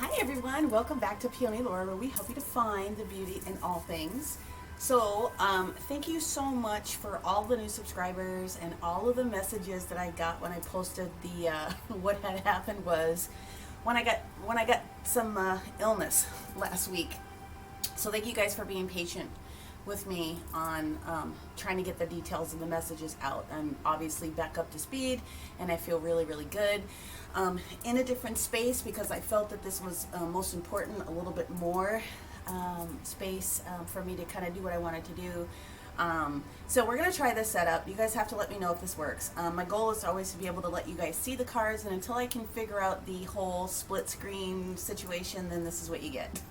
Hi everyone, welcome back to Peony Lore, where we help you to find the beauty in all things. So, thank you so much for all the new subscribers and all of the messages that I got when I posted the what had happened was when I got some illness last week. So thank you guys for being patient with me on trying to get the details of the messages out. I'm obviously back up to speed and I feel really, really good. In a different space because I felt that this was most important, a little bit more space for me to kind of do what I wanted to do. So we're going to try this setup. You guys have to let me know if this works. My goal is always to be able to let you guys see the cards, and until I can figure out the whole split screen situation, then this is what you get.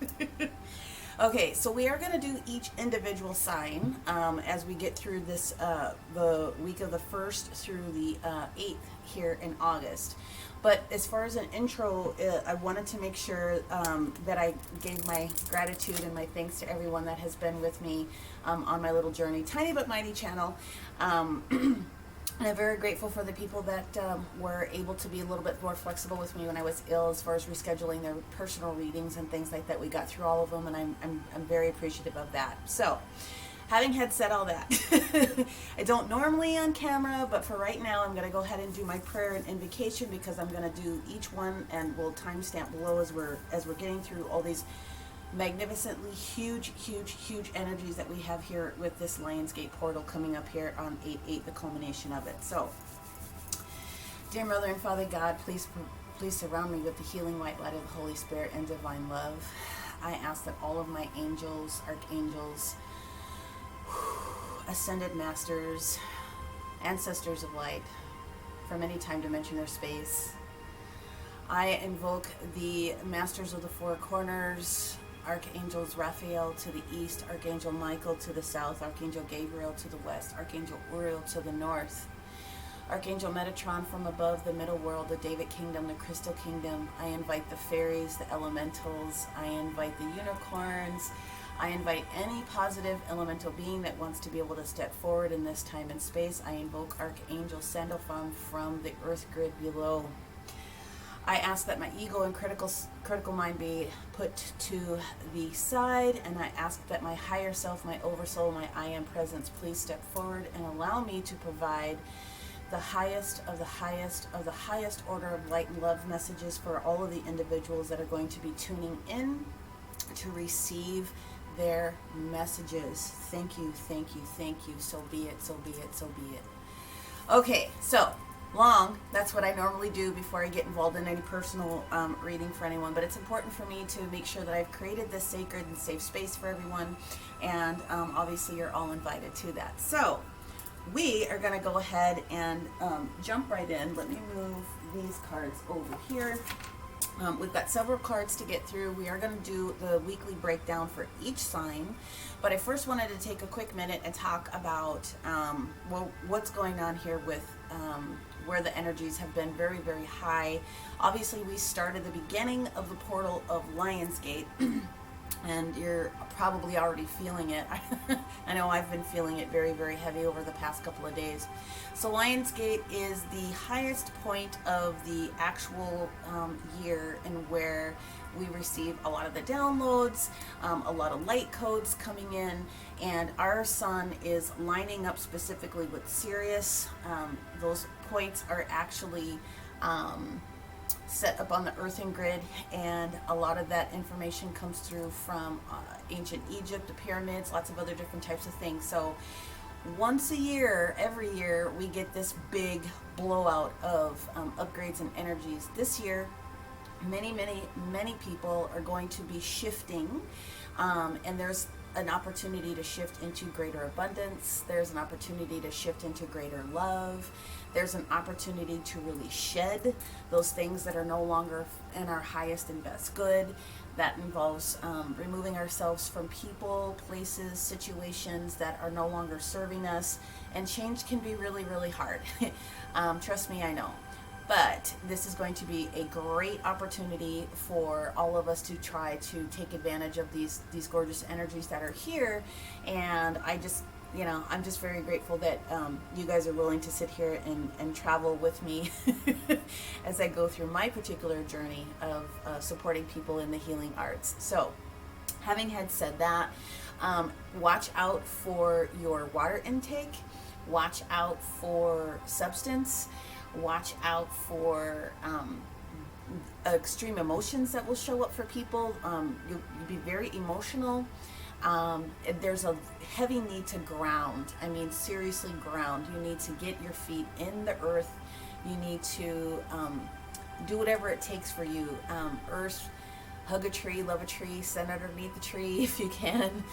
Okay, so we are going to do each individual sign as we get through this, the week of the 1st through the 8th here in August. But as far as an intro, I wanted to make sure that I gave my gratitude and my thanks to everyone that has been with me on my little journey, Tiny But Mighty channel. And I'm very grateful for the people that were able to be a little bit more flexible with me when I was ill, as far as rescheduling their personal readings and things like that. We got through all of them, and I'm very appreciative of that. So, having had said all that, I don't normally on camera, but for right now, I'm going to go ahead and do my prayer and invocation, because I'm going to do each one, and we'll timestamp below as we're getting through all these magnificently huge energies that we have here with this Lionsgate portal coming up here on 8/8, the culmination of it. So, dear Mother and Father God, please surround me with the healing white light of the Holy Spirit and divine love. I ask that all of my angels, archangels, ascended masters, ancestors of light from any time, dimension, or space. I invoke the masters of the four corners, Archangels Raphael to the east, Archangel Michael to the south, Archangel Gabriel to the west, Archangel Uriel to the north, Archangel Metatron from above, the middle world, the David Kingdom, the Crystal Kingdom. I invite the fairies, the elementals, I invite the unicorns, I invite any positive elemental being that wants to be able to step forward in this time and space. I invoke Archangel Sandalphon from the earth grid below. I ask that my ego and critical mind be put to the side, and I ask that my higher self, my oversoul, my I am presence, please step forward and allow me to provide the highest of the highest of the highest order of light and love messages for all of the individuals that are going to be tuning in to receive their messages. Thank you, thank you, thank you. So be it, so be it, so be it. Okay, so that's what I normally do before I get involved in any personal reading for anyone, but it's important for me to make sure that I've created this sacred and safe space for everyone, and obviously you're all invited to that. So we are going to go ahead and jump right in. Let me move these cards over here. We've got several cards to get through. We are going to do the weekly breakdown for each sign, but I first wanted to take a quick minute and talk about what's going on here with where the energies have been very, very high. Obviously, we started the beginning of the portal of Lionsgate, and you're probably already feeling it. I know I've been feeling it very, very heavy over the past couple of days. So Lionsgate is the highest point of the actual year, and where we receive a lot of the downloads, a lot of light codes coming in, and our sun is lining up specifically with Sirius. Those points are actually set up on the earthen grid, and a lot of that information comes through from ancient Egypt, the pyramids, lots of other different types of things. So once a year, every year, we get this big blowout of upgrades and energies. This year, many people are going to be shifting, and there's an opportunity to shift into greater abundance. There's an opportunity to shift into greater love. There's an opportunity to really shed those things that are no longer in our highest and best good. That involves removing ourselves from people, places, situations that are no longer serving us. And change can be really, really hard. Trust me, I know. But this is going to be a great opportunity for all of us to try to take advantage of these gorgeous energies that are here. And you know, I'm just very grateful that you guys are willing to sit here and travel with me as I go through my particular journey of supporting people in the healing arts. So, having had said that, watch out for your water intake, watch out for substance, watch out for extreme emotions that will show up for people. You'll be very emotional. There's a heavy need to ground. I mean, seriously ground. You need to get your feet in the earth. You need to do whatever it takes for you. Earth, hug a tree, love a tree, stand underneath the tree if you can,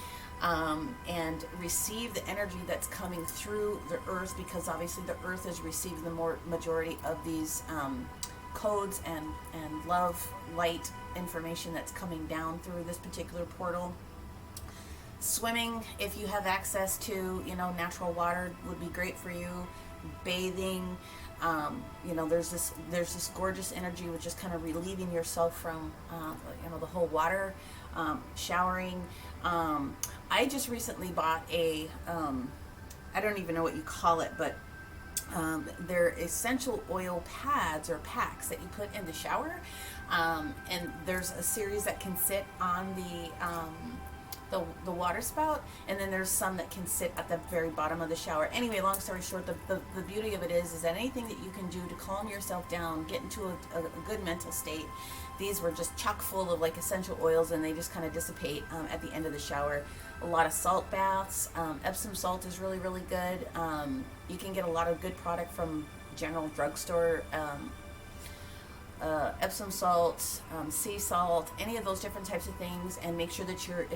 and receive the energy that's coming through the earth, because obviously the earth is receiving the majority of these codes and love, light information that's coming down through this particular portal. Swimming, if you have access to, you know, natural water, would be great for you. Bathing, you know, there's this gorgeous energy with just kind of relieving yourself from, you know, the whole water. Showering. I just recently bought a, I don't even know what you call it, but they're essential oil pads or packs that you put in the shower, and there's a series that can sit on the water spout, and then there's some that can sit at the very bottom of the shower. Anyway, long story short, the beauty of it is that anything that you can do to calm yourself down, get into a good mental state. These were just chock full of like essential oils, and they just kind of dissipate at the end of the shower. A lot of salt baths. Epsom salt is really, really good. You can get a lot of good product from general drugstore. Epsom salt, sea salt, any of those different types of things, and make sure that you're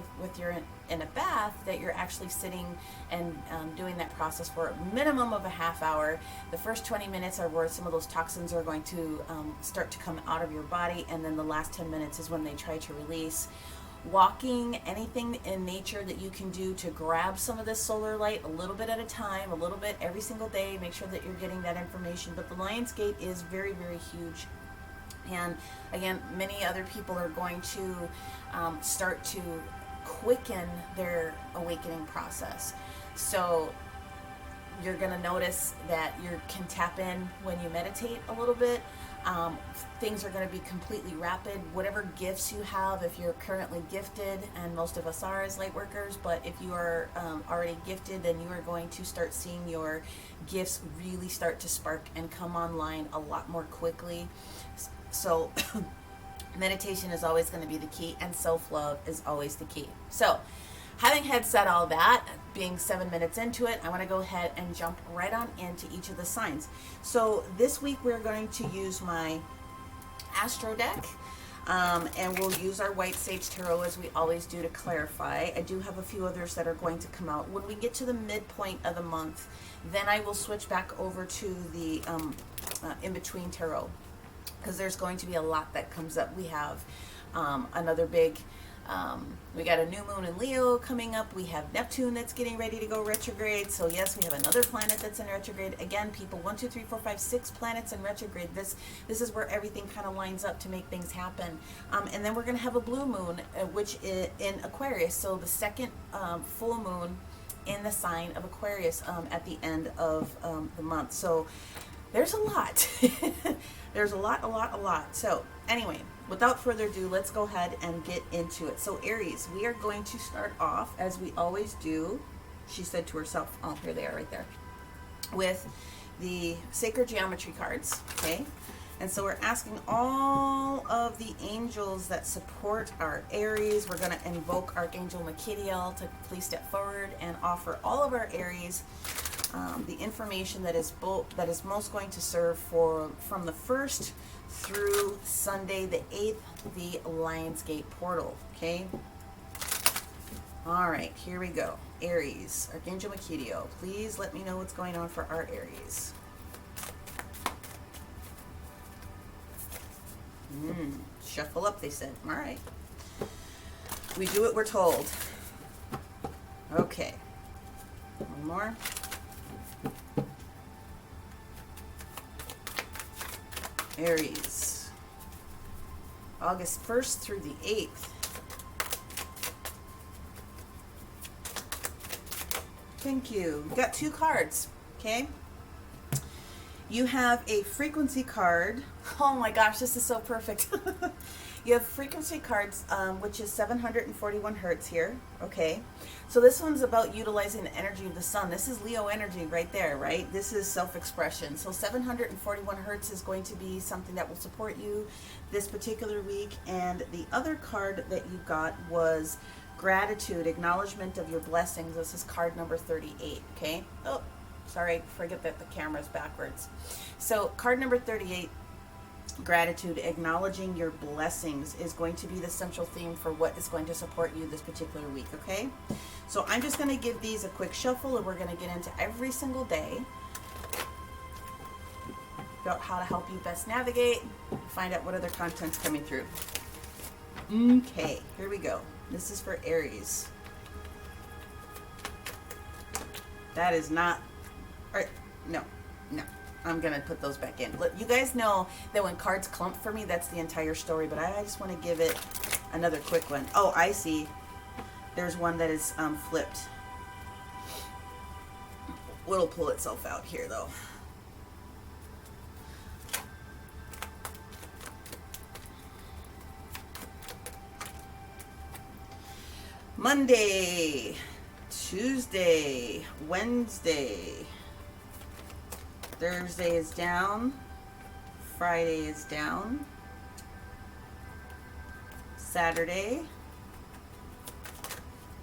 in a bath, that you're actually sitting and doing that process for a minimum of a half hour. The first 20 minutes are where some of those toxins are going to start to come out of your body, and then the last 10 minutes is when they try to release. Walking, anything in nature that you can do to grab some of this solar light a little bit at a time, a little bit every single day. Make sure that you're getting that information. But the Lion's Gate is very, very huge. And again, many other people are going to start to quicken their awakening process. So you're going to notice that you can tap in when you meditate a little bit. Things are going to be completely rapid. Whatever gifts you have, if you're currently gifted, and most of us are as light workers, but if you are already gifted, then you are going to start seeing your gifts really start to spark and come online a lot more quickly. So meditation is always going to be the key, and self-love is always the key. So having had said all that, being 7 minutes into it, I want to go ahead and jump right on into each of the signs. So this week we're going to use my Astro deck, and we'll use our White Sage Tarot as we always do to clarify. I do have a few others that are going to come out. When we get to the midpoint of the month, then I will switch back over to the in-between tarot, because there's going to be a lot that comes up. We have another big, we got a new moon in Leo coming up. We have Neptune that's getting ready to go retrograde. So yes, we have another planet that's in retrograde. Again, people, 1, 2, 3, 4, 5, 6 planets in retrograde. This is where everything kind of lines up to make things happen. And then we're going to have a blue moon, which is in Aquarius. So the second full moon in the sign of Aquarius at the end of the month. So there's a lot. There's a lot. So anyway, without further ado, let's go ahead and get into it. So Aries, we are going to start off, as we always do, she said to herself, oh, here they are right there, with the sacred geometry cards, okay? And so we're asking all of the angels that support our Aries. We're going to invoke Archangel Michael to please step forward and offer all of our Aries the information that is most going to serve from the 1st through Sunday the 8th, the Lion's Gate portal. Okay. All right, here we go. Aries, Archangel Michael, please let me know what's going on for our Aries. Shuffle up, they said. All right. We do what we're told. Okay. One more. Aries, August 1st through the 8th. Thank you. We've got 2 cards, okay? You have a frequency card. Oh my gosh, this is so perfect. You have frequency cards, which is 741 hertz here, okay? So this one's about utilizing the energy of the sun. This is Leo energy right there, right? This is self-expression. So 741 hertz is going to be something that will support you this particular week. And the other card that you got was gratitude, acknowledgement of your blessings. This is card number 38, okay? Oh, sorry, forget that the camera's backwards. So card number 38, gratitude, acknowledging your blessings, is going to be the central theme for what is going to support you this particular week, okay? So I'm just going to give these a quick shuffle, and we're going to get into every single day about how to help you best navigate, find out what other content's coming through. Okay, here we go. This is for Aries. That is not, or, no. I'm going to put those back in. You guys know that when cards clump for me, that's the entire story, but I just want to give it another quick one. Oh, I see. There's one that is flipped. It'll pull itself out here, though. Monday, Tuesday, Wednesday, Thursday is down, Friday is down, Saturday,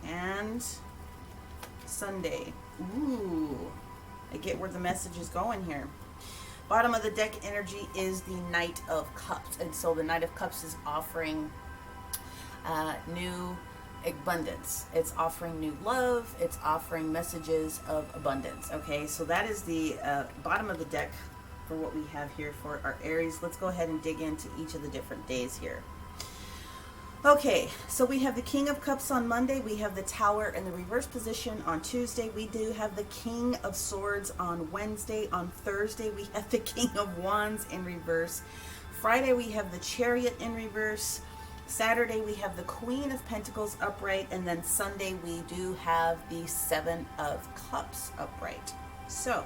and Sunday. Ooh, I get where the message is going here. Bottom of the deck energy is the Knight of Cups, and so the Knight of Cups is offering new abundance. It's offering new love. It's offering messages of abundance. Okay, so that is the bottom of the deck for what we have here for our Aries. Let's go ahead and dig into each of the different days here. Okay, so we have the King of Cups on Monday. We have the Tower in the reverse position on Tuesday. We do have the King of Swords on Wednesday. On Thursday, we have the King of Wands in reverse. Friday, we have the Chariot in reverse. Saturday, we have the Queen of Pentacles upright. And then Sunday, we do have the Seven of Cups upright. So,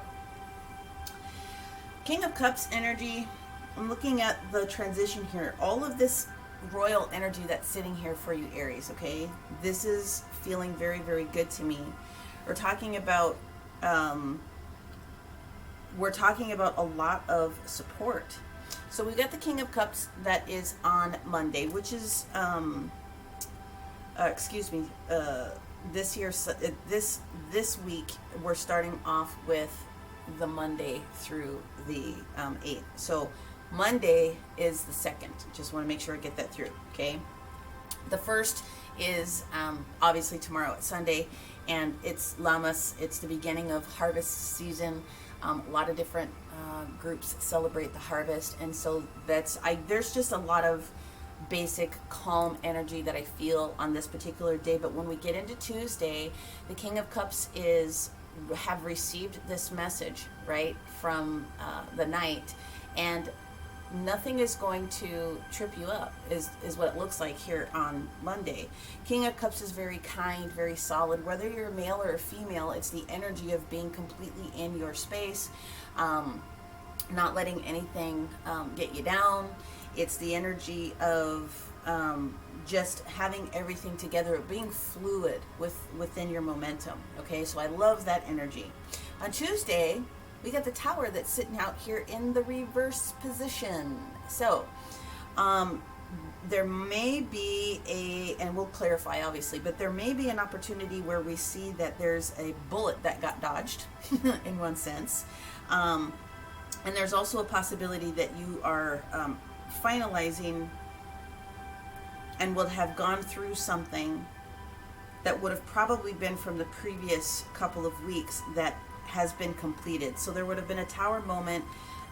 King of Cups energy, I'm looking at the transition here. All of this royal energy that's sitting here for you, Aries, okay? This is feeling very, very good to me. We're talking about a lot of support. So we got the King of Cups that is on Monday, which is this week we're starting off with the Monday through the 8th. So Monday is the 2nd. Just want to make sure I get that through, okay? The 1st is obviously tomorrow. It's Sunday, and it's Lammas. It's the beginning of harvest season. A lot of different groups celebrate the harvest, and so there's just a lot of basic calm energy that I feel on this particular day. But when we get into Tuesday, the King of Cups have received this message, right, from the Knight, and nothing is going to trip you up, is what it looks like here on Monday. King of Cups is very kind, very solid. Whether you're a male or a female, it's the energy of being completely in your space, not letting anything get you down. It's the energy of just having everything together, being fluid within your momentum. Okay, so I love that energy. On Tuesday, we got the Tower that's sitting out here in the reverse position. So, there may be and we'll clarify obviously, but there may be an opportunity where we see that there's a bullet that got dodged in one sense. And there's also a possibility that you are finalizing and would have gone through something that would have probably been from the previous couple of weeks that has been completed. So there would have been a Tower moment,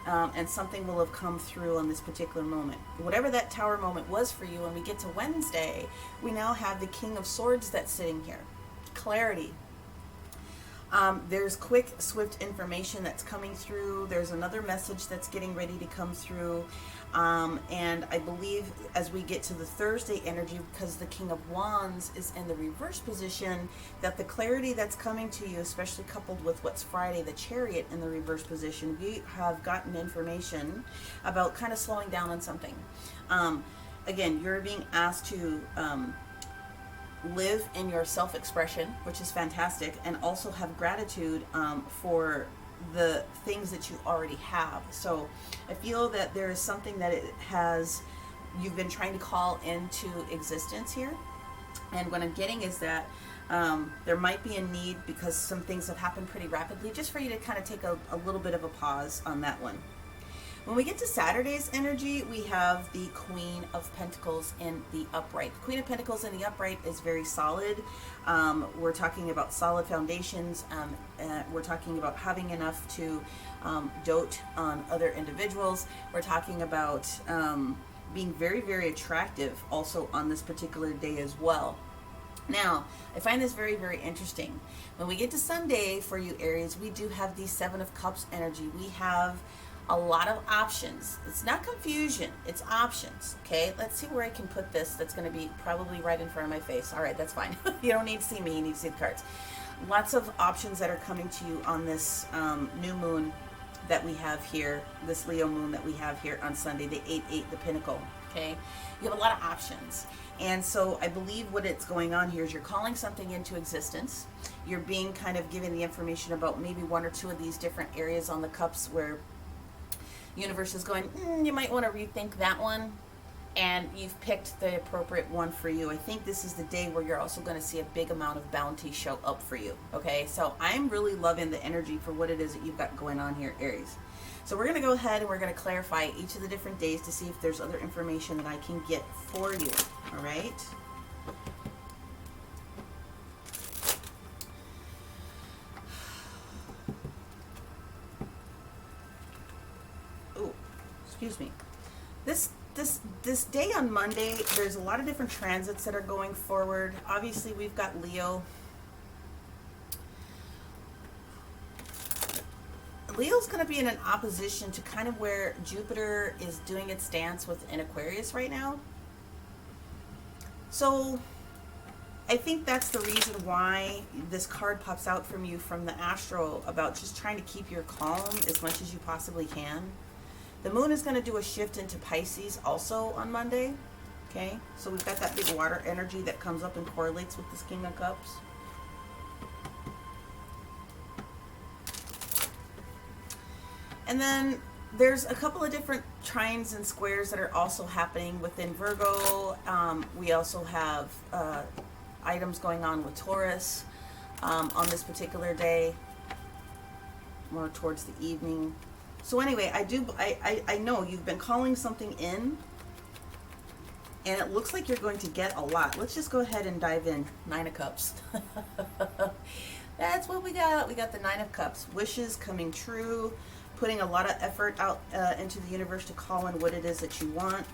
and something will have come through on this particular moment. Whatever that Tower moment was for you, when we get to Wednesday, we now have the King of Swords that's sitting here. Clarity. There's quick, swift information that's coming through. There's another message that's getting ready to come through. And I believe as we get to the Thursday energy, because the King of Wands is in the reverse position, that the clarity that's coming to you, especially coupled with what's Friday, the Chariot in the reverse position, we have gotten information about kind of slowing down on something. Again, you're being asked to live in your self-expression, which is fantastic, and also have gratitude for the things that you already have. So I feel that there is something that you've been trying to call into existence here. And what I'm getting is that there might be a need, because some things have happened pretty rapidly, just for you to kind of take a little bit of a pause on that one. When we get to Saturday's energy, we have the Queen of Pentacles in the upright. The Queen of Pentacles in the upright is very solid. We're talking about solid foundations. We're talking about having enough to dote on other individuals. We're talking about being very, very attractive also on this particular day as well. Now, I find this very, very interesting. When we get to Sunday for you Aries, we do have the Seven of Cups energy. We have a lot of options. It's not confusion, it's options. Okay, let's see where I can put this. That's going to be probably right in front of my face. All right, that's fine. You don't need to see me, you need to see the cards. Lots of options that are coming to you on this new moon that we have here, this Leo moon that we have here on Sunday, the 8-8, the Pinnacle. Okay, you have a lot of options. And so I believe what it's going on here is you're calling something into existence. You're being kind of given the information about maybe one or two of these different areas on the cups where universe is going, you might want to rethink that one, and you've picked the appropriate one for you. I think this is the day where you're also going to see a big amount of bounty show up for you. Okay, so I'm really loving the energy for what it is that you've got going on here, Aries. So we're going to go ahead and we're going to clarify each of the different days to see if there's other information that I can get for you. All right. Excuse me. This day on Monday, there's a lot of different transits that are going forward. Obviously, we've got Leo. Leo's going to be in an opposition to kind of where Jupiter is doing its dance within Aquarius right now. So I think that's the reason why this card pops out from you from the astro about just trying to keep your calm as much as you possibly can. The moon is going to do a shift into Pisces also on Monday. Okay, so we've got that big water energy that comes up and correlates with this King of Cups. And then there's a couple of different trines and squares that are also happening within Virgo. We also have items going on with Taurus on this particular day, more towards the evening. So anyway, I know you've been calling something in, and it looks like you're going to get a lot. Let's just go ahead and dive in. Nine of Cups. That's what we got. We got the Nine of Cups. Wishes coming true, putting a lot of effort out into the universe to call in what it is that you want.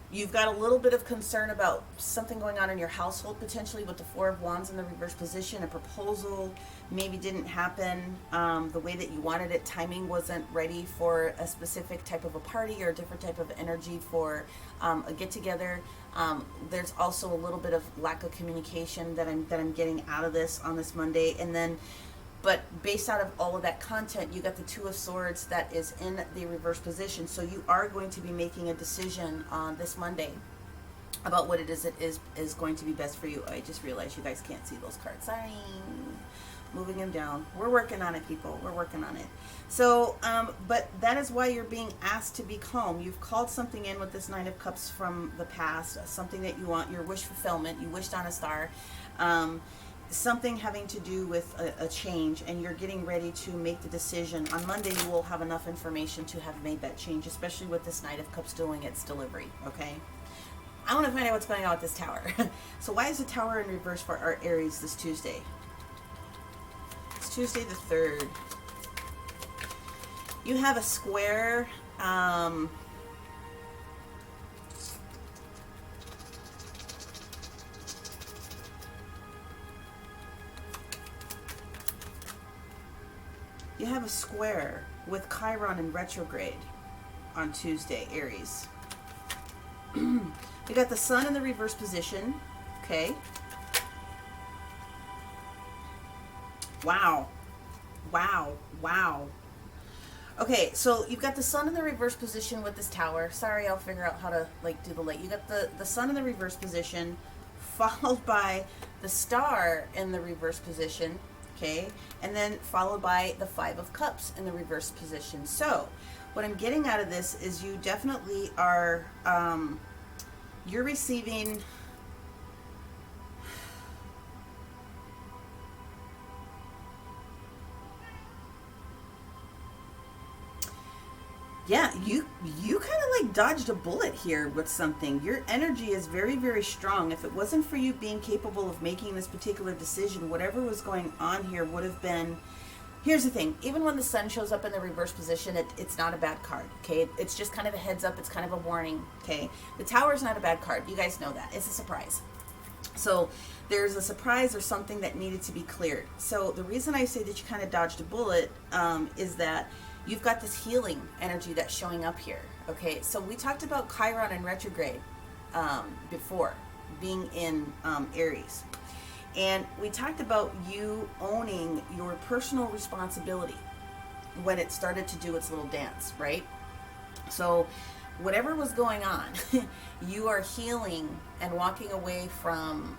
You've got a little bit of concern about something going on in your household, potentially with the Four of Wands in the reverse position. A proposal maybe didn't happen the way that you wanted it. Timing wasn't ready for a specific type of a party or a different type of energy for a get-together. There's also a little bit of lack of communication that I'm getting out of this on this Monday. And then, but based out of all of that content, you got the Two of Swords that is in the reverse position. So you are going to be making a decision on this Monday about what it is that is going to be best for you. I just realized you guys can't see those cards. Sorry. Moving them down. We're working on it, people. We're working on it. So, but that is why you're being asked to be calm. You've called something in with this Nine of Cups from the past, something that you want, your wish fulfillment. You wished on a star. Something having to do with a change, and you're getting ready to make the decision. On Monday, you will have enough information to have made that change, especially with this Knight of Cups doing its delivery, okay? I want to find out what's going on with this Tower. So why is the Tower in reverse for our Aries this Tuesday? It's Tuesday the 3rd. You have a square, you have a square with Chiron in retrograde on Tuesday, Aries. You got the sun in the reverse position. Okay. Wow. Wow. Wow. Okay, so you've got the sun in the reverse position with this tower. Sorry, I'll figure out how to like do the light. You got the sun in the reverse position, followed by the star in the reverse position, okay, and then followed by the Five of Cups in the reverse position. So what I'm getting out of this is you definitely are, you're receiving, yeah, you kind of like dodged a bullet here with something. Your energy is very, very strong. If it wasn't for you being capable of making this particular decision, whatever was going on here would have been... Here's the thing. Even when the sun shows up in the reverse position, it's not a bad card, okay? It's just kind of a heads up. It's kind of a warning, okay? The tower is not a bad card. You guys know that. It's a surprise. So there's a surprise or something that needed to be cleared. So the reason I say that you kind of dodged a bullet is that you've got this healing energy that's showing up here, okay? So we talked about Chiron in retrograde before, being in Aries. And we talked about you owning your personal responsibility when it started to do its little dance, right? So whatever was going on, you are healing and walking away from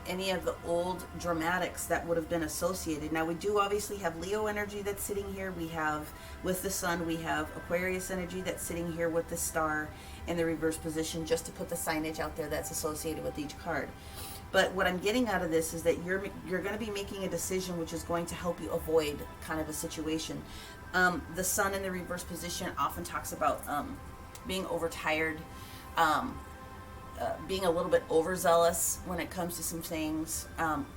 any of the old dramatics that would have been associated. Now we do obviously have Leo energy that's sitting here. We have, with the sun, we have Aquarius energy that's sitting here with the star in the reverse position, just to put the signage out there that's associated with each card. But what I'm getting out of this is that you're going to be making a decision which is going to help you avoid kind of a situation. The sun in the reverse position often talks about being overtired, being a little bit overzealous when it comes to some things,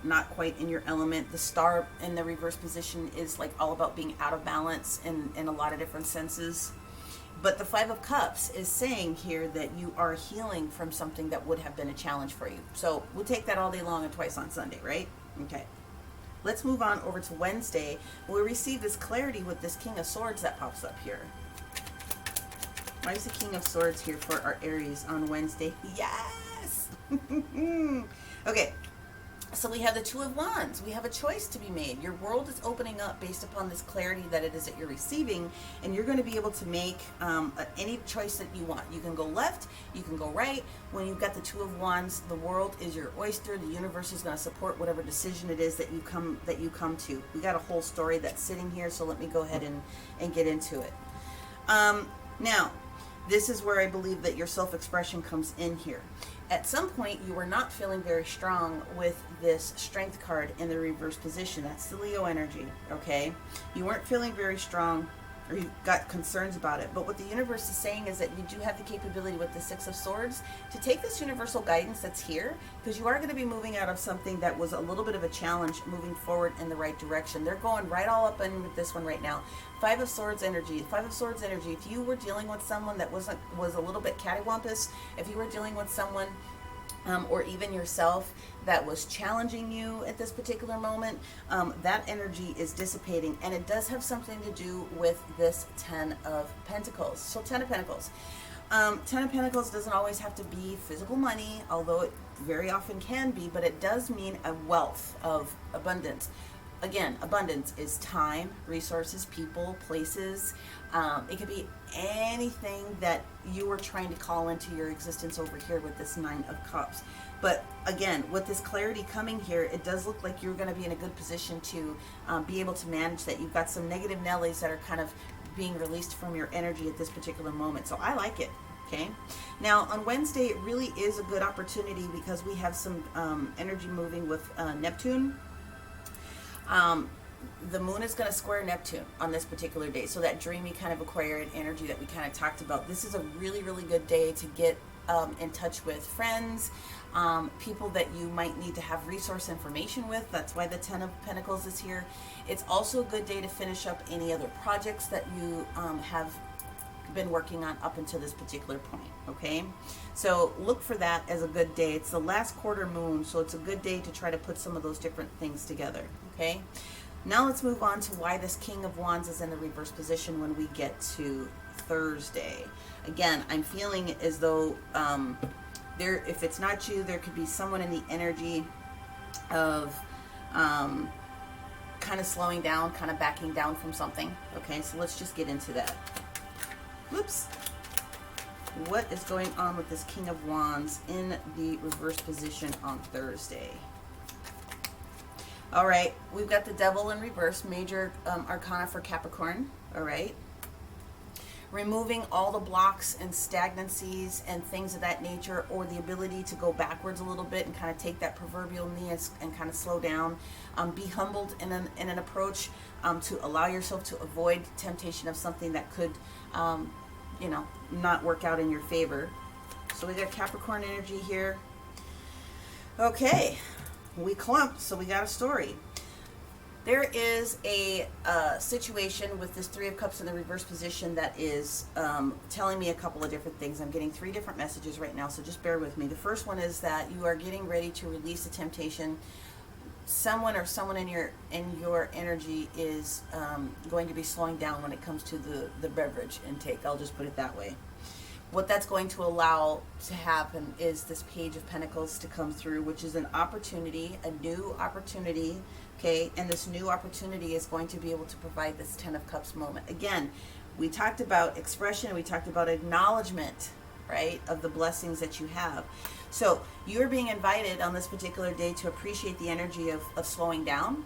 not quite in your element. The star in the reverse position is like all about being out of balance in a lot of different senses. But the Five of Cups is saying here that you are healing from something that would have been a challenge for you. So we'll take that all day long and twice on Sunday, right? Okay. Let's move on over to Wednesday. We'll receive this clarity with this King of Swords that pops up here. Why is the King of Swords here for our Aries on Wednesday? Yes! Okay. So we have the Two of Wands. We have a choice to be made. Your world is opening up based upon this clarity that it is that you're receiving, and you're going to be able to make any choice that you want. You can go left, you can go right. When you've got the Two of Wands, the world is your oyster. The universe is going to support whatever decision it is that you come to. We got a whole story that's sitting here, so let me go ahead and get into it. Now, this is where I believe that your self-expression comes in here. At some point, you were not feeling very strong with this Strength card in the reverse position. That's the Leo energy, okay? You weren't feeling very strong, or you got concerns about it. But what the universe is saying is that you do have the capability with the Six of Swords to take this universal guidance that's here, because you are going to be moving out of something that was a little bit of a challenge, moving forward in the right direction. They're going right all up in with this one right now. Five of Swords energy. Five of Swords energy. If you were dealing with someone that was a little bit cattywampus, if you were dealing with someone or even yourself that was challenging you at this particular moment, that energy is dissipating, and it does have something to do with this Ten of Pentacles. So Ten of Pentacles. Ten of Pentacles doesn't always have to be physical money, although it very often can be, but it does mean a wealth of abundance. Again, abundance is time, resources, people, places. It could be anything that you were trying to call into your existence over here with this Nine of Cups. But again, with this clarity coming here, it does look like you're going to be in a good position to be able to manage that. You've got some negative Nellies that are kind of being released from your energy at this particular moment. So I like it. Okay. Now on Wednesday, it really is a good opportunity because we have some energy moving with Neptune. The moon is going to square Neptune on this particular day. So that dreamy kind of Aquarian energy that we kind of talked about. This is a really, really good day to get in touch with friends, people that you might need to have resource information with. That's why the Ten of Pentacles is here. It's also a good day to finish up any other projects that you have been working on up until this particular point. Okay, so look for that as a good day. It's the last quarter moon, so it's a good day to try to put some of those different things together. Okay, Now let's move on to why this King of Wands is in the reverse position when we get to Thursday. Again, I'm feeling as though if it's not you, there could be someone in the energy of kind of slowing down, kind of backing down from something. Okay, so let's just get into that. Whoops. What is going on with this King of Wands in the reverse position on Thursday? All right, we've got the Devil in reverse, major arcana for Capricorn. All right. Removing all the blocks and stagnancies and things of that nature, or the ability to go backwards a little bit and kind of take that proverbial knee and kind of slow down. Be humbled in an approach to allow yourself to avoid temptation of something that could, you know, not work out in your favor. So we got Capricorn energy here. Okay, we clumped, so we got a story. There is a situation with this Three of Cups in the reverse position that is telling me a couple of different things. I'm getting 3 different messages right now, so just bear with me. The first one is that you are getting ready to release a temptation. Someone in your energy is going to be slowing down when it comes to the beverage intake. I'll just put it that way. What that's going to allow to happen is this Page of Pentacles to come through, which is an opportunity, a new opportunity, okay? And this new opportunity is going to be able to provide this 10 of Cups moment. Again, we talked about expression, we talked about acknowledgement, right, of the blessings that you have. So you're being invited on this particular day to appreciate the energy of slowing down,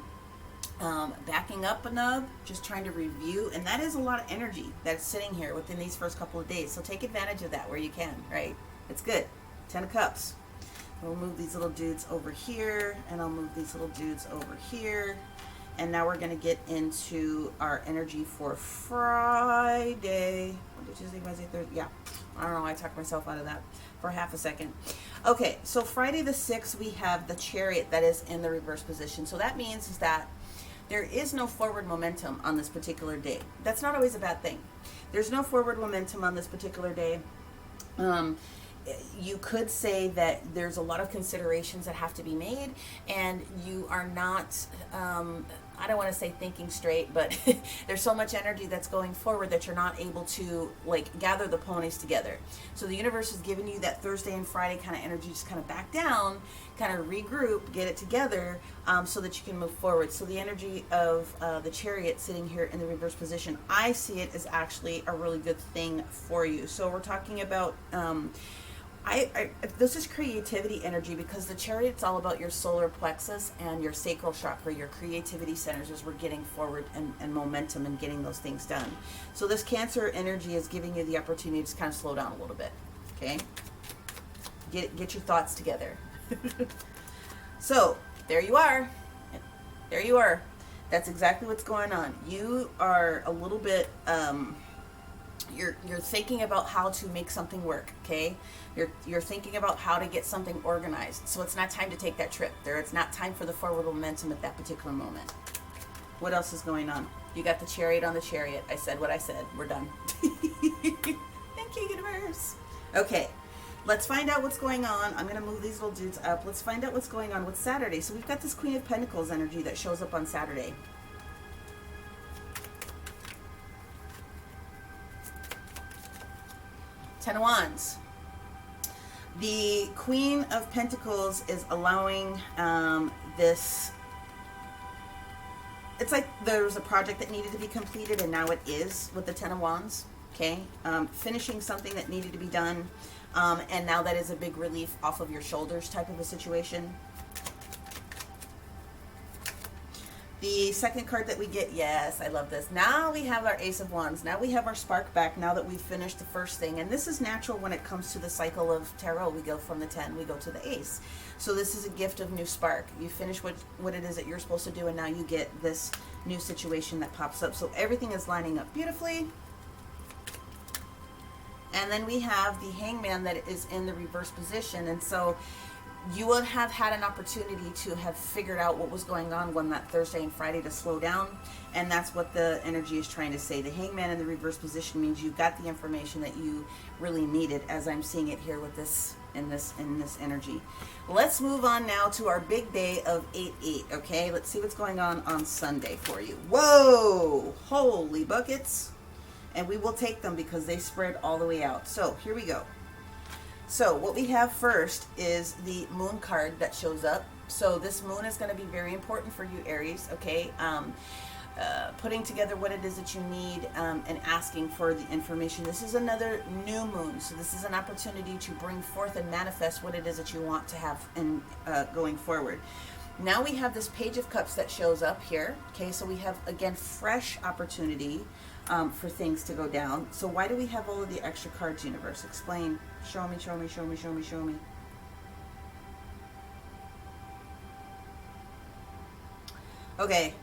backing up a nub, just trying to review, and that is a lot of energy that's sitting here within these first couple of days. So take advantage of that where you can, right? It's good. 10 of Cups. We'll move these little dudes over here, and I'll move these little dudes over here. And now we're going to get into our energy for Friday. What did Tuesday, Wednesday, Thursday? Yeah. I don't know. I talked myself out of that for half a second. Okay. So Friday the 6th, we have the Chariot that is in the reverse position. So that means is that there is no forward momentum on this particular day. That's not always a bad thing. There's no forward momentum on this particular day. You could say that there's a lot of considerations that have to be made, and you are not, I don't want to say thinking straight, but there's so much energy that's going forward that you're not able to like gather the ponies together. So the universe is giving you that Thursday and Friday kind of energy, just kind of back down, kind of regroup, get it together, so that you can move forward. So the energy of the Chariot sitting here in the reverse position, I see it as actually a really good thing for you. So we're talking about this is creativity energy, because the Chariot's all about your solar plexus and your sacral chakra, your creativity centers, as we're getting forward and momentum and getting those things done. So this Cancer energy is giving you the opportunity to just kind of slow down a little bit, okay? Get your thoughts together. So there you are. There you are. That's exactly what's going on. You are a little bit you're thinking about how to make something work, okay? You're thinking about how to get something organized. So it's not time to take that trip there. It's not time for the forward momentum at that particular moment. What else is going on? You got the Chariot on the Chariot. I said what I said. We're done. Thank you, universe. Okay, let's find out what's going on. I'm going to move these little dudes up. Let's find out what's going on with Saturday. So we've got this Queen of Pentacles energy that shows up on Saturday. Ten of Wands. The Queen of Pentacles is allowing this. It's like there was a project that needed to be completed, and now it is with the Ten of Wands. Okay, finishing something that needed to be done, and now that is a big relief off of your shoulders type of a situation. The second card that we get, yes, I love this. Now we have our Ace of Wands. Now we have our spark back, now that we've finished the first thing. And this is natural when it comes to the cycle of tarot. We go from the 10, we go to the Ace. So this is a gift of new spark. You finish what it is that you're supposed to do, and now you get this new situation that pops up. So everything is lining up beautifully. And then we have the Hangman that is in the reverse position. And so you would have had an opportunity to have figured out what was going on that Thursday and Friday to slow down, and that's what the energy is trying to say. The Hangman in the reverse position means you got the information that you really needed, as I'm seeing it here with this in this energy. Let's move on now to our big day of 8/8. Okay, let's see what's going on Sunday for you. Whoa, holy buckets! And we will take them because they spread all the way out. So here we go. So what we have first is the moon card that shows up. So this moon is going to be very important for you, Aries, okay? Putting together what it is that you need and asking for the information. This is another new moon, so this is an opportunity to bring forth and manifest what it is that you want to have in going forward. Now we have this Page of Cups that shows up here, okay? So we have, again, fresh opportunity for things to go down. So why do we have all of the extra cards, universe? Explain. Show me, show me, show me, show me, show me. Okay.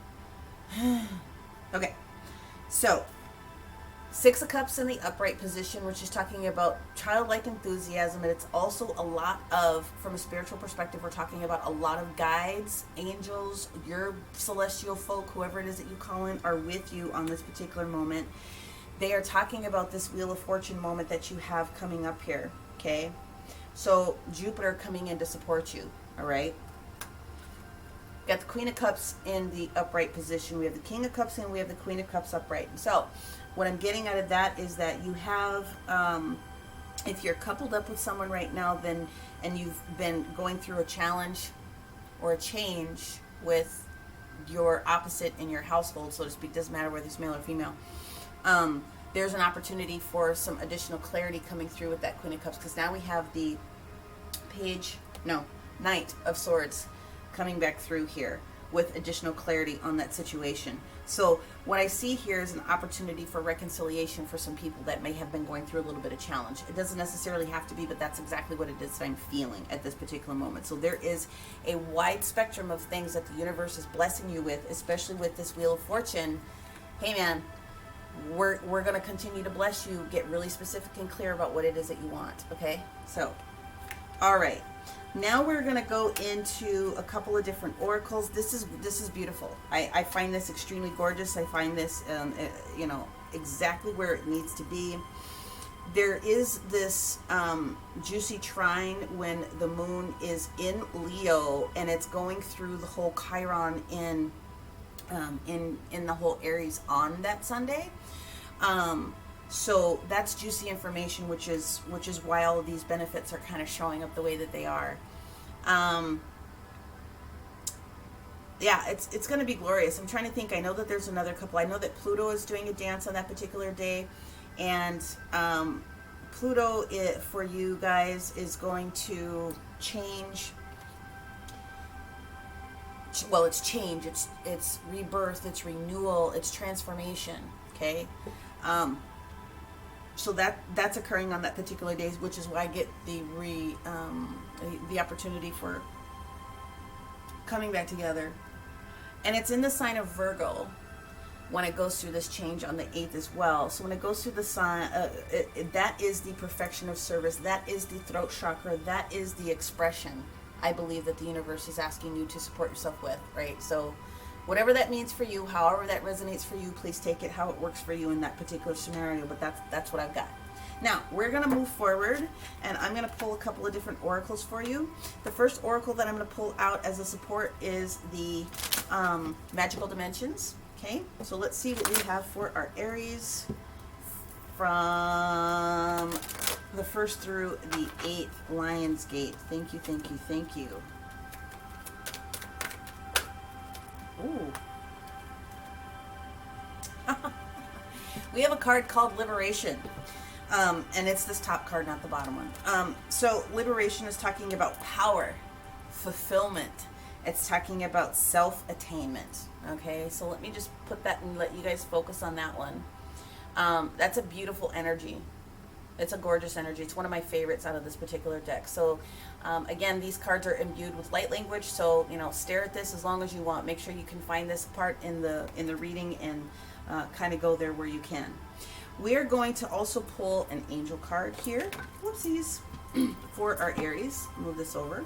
Okay. So, Six of Cups in the upright position, which is talking about childlike enthusiasm, and it's also a lot of, from a spiritual perspective, we're talking about a lot of guides, angels, your celestial folk, whoever it is that you call in, are with you on this particular moment. They are talking about this Wheel of Fortune moment that you have coming up here, okay? So, Jupiter coming in to support you, all right? Got the Queen of Cups in the upright position. We have the King of Cups and we have the Queen of Cups upright. So, what I'm getting out of that is that you have, if you're coupled up with someone right now, then, and you've been going through a challenge or a change with your opposite in your household, so to speak, doesn't matter whether it's male or female, there's an opportunity for some additional clarity coming through with that Queen of Cups, because now we have the Knight of Swords coming back through here with additional clarity on that situation. So what I see here is an opportunity for reconciliation for some people that may have been going through a little bit of challenge. It doesn't necessarily have to be, but that's exactly what it is that I'm feeling at this particular moment. So there is a wide spectrum of things that the universe is blessing you with, especially with this Wheel of Fortune. Hey man, we're going to continue to bless you. Get really specific and clear about what it is that you want, okay? So, all right. Now we're going to go into a couple of different oracles. This is beautiful. I find this extremely gorgeous. I find this, you know, exactly where it needs to be. There is this juicy trine when the moon is in Leo, and it's going through the whole Chiron in the whole Aries on that Sunday. So that's juicy information, which is why all of these benefits are kind of showing up the way that they are. Yeah, it's going to be glorious. I'm trying to think. I know that there's another couple. I know that Pluto is doing a dance on that particular day, and Pluto, for you guys, is going to change. Well, it's change. It's rebirth. It's renewal. It's transformation. Okay. So that's occurring on that particular day, which is why I get the opportunity for coming back together. And it's in the sign of Virgo when it goes through this change on the 8th as well. So when it goes through the sign, that is the perfection of service. That is the throat chakra. That is the expression, I believe, that the universe is asking you to support yourself with, right? So whatever that means for you, however that resonates for you, please take it how it works for you in that particular scenario. But that's what I've got. Now, we're going to move forward, and I'm going to pull a couple of different oracles for you. The first oracle that I'm going to pull out as a support is the Magical Dimensions. Okay, so let's see what we have for our Aries from the 1st through the 8th, Lion's Gate. Thank you, thank you, thank you. Ooh. We have a card called Liberation. And it's this top card, not the bottom one. So liberation is talking about power, fulfillment. It's talking about self-attainment. Okay, so let me just put that and let you guys focus on that one. That's a beautiful energy. It's a gorgeous energy. It's one of my favorites out of this particular deck. So again, these cards are imbued with light language. So, you know, stare at this as long as you want. Make sure you can find this part in the reading and kind of go there where you can. We're going to also pull an angel card here. Whoopsies. For our Aries. Move this over.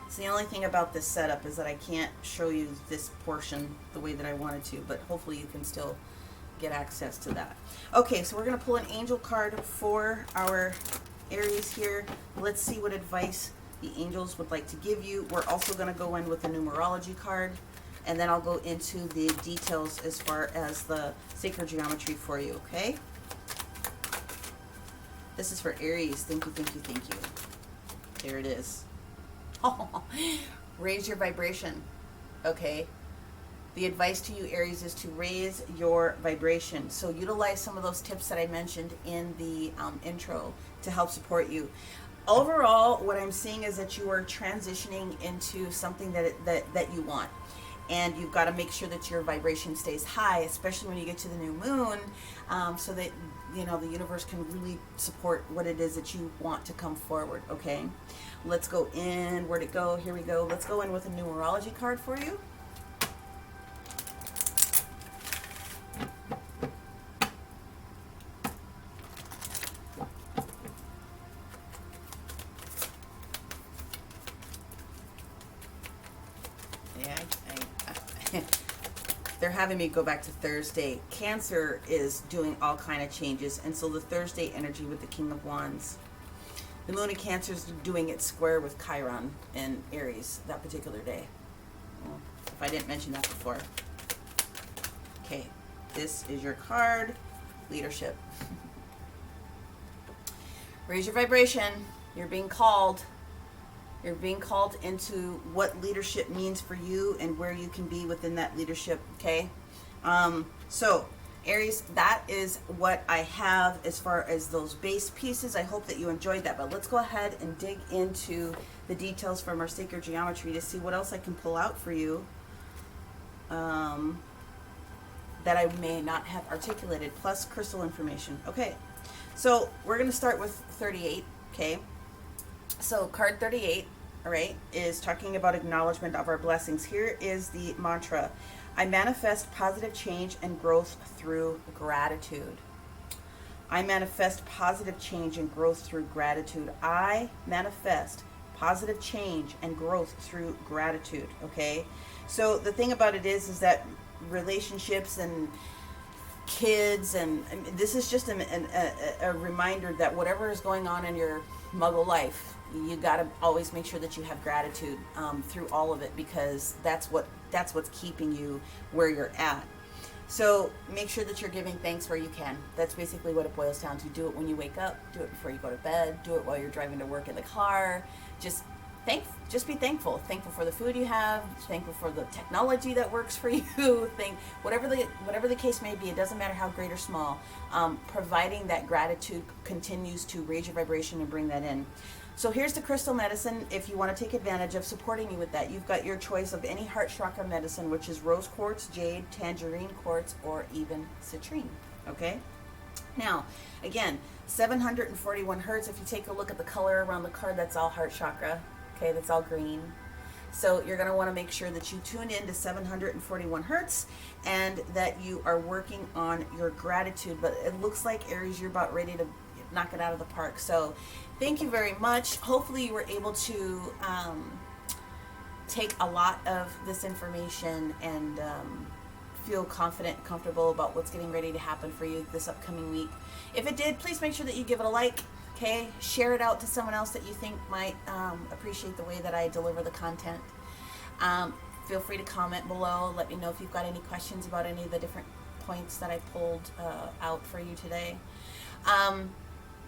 So the only thing about this setup is that I can't show you this portion the way that I wanted to, but hopefully you can still get access to that. Okay, so we're going to pull an angel card for our Aries here. Let's see what advice the angels would like to give you. We're also going to go in with a numerology card, and then I'll go into the details as far as the sacred geometry for you, okay? This is for Aries. Thank you, thank you, thank you. There it is. Raise your vibration, okay? The advice to you, Aries, is to raise your vibration. So utilize some of those tips that I mentioned in the intro to help support you. Overall, what I'm seeing is that you are transitioning into something that you want. And you've got to make sure that your vibration stays high, especially when you get to the new moon, so that, you know, the universe can really support what it is that you want to come forward, okay? Let's go in. Where'd it go? Here we go. Let's go in with a numerology card for you. They're having me go back to Thursday. Cancer is doing all kind of changes, and so the Thursday energy with the King of Wands. The moon in Cancer is doing its square with Chiron in Aries that particular day. Well, if I didn't mention that before. Okay, this is your card, leadership. Raise your vibration. You're being called. You're being called into what leadership means for you and where you can be within that leadership, okay? So, Aries, that is what I have as far as those base pieces. I hope that you enjoyed that, but let's go ahead and dig into the details from our sacred geometry to see what else I can pull out for you that I may not have articulated, plus crystal information. Okay, so we're going to start with 38, okay? So card 38, all right, is talking about acknowledgement of our blessings. Here is the mantra. I manifest positive change and growth through gratitude. I manifest positive change and growth through gratitude. I manifest positive change and growth through gratitude, okay? So the thing about it is that relationships and kids, and this is just a reminder that whatever is going on in your muggle life, you got to always make sure that you have gratitude through all of it, because that's what's keeping you where you're at. So make sure that you're giving thanks where you can. That's basically what it boils down to. Do it when you wake up, do it before you go to bed, do it while you're driving to work in the car. Just be thankful. Thankful for the food you have, thankful for the technology that works for you. Whatever the case may be, it doesn't matter how great or small. Providing that gratitude continues to raise your vibration and bring that in. So here's the crystal medicine. If you want to take advantage of supporting you with that, you've got your choice of any heart chakra medicine, which is rose quartz, jade, tangerine quartz, or even citrine. Okay? Now, again, 741 hertz. If you take a look at the color around the card, that's all heart chakra. Okay, that's all green. So you're going to want to make sure that you tune in to 741 hertz and that you are working on your gratitude. But it looks like, Aries, you're about ready to knock it out of the park. So thank you very much. Hopefully you were able to take a lot of this information and feel confident and comfortable about what's getting ready to happen for you this upcoming week. If it did, please make sure that you give it a like. Okay, share it out to someone else that you think might appreciate the way that I deliver the content. Feel free to comment below. Let me know if you've got any questions about any of the different points that I pulled out for you today.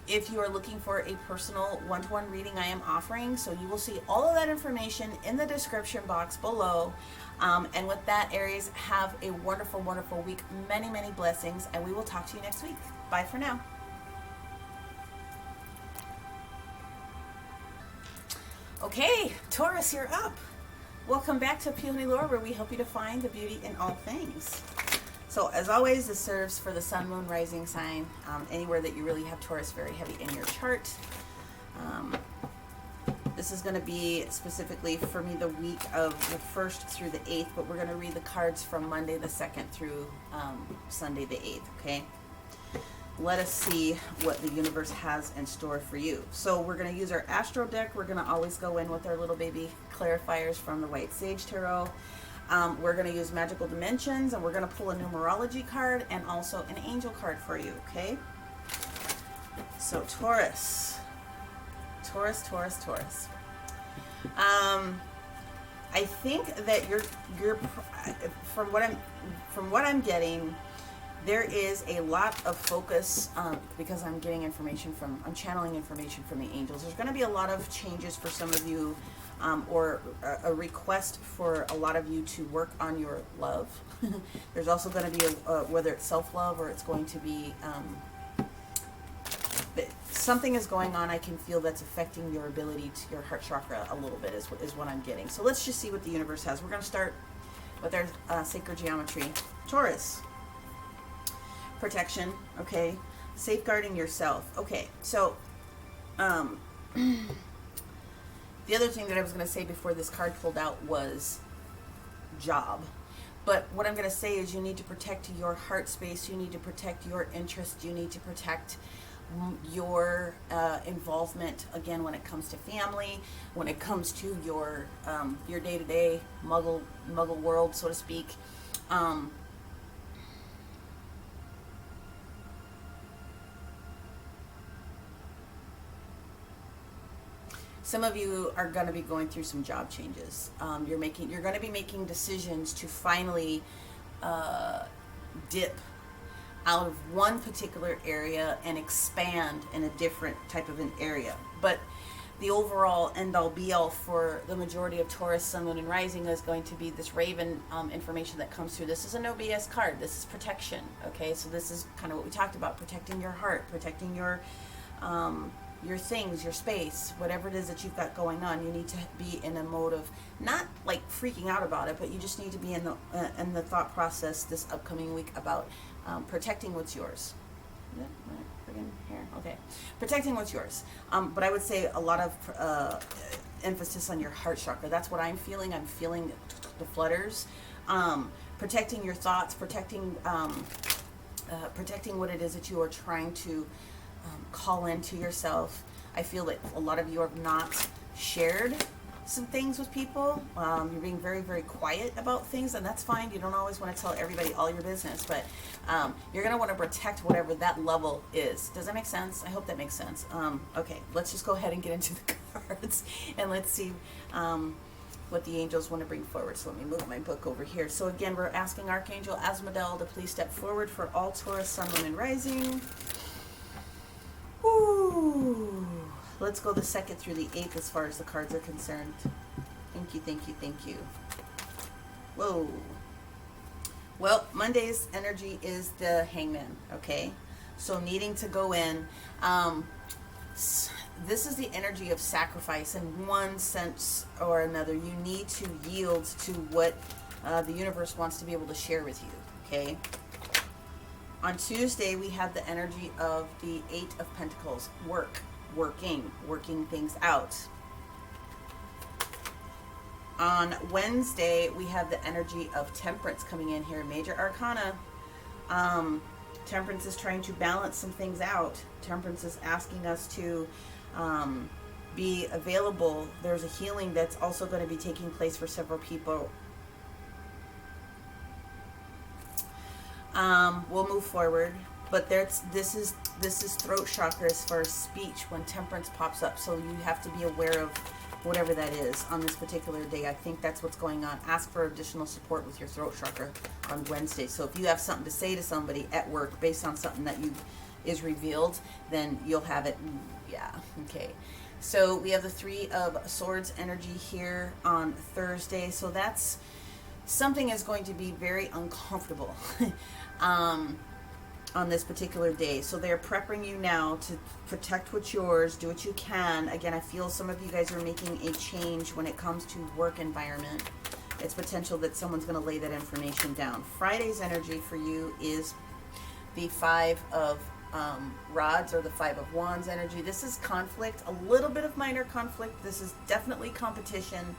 If you are looking for a personal one-to-one reading, I am offering, so you will see all of that information in the description box below. And with that, Aries, have a wonderful, wonderful week. Many, many blessings, and we will talk to you next week. Bye for now. Okay, Taurus, you're up. Welcome back to Peony Lore, where we help you to find the beauty in all things. So, as always, this serves for the sun, moon, rising sign, anywhere that you really have Taurus very heavy in your chart. This is going to be specifically for me the week of the 1st through the 8th, but we're going to read the cards from Monday the 2nd through Sunday the 8th, okay? let us see what the universe has in store for you. So we're going to use our Astro deck. We're going to always go in with our little baby clarifiers from the White Sage Tarot. We're going to use Magical Dimensions, and we're going to pull a numerology card and also an angel card for you, okay? So Taurus. Taurus, Taurus, Taurus. I think that you're from what I'm getting, there is a lot of focus, because I'm channeling information from the angels. There's going to be a lot of changes for some of you, or a request for a lot of you to work on your love. There's also going to be whether it's self-love or it's going to be something is going on. I can feel that's affecting your ability to your heart chakra a little bit is what I'm getting. So let's just see what the universe has. We're going to start with our sacred geometry. Taurus. Protection, okay. Safeguarding yourself. Okay, so the other thing that I was going to say before this card pulled out was job. But what I'm going to say is you need to protect your heart space. You need to protect your interest. You need to protect your involvement, again, when it comes to family, when it comes to your day-to-day muggle world, so to speak. Some of you are going to be going through some job changes. You're going to be making decisions to finally dip out of one particular area and expand in a different type of an area. But the overall end-all be-all for the majority of Taurus, Sun, Moon, and Rising is going to be this Raven information that comes through. This is a no BS card. This is protection. Okay, so this is kind of what we talked about: protecting your heart, protecting your things, your space, whatever it is that you've got going on. You need to be in a mode of not like freaking out about it, but you just need to be in the thought process this upcoming week about protecting what's yours. Is that my friggin' hair? Okay, protecting what's yours. But I would say a lot of emphasis on your heart chakra. That's what I'm feeling. I'm feeling the flutters. Protecting your thoughts, protecting what it is that you are trying to call into yourself. I feel that a lot of you have not shared some things with people. You're being very, very quiet about things, and that's fine. You don't always want to tell everybody all your business, but you're going to want to protect whatever that level is. Does that make sense? I hope that makes sense. Okay, let's just go ahead and get into the cards, and let's see what the angels want to bring forward. So let me move my book over here. So again, we're asking Archangel Asmodel to please step forward for all Taurus, Sun, Moon, and Rising. Ooh. Let's go the 2nd through the 8th as far as the cards are concerned. Thank you, thank you, thank you. Whoa. Well, Monday's energy is the Hangman, okay? So needing to go in. This is the energy of sacrifice in one sense or another. You need to yield to what the universe wants to be able to share with you, okay? On Tuesday, we have the energy of the 8 of Pentacles, working things out. On Wednesday, we have the energy of Temperance coming in here, Major Arcana. Temperance is trying to balance some things out. Temperance is asking us to be available. There's a healing that's also going to be taking place for several people. We'll move forward, but this is throat chakra as far as speech when Temperance pops up, so you have to be aware of whatever that is on this particular day. I think that's what's going on. Ask for additional support with your throat chakra on Wednesday. So if you have something to say to somebody at work based on something that is revealed, then you'll have it. Yeah, okay. So we have the 3 of Swords energy here on Thursday. So that's something is going to be very uncomfortable on this particular day. So they're prepping you now to protect what's yours, do what you can. Again, I feel some of you guys are making a change when it comes to work environment. It's potential that someone's going to lay that information down. Friday's energy for you is the 5 of rods, or the 5 of wands energy. This is conflict, a little bit of minor conflict. This is definitely competition.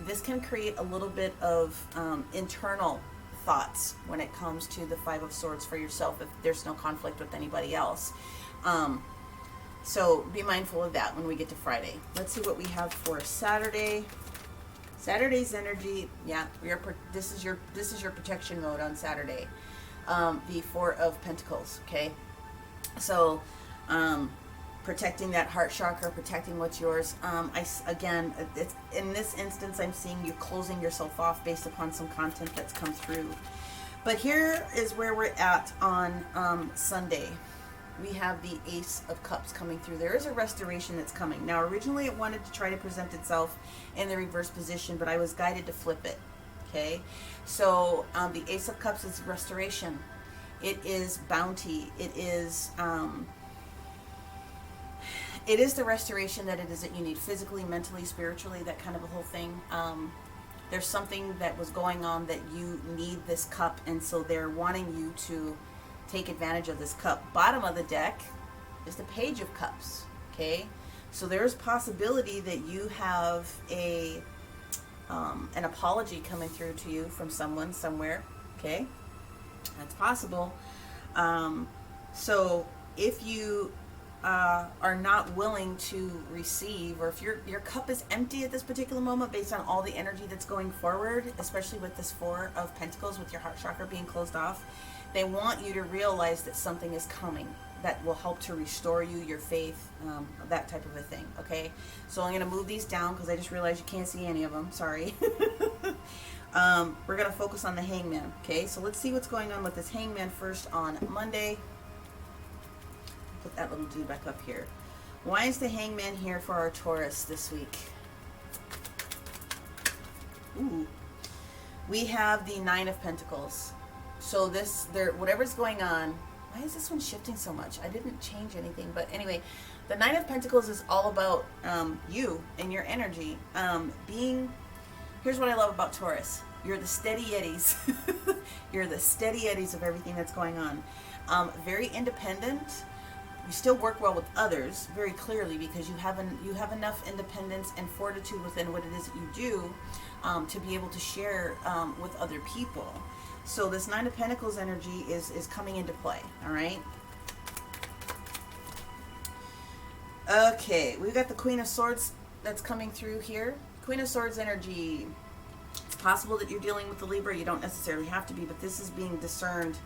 This can create a little bit of internal thoughts when it comes to the Five of Swords for yourself if there's no conflict with anybody else. So be mindful of that when we get to Friday. Let's see what we have for Saturday. Saturday's energy, yeah, this is your protection mode on Saturday. The Four of Pentacles, okay? So, protecting that heart chakra, protecting what's yours. Again, in this instance, I'm seeing you closing yourself off based upon some content that's come through. But here is where we're at on Sunday. We have the Ace of Cups coming through. There is a restoration that's coming. Now, originally it wanted to try to present itself in the reverse position, but I was guided to flip it. Okay? So, the Ace of Cups is restoration. It is bounty. It is the restoration that it is that you need physically, mentally, spiritually, that kind of a whole thing. There's something that was going on that you need this cup, and so they're wanting you to take advantage of this cup. Bottom of the deck is the Page of Cups, okay? So there's possibility that you have an apology coming through to you from someone somewhere, okay? That's possible. So if you are not willing to receive, or if your cup is empty at this particular moment based on all the energy that's going forward, especially with this Four of Pentacles with your heart chakra being closed off, they want you to realize that something is coming that will help to restore you, your faith, that type of a thing, okay? So I'm going to move these down because I just realized you can't see any of them. Sorry. We're going to focus on the Hangman, okay? So let's see what's going on with this Hangman first on Monday. Put that little dude back up here. Why is the Hangman here for our Taurus this week? Ooh. We have the Nine of Pentacles. So whatever's going on, why is this one shifting so much? I didn't change anything, but anyway, the Nine of Pentacles is all about you and your energy. Here's what I love about Taurus. You're the steady eddies. You're the steady eddies of everything that's going on. Very independent. You still work well with others, very clearly, because you have enough independence and fortitude within what it is that you do to be able to share with other people. So this Nine of Pentacles energy is coming into play, all right? Okay, we've got the Queen of Swords that's coming through here. Queen of Swords energy. It's possible that you're dealing with the Libra. You don't necessarily have to be, but this is being discerned.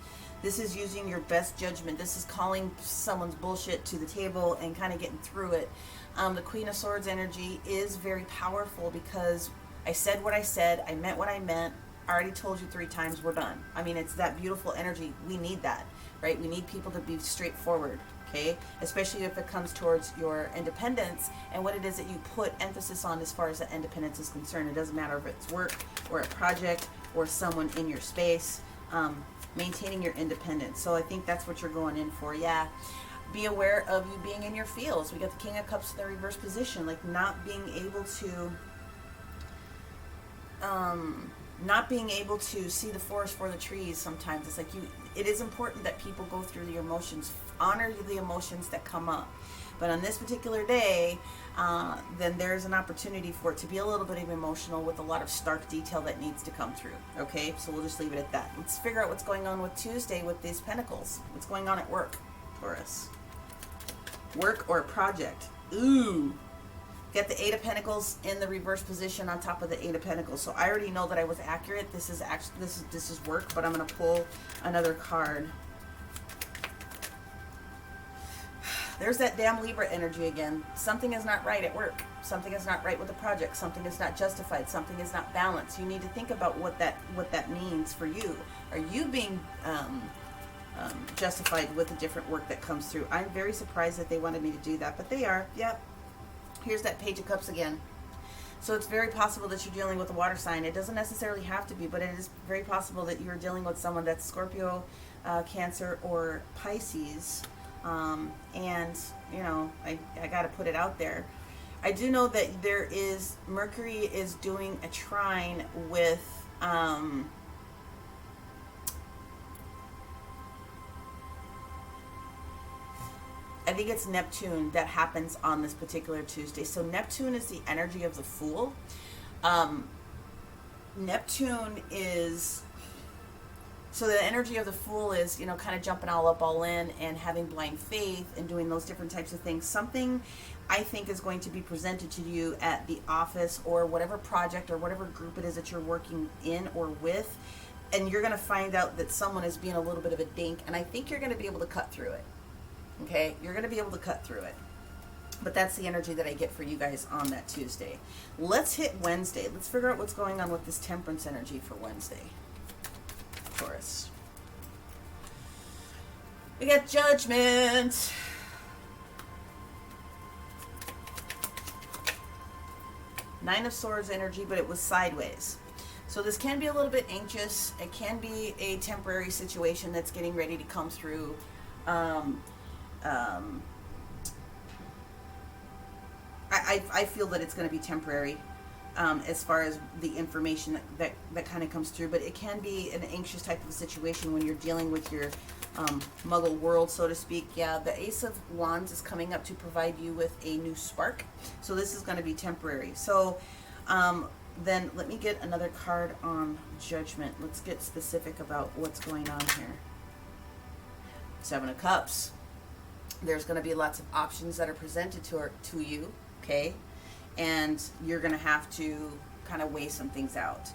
This is using your best judgment. This is calling someone's bullshit to the table and kind of getting through it. The Queen of Swords energy is very powerful because I said what I said. I meant what I meant. I already told you 3 times, we're done. I mean, it's that beautiful energy. We need that, right? We need people to be straightforward, okay? Especially if it comes towards your independence and what it is that you put emphasis on as far as that independence is concerned. It doesn't matter if it's work or a project or someone in your space. Maintaining your independence. So I think that's what you're going in for, yeah. Be aware of you being in your feels. We got the King of Cups in the reverse position, like not being able to see the forest for the trees sometimes. It's like it is important that people go through the emotions, honor the emotions that come up. But on this particular day, then there's an opportunity for it to be a little bit emotional with a lot of stark detail that needs to come through. Okay, so we'll just leave it at that. Let's figure out what's going on with Tuesday with these pentacles. What's going on at work, Taurus? Work or project? Ooh. Get the Eight of Pentacles in the reverse position on top of the Eight of Pentacles. So I already know that I was accurate. This is work, but I'm going to pull another card. There's that damn Libra energy again. Something is not right at work. Something is not right with the project. Something is not justified. Something is not balanced. You need to think about what that means for you. Are you being justified with the different work that comes through? I'm very surprised that they wanted me to do that, but they are. Yep. Here's that Page of Cups again. So it's very possible that you're dealing with a water sign. It doesn't necessarily have to be, but it is very possible that you're dealing with someone that's Scorpio, Cancer, or Pisces. And you know, I got to put it out there. I do know that Mercury is doing a trine with I think it's Neptune that happens on this particular Tuesday. So Neptune is the energy of the Fool. Neptune is So the energy of the Fool is, you know, kind of jumping all up, all in, and having blind faith and doing those different types of things. Something I think is going to be presented to you at the office or whatever project or whatever group it is that you're working in or with. And you're going to find out that someone is being a little bit of a dink. And I think you're going to be able to cut through it. Okay? You're going to be able to cut through it. But that's the energy that I get for you guys on that Tuesday. Let's hit Wednesday. Let's figure out what's going on with this Temperance energy for Wednesday. Taurus. We got Judgment. Nine of Swords energy, but it was sideways. So this can be a little bit anxious. It can be a temporary situation that's getting ready to come through. I feel that it's going to be temporary. As far as the information that kind of comes through, but it can be an anxious type of situation when you're dealing with your muggle world, so to speak. Yeah, the Ace of Wands is coming up to provide you with a new spark, so this is going to be temporary. So then let me get another card on Judgment. Let's get specific about what's going on here. Seven of Cups. There's going to be lots of options that are presented to you, okay? And you're going to have to kind of weigh some things out.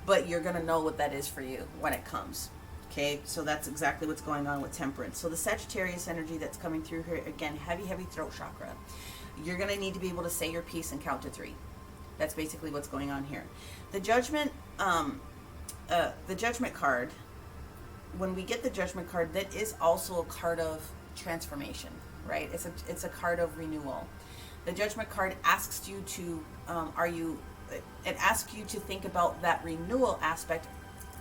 But you're going to know what that is for you when it comes. Okay, so that's exactly what's going on with Temperance. So the Sagittarius energy that's coming through here, again, heavy throat chakra. You're going to need to be able to say your piece and count to 3. That's basically what's going on here. The Judgment card, when we get the Judgment card, that is also a card of transformation, right? It's a card of renewal. The Judgment card asks you to, it asks you to think about that renewal aspect.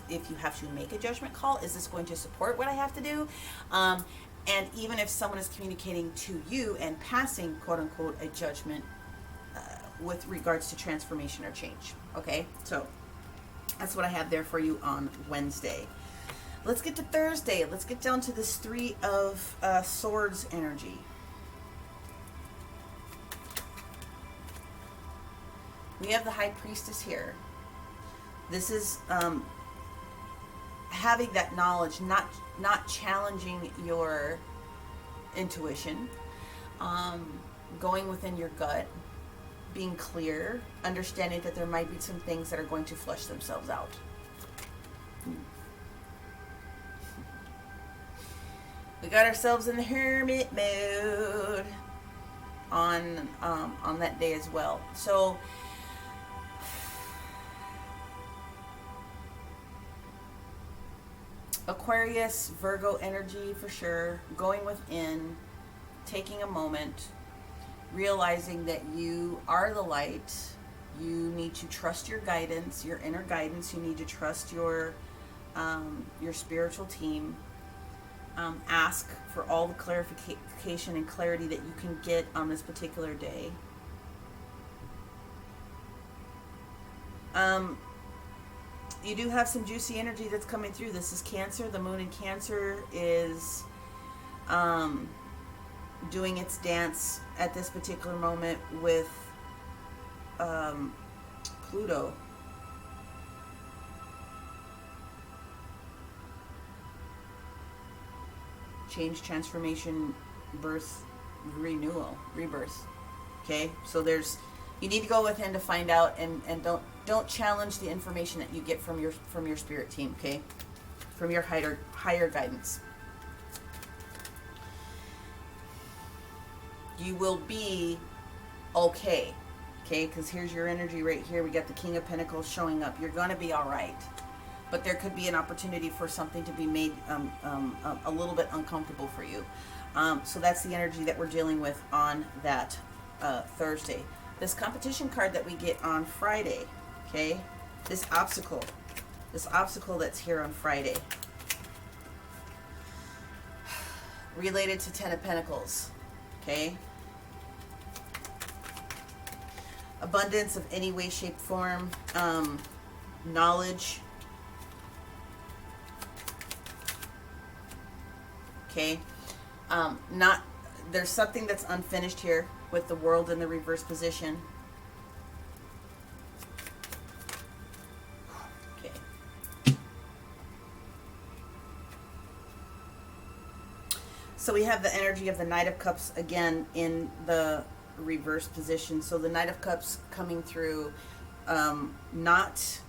If you have to make a judgment call, is this going to support what I have to do? And even if someone is communicating to you and passing, quote unquote, a judgment with regards to transformation or change. Okay, so that's what I have there for you on Wednesday. Let's get to Thursday. Let's get down to this Three of Swords energy. We have the High Priestess here. This is having that knowledge, not challenging your intuition, going within your gut, being clear, understanding that there might be some things that are going to flush themselves out. We got ourselves in the hermit mode on that day as well. So Aquarius, Virgo energy for sure, going within, taking a moment, realizing that you are the light. You need to trust your guidance, your inner guidance. You need to trust your spiritual team. Ask for all the clarification and clarity that you can get on this particular day. You do have some juicy energy that's coming through. This is Cancer. The moon in Cancer is doing its dance at this particular moment with Pluto. Change, transformation, birth, renewal, rebirth. Okay, so you need to go within to find out, and don't challenge the information that you get from your spirit team, okay? From your higher guidance. You will be okay, because here's your energy right here. We got the King of Pentacles showing up. You're going to be all right. But there could be an opportunity for something to be made a little bit uncomfortable for you. So that's the energy that we're dealing with on that Thursday. This competition card that we get on Friday, okay? This obstacle that's here on Friday, related to Ten of Pentacles, okay? Abundance of any way, shape, form, knowledge, okay? There's something that's unfinished here with the World in the reverse position. Okay. So we have the energy of the Knight of Cups again in the reverse position. So the Knight of Cups coming through, not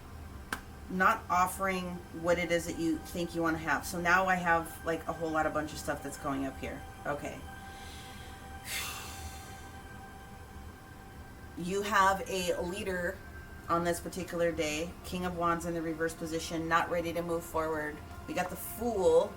offering what it is that you think you want to have. So now I have like a whole lot of bunch of stuff that's going up here. Okay. You have a leader on this particular day, King of Wands in the reverse position, not ready to move forward. We got the Fool,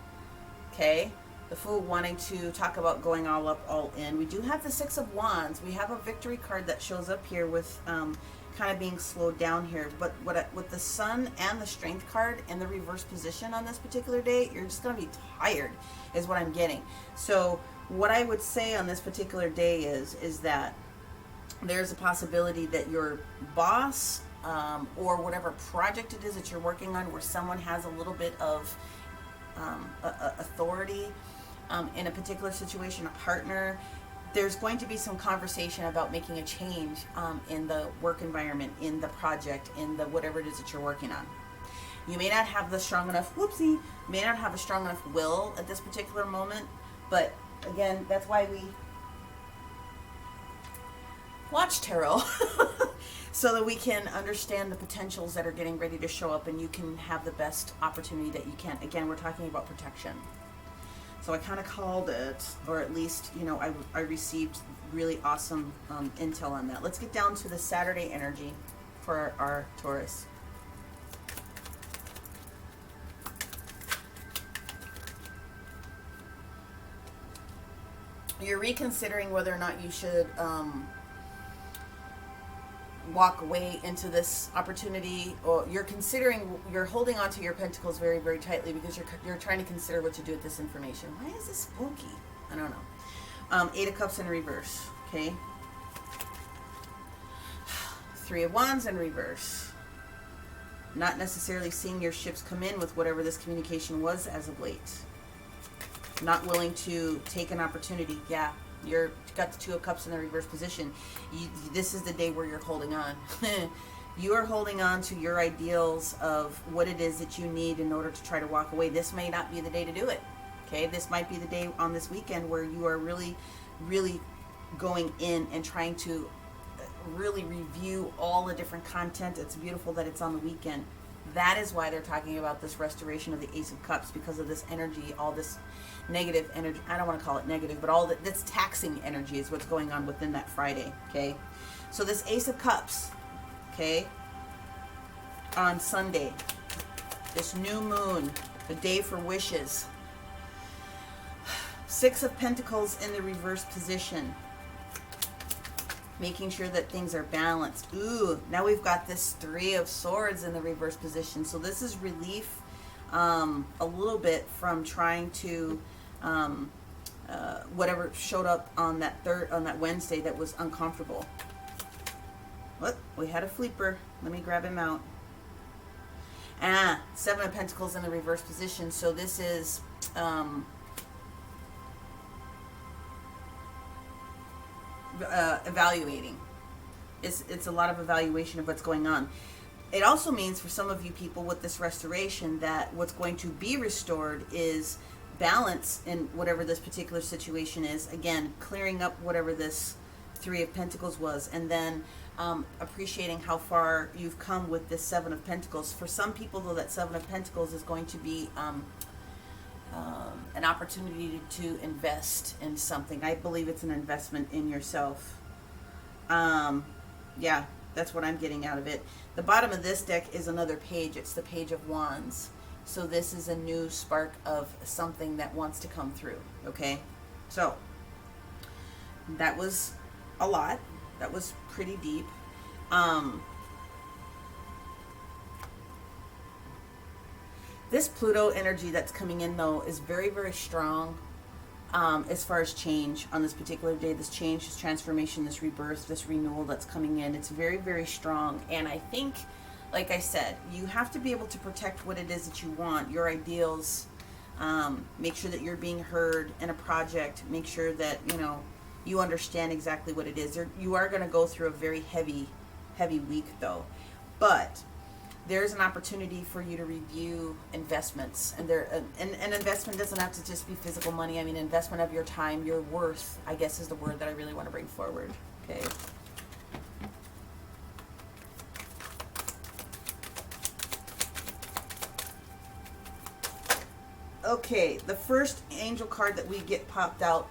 okay? The Fool wanting to talk about going all up, all in. We do have the Six of Wands. We have a victory card that shows up here with kind of being slowed down here. But with the Sun and the Strength card in the reverse position on this particular day, you're just going to be tired, is what I'm getting. So what I would say on this particular day is that there's a possibility that your boss or whatever project it is that you're working on, where someone has a little bit of authority in a particular situation, a partner, there's going to be some conversation about making a change in the work environment, in the project, in the whatever it is that you're working on. You may not have the strong enough, may not have a strong enough will at this particular moment, but again, that's why we watch tarot so that we can understand the potentials that are getting ready to show up, and you can have the best opportunity that you can. Again, we're talking about protection. So I kind of called it, or at least, you know, I received really awesome intel on that. Let's get down to the Saturday energy for our Taurus. You're reconsidering whether or not you should walk away into this opportunity, or you're holding on to your pentacles very, very tightly because you're trying to consider what to do with this information. Why is this spooky? I don't know. Eight of Cups in reverse. Okay. Three of Wands in reverse. Not necessarily seeing your ships come in with whatever this communication was as of late. Not willing to take an opportunity. Yeah. You've got the Two of Cups in the reverse position. This is the day where you're holding on. You are holding on to your ideals of what it is that you need in order to try to walk away. This may not be the day to do it. Okay, this might be the day on this weekend where you are really, really going in and trying to really review all the different content. It's beautiful that it's on the weekend. That is why they're talking about this restoration of the Ace of Cups, because of this energy, all this negative energy. I don't want to call it negative, but all that's taxing energy is what's going on within that Friday, okay? So this Ace of Cups, okay, on Sunday, this new moon, the day for wishes. Six of Pentacles in the reverse position. Making sure that things are balanced. Ooh, now we've got this Three of Swords in the reverse position. So this is relief a little bit from trying to whatever showed up on that Wednesday that was uncomfortable. What? We had a fleeper. Let me grab him out. Seven of Pentacles in the reverse position. So this is evaluating. It's a lot of evaluation of what's going on. It also means for some of you people with this restoration that what's going to be restored is balance in whatever this particular situation is. Again, clearing up whatever this Three of Pentacles was, and then appreciating how far you've come with this Seven of Pentacles. For some people, though, that Seven of Pentacles is going to be an opportunity to invest in something. I believe it's an investment in yourself. Yeah, that's what I'm getting out of it. The bottom of this deck is another page. It's the Page of Wands. So this is a new spark of something that wants to come through. Okay? So, that was a lot. That was pretty deep. This Pluto energy that's coming in, though, is very, very strong as far as change on this particular day. This change, this transformation, this rebirth, this renewal that's coming in. It's very, very strong. And I think, like I said, you have to be able to protect what it is that you want, your ideals. Make sure that you're being heard in a project. Make sure that, you understand exactly what it is. You are going to go through a very heavy week, though. But there's an opportunity for you to review investments, and an investment doesn't have to just be physical money. I mean, investment of your time, your worth, I guess, is the word that I really want to bring forward. Okay. Okay, the first angel card that we get popped out,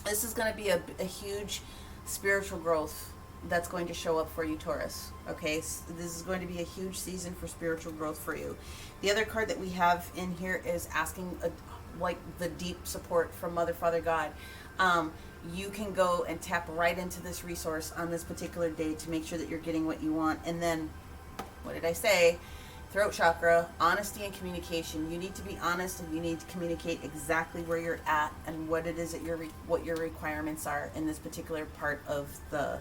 this is going to be a huge spiritual growth that's going to show up for you, Taurus. Okay, so this is going to be a huge season for spiritual growth for you. The other card that we have in here is asking like the deep support from Mother, Father, God. You can go and tap right into this resource on this particular day to make sure that you're getting what you want. And then, what did I say? Throat chakra, honesty and communication. You need to be honest, and you need to communicate exactly where you're at and what it is that what your requirements are in this particular part of the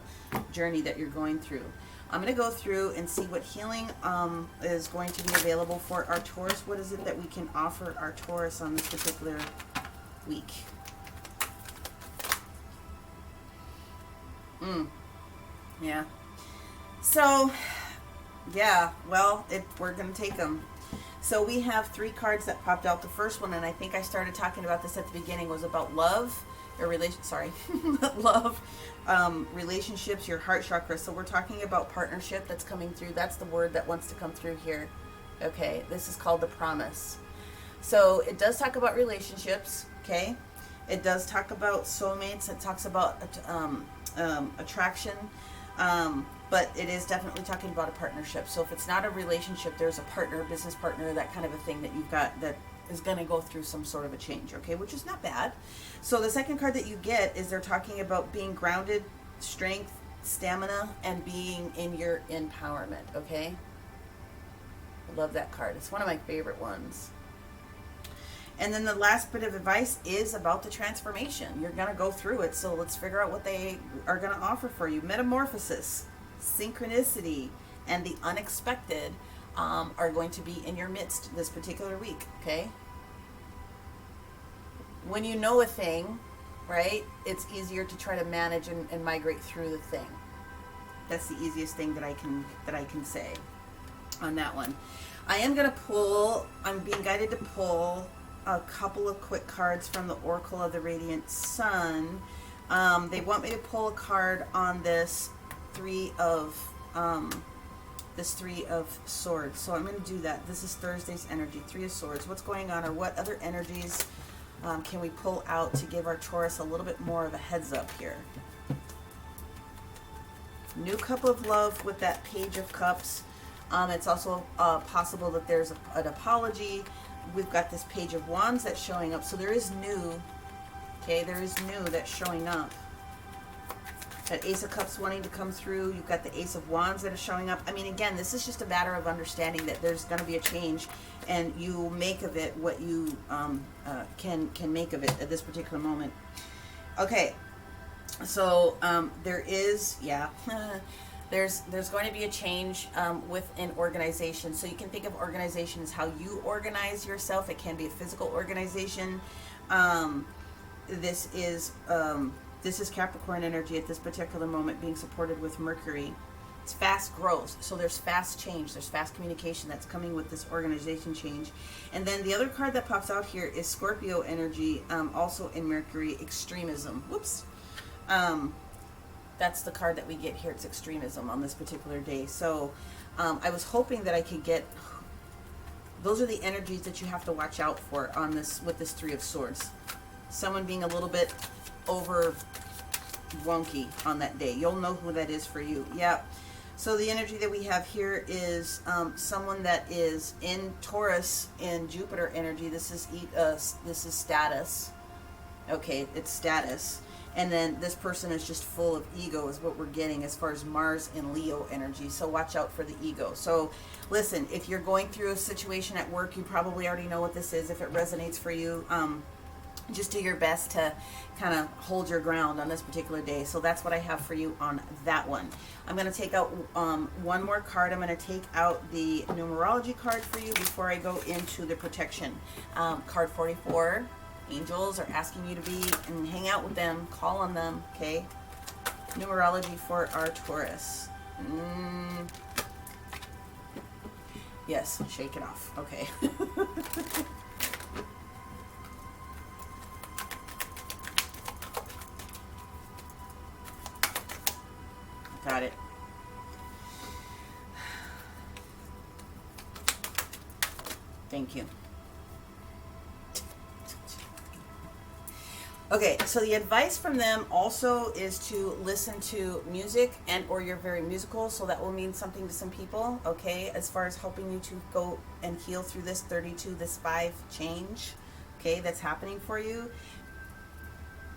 journey that you're going through. I'm going to go through and see what healing is going to be available for our Taurus. What is it that we can offer our Taurus on this particular week? Yeah. So, yeah, well, we're going to take them. So we have 3 cards that popped out. The first one, and I think I started talking about this at the beginning, was about love, or love, relationships, your heart chakra. So we're talking about partnership that's coming through. That's the word that wants to come through here. Okay, this is called the promise. So it does talk about relationships, okay? It does talk about soulmates. It talks about attraction. But it is definitely talking about a partnership. So if it's not a relationship, there's a partner, business partner, that kind of a thing that you've got that is going to go through some sort of a change, okay, which is not bad. So the second card that you get is they're talking about being grounded, strength, stamina, and being in your empowerment, okay? I love that card. It's one of my favorite ones. And then the last bit of advice is about the transformation. You're going to go through it, so let's figure out what they are going to offer for you. Metamorphosis, synchronicity, and the unexpected are going to be in your midst this particular week, okay? When you know a thing, right, it's easier to try to manage and migrate through the thing. That's the easiest thing that I can say on that one. I am going to pull, I'm being guided to pull a couple of quick cards from the Oracle of the Radiant Sun. They want me to pull a card on this Three of Swords. So I'm going to do that. This is Thursday's energy, 3 of Swords. What's going on, or what other energies can we pull out to give our Taurus a little bit more of a heads up here? New Cup of Love with that Page of Cups. It's also possible that there's an apology. We've got this Page of Wands that's showing up. So there is new, okay, there is new that's showing up. That Ace of Cups wanting to come through. You've got the Ace of Wands that is showing up. I mean, again, this is just a matter of understanding that there's going to be a change, and you make of it what you can make of it at this particular moment. Okay, so there is, yeah, there's going to be a change within organization. So you can think of organization as how you organize yourself. It can be a physical organization. This is Capricorn energy at this particular moment, being supported with Mercury. It's fast growth, so there's fast change, there's fast communication that's coming with this organization change. And then the other card that pops out here is Scorpio energy, also in Mercury, extremism. Whoops. That's the card that we get here. It's extremism on this particular day. So I was hoping that I could get, those are the energies that you have to watch out for on this, with this 3 of Swords. Someone being a little bit over wonky on that day. You'll know who that is for you. Yeah. So the energy that we have here is someone that is in Taurus in Jupiter energy. This is status. Okay, it's status. And then this person is just full of ego is what we're getting as far as Mars and Leo energy. So watch out for the ego. So listen, if you're going through a situation at work, you probably already know what this is. If it resonates for you, just do your best to kind of hold your ground on this particular day. So that's what I have for you on that one. I'm going to take out one more card. I'm going to take out the numerology card for you before I go into the protection. Card 44. Angels are asking you to be and hang out with them, call on them, okay? Numerology for our Taurus. Yes, shake it off. Okay. Got it. Thank you. Okay, so the advice from them also is to listen to music and or you're very musical, so that will mean something to some people, okay, as far as helping you to go and heal through this 32, this 5 change, okay, that's happening for you.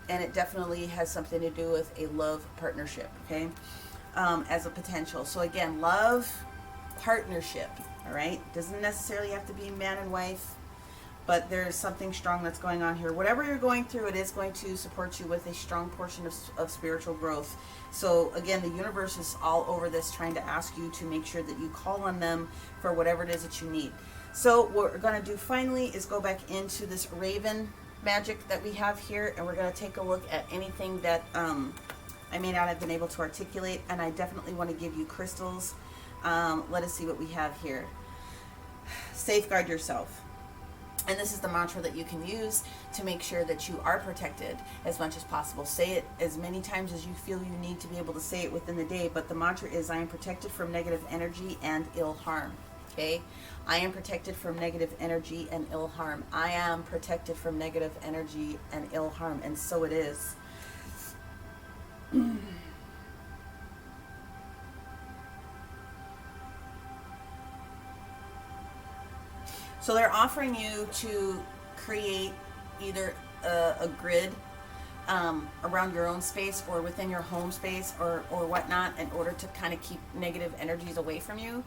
And it definitely has something to do with a love partnership, okay, as a potential. So again, love partnership, all right, doesn't necessarily have to be man and wife, but there's something strong that's going on here. Whatever you're going through, it is going to support you with a strong portion of spiritual growth. So again, the universe is all over this, trying to ask you to make sure that you call on them for whatever it is that you need. So what we're going to do finally is go back into this raven magic that we have here, and we're going to take a look at anything that I may not have been able to articulate, and I definitely want to give you crystals. Let us see what we have here. Safeguard yourself. And this is the mantra that you can use to make sure that you are protected as much as possible. Say it as many times as you feel you need to be able to say it within the day. But the mantra is, I am protected from negative energy and ill harm. Okay? I am protected from negative energy and ill harm. I am protected from negative energy and ill harm. And so it is. So they're offering you to create either a grid around your own space or within your home space or whatnot, in order to kind of keep negative energies away from you.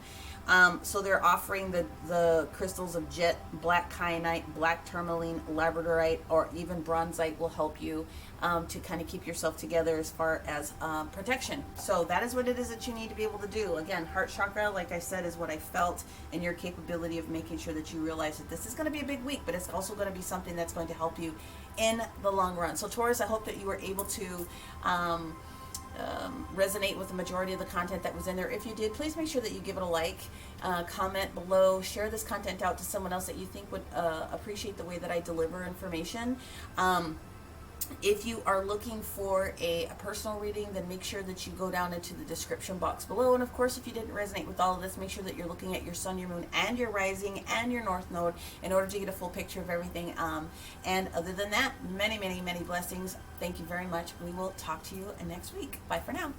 So they're offering the crystals of jet, black kyanite, black tourmaline, labradorite, or even bronzite will help you to kind of keep yourself together as far as protection. So that is what it is that you need to be able to do. Again, heart chakra, like I said, is what I felt, in your capability of making sure that you realize that this is going to be a big week, but it's also going to be something that's going to help you in the long run. So Taurus, I hope that you were able to resonate with the majority of the content that was in there. If you did, please make sure that you give it a like, comment below, share this content out to someone else that you think would appreciate the way that I deliver information. If you are looking for a personal reading, then make sure that you go down into the description box below. And of course, if you didn't resonate with all of this, make sure that you're looking at your sun, your moon, and your rising, and your north node in order to get a full picture of everything. And other than that, many, many, many blessings. Thank you very much. We will talk to you next week. Bye for now.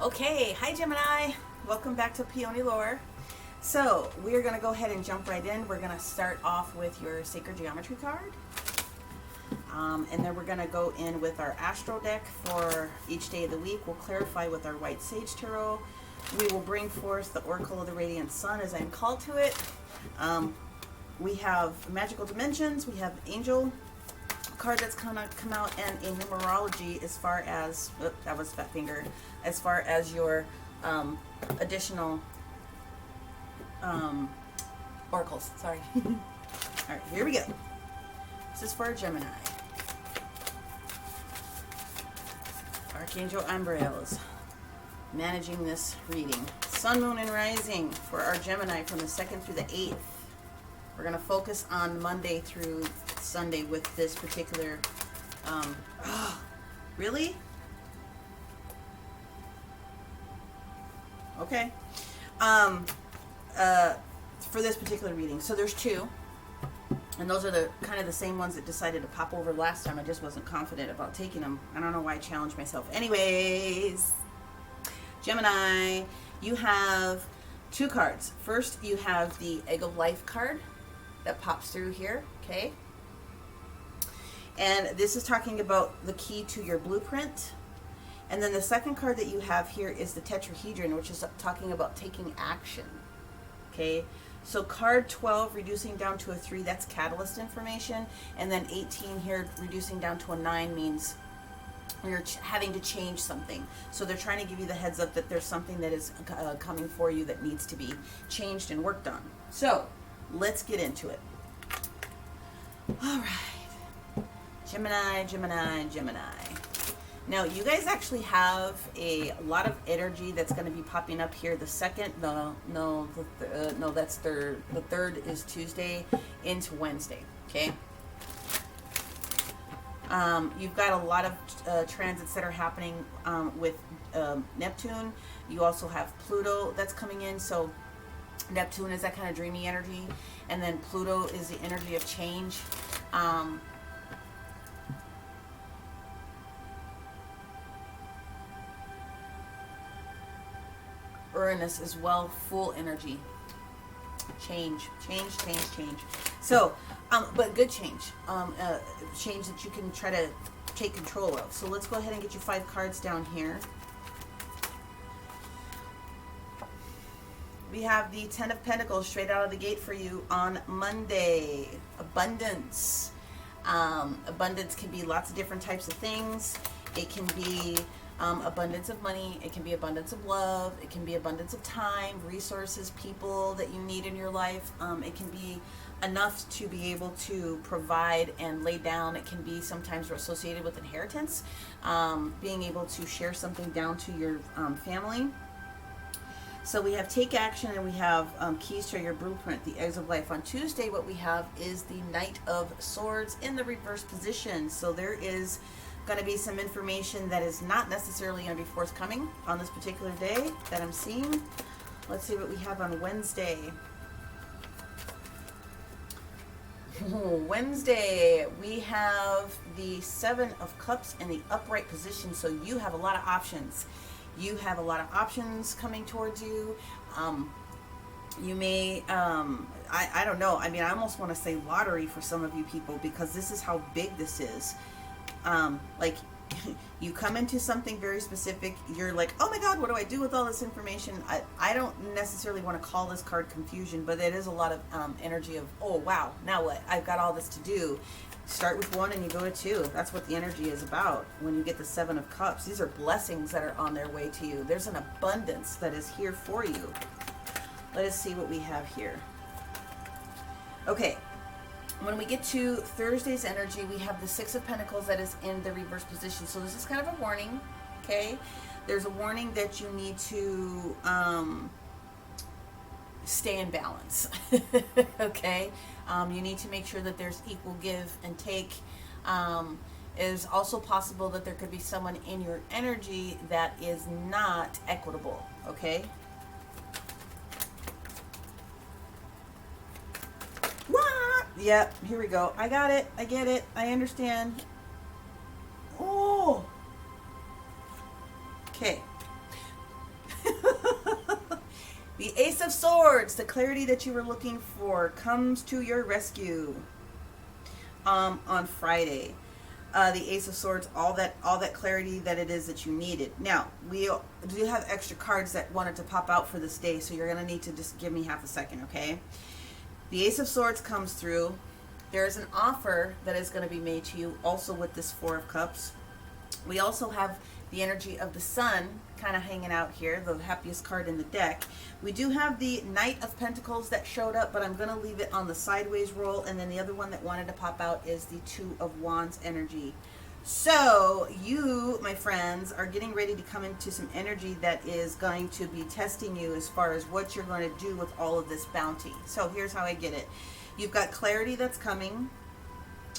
Okay, hi Gemini. Welcome back to Peony Lore. So we're going to go ahead and jump right in. We're going to start off with your Sacred Geometry card. And then we're going to go in with our Astro deck for each day of the week. We'll clarify with our White Sage Tarot. We will bring forth the Oracle of the Radiant Sun as I'm called to it. We have Magical Dimensions. We have Angel card that's kind of come out, and a numerology as far as, that was fat finger, as far as your additional oracles. Sorry. All right, here we go. This is for Gemini. Archangel Umbriels managing this reading. Sun, Moon, and Rising for our Gemini from the 2nd through the 8th. We're going to focus on Monday through Sunday with this particular... really? Okay. For this particular reading. So there's 2. And those are the kind of the same ones that decided to pop over last time. I just wasn't confident about taking them. I don't know why I challenged myself. Anyways, Gemini, you have 2 cards. First, you have the Egg of Life card that pops through here, okay? And this is talking about the key to your blueprint. And then the second card that you have here is the Tetrahedron, which is talking about taking action, okay? So card 12 reducing down to a 3, that's catalyst information. And then 18 here reducing down to a 9 means you're having to change something. So they're trying to give you the heads up that there's something that is coming for you that needs to be changed and worked on. So let's get into it. All right. Gemini, Gemini, Gemini. Now, you guys actually have a lot of energy that's going to be popping up here. The second, no, that's third. The third is Tuesday into Wednesday. Okay. You've got a lot of transits that are happening with Neptune. You also have Pluto that's coming in. So Neptune is that kind of dreamy energy, and then Pluto is the energy of change. Uranus as well, full energy. Change. So, but good change. Change that you can try to take control of. So let's go ahead and get you 5 cards down here. We have the 10 of Pentacles straight out of the gate for you on Monday. Abundance. Abundance can be lots of different types of things. It can be abundance of money. It can be abundance of love. It can be abundance of time, resources, people that you need in your life. It can be enough to be able to provide and lay down. It can be sometimes associated with inheritance, being able to share something down to your family. So we have take action, and we have keys to your blueprint, the eggs of life. On Tuesday, what we have is the Knight of Swords in the reverse position. So there is going to be some information that is not necessarily going to be forthcoming on this particular day that I'm seeing. Let's see what we have on Wednesday. Wednesday, we have the 7 of Cups in the upright position. So you have a lot of options. You have a lot of options coming towards you. You may, I don't know. I mean, I almost want to say lottery for some of you people, because this is how big this is. Like, you come into something very specific. You're like, oh my God, what do I do with all this information? I don't necessarily want to call this card confusion, but it is a lot of energy of, oh wow, now what? I've got all this to do. Start with 1 and you go to 2. That's what the energy is about when you get the 7 of Cups. These are blessings that are on their way to you. There's an abundance that is here for you. Let us see what we have here. Okay. When we get to Thursday's energy, we have the 6 of Pentacles that is in the reverse position. So this is kind of a warning, okay? There's a warning that you need to stay in balance, okay? You need to make sure that there's equal give and take. It is also possible that there could be someone in your energy that is not equitable, okay? Yep, here we go. I got it. I get it. I understand. Oh. Okay. The Ace of Swords, the clarity that you were looking for, comes to your rescue on Friday. The Ace of Swords, all that clarity that it is that you needed. Now, we do have extra cards that wanted to pop out for this day, so you're going to need to just give me half a second, okay? The Ace of Swords comes through. There is an offer that is going to be made to you also with this 4 of Cups. We also have the energy of the Sun kind of hanging out here, the happiest card in the deck. We do have the Knight of Pentacles that showed up, but I'm going to leave it on the sideways roll. And then the other one that wanted to pop out is the 2 of Wands energy. So you, my friends, are getting ready to come into some energy that is going to be testing you as far as what you're going to do with all of this bounty. So here's how I get it. You've got clarity that's coming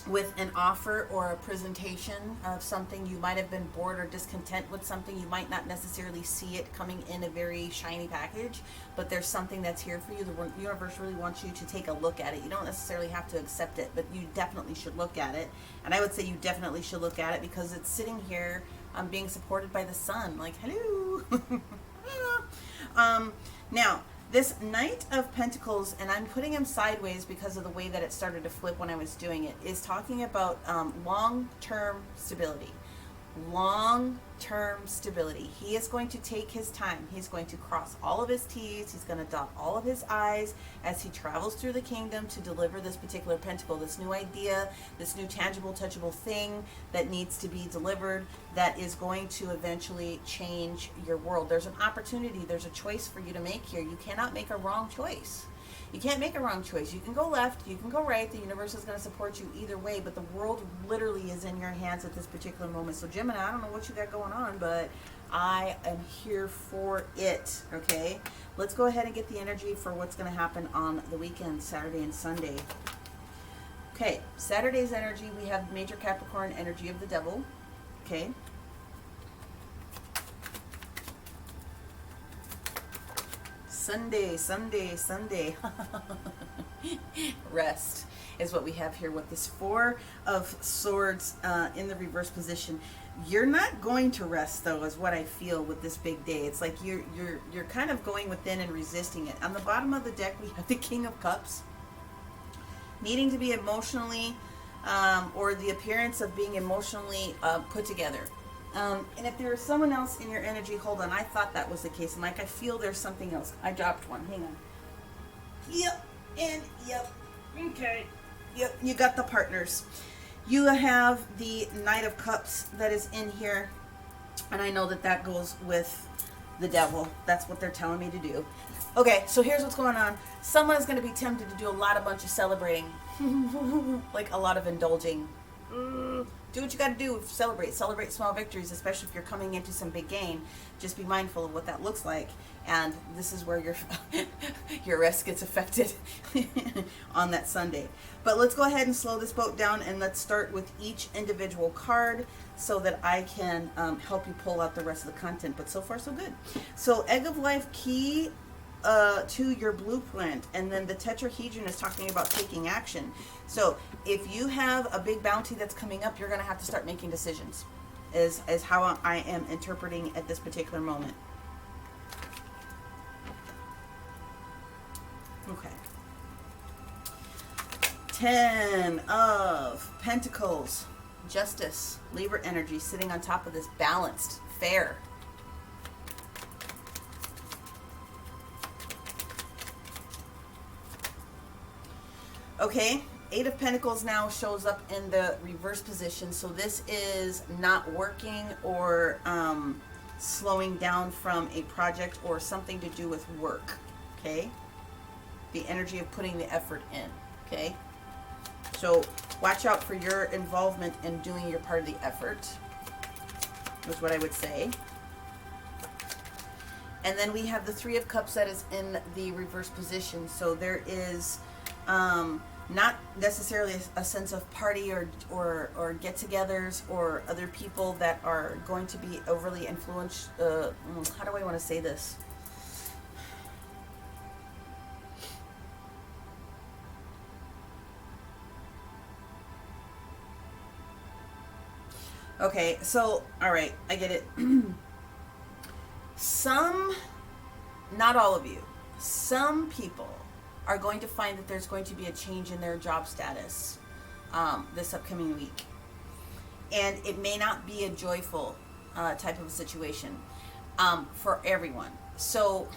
with an offer or a presentation of something. You might have been bored or discontent with something. You might not necessarily see it coming in a very shiny package, but there's something that's here for you. The universe really wants you to take a look at it. You don't necessarily have to accept it, but you definitely should look at it. And I would say you definitely should look at it because it's sitting here being supported by the Sun. Like, hello. Now, this Knight of Pentacles, and I'm putting him sideways because of the way that it started to flip when I was doing it, is talking about long-term stability. Long-term stability. He is going to take his time. He's going to cross all of his T's. He's going to dot all of his I's as he travels through the kingdom to deliver this particular pentacle, this new idea, this new tangible, touchable thing that needs to be delivered that is going to eventually change your world. There's an opportunity. There's a choice for you to make here. You cannot make a wrong choice. You can't make a wrong choice. You can go left, you can go right. The universe is going to support you either way, but the world literally is in your hands at this particular moment. So Gemini, I don't know what you got going on, but I am here for it, okay? Let's go ahead and get the energy for what's going to happen on the weekend, Saturday and Sunday. Okay, Saturday's energy, we have major Capricorn energy of the devil, okay? Sunday. Rest is what we have here with this Four of Swords in the reverse position. You're not going to rest, though, is what I feel with this big day. It's like you're kind of going within and resisting it. On the bottom of the deck, we have the King of Cups, needing to be emotionally, or the appearance of being emotionally put together. And if there's someone else in your energy, hold on, I thought that was the case. And like, I feel there's something else. I dropped one. Hang on. Yep. And yep. Okay. Yep. You got the partners. You have the Knight of Cups that is in here. And I know that that goes with the devil. That's what they're telling me to do. Okay, so here's what's going on. Someone is going to be tempted to do a bunch of celebrating. Like a lot of indulging. Do what you got to do. Celebrate small victories, especially if you're coming into some big gain. Just be mindful of what that looks like, and this is where your rest gets affected on that Sunday. But let's go ahead and slow this boat down, and let's start with each individual card so that I can help you pull out the rest of the content. But so far so good. So Egg of Life, key to your blueprint, and then the tetrahedron is talking about taking action. So if you have a big bounty that's coming up, you're going to have to start making decisions, is how I am interpreting at this particular moment. Okay. 10 of Pentacles, Justice, Libra energy, sitting on top of this, balanced, fair. Okay, Eight of Pentacles now shows up in the reverse position. So this is not working or slowing down from a project or something to do with work, okay? The energy of putting the effort in, okay? So watch out for your involvement in doing your part of the effort, is what I would say. And then we have the Three of Cups that is in the reverse position. So there is not necessarily a sense of party or get-togethers or other people that are going to be overly influenced. How do I want to say this? Okay, so, all right, I get it. Not all of you, some people are going to find that there's going to be a change in their job status this upcoming week. And it may not be a joyful type of a situation for everyone. So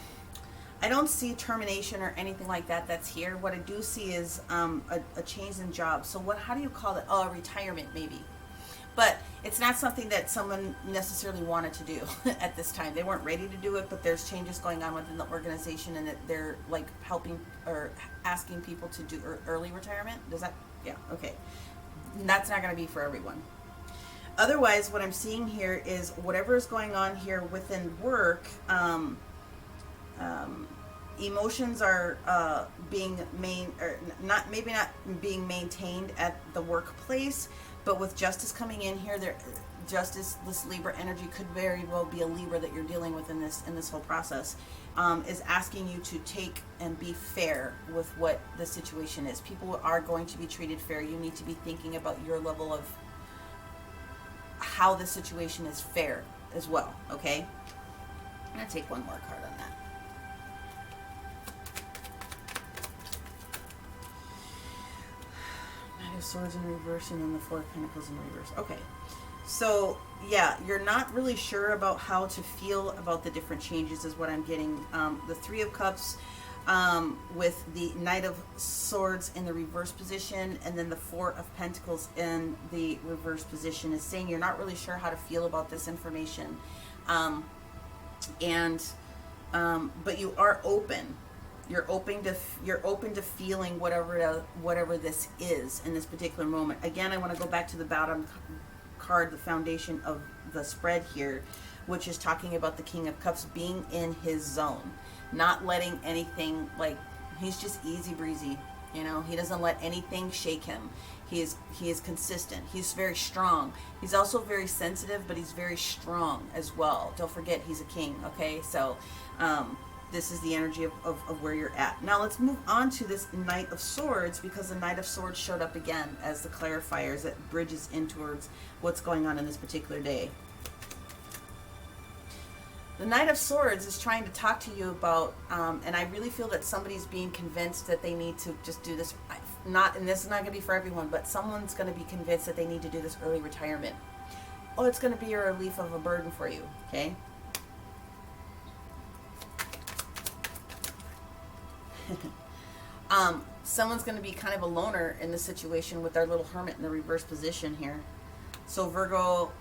I don't see termination or anything like that that's here. What I do see is a change in job. So how do you call it? Oh, retirement maybe. But it's not something that someone necessarily wanted to do at this time. They weren't ready to do it, but there's changes going on within the organization, and they're like helping or asking people to do early retirement. Does that? Yeah, okay. That's not going to be for everyone. Otherwise, what I'm seeing here is whatever is going on here within work, emotions are being not being maintained at the workplace. But with Justice coming in here, Justice, this Libra energy could very well be a Libra that you're dealing with in this whole process, is asking you to take and be fair with what the situation is. People are going to be treated fair. You need to be thinking about your level of how the situation is fair as well, okay? I'm going to take one more card on that. Knight of Swords in reverse, and then the Four of Pentacles in reverse. Okay, so yeah, you're not really sure about how to feel about the different changes is what I'm getting. The Three of Cups with the Knight of Swords in the reverse position, and then the Four of Pentacles in the reverse position is saying you're not really sure how to feel about this information. But you are open You're open to feeling whatever this is in this particular moment. Again, I want to go back to the bottom card, the foundation of the spread here, which is talking about the King of Cups being in his zone, not letting anything, like, he's just easy breezy. You know, he doesn't let anything shake him. He is consistent. He's very strong. He's also very sensitive, but he's very strong as well. Don't forget, he's a king. Okay, so this is the energy of where you're at. Now let's move on to this Knight of Swords, because the Knight of Swords showed up again as the clarifiers that bridges in towards what's going on in this particular day. The Knight of Swords is trying to talk to you about, and I really feel that somebody's being convinced that they need to just do this. And this is not going to be for everyone, but someone's going to be convinced that they need to do this early retirement. Oh, it's going to be a relief of a burden for you, okay? Someone's going to be kind of a loner in this situation with their little hermit in the reverse position here. So Virgo,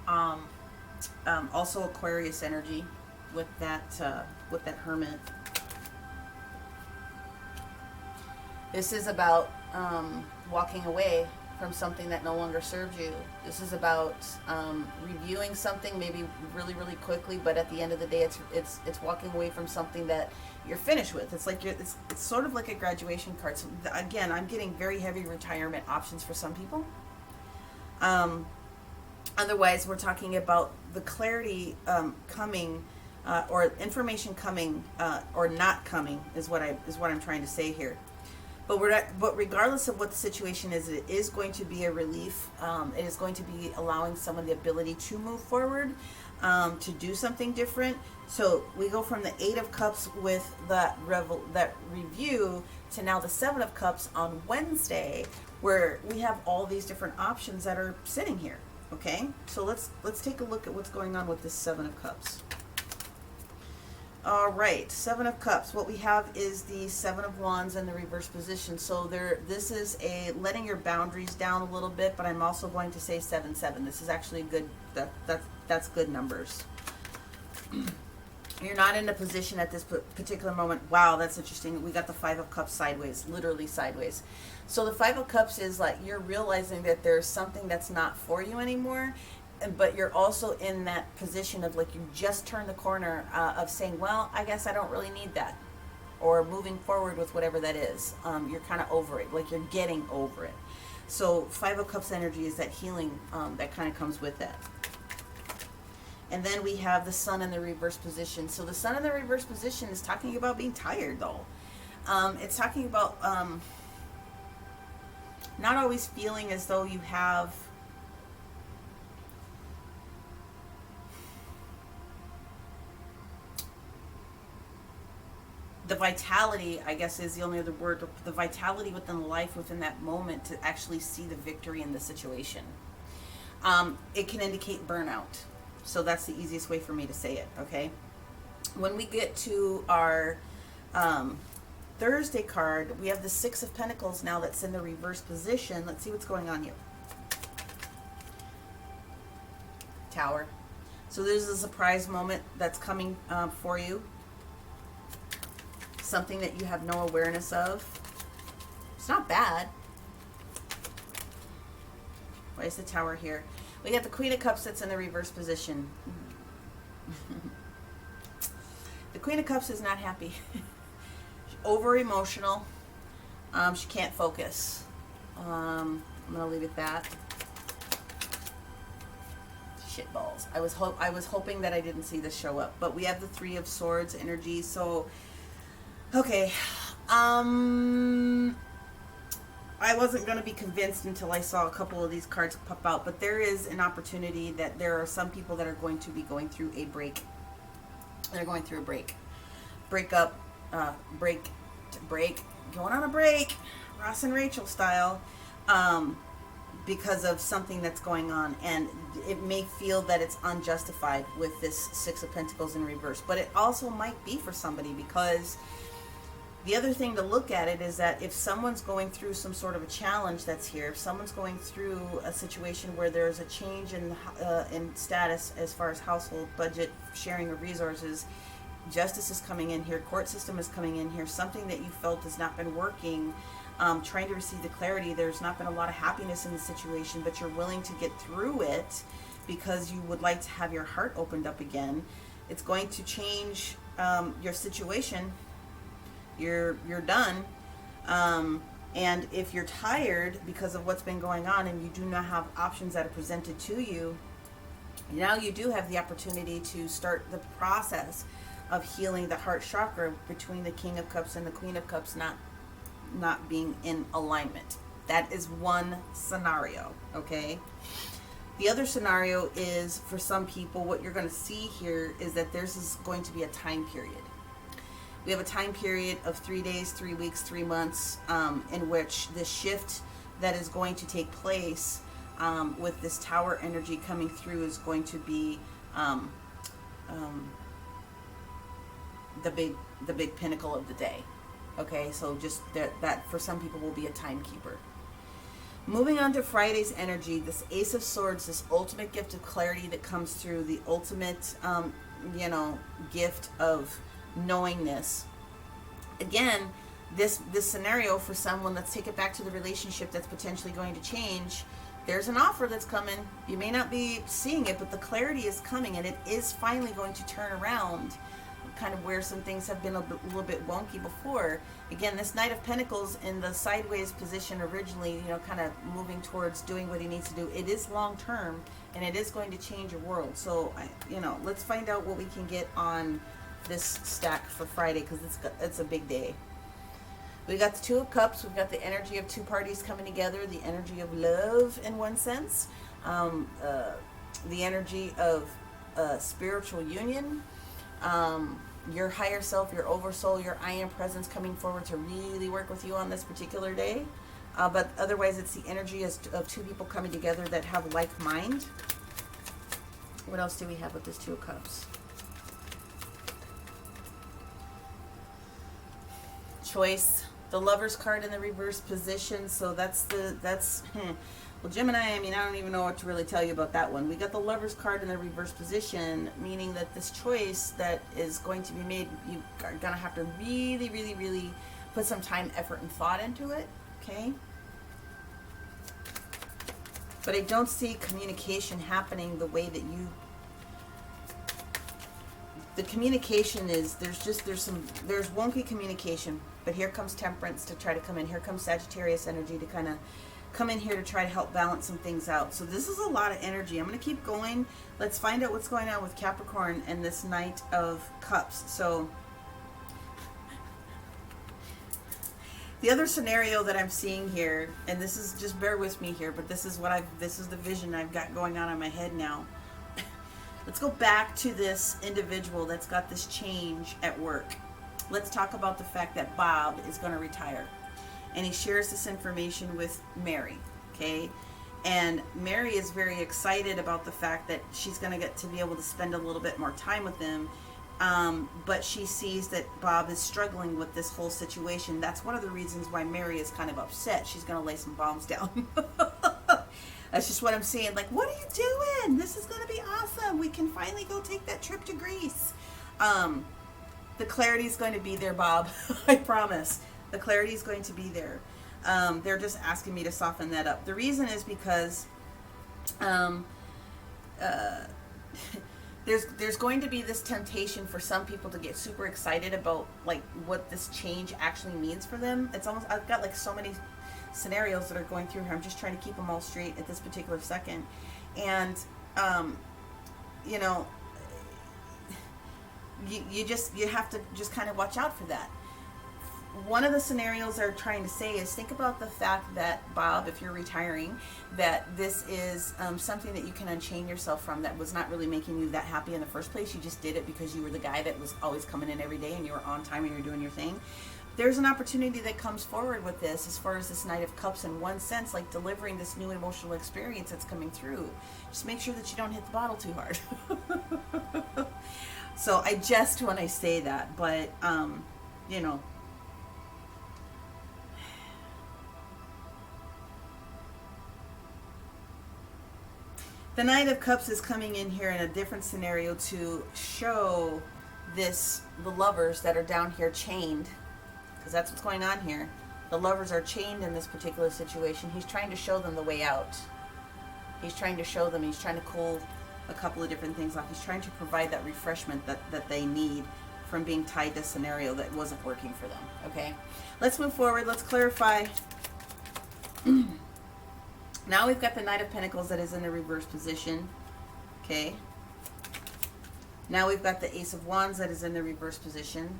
also Aquarius energy with that hermit. This is about walking away from something that no longer serves you. This is about reviewing something maybe really, really quickly, but at the end of the day, it's walking away from something that you're finished with. It's like it's sort of like a graduation card. So again, I'm getting very heavy retirement options for some people. Otherwise, we're talking about the clarity coming, or information coming, or not coming is what I'm trying to say here. But regardless of what the situation is, it is going to be a relief. It is going to be allowing someone the ability to move forward, to do something different. So we go from the 8 of Cups with that review to now the 7 of Cups on Wednesday, where we have all these different options that are sitting here. Okay, so let's take a look at what's going on with this 7 of Cups. All right, 7 of Cups. What we have is the 7 of Wands in the reverse position. So this is a letting your boundaries down a little bit, but I'm also going to say 7-7. This is actually good. That's good numbers. You're not in a position at this particular moment. Wow, that's interesting. We got the 5 of Cups sideways, literally sideways. So the 5 of Cups is like you're realizing that there's something that's not for you anymore. But you're also in that position of like you just turned the corner of saying, well, I guess I don't really need that, or moving forward with whatever that is. You're kind of over it, like you're getting over it. So 5 of Cups energy is that healing that kind of comes with that. And then we have the Sun in the reverse position. So the Sun in the reverse position is talking about being tired, though. It's talking about not always feeling as though you have the vitality, I guess is the only other word, the vitality within life, within that moment, to actually see the victory in the situation. It can indicate burnout. So that's the easiest way for me to say it, okay? When we get to our Thursday card, we have the 6 of Pentacles now that's in the reverse position. Let's see what's going on here. Tower. So there's a surprise moment that's coming for you. Something that you have no awareness of. It's not bad. Why is the Tower here? We got the Queen of Cups that's in the reverse position. The Queen of Cups is not happy. She's over emotional. She can't focus. I'm gonna leave it at that. Shit balls. I was hoping that I didn't see this show up, but we have the 3 of Swords energy. So okay, I wasn't going to be convinced until I saw a couple of these cards pop out, but there is an opportunity that there are some people that are going to be going through a break. They're going through a break. Breakup, break, going on a break, Ross and Rachel style, because of something that's going on, and it may feel that it's unjustified with this 6 of Pentacles in reverse, but it also might be for somebody, because the other thing to look at it is that if someone's going through some sort of a challenge that's here, if someone's going through a situation where there's a change in status as far as household budget, sharing of resources, justice is coming in here, court system is coming in here, something that you felt has not been working, trying to receive the clarity. There's not been a lot of happiness in the situation, but you're willing to get through it because you would like to have your heart opened up again. It's going to change your situation. You're done. And if you're tired because of what's been going on and you do not have options that are presented to you, now you do have the opportunity to start the process of healing the heart chakra between the King of Cups and the Queen of Cups not being in alignment. That is one scenario, okay? The other scenario is, for some people, what you're going to see here is that there's is going to be a time period. We have a time period of 3 days, 3 weeks, 3 months, in which the shift that is going to take place with this Tower energy coming through is going to be the big pinnacle of the day. Okay, so just that for some people will be a timekeeper. Moving on to Friday's energy, this Ace of Swords, this ultimate gift of clarity that comes through, the ultimate, gift of knowingness. Again, this scenario for someone, let's take it back to the relationship that's potentially going to change. There's an offer that's coming. You may not be seeing it, but the clarity is coming, and it is finally going to turn around kind of where some things have been a little bit wonky before. Again, this Knight of Pentacles in the sideways position originally, kind of moving towards doing what he needs to do. It is long term, and it is going to change your world. So, let's find out what we can get on this stack for Friday, because it's a big day. We got the Two of Cups. We've got the energy of two parties coming together, the energy of love in one sense, the energy of spiritual union, your higher self, your oversoul, your I am presence coming forward to really work with you on this particular day. But otherwise, it's the energy of two people coming together that have like mind. What else do we have with this Two of Cups? Choice. The Lover's card in the reverse position. So well, Gemini, I don't even know what to really tell you about that one. We got the Lover's card in the reverse position, meaning that this choice that is going to be made, you are going to have to really, really, really put some time, effort, and thought into it, okay? But I don't see communication happening the way that you... The communication is, there's wonky communication, but here comes Temperance to try to come in. Here comes Sagittarius energy to kind of come in here to try to help balance some things out. So this is a lot of energy. I'm going to keep going. Let's find out what's going on with Capricorn and this Knight of Cups. So the other scenario that I'm seeing here, and this is, just bear with me here, but this is the vision I've got going on in my head now. Let's go back to this individual that's got this change at work. Let's talk about the fact that Bob is going to retire. And he shares this information with Mary, okay? And Mary is very excited about the fact that she's going to get to be able to spend a little bit more time with him. But she sees that Bob is struggling with this whole situation. That's one of the reasons why Mary is kind of upset. She's going to lay some bombs down. That's just what I'm saying. Like, what are you doing? This is going to be awesome. We can finally go take that trip to Greece. The clarity is going to be there, Bob. I promise. The clarity is going to be there. They're just asking me to soften that up. The reason is because there's going to be this temptation for some people to get super excited about like what this change actually means for them. It's almost, I've got like so many scenarios that are going through here. I'm just trying to keep them all straight at this particular second. And you have to just kind of watch out for that. One of the scenarios they're trying to say is, think about the fact that, Bob, if you're retiring, that this is something that you can unchain yourself from, that was not really making you that happy in the first place. You just did it because you were the guy that was always coming in every day and you were on time and you're doing your thing. There's an opportunity that comes forward with this, as far as this Knight of Cups, in one sense, like delivering this new emotional experience that's coming through. Just make sure that you don't hit the bottle too hard. So I jest when I say that, but, the Knight of Cups is coming in here in a different scenario to show the lovers that are down here chained, because that's what's going on here. The lovers are chained in this particular situation. He's trying to show them the way out. He's trying to show them, he's trying to cool a couple of different things off. He's trying to provide that refreshment that they need from being tied to a scenario that wasn't working for them. Okay, let's move forward. Let's clarify. Now we've got the Knight of Pentacles that is in the reverse position. Okay. Now we've got the Ace of Wands that is in the reverse position.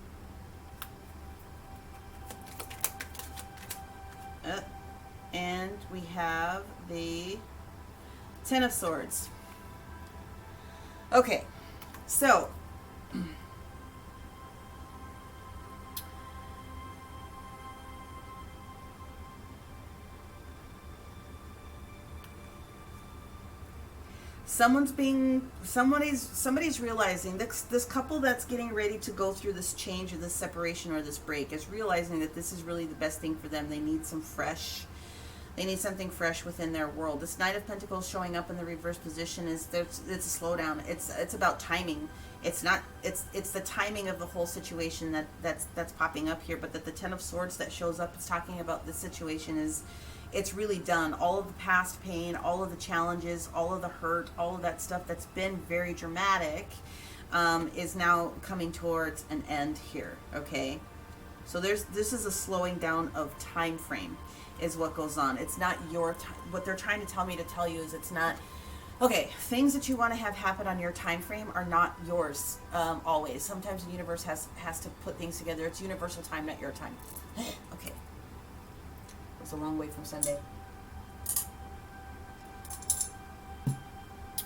And we have the Ten of Swords. Okay, so somebody's realizing this couple that's getting ready to go through this change or this separation or this break is realizing that this is really the best thing for them. They need something fresh within their world. This Knight of Pentacles showing up in the reverse position it's a slowdown. It's about timing. It's the timing of the whole situation that's popping up here. But that the Ten of Swords that shows up is talking about this situation is, it's really done. All of the past pain, all of the challenges, all of the hurt, all of that stuff that's been very dramatic is now coming towards an end here. Okay, so this is a slowing down of time frame is what goes on. It's not your time. What they're trying to tell me to tell you is it's not, okay, things that you want to have happen on your time frame are not yours always. Sometimes the universe has to put things together. It's universal time, not your time. Okay. It was a long way from Sunday.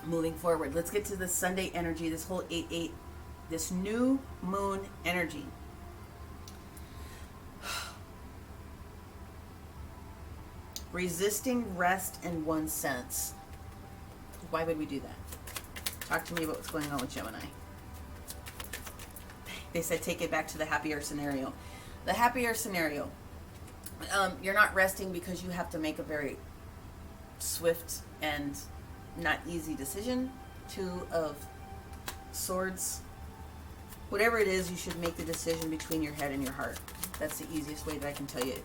Moving forward, let's get to the Sunday energy, this whole 8-8, this new moon energy. Resisting rest in one sense. Why would we do that? Talk to me about what's going on with Gemini. They said take it back to the happier scenario. The happier scenario. You're not resting because you have to make a very swift and not easy decision. Two of Swords. Whatever it is, you should make the decision between your head and your heart. That's the easiest way that I can tell you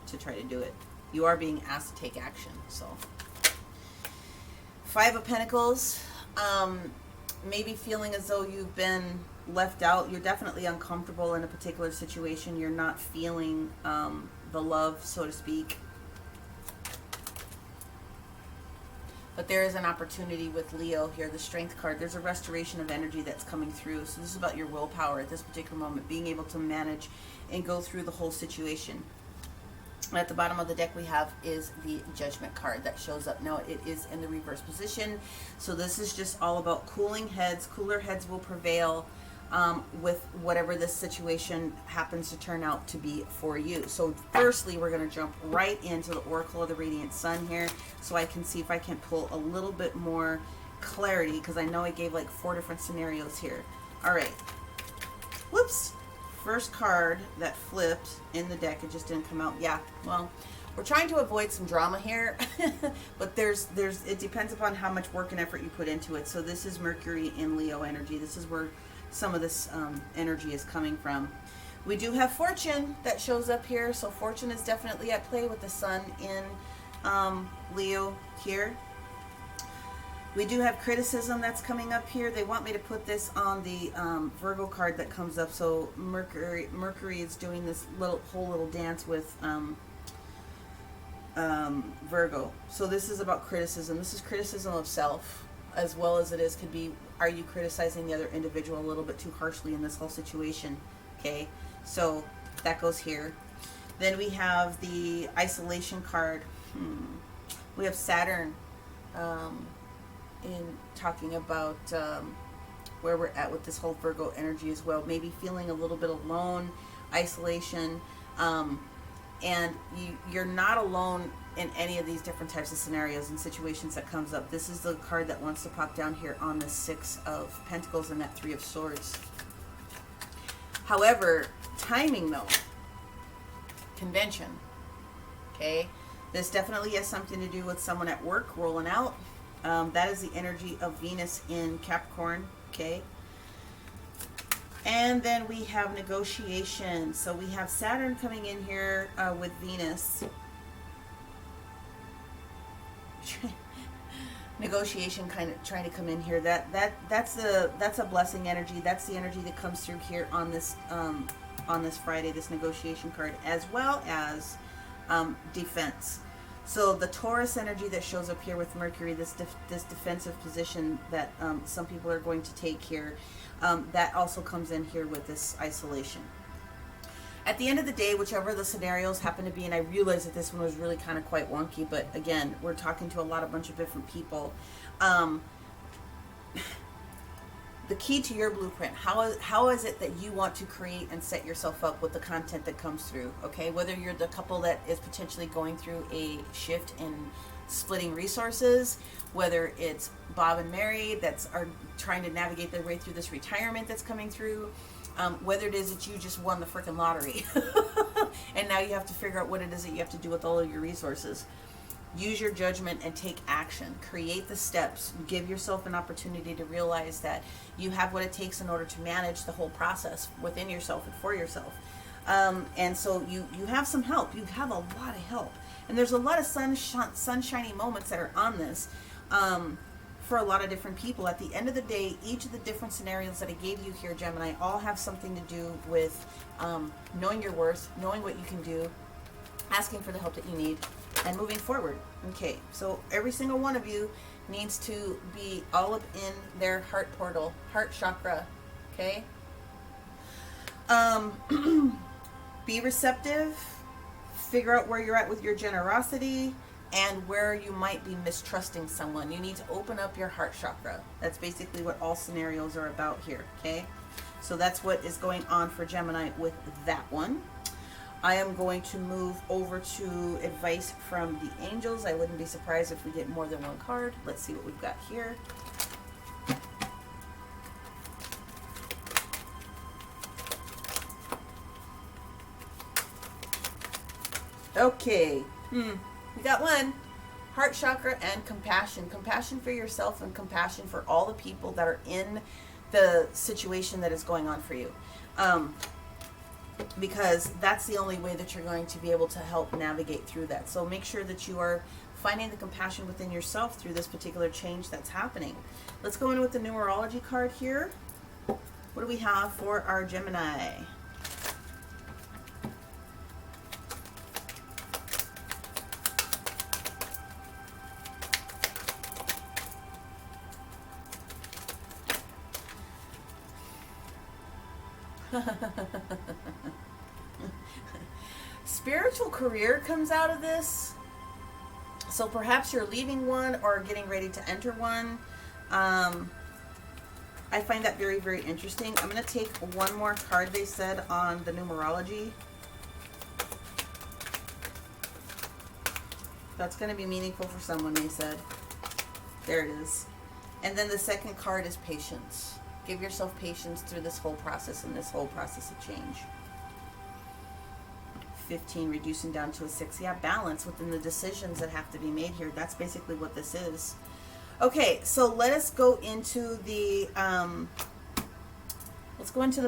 to try to do it. You are being asked to take action. So, Five of Pentacles. Maybe feeling as though you've been left out. You're definitely uncomfortable in a particular situation. You're not feeling the love, so to speak. But there is an opportunity with Leo here, the Strength card. There's a restoration of energy that's coming through. So this is about your willpower at this particular moment, being able to manage and go through the whole situation. At the bottom of the deck we have is the Judgment card that shows up. Now it is in the reverse position. So this is just all about cooling heads. Cooler heads will prevail with whatever this situation happens to turn out to be for you. So firstly, we're going to jump right into the Oracle of the Radiant Sun here so I can see if I can pull a little bit more clarity, because I know I gave like 4 different scenarios here. All right. Whoops. First card that flipped in the deck, it just didn't come out. Yeah, well, we're trying to avoid some drama here, but it depends upon how much work and effort you put into it. So this is Mercury in Leo energy. This is where some of this energy is coming from. We do have Fortune that shows up here, so Fortune is definitely at play with the Sun in Leo here. We do have Criticism that's coming up here. They want me to put this on the Virgo card that comes up. So Mercury is doing this whole little dance with Virgo. So this is about criticism. This is criticism of self, as well as could be, are you criticizing the other individual a little bit too harshly in this whole situation? Okay, so that goes here. Then we have the Isolation card. We have Saturn in talking about where we're at with this whole Virgo energy as well. Maybe feeling a little bit alone, isolation, and you're not alone in any of these different types of scenarios and situations that comes up. This is the card that wants to pop down here on the 6 of Pentacles and that 3 of Swords. However, timing though, convention, okay? This definitely has something to do with someone at work rolling out. That is the energy of Venus in Capricorn, okay? And then we have negotiation. So we have Saturn coming in here with Venus. Negotiation kind of trying to come in here. That's a blessing energy. That's the energy that comes through here on this Friday, this negotiation card, as well as defense. So the Taurus energy that shows up here with Mercury, this defensive position that some people are going to take here, that also comes in here with this isolation. At the end of the day, whichever the scenarios happen to be, and I realize that this one was really kind of quite wonky, but again, we're talking to a bunch of different people. The key to your blueprint, how is it that you want to create and set yourself up with the content that comes through, okay? Whether you're the couple that is potentially going through a shift in splitting resources, whether it's Bob and Mary are trying to navigate their way through this retirement that's coming through, whether it is that you just won the freaking lottery and now you have to figure out what it is that you have to do with all of your resources. Use your judgment and take action. Create the steps. Give yourself an opportunity to realize that you have what it takes in order to manage the whole process within yourself and for yourself. And so you have some help. You have a lot of help. And there's a lot of sunshiny moments that are on this for a lot of different people. At the end of the day, each of the different scenarios that I gave you here, Gemini, all have something to do with knowing your worth, knowing what you can do, asking for the help that you need, and moving forward. Okay, so every single one of you needs to be all up in their heart portal, heart chakra, okay? Be receptive, figure out where you're at with your generosity, and where you might be mistrusting someone. You need to open up your heart chakra. That's basically what all scenarios are about here, okay? So that's what is going on for Gemini with that one. I am going to move over to advice from the angels. I wouldn't be surprised if we get more than one card. Let's see what we've got here. Okay. We got one. Heart chakra and compassion. Compassion for yourself and compassion for all the people that are in the situation that is going on for you. Because that's the only way that you're going to be able to help navigate through that. So make sure that you are finding the compassion within yourself through this particular change that's happening. Let's go in with the numerology card here. What do we have for our Gemini? Spiritual career comes out of this. So perhaps you're leaving one or getting ready to enter one. I find that very, very interesting. I'm going to take one more card, they said, on the numerology. That's going to be meaningful for someone, they said. There it is. And then the second card is patience. Give yourself patience through this whole process and this whole process of change. 15, reducing down to a 6. Yeah, balance within the decisions that have to be made here. That's basically what this is. Okay, so let us go into the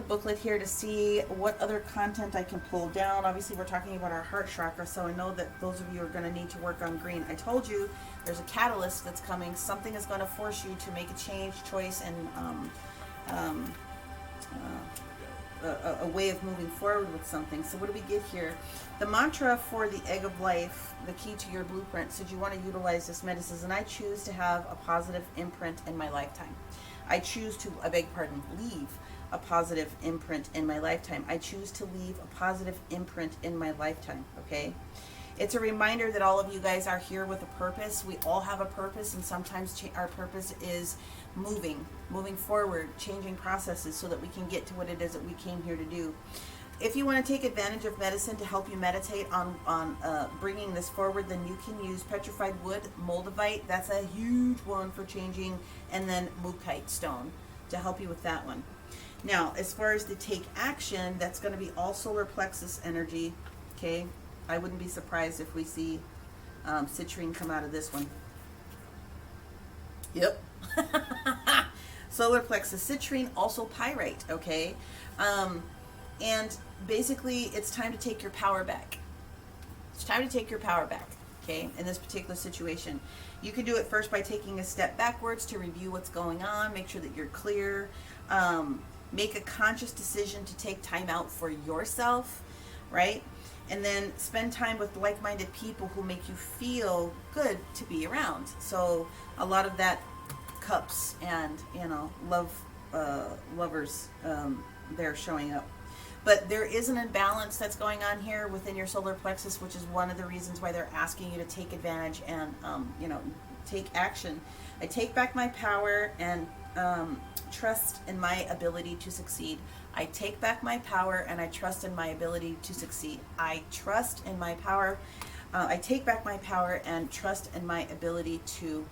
booklet here to see what other content I can pull down. Obviously, we're talking about our heart chakra, so I know that those of you are going to need to work on green. I told you there's a catalyst that's coming. Something is going to force you to make a change, choice, and a way of moving forward with something. So what do we get here? The mantra for the egg of life, the key to your blueprint, said you want to utilize this medicine, and I choose to have a positive imprint in my lifetime. I choose to, leave a positive imprint in my lifetime. I choose to leave a positive imprint in my lifetime, okay? It's a reminder that all of you guys are here with a purpose. We all have a purpose, and sometimes our purpose is moving forward, changing processes so that we can get to what it is that we came here to do. If you want to take advantage of medicine to help you meditate on bringing this forward, then you can use petrified wood, moldavite. That's a huge one for changing, and then mookaite stone to help you with that one. Now, as far as the take action, that's going to be all solar plexus energy, okay? I wouldn't be surprised if we see citrine come out of this one. Yep. solar plexus, citrine, also pyrite, okay? And basically, it's time to take your power back. It's time to take your power back, okay, in this particular situation. You can do it first by taking a step backwards to review what's going on, make sure that you're clear, make a conscious decision to take time out for yourself, right? And then spend time with like-minded people who make you feel good to be around. So a lot of that cups and, you know, lovers, they're showing up. But there is an imbalance that's going on here within your solar plexus, which is one of the reasons why they're asking you to take advantage and, you know, take action. I take back my power and trust in my ability to succeed. I take back my power and I trust in my ability to succeed. I trust in my power. I take back my power and trust in my ability to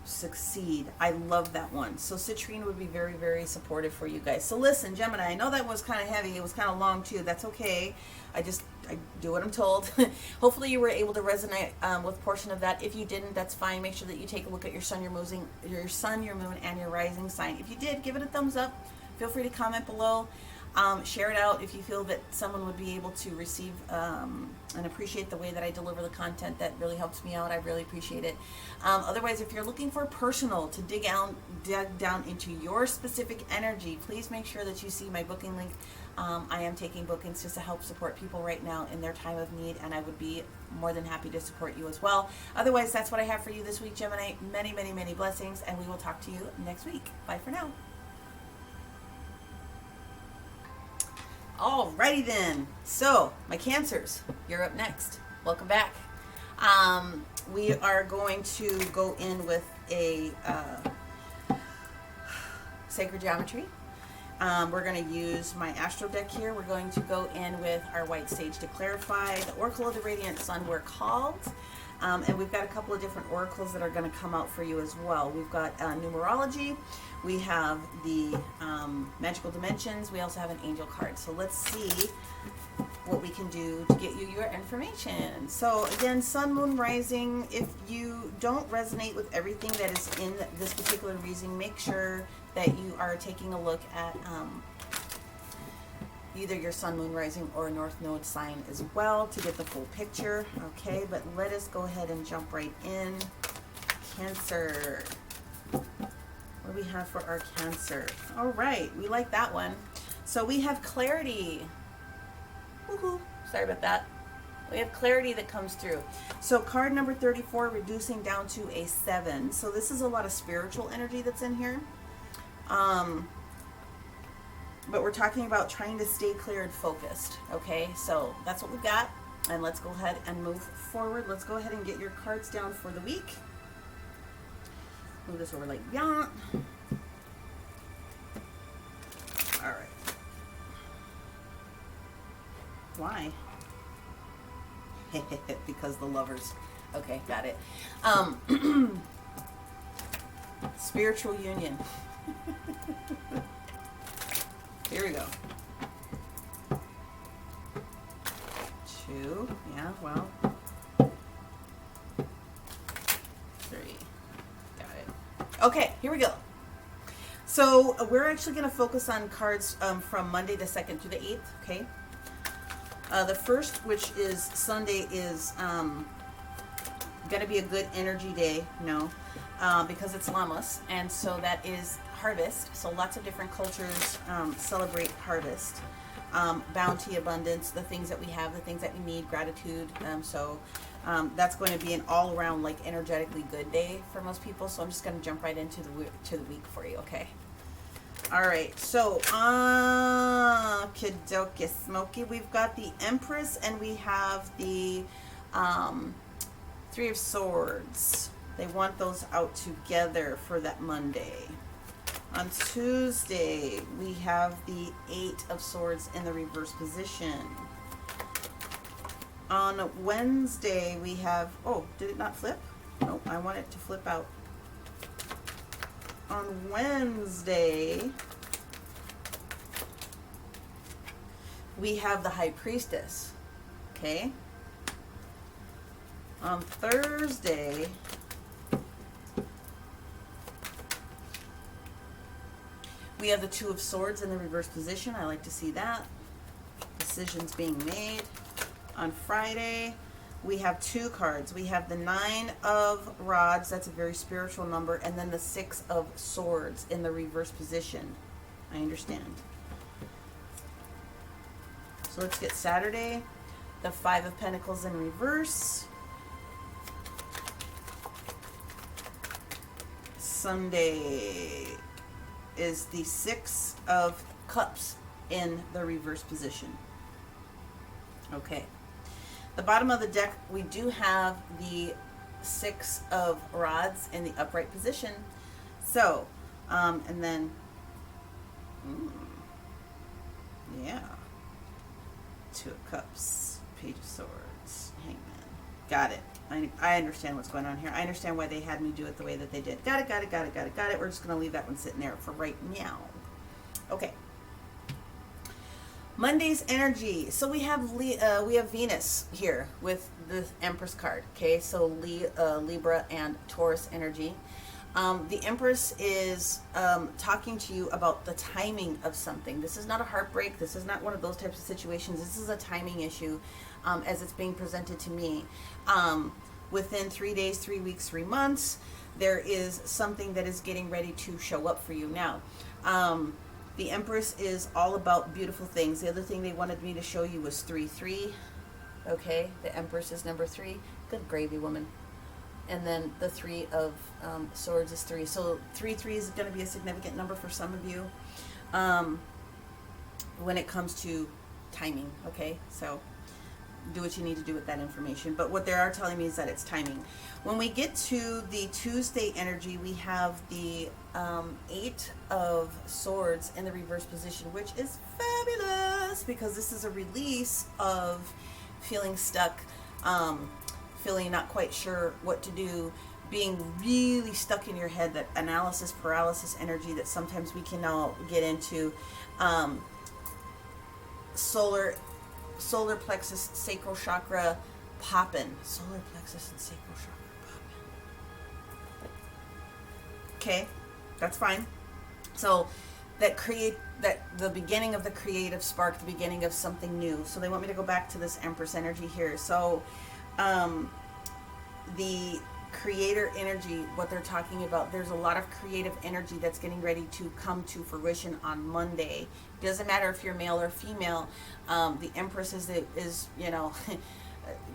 succeed. I love that one. So citrine would be very, very supportive for you guys. So listen, Gemini, I know that was kind of heavy. It was kind of long too. That's okay. I do what I'm told. Hopefully you were able to resonate with a portion of that. If you didn't, that's fine. Make sure that you take a look at your sun, your moon, and your rising sign. If you did, give it a thumbs up. Feel free to comment below. Share it out if you feel that someone would be able to receive and appreciate the way that I deliver the content. That really helps me out. I really appreciate it. Otherwise, if you're looking for personal to dig down into your specific energy, please make sure that you see my booking link. I am taking bookings just to help support people right now in their time of need, and I would be more than happy to support you as well. Otherwise, that's what I have for you this week, Gemini. Many, many, many blessings, and we will talk to you next week. Bye for now. Alrighty then. So, my Cancers, you're up next. Welcome back. We are going to go in with a sacred geometry. We're going to use my astro deck here. We're going to go in with our white sage to clarify the Oracle of the Radiant Sun, we're called. And we've got a couple of different oracles that are going to come out for you as well. We've got numerology. We have the magical dimensions. We also have an angel card. So let's see what we can do to get you your information. So again, sun, moon, rising. If you don't resonate with everything that is in this particular reading, make sure that you are taking a look at either your sun, moon, rising, or north node sign as well to get the full picture. Okay, but let us go ahead and jump right in. Cancer. What do we have for our Cancer? All right, we like that one. So we have clarity. Woohoo! Sorry about that. We have clarity that comes through. So card number 34, reducing down to a 7. So this is a lot of spiritual energy that's in here. But we're talking about trying to stay clear and focused. Okay, so that's what we've got. And let's go ahead and move forward. Let's go ahead and get your cards down for the week. Move this over like that. All right. Why? Because the Lovers. Okay, got it. Spiritual union. Here we go. 2. Yeah, well. 3. Got it. Okay, here we go. So we're actually going to focus on cards from Monday the 2nd through the 8th, okay? The first, which is Sunday, is going to be a good energy day, because it's Lammas, and so that is harvest. So lots of different cultures celebrate harvest, bounty, abundance, the things that we have, the things that we need, gratitude. So that's going to be an all-around, like, energetically good day for most people. So I'm just going to jump right into the week for you, okay? All right, so kidoki smoky, we've got the Empress and we have the 3 of Swords. They want those out together for that Monday. On Tuesday, we have the 8 of Swords in the reverse position. On Wednesday, we have, oh, did it not flip? Nope, I want it to flip out. On Wednesday, we have the High Priestess, okay? On Thursday, We have the Two of Swords in the reverse position. I like to see that. Decisions being made. On Friday, we have two cards. We have the Nine of Rods. That's a very spiritual number. And then the Six of Swords in the reverse position. I understand. So let's get Saturday. The Five of Pentacles in reverse. Sunday is the Six of Cups in the reverse position. Okay. The bottom of the deck, we do have the Six of Rods in the upright position. So, and then, yeah. Two of Cups, Page of Swords, Hangman. Got it. I understand what's going on here. I understand why they had me do it the way that they did. Got it. We're just going to leave that one sitting there for right now. Okay. Monday's energy. So we have Venus here with the Empress card. Okay, so Libra and Taurus energy. The Empress is talking to you about the timing of something. This is not a heartbreak. This is not one of those types of situations. This is a timing issue as it's being presented to me. Within 3 days, 3 weeks, 3 months, there is something that is getting ready to show up for you. Now, the Empress is all about beautiful things. The other thing they wanted me to show you was 3-3. Okay, the Empress is number 3. Good gravy, woman. And then the Three of Swords is 3. So 3-3 is going to be a significant number for some of you when it comes to timing. Okay, so do what you need to do with that information. But what they are telling me is that it's timing. When we get to the Tuesday energy, we have the Eight of Swords in the reverse position, which is fabulous because this is a release of feeling stuck, feeling not quite sure what to do, being really stuck in your head, that analysis paralysis energy that sometimes we can now get into. Solar plexus, sacral chakra popping. Solar plexus and sacral chakra popping. Okay, that's fine. So that the beginning of the creative spark, the beginning of something new. So they want me to go back to this Empress energy here. So the creator energy, what they're talking about, there's a lot of creative energy that's getting ready to come to fruition on Monday. Doesn't matter if you're male or female. The Empress is you know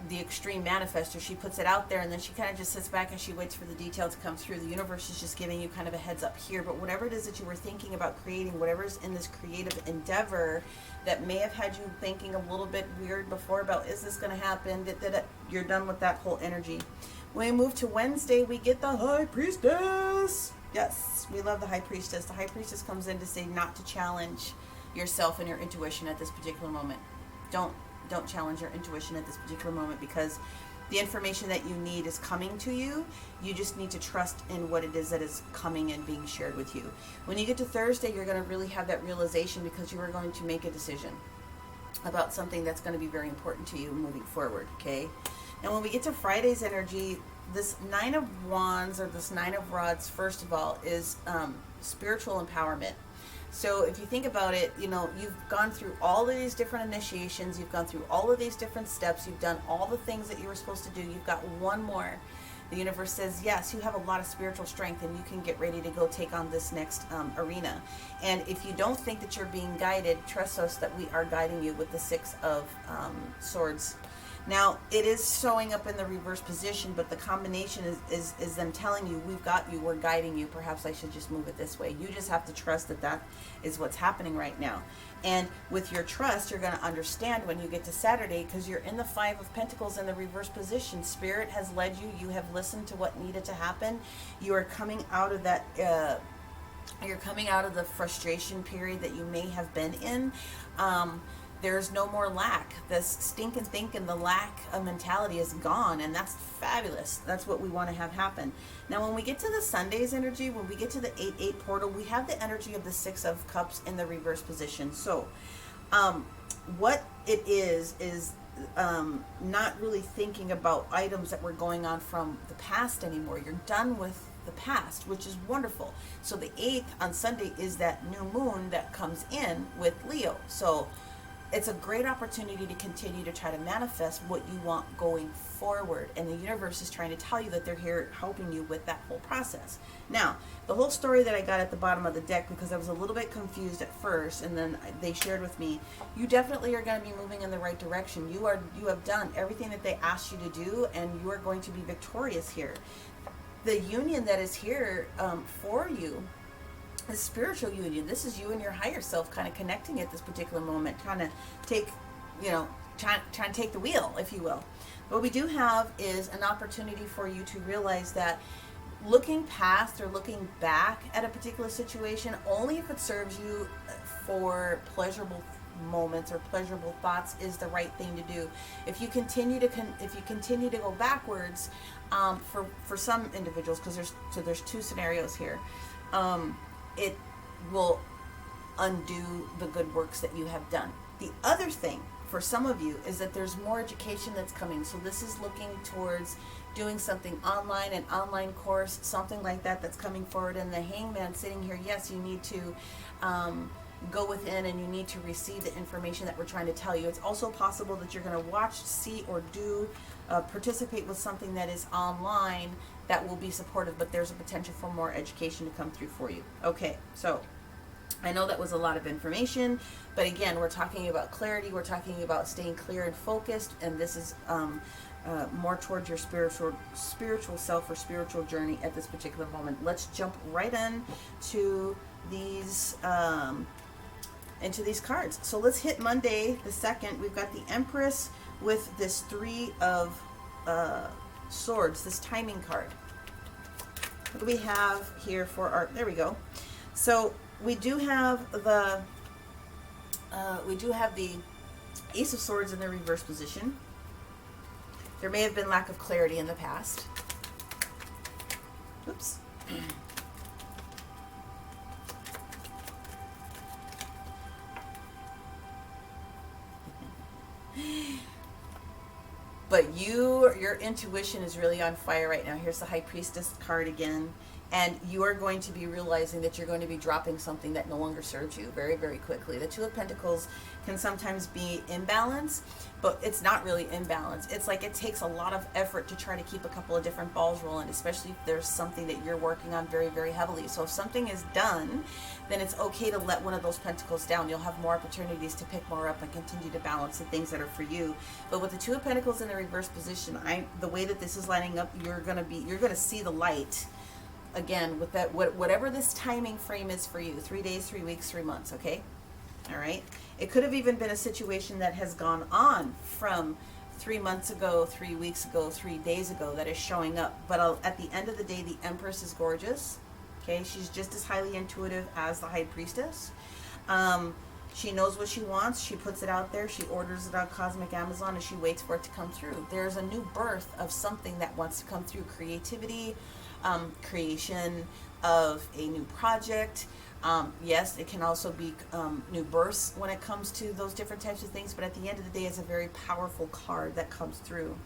the extreme manifester. She puts it out there and then she kind of just sits back and she waits for the detail to come through. The universe is just giving you kind of a heads up here. But whatever it is that you were thinking about creating, whatever's in this creative endeavor that may have had you thinking a little bit weird before about, is this going to happen? You're done with that whole energy. When we move to Wednesday, we get the High Priestess. Yes, we love the High Priestess. The High Priestess comes in to say not to challenge yourself and your intuition at this particular moment. Don't challenge your intuition at this particular moment because the information that you need is coming to you. You just need to trust in what it is that is coming and being shared with you. When you get to Thursday, you're going to really have that realization because you are going to make a decision about something that's going to be very important to you moving forward, okay? Now, when we get to Friday's energy, this Nine of Wands or this Nine of Rods, first of all, is spiritual empowerment. So if you think about it, you know, you've gone through all of these different initiations, you've gone through all of these different steps, you've done all the things that you were supposed to do, you've got one more. The universe says, yes, you have a lot of spiritual strength and you can get ready to go take on this next arena. And if you don't think that you're being guided, trust us that we are guiding you with the Six of Swords. Now, it is showing up in the reverse position, but the combination is them telling you, we've got you, we're guiding you. Perhaps I should just move it this way. You just have to trust that that is what's happening right now. And with your trust, you're going to understand when you get to Saturday, because you're in the Five of Pentacles in the reverse position. Spirit has led you. You have listened to what needed to happen. You are coming out of that, you're coming out of the frustration period that you may have been in. There's no more lack. This stinking thinking, the lack of mentality is gone, and that's fabulous. That's what we want to have happen. Now, when we get to the Sunday's energy, when we get to the 8-8 portal, we have the energy of the Six of Cups in the reverse position. So, what it is not really thinking about items that were going on from the past anymore. You're done with the past, which is wonderful. So the 8th on Sunday is that new moon that comes in with Leo. So it's a great opportunity to continue to try to manifest what you want going forward. And the universe is trying to tell you that they're here helping you with that whole process. Now, the whole story that I got at the bottom of the deck, because I was a little bit confused at first, and then they shared with me, you definitely are going to be moving in the right direction. You have done everything that they asked you to do, and you are going to be victorious here. The union that is here for you, a spiritual union. This is you and your higher self kind of connecting at this particular moment, trying to take, trying to take the wheel, if you will. What we do have is an opportunity for you to realize that looking past or looking back at a particular situation, only if it serves you for pleasurable moments or pleasurable thoughts, is the right thing to do. If you continue to go backwards, for some individuals, because there's two scenarios here. It will undo the good works that you have done. The other thing for some of you is that there's more education that's coming. So this is looking towards doing something online, an online course, something like that that's coming forward. And the hangman sitting here, yes, you need to go within and you need to receive the information that we're trying to tell you. It's also possible that you're going to watch, see, or do participate with something that is online that will be supportive, but there's a potential for more education to come through for you. Okay, so I know that was a lot of information, but again, we're talking about clarity, we're talking about staying clear and focused, and this is more towards your spiritual self or spiritual journey at this particular moment. Let's jump right into these cards. So let's hit Monday the 2nd. We've got the Empress with this 3 of Swords, this timing card. What do we have here for our, there we go. So we do have the Ace of Swords in the reverse position. There may have been lack of clarity in the past. Oops. But your intuition is really on fire right now. Here's the High Priestess card again. And you are going to be realizing that you're going to be dropping something that no longer serves you very, very quickly. The Two of Pentacles can sometimes be imbalance, but it's not really imbalance. It's like it takes a lot of effort to try to keep a couple of different balls rolling, especially if there's something that you're working on very, very heavily. So if something is done, then it's okay to let one of those pentacles down. You'll have more opportunities to pick more up and continue to balance the things that are for you. But with the Two of Pentacles in the reverse position, the way that this is lining up, you're gonna see the light. Again, with that, whatever this timing frame is for you, 3 days, 3 weeks, 3 months, okay? All right? It could have even been a situation that has gone on from 3 months ago, 3 weeks ago, 3 days ago that is showing up. But at the end of the day, the Empress is gorgeous, okay? She's just as highly intuitive as the High Priestess. She knows what she wants. She puts it out there. She orders it on Cosmic Amazon, and she waits for it to come through. There's a new birth of something that wants to come through. Creativity, creation of a new project. Yes, it can also be new births when it comes to those different types of things, but at the end of the day, it's a very powerful card that comes through.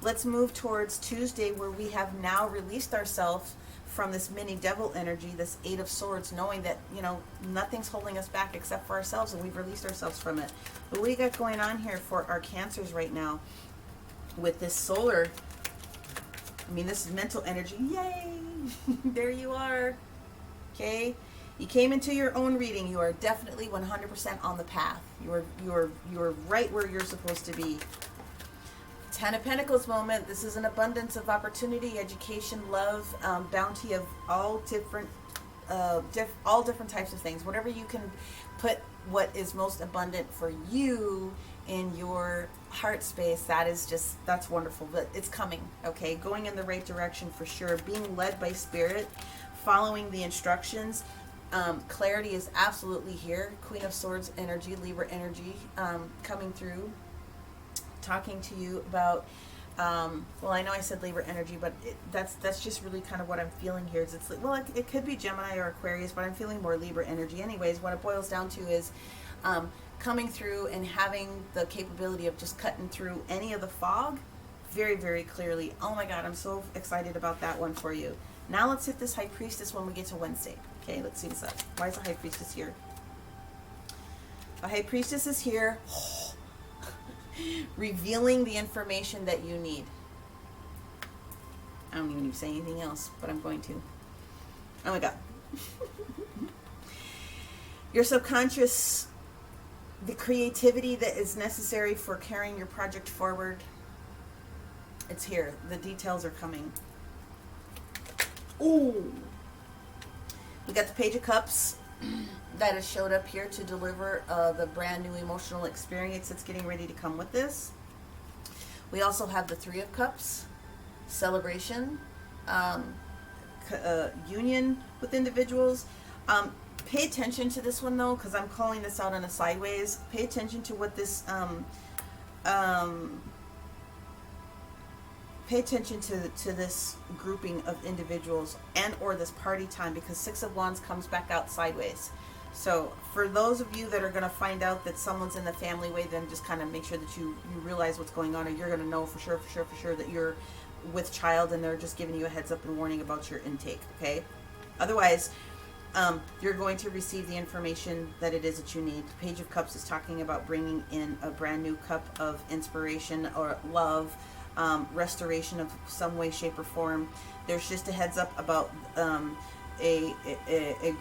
Let's move towards Tuesday, where we have now released ourselves from this mini devil energy, this 8 of Swords, knowing that, nothing's holding us back except for ourselves, and we've released ourselves from it. But what do you got going on here for our Cancers right now with this solar? This is mental energy. Yay! There you are. Okay? You came into your own reading. You are definitely 100% on the path. You are right where you're supposed to be. 10 of Pentacles moment. This is an abundance of opportunity, education, love, bounty of all different types of things. Whatever you can put what is most abundant for you in your heart space, that's wonderful. But it's coming, okay? Going in the right direction for sure. Being led by spirit, following the instructions. Clarity is absolutely here. Queen of Swords energy, Libra energy, coming through, talking to you about, well, I know I said Libra energy, but that's just really kind of what I'm feeling here. It's like, well, it could be Gemini or Aquarius, but I'm feeling more Libra energy. Anyways, what it boils down to is coming through and having the capability of just cutting through any of the fog very, very clearly. Oh my God, I'm so excited about that one for you. Now let's hit this High Priestess when we get to Wednesday. Okay, let's see what's up. Why is the High Priestess here? The High Priestess is here revealing the information that you need. I don't even need to say anything else, but I'm going to. Oh my God. Your subconscious, the creativity that is necessary for carrying your project forward, it's here. The details are coming. Ooh. We got the Page of Cups that has showed up here to deliver the brand new emotional experience that's getting ready to come with this. We also have the Three of Cups, celebration, union with individuals. Pay attention to this one though, because I'm calling this out on a sideways. Pay attention to what this pay attention to this grouping of individuals and or this party time, because Six of Wands comes back out sideways. So for those of you that are going to find out that someone's in the family way, then just kind of make sure that you realize what's going on, or you're going to know for sure that you're with child and they're just giving you a heads up and warning about your intake, okay? Otherwise, you're going to receive the information that it is that you need. The Page of Cups is talking about bringing in a brand new cup of inspiration or love, restoration of some way, shape, or form. There's just a heads up about a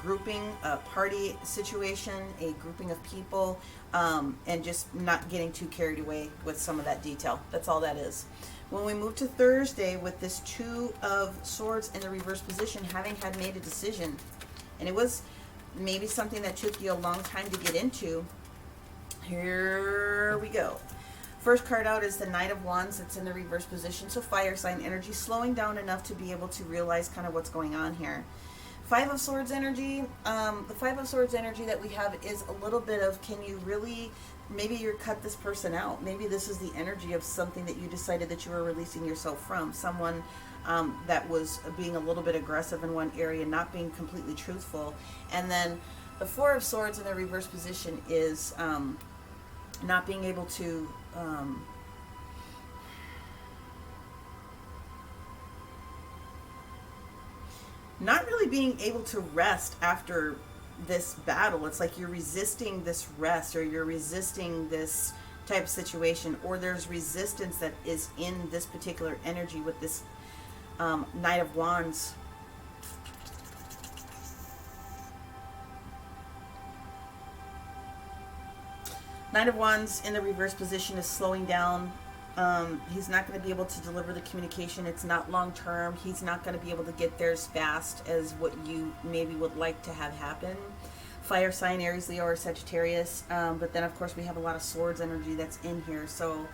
grouping, a party situation, a grouping of people, and just not getting too carried away with some of that detail. That's all that is. When we move to Thursday with this Two of Swords in the reverse position, having had made a decision, and it was maybe something that took you a long time to get into, here we go. First card out is the Knight of Wands. It's in the reverse position, so fire sign energy, slowing down enough to be able to realize kind of what's going on here. Five of Swords energy. The Five of Swords energy that we have is a little bit of, can you really, maybe you cut this person out. Maybe this is the energy of something that you decided that you were releasing yourself from. Someone that was being a little bit aggressive in one area, not being completely truthful. And then the Four of Swords in the reverse position is not being able to not really being able to rest after this battle. It's like you're resisting this rest, or you're resisting this type of situation, or there's resistance that is in this particular energy with this Knight of Wands. Knight of Wands in the reverse position is slowing down. He's not going to be able to deliver the communication. It's not long term. He's not going to be able to get there as fast as what you maybe would like to have happen. Fire sign, Aries, Leo, or Sagittarius. But then, of course, we have a lot of swords energy that's in here. So,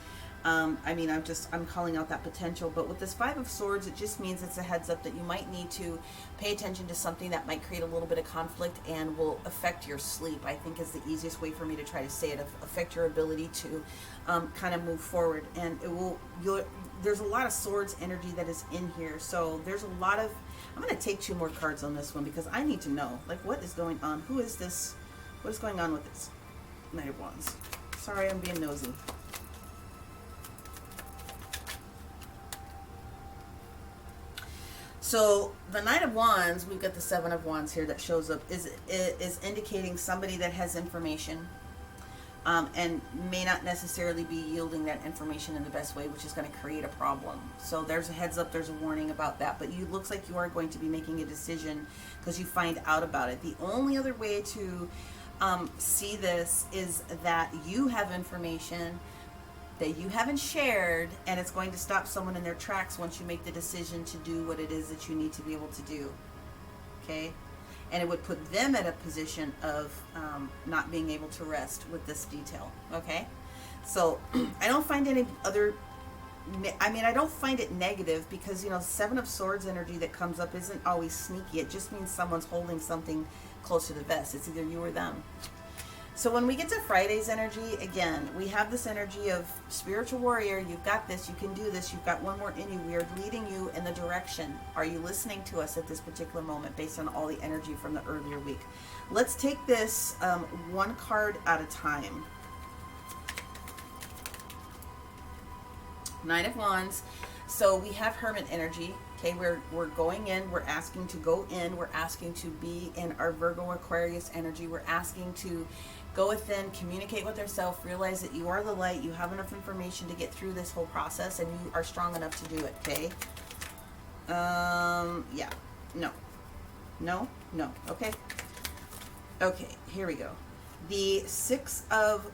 I mean, I'm calling out that potential. But with this Five of Swords, it just means it's a heads up that you might need to pay attention to something that might create a little bit of conflict and will affect your sleep, I think is the easiest way for me to try to say it. Affect your ability to kind of move forward. And it will, there's a lot of swords energy that is in here. So there's a lot of, I'm going to take 2 more cards on this one because I need to know, like, what is going on? Who is this? What is going on with this Knight of Wands? Sorry, I'm being nosy. So the Knight of Wands, we've got the Seven of Wands here that shows up, is indicating somebody that has information and may not necessarily be yielding that information in the best way, which is going to create a problem. So there's a heads up, there's a warning about that. But you looks like you are going to be making a decision because you find out about it. The only other way to see this is that you have information that you haven't shared, and it's going to stop someone in their tracks once you make the decision to do what it is that you need to be able to do. Okay? And it would put them at a position of not being able to rest with this detail. Okay? So I don't find any other, I mean, I don't find it negative because, you know, Seven of Swords energy that comes up isn't always sneaky. It just means someone's holding something close to the vest. It's either you or them. So when we get to Friday's energy, again, we have this energy of spiritual warrior. You've got this. You can do this. You've got one more in you. We are leading you in the direction. Are you listening to us at this particular moment based on all the energy from the earlier week? Let's take this one card at a time. Knight of Wands. So we have Hermit energy. Okay, we're going in, we're asking to go in, we're asking to be in our Virgo Aquarius energy, we're asking to go within, communicate with ourselves, realize that you are the light, you have enough information to get through this whole process, and you are strong enough to do it, okay? Yeah, no, okay? Okay, here we go. The Six of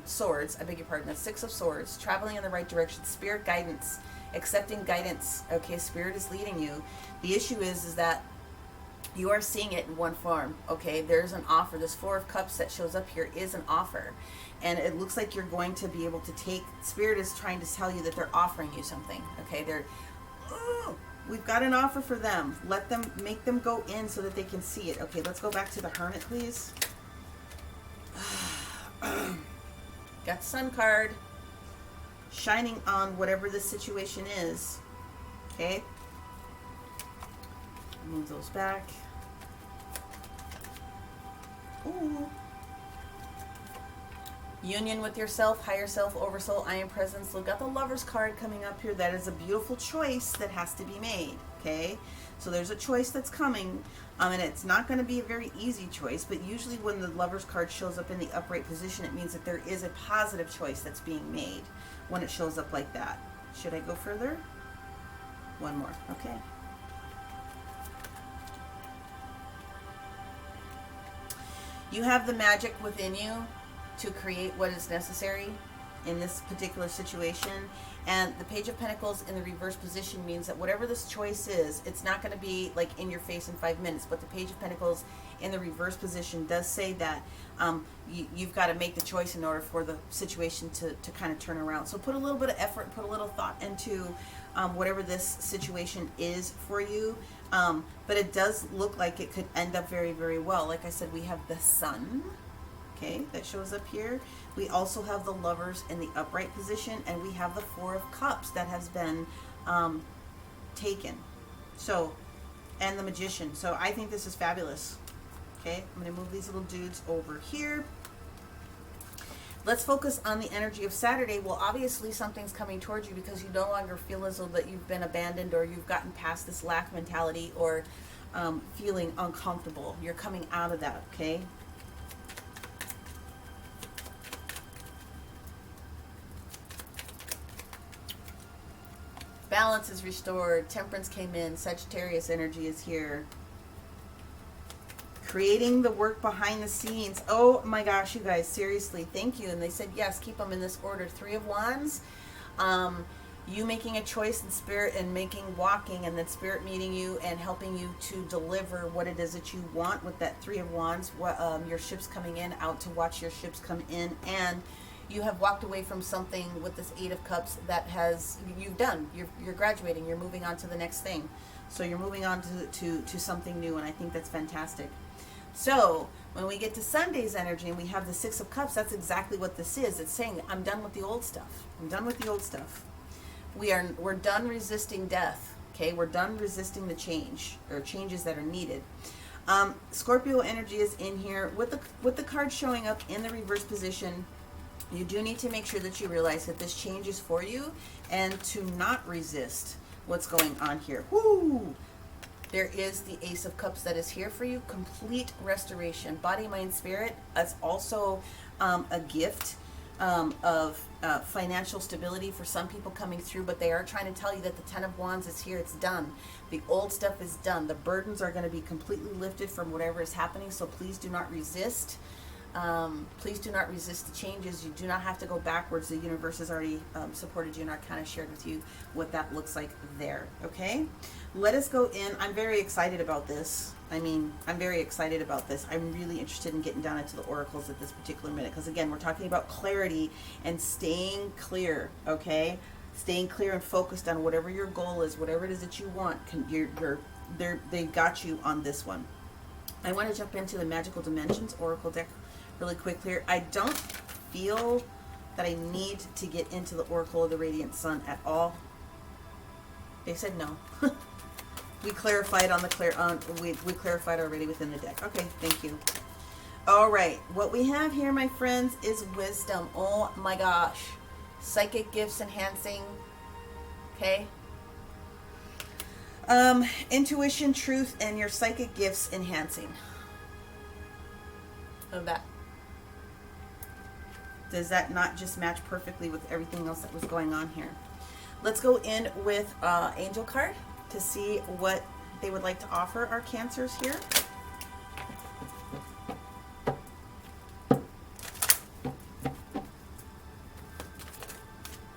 Swords, I beg your pardon, the Six of Swords, traveling in the right direction, spirit guidance, accepting guidance, okay, spirit is leading you. The issue is that you are seeing it in one form, okay? There's an offer. This Four of Cups that shows up here is an offer. And it looks like you're going to be able to take, Spirit is trying to tell you that they're offering you something, okay? We've got an offer for them. Make them go in so that they can see it. Okay, let's go back to the Hermit, please. Got Sun card shining on whatever the situation is, okay? Move those back. Ooh. Union with yourself, higher self, oversoul, I am presence. We've got the Lover's card coming up here. That is a beautiful choice that has to be made, okay? So there's a choice that's coming, and it's not going to be a very easy choice, but usually when the Lover's card shows up in the upright position, it means that there is a positive choice that's being made when it shows up like that. Should I go further? One more, okay. You have the magic within you to create what is necessary in this particular situation. And the Page of Pentacles in the reverse position means that whatever this choice is, it's not going to be like in your face in 5 minutes. But the Page of Pentacles in the reverse position does say that you've got to make the choice in order for the situation to kind of turn around. So put a little bit of effort, put a little thought into whatever this situation is for you. But it does look like it could end up very, very well. Like I said, we have the Sun, okay, that shows up here. We also have the Lovers in the upright position, and we have the Four of Cups that has been taken. So, and the Magician. So I think this is fabulous. Okay, I'm going to move these little dudes over here. Let's focus on the energy of Saturday. Well, obviously something's coming towards you because you no longer feel as though that you've been abandoned or you've gotten past this lack mentality or feeling uncomfortable. You're coming out of that, okay? Balance is restored. Temperance came in. Sagittarius energy is here. Creating the work behind the scenes. Oh my gosh, you guys, seriously, thank you. And they said, yes, keep them in this order. Three of Wands. You making a choice in spirit and walking, and then spirit meeting you and helping you to deliver what it is that you want with that Three of Wands. Your ships coming in, out to watch your ships come in, and you have walked away from something with this Eight of Cups that you've done. You're graduating. You're moving on to the next thing. So you're moving on to something new, and I think that's fantastic. So when we get to Sunday's energy and we have the Six of Cups, that's exactly what this is. It's saying, I'm done with the old stuff. I'm done with the old stuff. We're done resisting death. Okay, we're done resisting the change or changes that are needed. Scorpio energy is in here with the card showing up in the reverse position. You do need to make sure that you realize that this change is for you and to not resist what's going on here. Woo! There is the Ace of Cups that is here for you. Complete restoration. Body, mind, spirit. That's also a gift of financial stability for some people coming through, but they are trying to tell you that the Ten of Wands is here. It's done. The old stuff is done. The burdens are going to be completely lifted from whatever is happening, so please do not resist. Please do not resist the changes. You do not have to go backwards. The universe has already supported you, and I kind of shared with you what that looks like there. Okay, let us go in. I'm very excited about this. I'm very excited about this. I'm really interested in getting down into the oracles at this particular minute, because again, we're talking about clarity and staying clear. Okay, staying clear and focused on whatever your goal is, whatever it is that you want. They've got you on this one. I want to jump into the Magical Dimensions Oracle deck really quick here. I don't feel that I need to get into the Oracle of the Radiant Sun at all. They said no. We clarified on we clarified already within the deck. Okay, thank you. All right, what we have here, my friends, is wisdom. Oh my gosh. Psychic gifts enhancing Okay? Intuition, truth, and your psychic gifts enhancing. Of that. Does that not just match perfectly with everything else that was going on here? Let's go in with Angel card to see what they would like to offer our Cancers here.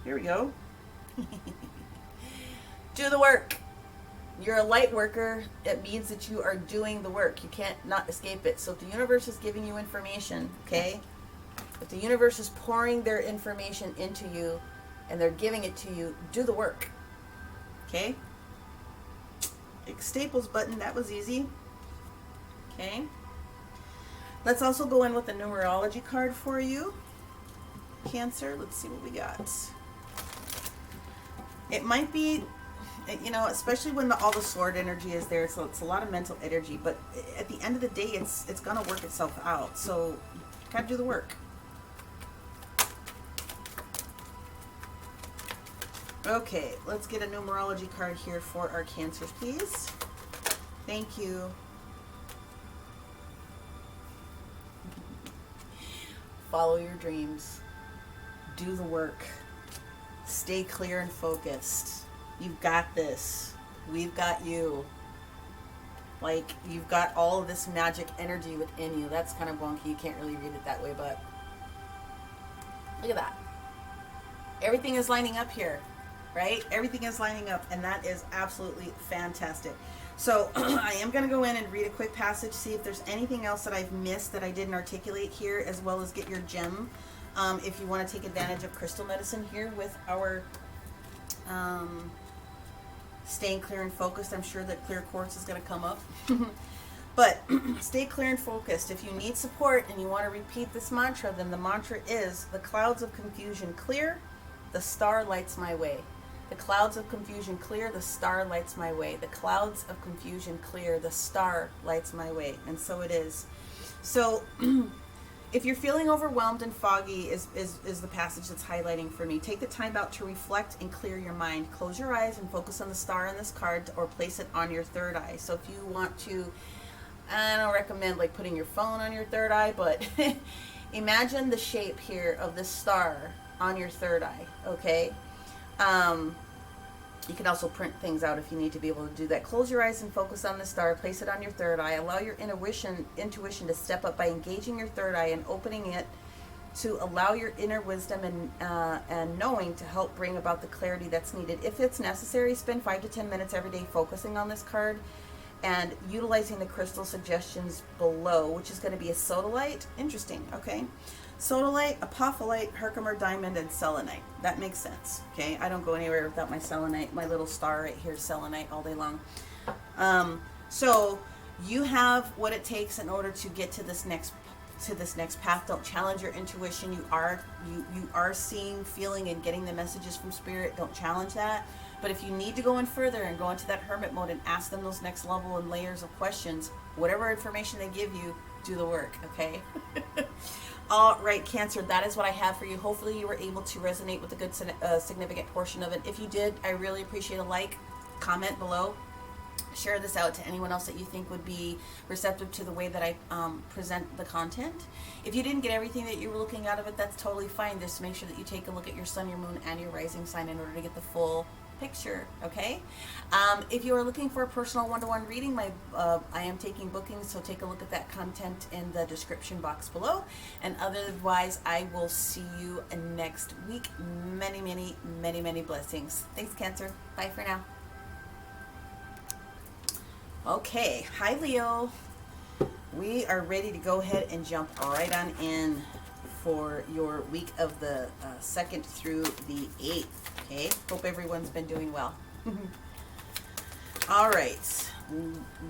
Here we go. Do the work. You're a light worker. It means that you are doing the work. You can't not escape it. So if the universe is giving you information, okay? If the universe is pouring their information into you and they're giving it to you, do the work. Okay? Staples button, that was easy. Okay? Let's also go in with a numerology card for you. Cancer, let's see what we got. It might be, you know, especially when all the sword energy is there, so it's a lot of mental energy, but at the end of the day, it's going to work itself out. So, you got to do the work. Okay, let's get a numerology card here for our Cancers, please. Thank you. Follow your dreams. Do the work. Stay clear and focused. You've got this. We've got you. Like, you've got all of this magic energy within you. That's kind of wonky. You can't really read it that way, but look at that. Everything is lining up here, right? Everything is lining up, and that is absolutely fantastic. So I am going to go in and read a quick passage, see if there's anything else that I've missed that I didn't articulate here, as well as get your gem. If you want to take advantage of crystal medicine here with our staying clear and focused. I'm sure that clear quartz is going to come up. But stay clear and focused. If you need support and you want to repeat this mantra, then the mantra is, the clouds of confusion clear, the star lights my way. The clouds of confusion clear, the star lights my way. The clouds of confusion clear, the star lights my way. And so it is. So if you're feeling overwhelmed and foggy is the passage that's highlighting for me. Take the time out to reflect and clear your mind. Close your eyes and focus on the star on this card, or place it on your third eye. So if you want to, I don't recommend like putting your phone on your third eye, but imagine the shape here of this star on your third eye, okay? You can also print things out if you need to be able to do that. Close your eyes and focus on the star. Place it on your third eye. Allow your intuition to step up by engaging your third eye and opening it to allow your inner wisdom and knowing to help bring about the clarity that's needed. If it's necessary, spend 5 to 10 minutes every day focusing on this card and utilizing the crystal suggestions below, which is going to be a sodalite. Interesting, okay? Sodalite, apophyllite, herkimer diamond, and selenite. That makes sense, okay? I don't go anywhere without my selenite. My little star right here, selenite, all day long. So you have what it takes in order to get to this next path. Don't challenge your intuition. You are seeing, feeling, and getting the messages from spirit. Don't challenge that. But if you need to go in further and go into that hermit mode and ask them those next level and layers of questions, whatever information they give you, do the work, okay? All right, Cancer, that is what I have for you. Hopefully you were able to resonate with a good significant portion of it. If you did, I really appreciate a like, comment below. Share this out to anyone else that you think would be receptive to the way that I present the content. If you didn't get everything that you were looking out of it, that's totally fine. Just make sure that you take a look at your sun, your moon, and your rising sign in order to get the full picture, okay? If you are looking for a personal one-to-one reading, I am taking bookings, so take a look at that content in the description box below. And otherwise, I will see you next week. Many, many, many, many blessings. Thanks, Cancer. Bye for now. Okay, hi Leo. We are ready to go ahead and jump right on in for your week of the 2nd through the 8th. Okay, hope everyone's been doing well. All right,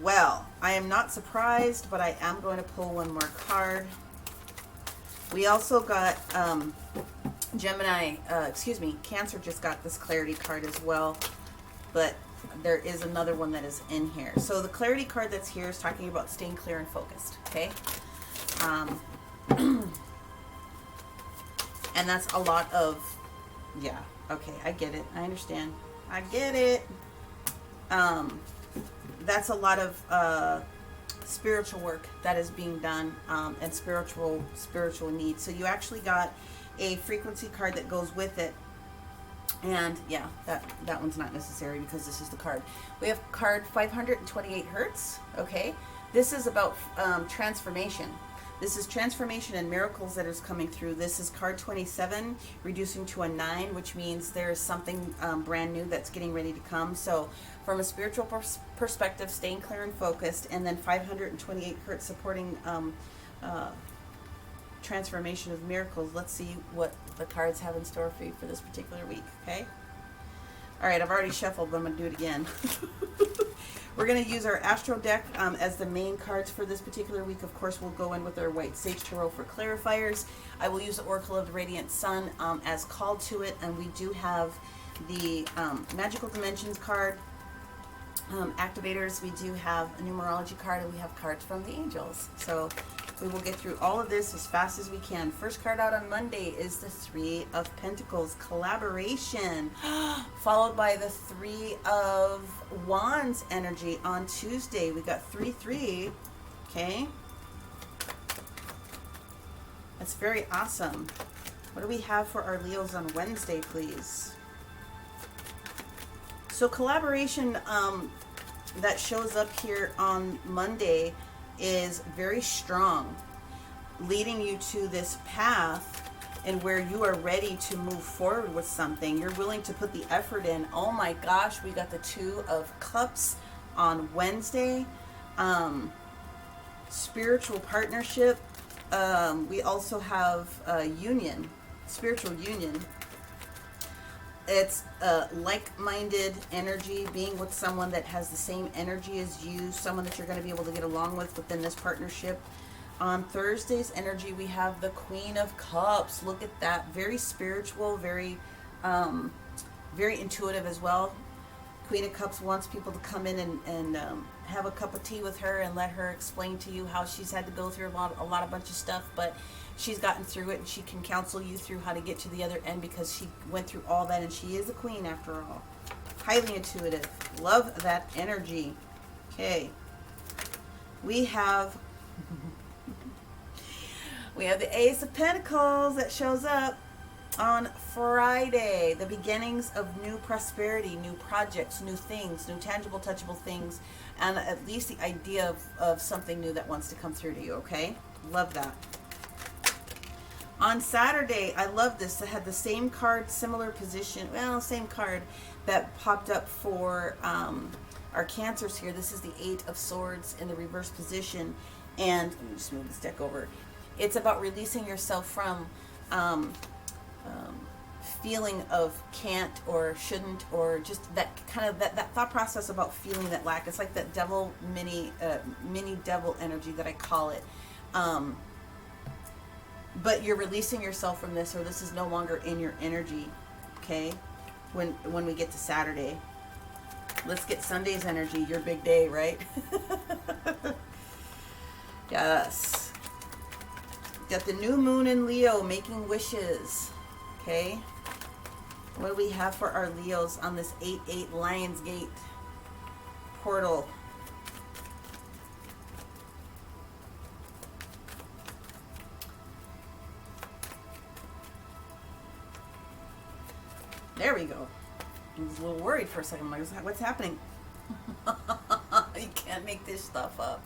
well, I am not surprised, but I am going to pull one more card. We also got Cancer just got this clarity card as well, but there is another one that is in here. So the clarity card that's here is talking about staying clear and focused, okay? And that's a lot of, yeah, okay, I get it. I understand. I get it. That's a lot of spiritual work that is being done, and spiritual needs. So you actually got a frequency card that goes with it. And yeah, that one's not necessary because this is the card. We have card 528 hertz. Okay, this is about transformation. This is transformation and miracles that is coming through. This is card 27, reducing to a 9, which means there's something brand new that's getting ready to come. So from a spiritual perspective, staying clear and focused, and then 528 hertz supporting transformation of miracles. Let's see what the cards have in store for you for this particular week, okay? All right, I've already shuffled, but I'm going to do it again. We're going to use our Astro deck as the main cards for this particular week. Of course, we'll go in with our White Sage Tarot for clarifiers. I will use the Oracle of the Radiant Sun as called to it, and we do have the Magical Dimensions card, activators. We do have a numerology card, and we have cards from the angels. So we will get through all of this as fast as we can. First card out on Monday is the Three of Pentacles, collaboration, followed by the Three of Wands energy on Tuesday. We got 3-3. Okay, that's very awesome. What do we have for our Leos on Wednesday, please? So collaboration that shows up here on Monday is very strong, leading you to this path and where you are ready to move forward with something. You're willing to put the effort in. Oh my gosh, we got the Two of Cups on Wednesday. Spiritual partnership. We also have union, spiritual union. It's like-minded energy, being with someone that has the same energy as you, someone that you're going to be able to get along with within this partnership. On Thursday's energy, we have the Queen of Cups. Look at that. Very spiritual, very intuitive as well. Queen of Cups wants people to come in and have a cup of tea with her and let her explain to you how she's had to go through a bunch of stuff, but she's gotten through it, and she can counsel you through how to get to the other end because she went through all that, and she is a queen after all. Highly intuitive. Love that energy. Okay. We have the Ace of Pentacles that shows up on Friday. The beginnings of new prosperity, new projects, new things, new tangible, touchable things, and at least the idea of something new that wants to come through to you, okay? Love that. On Saturday, I love this. I had the same card, similar position, well, same card that popped up for our Cancers here. This is the Eight of Swords in the reverse position. And let me just move this deck over. It's about releasing yourself from feeling of can't or shouldn't, or just that kind of that thought process about feeling that lack. It's like that devil mini devil energy that I call it. But you're releasing yourself from this, or this is no longer in your energy, okay? When we get to Saturday. Let's get Sunday's energy, your big day, right? Yes. Got the new moon in Leo, making wishes, okay? What do we have for our Leos on this 8-8 Lionsgate portal? There we go. I was a little worried for a second. I'm like, what's happening? You can't make this stuff up.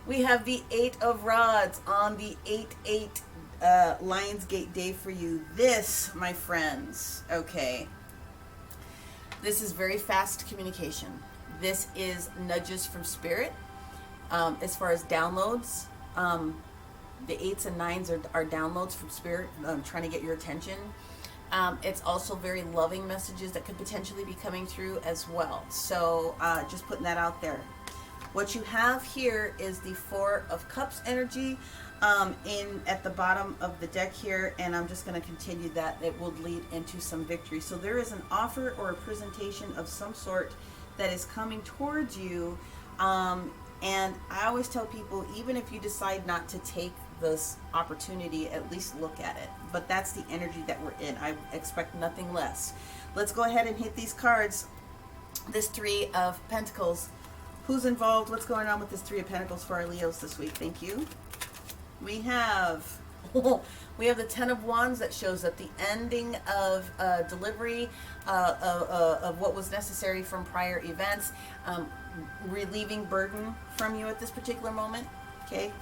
We have the Eight of Rods on the 8-8 Lionsgate day for you. This, my friends, okay. This is very fast communication. This is nudges from spirit. As far as downloads, the 8s and 9s are downloads from spirit, trying to get your attention. It's also very loving messages that could potentially be coming through as well. So just putting that out there. What you have here is the Four of Cups energy at the bottom of the deck here, and I'm just going to continue that. It will lead into some victory. So there is an offer or a presentation of some sort that is coming towards you. And I always tell people, even if you decide not to take this opportunity, at least look at it. But that's the energy that we're in. I expect nothing less. Let's go ahead and hit these cards. This Three of Pentacles. Who's involved? What's going on with this Three of Pentacles for our Leos this week? Thank you. We have the Ten of Wands that shows that the ending of delivery of what was necessary from prior events, relieving burden from you at this particular moment. Okay.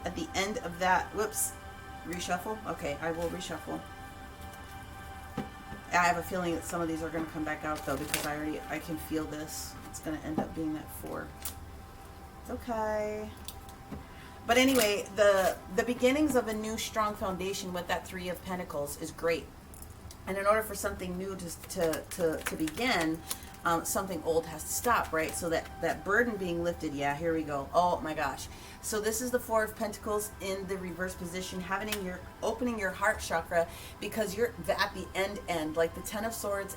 At the end of that, whoops, reshuffle. Okay, I will reshuffle. I have a feeling that some of these are going to come back out though, because I can feel this. It's going to end up being that 4. It's okay. But anyway, the beginnings of a new strong foundation with that Three of Pentacles is great. And in order for something new to begin, something old has to stop, right? So that burden being lifted, yeah, here we go. Oh my gosh. So this is the Four of Pentacles in the reverse position, opening your heart chakra, because you're at the end, like the Ten of Swords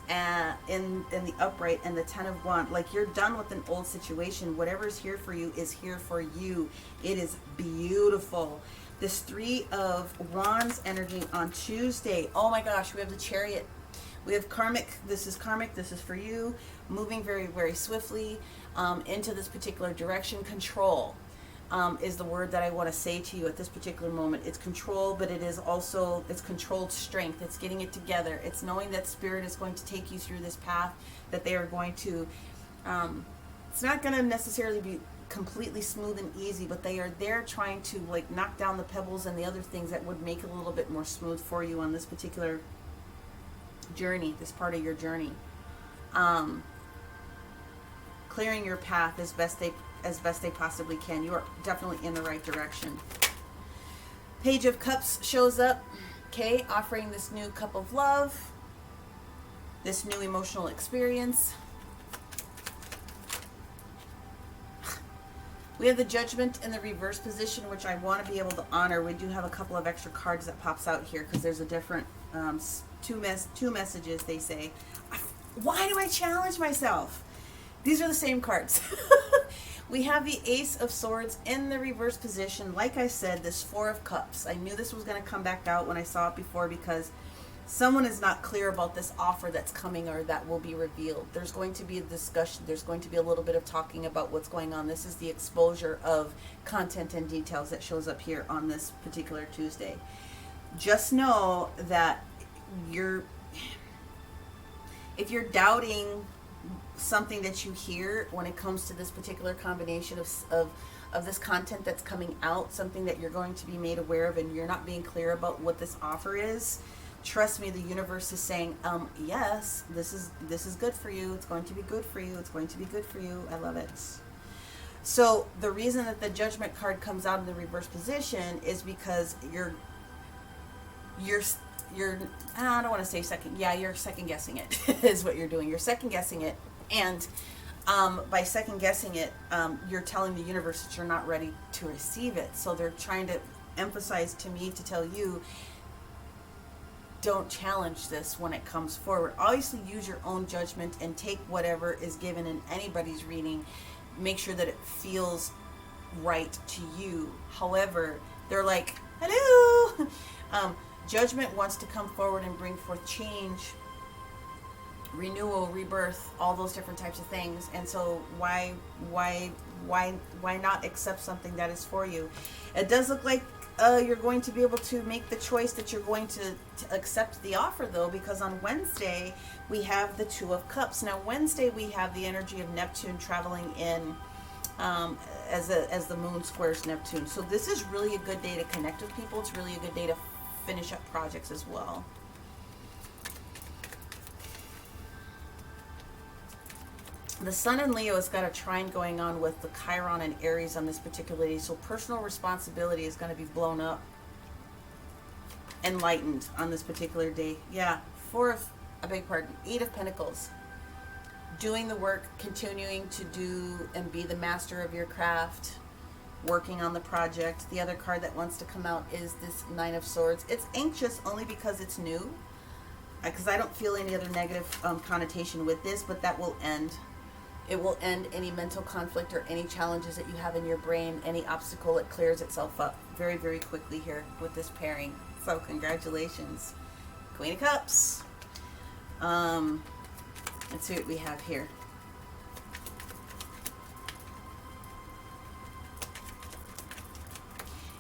in the upright and the Ten of Wands. Like you're done with an old situation. Whatever's here for you is here for you. It is beautiful. This Three of Wands energy on Tuesday. Oh my gosh, we have the Chariot. We have karmic. This is karmic. This is for you. Moving very, very swiftly into this particular direction. Control is the word that I want to say to you at this particular moment. It's control, but it is also, it's controlled strength. It's getting it together. It's knowing that Spirit is going to take you through this path, that they are going to, it's not going to necessarily be completely smooth and easy, but they are there trying to like knock down the pebbles and the other things that would make it a little bit more smooth for you on this particular journey, this part of your journey. Clearing your path as best they possibly can. You are definitely in the right direction. Page of Cups shows up, okay, offering this new cup of love, this new emotional experience. We have the Judgment in the reverse position, which I want to be able to honor. We do have a couple of extra cards that pops out here because there's a different two messages, they say. Why do I challenge myself? These are the same cards. We have the Ace of Swords in the reverse position. Like I said, this Four of Cups. I knew this was going to come back out when I saw it before, because someone is not clear about this offer that's coming or that will be revealed. There's going to be a discussion. There's going to be a little bit of talking about what's going on. This is the exposure of content and details that shows up here on this particular Tuesday. Just know that if you're doubting something that you hear when it comes to this particular combination of this content that's coming out, something that you're going to be made aware of, and you're not being clear about what this offer is, trust me, the universe is saying, yes, this is good for you. It's going to be good for you. It's going to be good for you. I love it. So the reason that the Judgment card comes out in the reverse position is because you're I don't want to say second. Yeah, you're second guessing it is what you're doing. You're second guessing it. And by second guessing it, you're telling the universe that you're not ready to receive it. So they're trying to emphasize to me to tell you, don't challenge this when it comes forward. Obviously, use your own judgment and take whatever is given in anybody's reading. Make sure that it feels right to you. However, they're like, hello. Judgment wants to come forward and bring forth change, renewal, rebirth, all those different types of things. And so why not accept something that is for you? It does look like you're going to be able to make the choice that you're going to accept the offer, though, because on Wednesday we have the Two of Cups. Now Wednesday we have the energy of Neptune traveling in as the moon squares Neptune. So this is really a good day to connect with people. It's really a good day to finish up projects as well. The Sun in Leo has got a trine going on with the Chiron and Aries on this particular day. So personal responsibility is going to be blown up, enlightened on this particular day. Yeah, Eight of Pentacles. Doing the work, continuing to do and be the master of your craft, working on the project. The other card that wants to come out is this Nine of Swords. It's anxious only because it's new, because I don't feel any other negative connotation with this, but that will end It will end any mental conflict or any challenges that you have in your brain, any obstacle. It clears itself up very, very quickly here with this pairing. So congratulations. Queen of Cups. Let's see what we have here.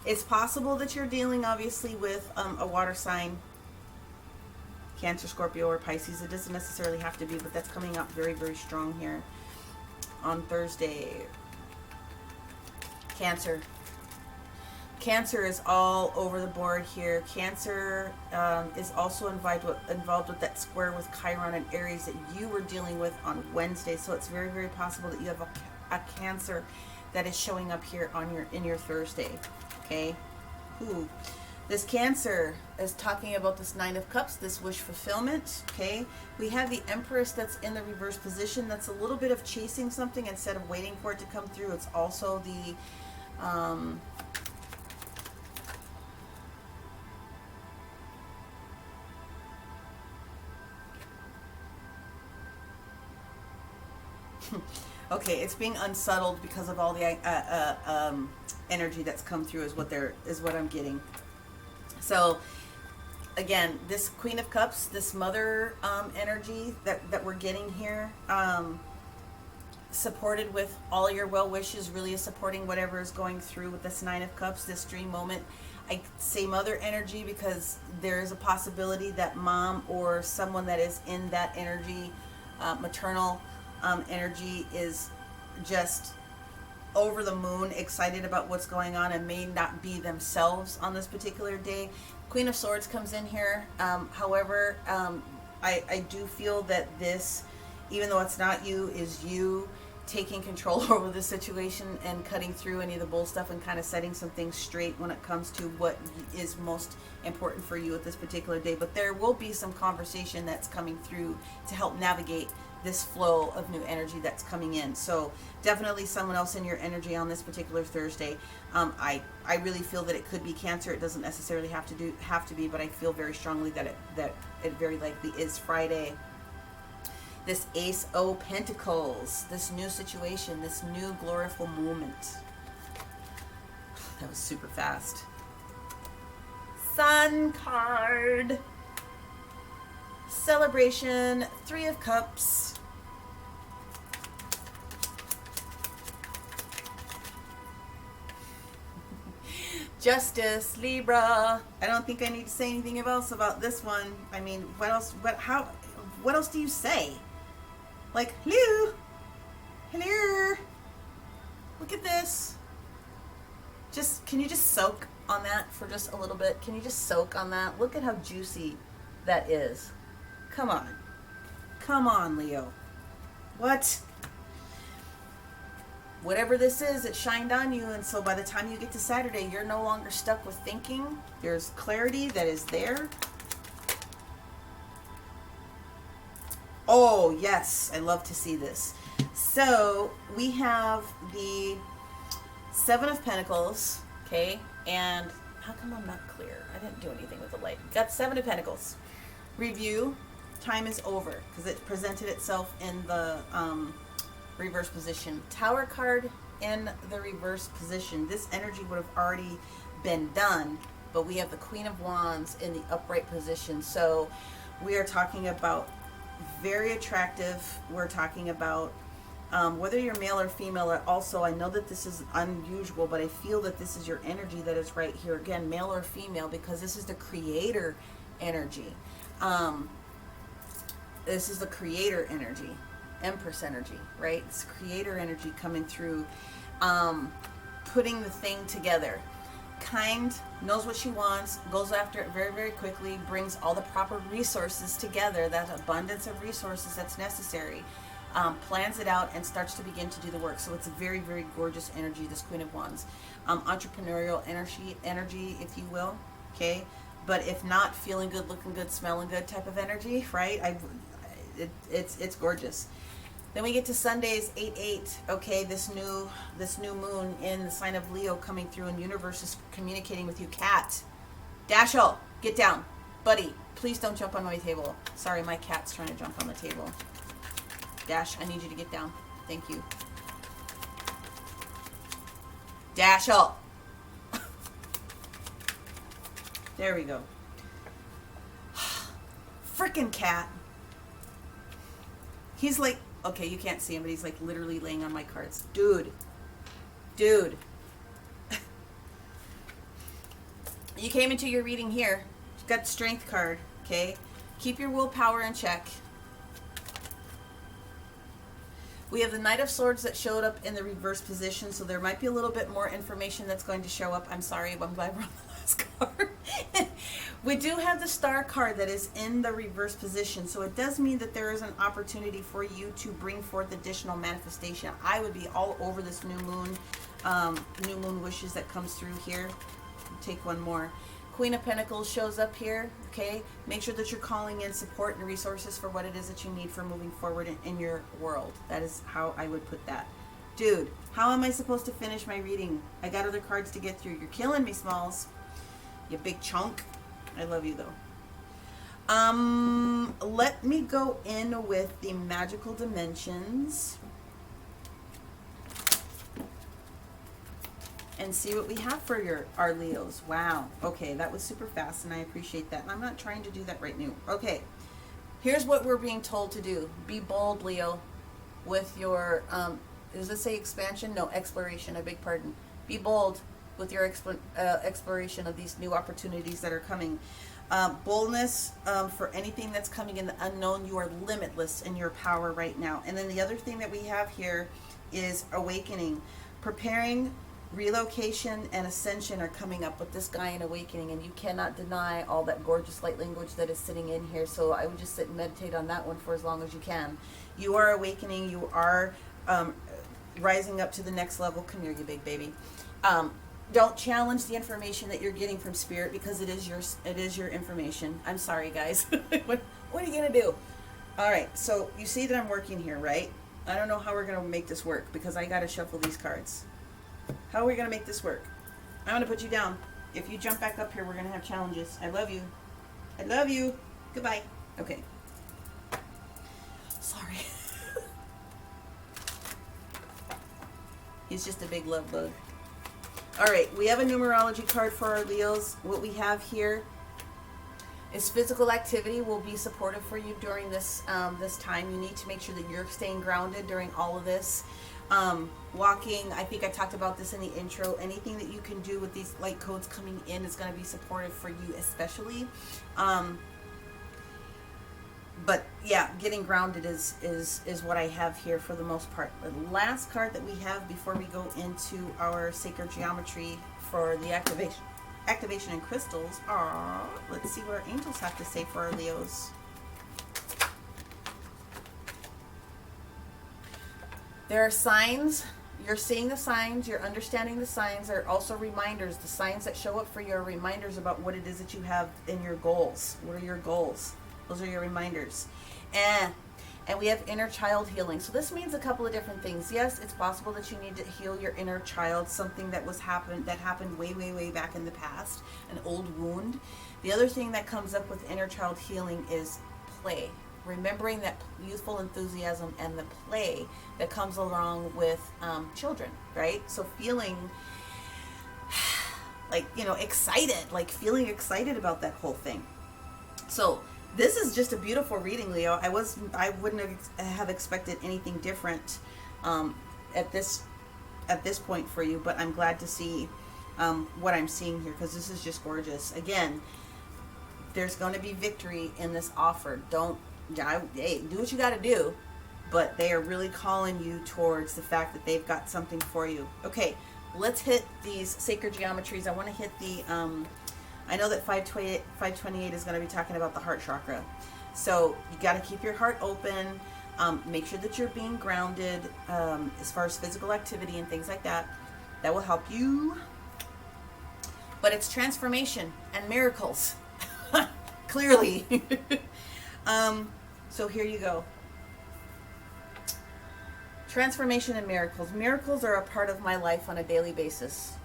It's possible that you're dealing, obviously, with a water sign. Cancer, Scorpio, or Pisces. It doesn't necessarily have to be, but that's coming up very, very strong here on Thursday. Cancer. Cancer is all over the board here. Cancer is also involved with that square with Chiron and Aries that you were dealing with on Wednesday. So it's very, very possible that you have a Cancer that is showing up here on in your Thursday. Okay. Ooh. This Cancer is talking about this Nine of Cups, this wish fulfillment. Okay. We have the Empress that's in the reverse position. That's a little bit of chasing something instead of waiting for it to come through. It's also the okay, it's being unsettled because of all the energy that's come through is what I'm getting. So again, this Queen of Cups, this mother energy that we're getting here, supported with all your well wishes, really is supporting whatever is going through with this Nine of Cups, this dream moment. I say mother energy because there is a possibility that mom or someone that is in that energy, maternal energy, is just over the moon, excited about what's going on, and may not be themselves on this particular day. Queen of Swords comes in here. However, I do feel that this, even though it's not you, is you taking control over the situation and cutting through any of the bull stuff and kind of setting some things straight when it comes to what is most important for you at this particular day. But there will be some conversation that's coming through to help navigate this flow of new energy that's coming in. So definitely someone else in your energy on this particular Thursday. I really feel that it could be Cancer. It doesn't necessarily have to be, but I feel very strongly that it very likely is Friday. This Ace O Pentacles, this new situation, this new glorious moment. That was super fast. Sun card. Celebration, Three of Cups. Justice, Libra. I don't think I need to say anything else about this one. I mean, what else? What else do you say? Like, hello, look at this. Can you just soak on that for just a little bit? Can you just soak on that? Look at how juicy that is. Come on, Leo. What? Whatever this is, it shined on you, and so by the time you get to Saturday, you're no longer stuck with thinking. There's clarity that is there. Oh, yes, I love to see this. So we have the Seven of Pentacles, okay, and how come I'm not clear? I didn't do anything with the light. Got Seven of Pentacles. Review. Time is over because it presented itself in the reverse position. Tower card in the reverse position. This energy would have already been done, but we have the Queen of Wands in the upright position. So we are talking about very attractive. We're talking about whether you're male or female. Also, I know that this is unusual, but I feel that this is your energy that is right here. Again, male or female, because this is the creator energy. This is the creator energy, Empress energy, right? It's creator energy coming through, putting the thing together. Kind, knows what she wants, goes after it very, very quickly, brings all the proper resources together, that abundance of resources that's necessary, plans it out and starts to begin to do the work. So it's a very, very gorgeous energy, this Queen of Wands. Entrepreneurial energy, if you will, okay? But if not, feeling good, looking good, smelling good type of energy, right? It's gorgeous. Then we get to Sunday's 8/8. Okay, this new moon in the sign of Leo coming through, and universe is communicating with you. Cat, Dashel, get down, buddy. Please don't jump on my table. Sorry, my cat's trying to jump on the table. Dash, I need you to get down. Thank you. Dash up. There we go. Frickin' cat. He's like, okay, you can't see him, but he's like literally laying on my cards. Dude. Dude. You came into your reading here. You've got the strength card, okay? Keep your willpower in check. We have the Knight of Swords that showed up in the reverse position, so there might be a little bit more information that's going to show up. I'm sorry, I'm glad we're on the last card. We do have the Star card that is in the reverse position, so it does mean that there is an opportunity for you to bring forth additional manifestation. I would be all over this new moon wishes that comes through here. Take one more. Queen of Pentacles shows up here, okay? Make sure that you're calling in support and resources for what it is that you need for moving forward in your world. That is how I would put that. Dude, how am I supposed to finish my reading? I got other cards to get through. You're killing me, Smalls. You big chunk. I love you, though. Let me go in with the magical dimensions and see what we have for our Leos. Wow. Okay, that was super fast, and I appreciate that. And I'm not trying to do that right now. Okay, here's what we're being told to do. Be bold, Leo, with your, does it say expansion? No, exploration, I beg pardon. Be bold with your exploration of these new opportunities that are coming. Boldness for anything that's coming in the unknown. You are limitless in your power right now. And then the other thing that we have here is awakening. Preparing, relocation, and ascension are coming up with this guy in awakening, and you cannot deny all that gorgeous light language that is sitting in here. So I would just sit and meditate on that one for as long as you can. You are awakening. You are rising up to the next level. Come here, you big baby. Don't challenge the information that you're getting from Spirit, because it is your information. I'm sorry, guys. What are you gonna do? All right, so you see that I'm working here, right? I don't know how we're gonna make this work, because I gotta shuffle these cards. How are we gonna make this work? I'm gonna put you down. If you jump back up here, we're gonna have challenges. I love you. I love you. Goodbye. Okay. Sorry. He's just a big love bug. All right, we have a numerology card for our Leos. What we have here is physical activity will be supportive for you during this this time. You need to make sure that you're staying grounded during all of this. Walking, I think I talked about this in the intro. Anything that you can do with these light codes coming in is going to be supportive for you, especially. But yeah, getting grounded is what I have here for the most part. The last card that we have before we go into our sacred geometry for the activation in crystals are, let's see what our angels have to say for our Leos. There are signs. You're seeing the signs. You're understanding the signs. There are also reminders. The signs that show up for you are reminders about what it is that you have in your goals. What are your goals? Those are your reminders. And we have inner child healing. So this means a couple of different things. Yes, it's possible that you need to heal your inner child, something that happened way, way, way back in the past, an old wound. The other thing that comes up with inner child healing is play. Remembering that youthful enthusiasm and the play that comes along with children, right? So feeling like, excited, like feeling excited about that whole thing. So this is just a beautiful reading, Leo. I wouldn't have expected anything different at this point for you, but I'm glad to see what I'm seeing here, because this is just gorgeous. Again, there's going to be victory in this offer. Hey, do what you got to do, but they are really calling you towards the fact that they've got something for you. Okay, let's hit these sacred geometries. I want to hit the I know that 528 is going to be talking about the heart chakra. So you got to keep your heart open. Make sure that you're being grounded as far as physical activity and things like that. That will help you. But it's transformation and miracles. Clearly. So here you go. Transformation and miracles. Miracles are a part of my life on a daily basis,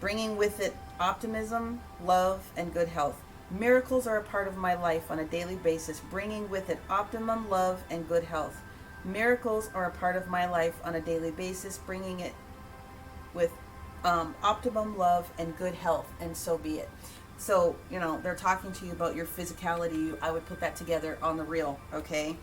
bringing with it optimism, love, and good health. Miracles are a part of my life on a daily basis, bringing with it optimum, love, and good health. Miracles are a part of my life on a daily basis, bringing it with optimum love and good health, and so be it. So, you know, they're talking to you about your physicality. I would put that together on the real, okay?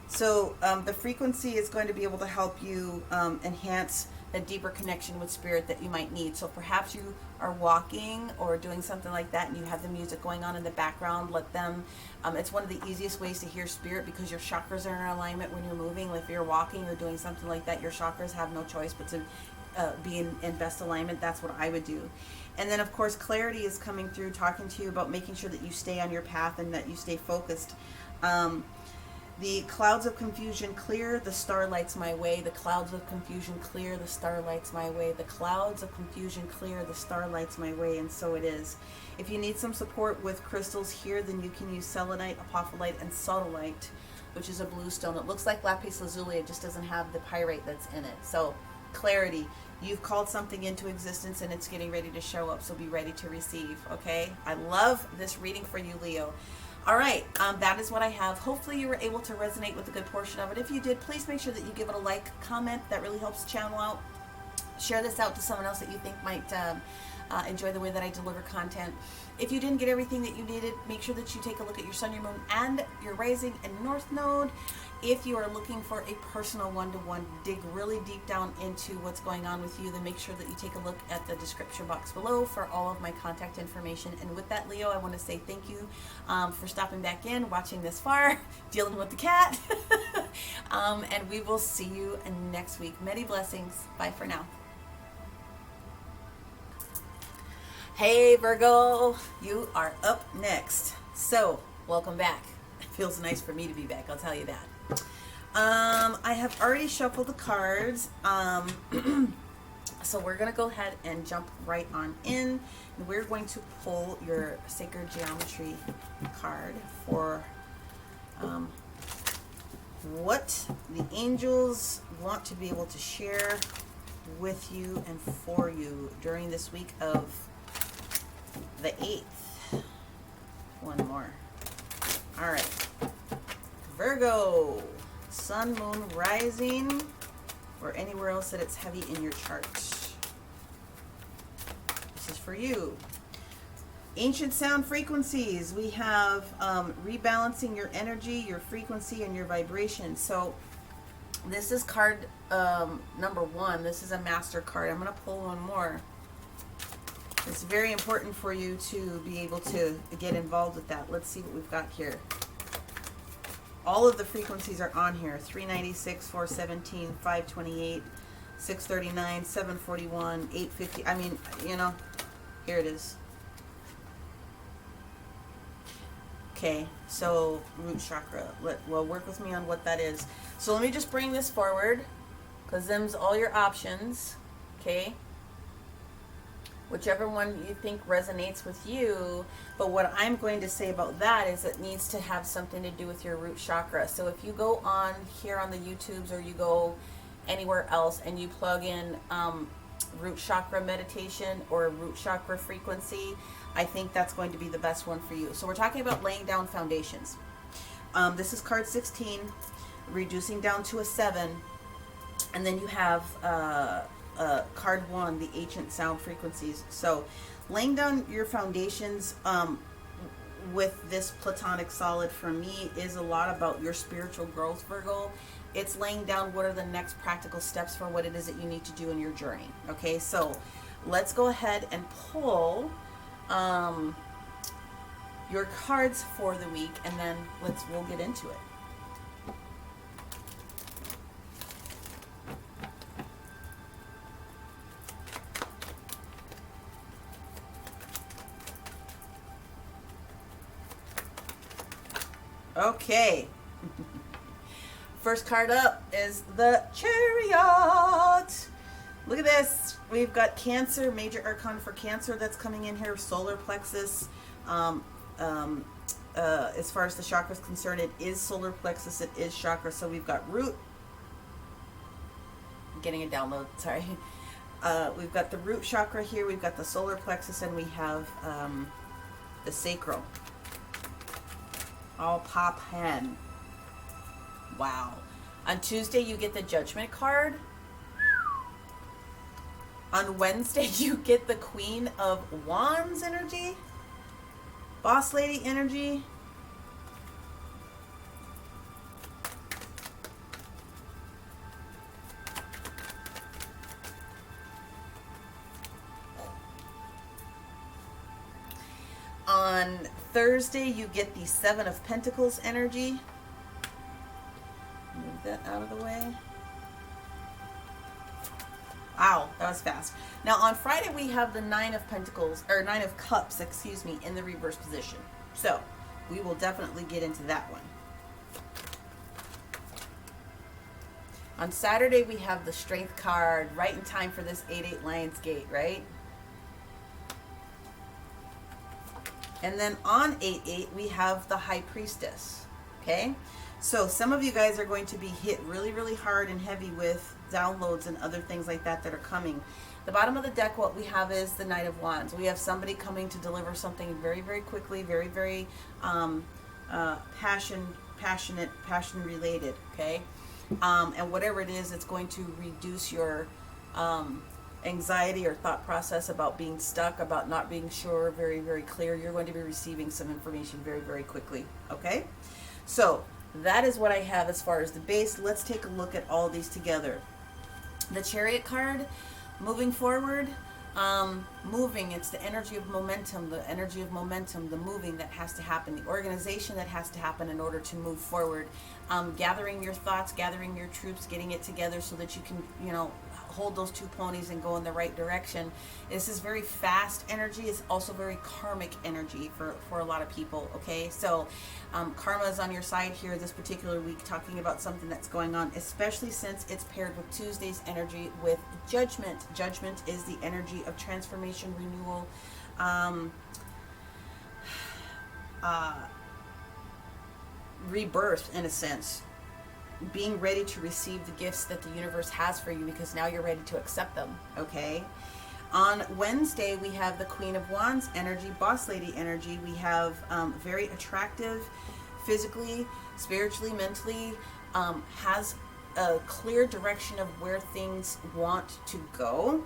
So the frequency is going to be able to help you enhance a deeper connection with spirit that you might need. So perhaps you are walking or doing something like that and you have the music going on in the background. Let them, it's one of the easiest ways to hear spirit because your chakras are in alignment when you're moving. If you're walking or doing something like that, your chakras have no choice but to be in best alignment. That's what I would do. And then of course clarity is coming through, talking to you about making sure that you stay on your path and that you stay focused. The clouds of confusion clear, the star lights my way. The clouds of confusion clear, the star lights my way. The clouds of confusion clear, the star lights my way, and so it is. If you need some support with crystals here, then you can use selenite, apophyllite, and sodalite, which is a blue stone. It looks like lapis lazuli, it just doesn't have the pyrite that's in it. So, clarity. You've called something into existence and it's getting ready to show up, so be ready to receive, okay? I love this reading for you, Leo. All right, that is what I have. Hopefully you were able to resonate with a good portion of it. If you did, please make sure that you give it a like, comment. That really helps the channel out. Share this out to someone else that you think might enjoy the way that I deliver content. If you didn't get everything that you needed, make sure that you take a look at your sun, your moon, and your rising and north node. If you are looking for a personal one-to-one, dig really deep down into what's going on with you, then make sure that you take a look at the description box below for all of my contact information. And with that, Leo, I want to say thank you for stopping back in, watching this far, dealing with the cat. And we will see you next week. Many blessings. Bye for now. Hey, Virgo, you are up next. So, welcome back. It feels nice for me to be back, I'll tell you that. I have already shuffled the cards, so we're going to go ahead and jump right on in, and we're going to pull your Sacred Geometry card for what the angels want to be able to share with you and for you during this week of the 8th. One more. All right. Virgo, sun, moon, rising, or anywhere else that it's heavy in your chart. This is for you. Ancient sound frequencies. We have rebalancing your energy, your frequency, and your vibration. So this is card number 1. This is a master card. I'm going to pull one more. It's very important for you to be able to get involved with that. Let's see what we've got here. All of the frequencies are on here. 396, 417, 528, 639, 741, 850. I mean, you know, here it is. Okay, so root chakra. Well, work with me on what that is. So let me just bring this forward, because them's all your options. Okay. Whichever one you think resonates with you. But what I'm going to say about that is it needs to have something to do with your root chakra. So if you go on here on the YouTubes or you go anywhere else and you plug in root chakra meditation or root chakra frequency, I think that's going to be the best one for you. So we're talking about laying down foundations. This is card 16, reducing down to a 7. And then you have card 1, the ancient sound frequencies. So laying down your foundations with this platonic solid for me is a lot about your spiritual growth, Virgo. It's laying down what are the next practical steps for what it is that you need to do in your journey. Okay, so let's go ahead and pull your cards for the week, and then we'll get into it. Okay. First card up is the Chariot. Look at this. We've got Cancer, major arcana for Cancer that's coming in here. Solar plexus. As far as the chakra is concerned, it is solar plexus. It is chakra. So we've got root. I'm getting a download. Sorry. We've got the root chakra here. We've got the solar plexus, and we have the sacral. All pop hen. Wow. On Tuesday, you get the Judgment card. On Wednesday, you get the Queen of Wands energy, Boss Lady energy. On Thursday, you get the Seven of Pentacles energy. Move that out of the way. Wow, that was fast. Now on Friday, we have the Nine of Pentacles, or Nine of Cups, excuse me, in the reverse position. So we will definitely get into that one. On Saturday, we have the Strength card, right in time for this 8-8 Lionsgate, right? And then on 8-8, we have the High Priestess, okay? So some of you guys are going to be hit really, really hard and heavy with downloads and other things like that that are coming. The bottom of the deck, what we have is the Knight of Wands. We have somebody coming to deliver something very, very quickly, very, very passion related, okay? And whatever it is, it's going to reduce your anxiety or thought process about being stuck, about not being sure, very, very clear. You're going to be receiving some information very, very quickly, okay? So that is what I have as far as the base. Let's take a look at all of these together. The Chariot card, moving forward, moving, it's the energy of momentum, the moving that has to happen, the organization that has to happen in order to move forward, gathering your thoughts, gathering your troops, getting it together so that you can, you know, hold those two ponies and go in the right direction. This is very fast energy. It's also very karmic energy for a lot of people, okay? So karma is on your side here this particular week, talking about something that's going on, especially since it's paired with Tuesday's energy with Judgment. Judgment is the energy of transformation, renewal, rebirth in a sense. Being ready to receive the gifts that the universe has for you, because now you're ready to accept them, okay? On Wednesday, we have the Queen of Wands energy, Boss Lady energy. We have very attractive, physically, spiritually, mentally, has a clear direction of where things want to go,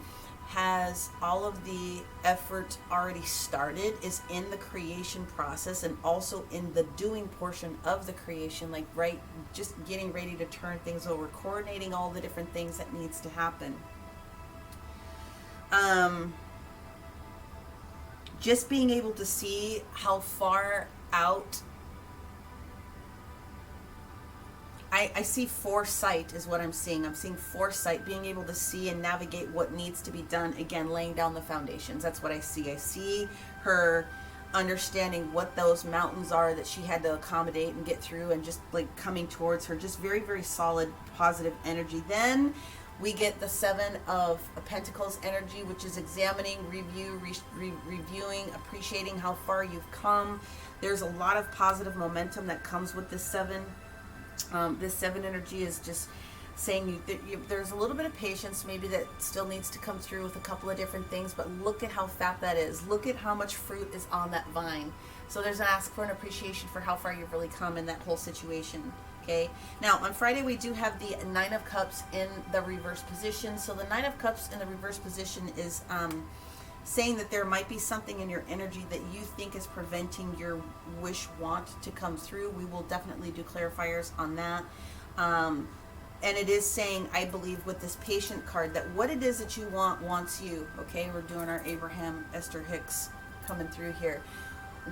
has all of the effort already started, is in the creation process and also in the doing portion of the creation, like right, just getting ready to turn things over, coordinating all the different things that needs to happen. Just being able to see how far out, I see foresight is what I'm seeing. I'm seeing foresight, being able to see and navigate what needs to be done. Again, laying down the foundations. That's what I see. I see her understanding what those mountains are that she had to accommodate and get through, and just like coming towards her. Just very, very solid, positive energy. Then we get the Seven of Pentacles energy, which is examining, reviewing, appreciating how far you've come. There's a lot of positive momentum that comes with this seven. This seven energy is just saying there's a little bit of patience maybe that still needs to come through with a couple of different things, but look at how fat that is. Look at how much fruit is on that vine. So there's an ask for an appreciation for how far you've really come in that whole situation. Okay. Now on Friday, we do have the Nine of Cups in the reverse position. So the Nine of Cups in the reverse position is saying that there might be something in your energy that you think is preventing your want to come through. We will definitely do clarifiers on that. And it is saying, I believe, with this Patient card, that what it is that you want wants you. Okay, we're doing our Abraham Esther Hicks coming through here.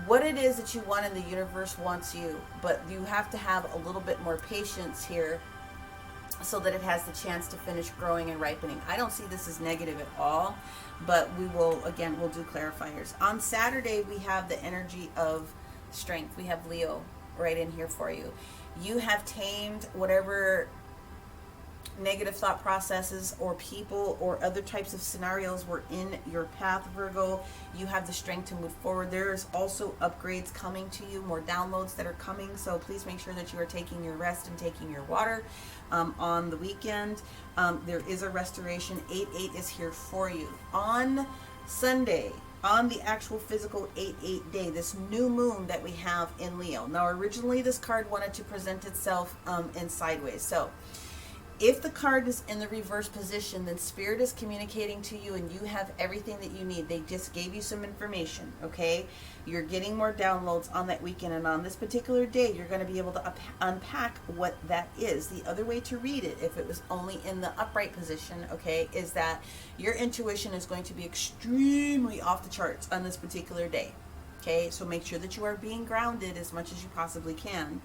What it is that you want in the universe wants you, but you have to have a little bit more patience here so that it has the chance to finish growing and ripening. I don't see this as negative at all, but we will, again, we'll do clarifiers. On Saturday, we have the energy of Strength. We have Leo right in here for you. You have tamed whatever negative thought processes or people or other types of scenarios were in your path, Virgo. You have the strength to move forward. There's also upgrades coming to you, more downloads that are coming, so please make sure that you are taking your rest and taking your water on the weekend. There is a restoration. 8-8 is here for you. On Sunday, on the actual physical 8/8 day, this new moon that we have in Leo. Now, originally this card wanted to present itself in sideways. So if the card is in the reverse position, then Spirit is communicating to you and you have everything that you need. They just gave you some information, okay? You're getting more downloads on that weekend, and on this particular day, you're going to be able to unpack what that is. The other way to read it, if it was only in the upright position, okay, is that your intuition is going to be extremely off the charts on this particular day, okay? So make sure that you are being grounded as much as you possibly can.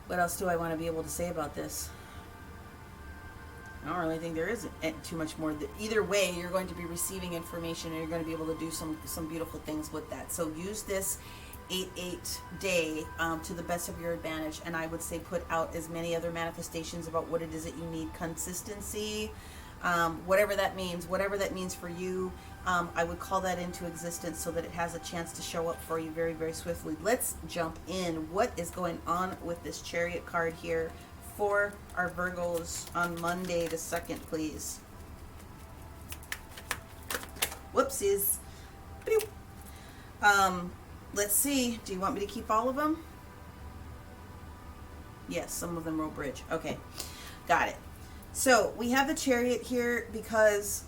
What else do I want to be able to say about this? I don't really think there is too much more. Either way, you're going to be receiving information and you're going to be able to do some beautiful things with that. So use this 8/8 day to the best of your advantage. And I would say put out as many other manifestations about what it is that you need. Consistency, whatever that means for you. I would call that into existence so that it has a chance to show up for you very, very swiftly. Let's jump in. What is going on with this Chariot card here for our Virgos on Monday the 2nd, please? Whoopsies. Let's see. Do you want me to keep all of them? Yes, some of them roll bridge. Okay, got it. So we have the Chariot here because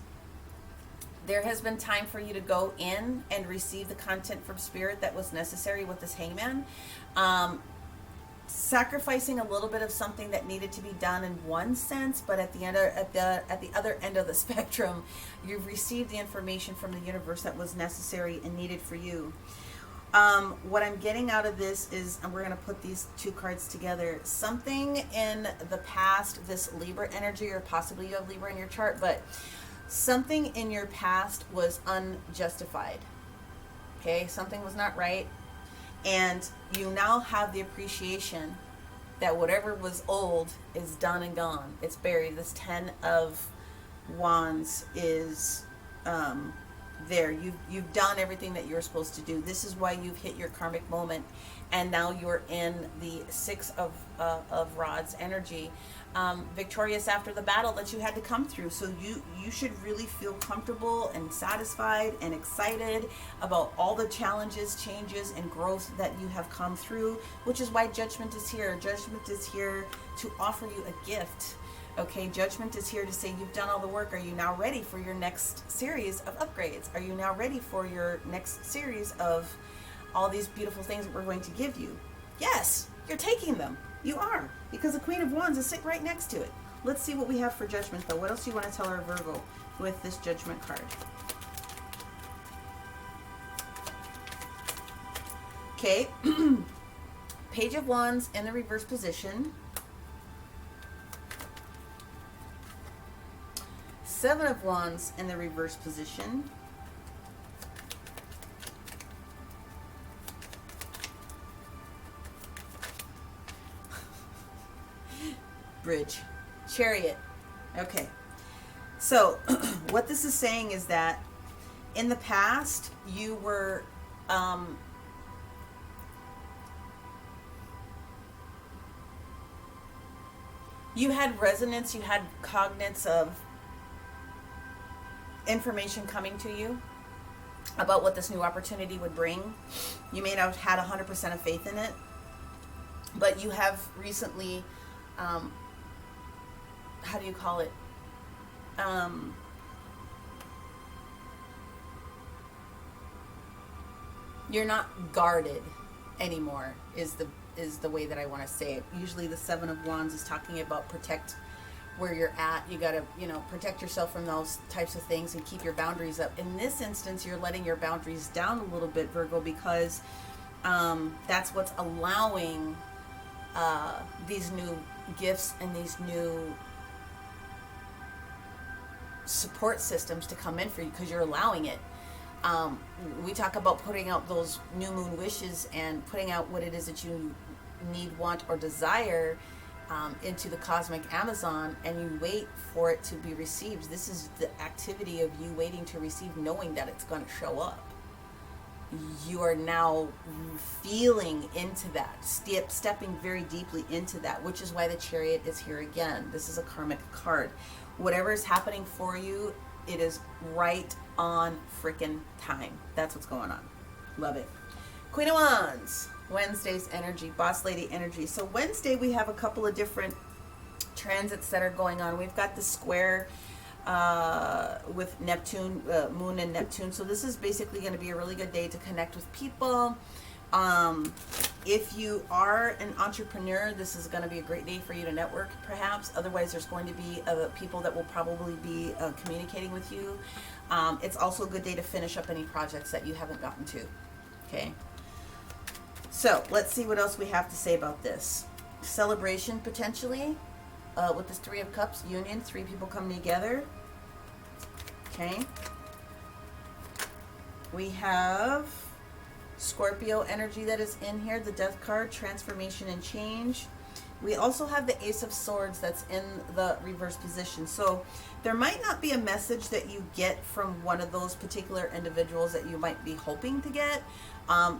there has been time for you to go in and receive the content from Spirit that was necessary with this Hangman. Sacrificing a little bit of something that needed to be done in one sense, but at the other end of the spectrum, you've received the information from the universe that was necessary and needed for you. What I'm getting out of this is, and we're going to put these two cards together, something in the past, this Libra energy, or possibly you have Libra in your chart, but something in your past was unjustified. Okay, something was not right, and you now have the appreciation that whatever was old is done and gone. It's buried. This 10 of Wands is there. You've done everything that you're supposed to do. This is why you've hit your karmic moment, and now you're in the 6 of Rods energy, victorious after the battle that you had to come through. So you should really feel comfortable and satisfied and excited about all the challenges, changes, and growth that you have come through, which is why Judgment is here. Judgment is here to offer you a gift. Okay, Judgment is here to say you've done all the work. Are you now ready for your next series of upgrades? Are you now ready for your next series of all these beautiful things that we're going to give you? Yes, you're taking them. You are, because the Queen of Wands is sitting right next to it. Let's see what we have for Judgment, though. What else do you want to tell our Virgo with this Judgment card? Okay, Page of Wands in the reverse position. 7 of Wands in the reverse position. Bridge. Chariot. Okay. So what this is saying is that in the past you were you had resonance, you had cognizance of information coming to you about what this new opportunity would bring. You may not have had 100% of faith in it, but you have recently how do you call it? You're not guarded anymore is the way that I want to say it. Usually the 7 of Wands is talking about protect where you're at. You got to, protect yourself from those types of things and keep your boundaries up. In this instance, you're letting your boundaries down a little bit, Virgo, because that's what's allowing these new gifts and these new support systems to come in for you, because you're allowing it. We talk about putting out those new moon wishes and putting out what it is that you need, want, or desire into the cosmic Amazon, and you wait for it to be received. This is the activity of you waiting to receive, knowing that it's going to show up. You are now feeling into that, stepping very deeply into that, which is why the Chariot is here again. This is a karmic card. Whatever is happening for you, it is right on freaking time. That's what's going on. Love it. Queen of Wands, Wednesday's energy, boss lady energy. So Wednesday we have a couple of different transits that are going on. We've got the square with Neptune, Moon and Neptune. So this is basically going to be a really good day to connect with people. If you are an entrepreneur, this is going to be a great day for you to network, perhaps. Otherwise, there's going to be people that will probably be communicating with you. It's also a good day to finish up any projects that you haven't gotten to. Okay. So let's see what else we have to say about this. Celebration, potentially, with this Three of Cups, union, three people coming together. Okay. We have Scorpio energy that is in here, the Death card, transformation and change. We also have the Ace of Swords that's in the reverse position. So there might not be a message that you get from one of those particular individuals that you might be hoping to get.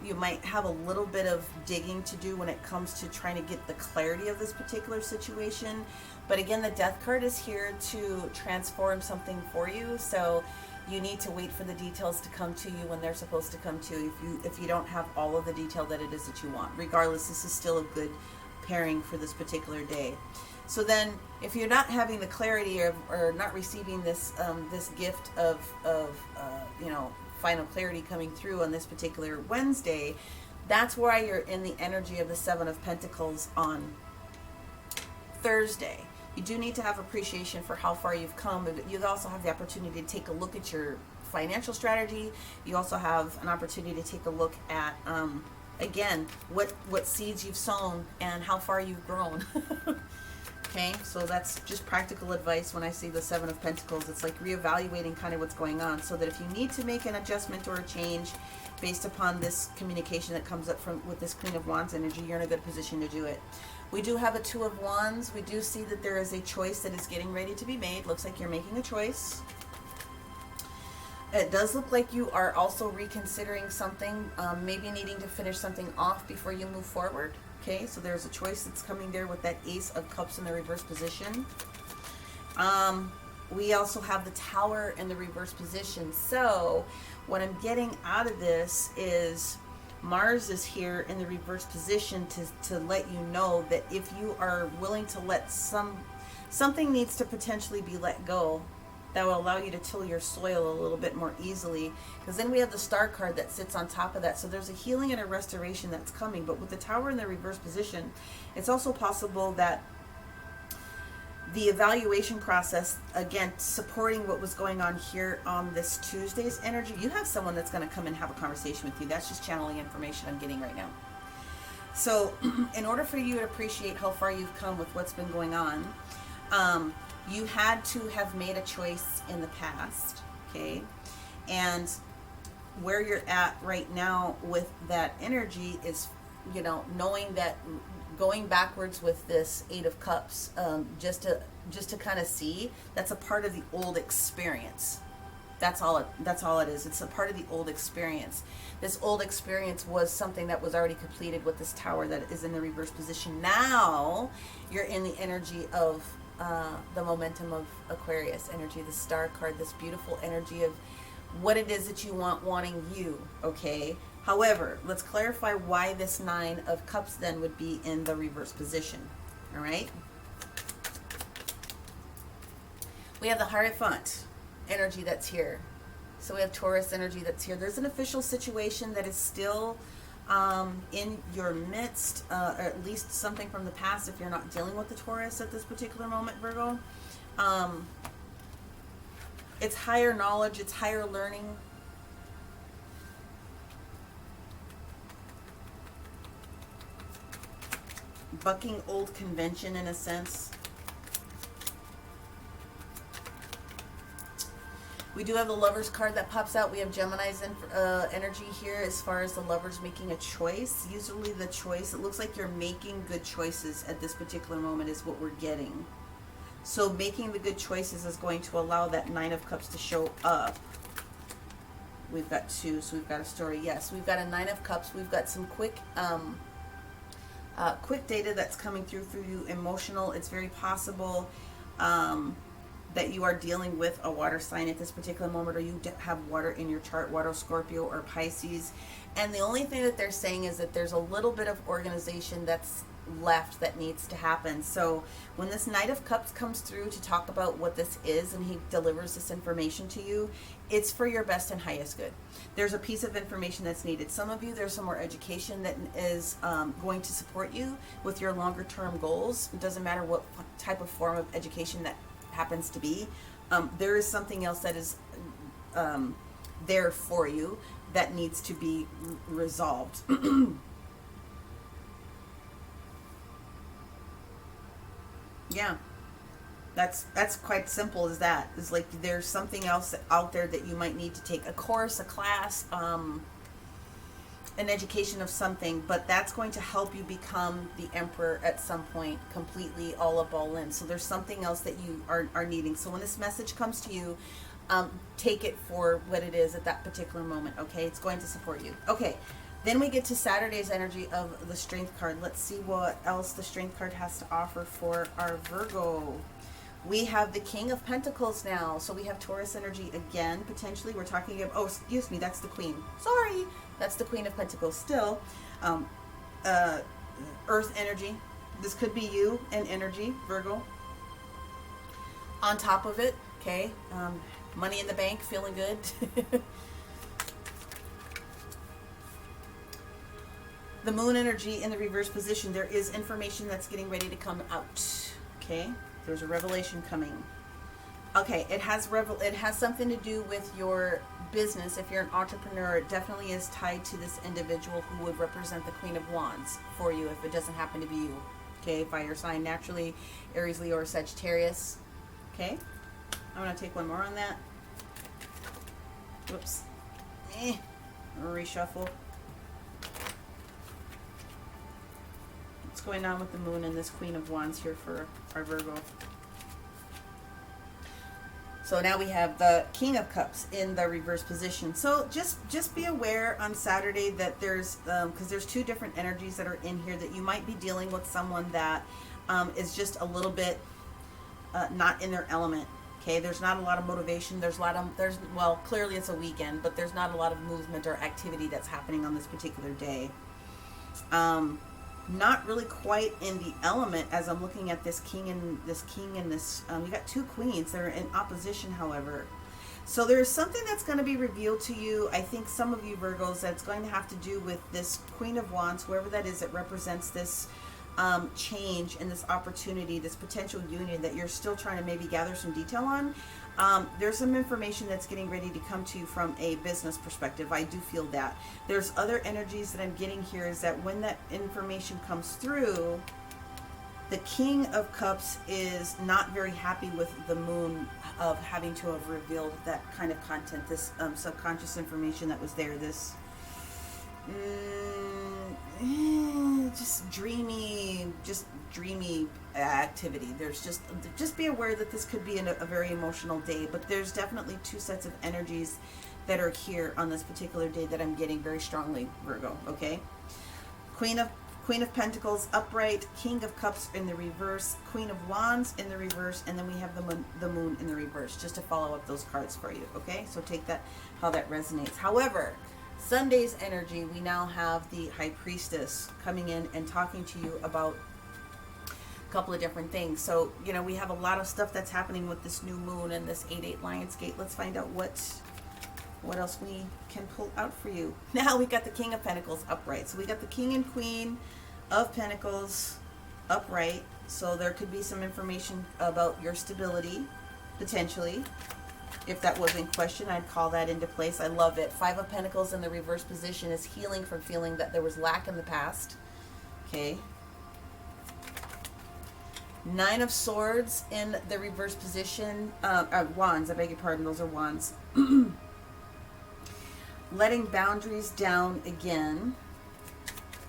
You might have a little bit of digging to do when it comes to trying to get the clarity of this particular situation. But again, the Death card is here to transform something for you. So you need to wait for the details to come to you when they're supposed to come to you. If you don't have all of the detail that it is that you want. Regardless, this is still a good pairing for this particular day. So then, if you're not having the clarity or not receiving this this gift of final clarity coming through on this particular Wednesday, that's why you're in the energy of the Seven of Pentacles on Thursday. You do need to have appreciation for how far you've come, but you also have the opportunity to take a look at your financial strategy. You also have an opportunity to take a look at again, what seeds you've sown and how far you've grown. Okay, so that's just practical advice when I see the Seven of Pentacles. It's like reevaluating kind of what's going on, so that if you need to make an adjustment or a change based upon this communication that comes up with this Queen of Wands energy, you're in a good position to do it. We do have a Two of Wands. We do see that there is a choice that is getting ready to be made. Looks like you're making a choice. It does look like you are also reconsidering something, maybe needing to finish something off before you move forward. Okay, so there's a choice that's coming there with that Ace of Cups in the reverse position. We also have the Tower in the reverse position. So what I'm getting out of this is Mars is here in the reverse position to let you know that if you are willing to let something needs to potentially be let go, that will allow you to till your soil a little bit more easily. Because then we have the Star card that sits on top of that. So there's a healing and a restoration that's coming. But with the Tower in the reverse position, it's also possible that the evaluation process, again, supporting what was going on here on this Tuesday's energy, you have someone that's going to come and have a conversation with you. That's just channeling information I'm getting right now. So in order for you to appreciate how far you've come with what's been going on, you had to have made a choice in the past, okay? And where you're at right now with that energy is, knowing that going backwards with this Eight of Cups, just to kind of see, that's a part of the old experience. That's all it is. It's a part of the old experience. This old experience was something that was already completed with this Tower that is in the reverse position. Now you're in the energy of the momentum of Aquarius energy, the Star card, this beautiful energy of what it is that you wanting you, okay? However, let's clarify why this Nine of Cups then would be in the reverse position, all right? We have the Hierophant energy that's here. So we have Taurus energy that's here. There's an official situation that is still in your midst, or at least something from the past if you're not dealing with the Taurus at this particular moment, Virgo. It's higher knowledge, it's higher learning. Bucking old convention in a sense. We do have the Lovers card that pops out. We have Gemini's energy here as far as the Lovers making a choice. Usually the choice, it looks like you're making good choices at this particular moment is what we're getting. So making the good choices is going to allow that Nine of Cups to show up. We've got two, so we've got a story. Yes, we've got a Nine of Cups. We've got some quick data that's coming through for you, emotional. It's very possible that you are dealing with a water sign at this particular moment, or you have water in your chart, water, Scorpio or Pisces. And the only thing that they're saying is that there's a little bit of organization that's left that needs to happen. So when this Knight of Cups comes through to talk about what this is, and he delivers this information to you, it's for your best and highest good. There's a piece of information that's needed. Some of you, there's some more education that is going to support you with your longer term goals. It doesn't matter what type of form of education that happens to be. There is something else that is there for you that needs to be resolved. Yeah, that's quite simple as that. It's like there's something else out there that you might need to take a course, a class, an education of something, but that's going to help you become the emperor at some point, completely all up, all in. So there's something else that you are needing. So when this message comes to you, take it for what it is at that particular moment, okay? It's going to support you. Okay, then we get to Saturday's energy of the Strength card. Let's see what else the Strength card has to offer for our Virgo. We have the King of Pentacles now. So we have Taurus energy again, potentially. We're talking about, oh, excuse me, that's the Queen. Sorry, that's the Queen of Pentacles still. Earth energy. This could be you and energy, Virgo. On top of it, okay, money in the bank, feeling good. The Moon energy in the reverse position. There is information that's getting ready to come out. Okay, there's a revelation coming. Okay, it has something to do with your business. If you're an entrepreneur, it definitely is tied to this individual who would represent the Queen of Wands for you if it doesn't happen to be you. Okay, by your sign naturally, Aries, Leo, or Sagittarius. Okay, I'm going to take one more on that. Whoops. Reshuffle. What's going on with the Moon and this Queen of Wands here for our Virgo? So now we have the King of Cups in the reverse position. So just be aware on Saturday that there's, because there's two different energies that are in here, that you might be dealing with someone that is just a little bit not in their element. Okay, there's not a lot of motivation. Well, clearly it's a weekend, but there's not a lot of movement or activity that's happening on this particular day. Not really quite in the element as I'm looking at this king and this, you got two queens that are in opposition, however. So there's something that's going to be revealed to you. I think some of you Virgos, that's going to have to do with this Queen of Wands, whoever that is that represents this change and this opportunity, this potential union that you're still trying to maybe gather some detail on. There's some information that's getting ready to come to you from a business perspective. I do feel that. There's other energies that I'm getting here, is that when that information comes through, the King of Cups is not very happy with the Moon of having to have revealed that kind of content, this subconscious information that was there, this just dreamy activity. There's just be aware that this could be a very emotional day, but there's definitely two sets of energies that are here on this particular day that I'm getting very strongly, Virgo. Okay, Queen of Pentacles upright, King of Cups in the reverse, Queen of Wands in the reverse, and then we have the Moon in the reverse, just to follow up those cards for you. Okay, so take that how that resonates. However, Sunday's energy, we now have the High Priestess coming in and talking to you about a couple of different things. So, you know, we have a lot of stuff that's happening with this new moon and this 8-8 Lionsgate. Let's find out what else we can pull out for you. Now we got the King of Pentacles upright. So we got the King and Queen of Pentacles upright. So there could be some information about your stability, potentially. If that was in question, I'd call that into place. I love it. 5 of Pentacles in the reverse position is healing from feeling that there was lack in the past. Okay. 9 of Swords in the reverse position. Wands, I beg your pardon, those are wands. Letting boundaries down again.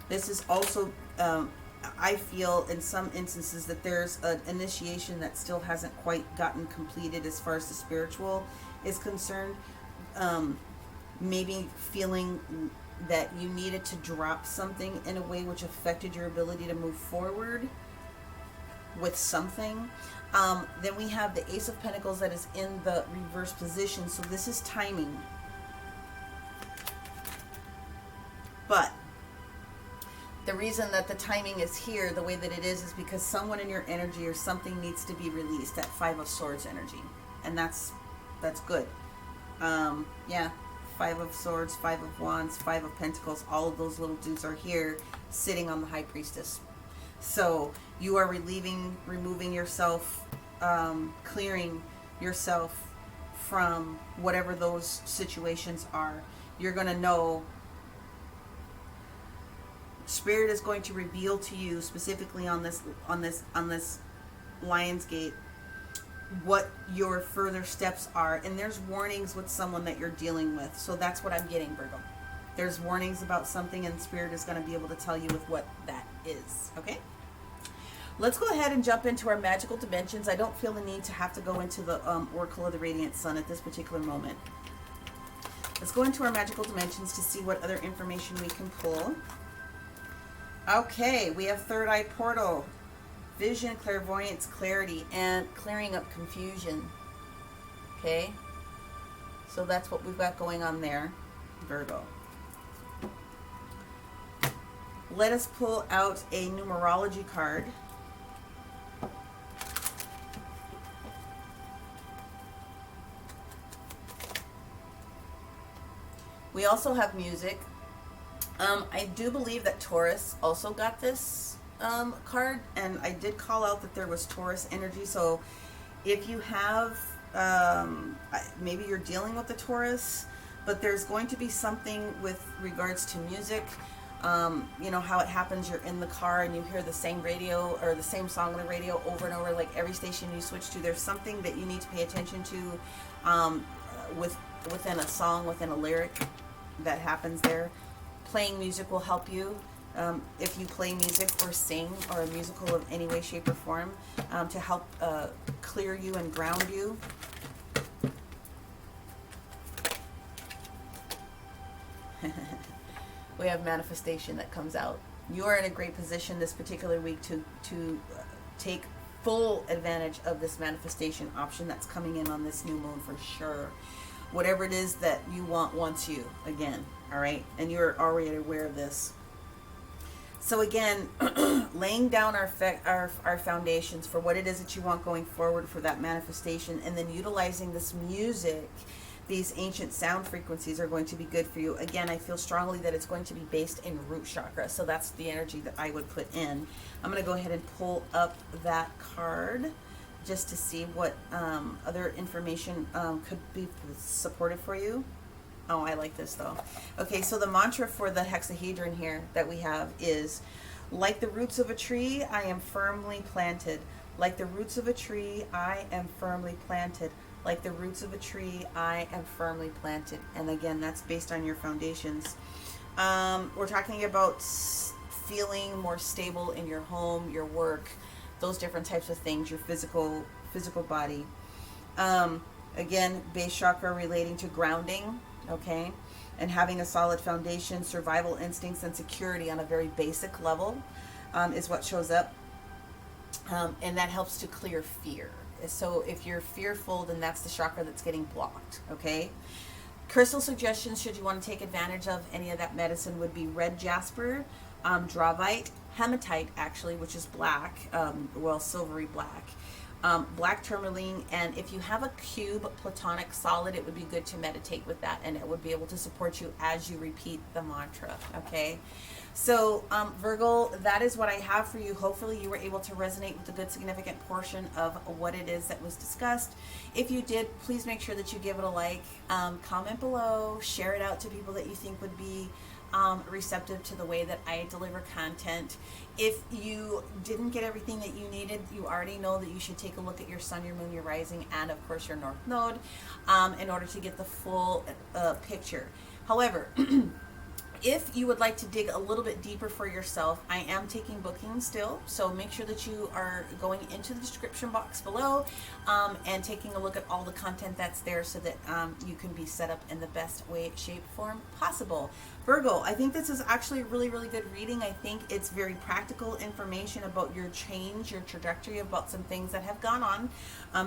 This is also, I feel in some instances that there's an initiation that still hasn't quite gotten completed as far as the spiritual is concerned. Maybe feeling that you needed to drop something in a way which affected your ability to move forward with something. Then we have the Ace of Pentacles that is in the reverse position. So this is timing. But the reason that the timing is here the way that it is because someone in your energy or something needs to be released. That Five of Swords energy. And that's good. Yeah. Five of Swords, Five of Wands, Five of Pentacles. All of those little dudes are here sitting on the High Priestess. So you are removing yourself, clearing yourself from whatever those situations are. You're going to know, Spirit is going to reveal to you specifically on this Lion's Gate what your further steps are. And there's warnings with someone that you're dealing with. So that's what I'm getting, Virgo. There's warnings about something, and Spirit is going to be able to tell you with what that is. Okay? Let's go ahead and jump into our magical dimensions. I don't feel the need to have to go into the Oracle of the Radiant Sun at this particular moment. Let's go into our magical dimensions to see what other information we can pull. Okay, we have Third Eye Portal, Vision, Clairvoyance, Clarity, and Clearing Up Confusion. Okay? So that's what we've got going on there, Virgo. Let us pull out a numerology card. We also have music. I do believe that Taurus also got this card, and I did call out that there was Taurus energy. So if you have, maybe you're dealing with the Taurus, but there's going to be something with regards to music. You know how it happens, you're in the car and you hear the same radio or the same song on the radio over and over, like every station you switch to. There's something that you need to pay attention to within a song, within a lyric that happens there. Playing music will help you. If you play music or sing or a musical of any way, shape, or form, to help clear you and ground you. We have manifestation that comes out. You are in a great position this particular week to take full advantage of this manifestation option that's coming in on this new moon for sure. Whatever it is that you want wants you again, all right? And you're already aware of this. So again, laying down our foundations for what it is that you want going forward for that manifestation, and then utilizing this music, these ancient sound frequencies are going to be good for you. Again, I feel strongly that it's going to be based in root chakra. So that's the energy that I would put in. I'm going to go ahead and pull up that card just to see what other information could be supportive for you. Oh, I like this though. Okay, so the mantra for the hexahedron here that we have is, like the roots of a tree, I am firmly planted. Like the roots of a tree, I am firmly planted. Like the roots of a tree, I am firmly planted. And again, that's based on your foundations. We're talking about feeling more stable in your home, your work, those different types of things, your physical body. Again, base chakra relating to grounding, okay? And having a solid foundation, survival instincts, and security on a very basic level is what shows up. And that helps to clear fear. So if you're fearful, then that's the chakra that's getting blocked, okay? Crystal suggestions, should you want to take advantage of any of that medicine, would be red jasper, dravite, hematite actually, which is black, well, silvery black, black tourmaline, and if you have a cube platonic solid, it would be good to meditate with that, and it would be able to support you as you repeat the mantra, okay? So Virgo, that is what I have for you. Hopefully you were able to resonate with a good significant portion of what it is that was discussed. If you did, please make sure that you give it a like, comment below, share it out to people that you think would be receptive to the way that I deliver content. If you didn't get everything that you needed, you already know that you should take a look at your sun, your moon, your rising, and of course your north node in order to get the full picture. However, If you would like to dig a little bit deeper for yourself, I am taking bookings still, so make sure that you are going into the description box below and taking a look at all the content that's there so that you can be set up in the best way, shape, form possible. Virgo, I think this is actually a really, really good reading. I think it's very practical information about your change, your trajectory, about some things that have gone on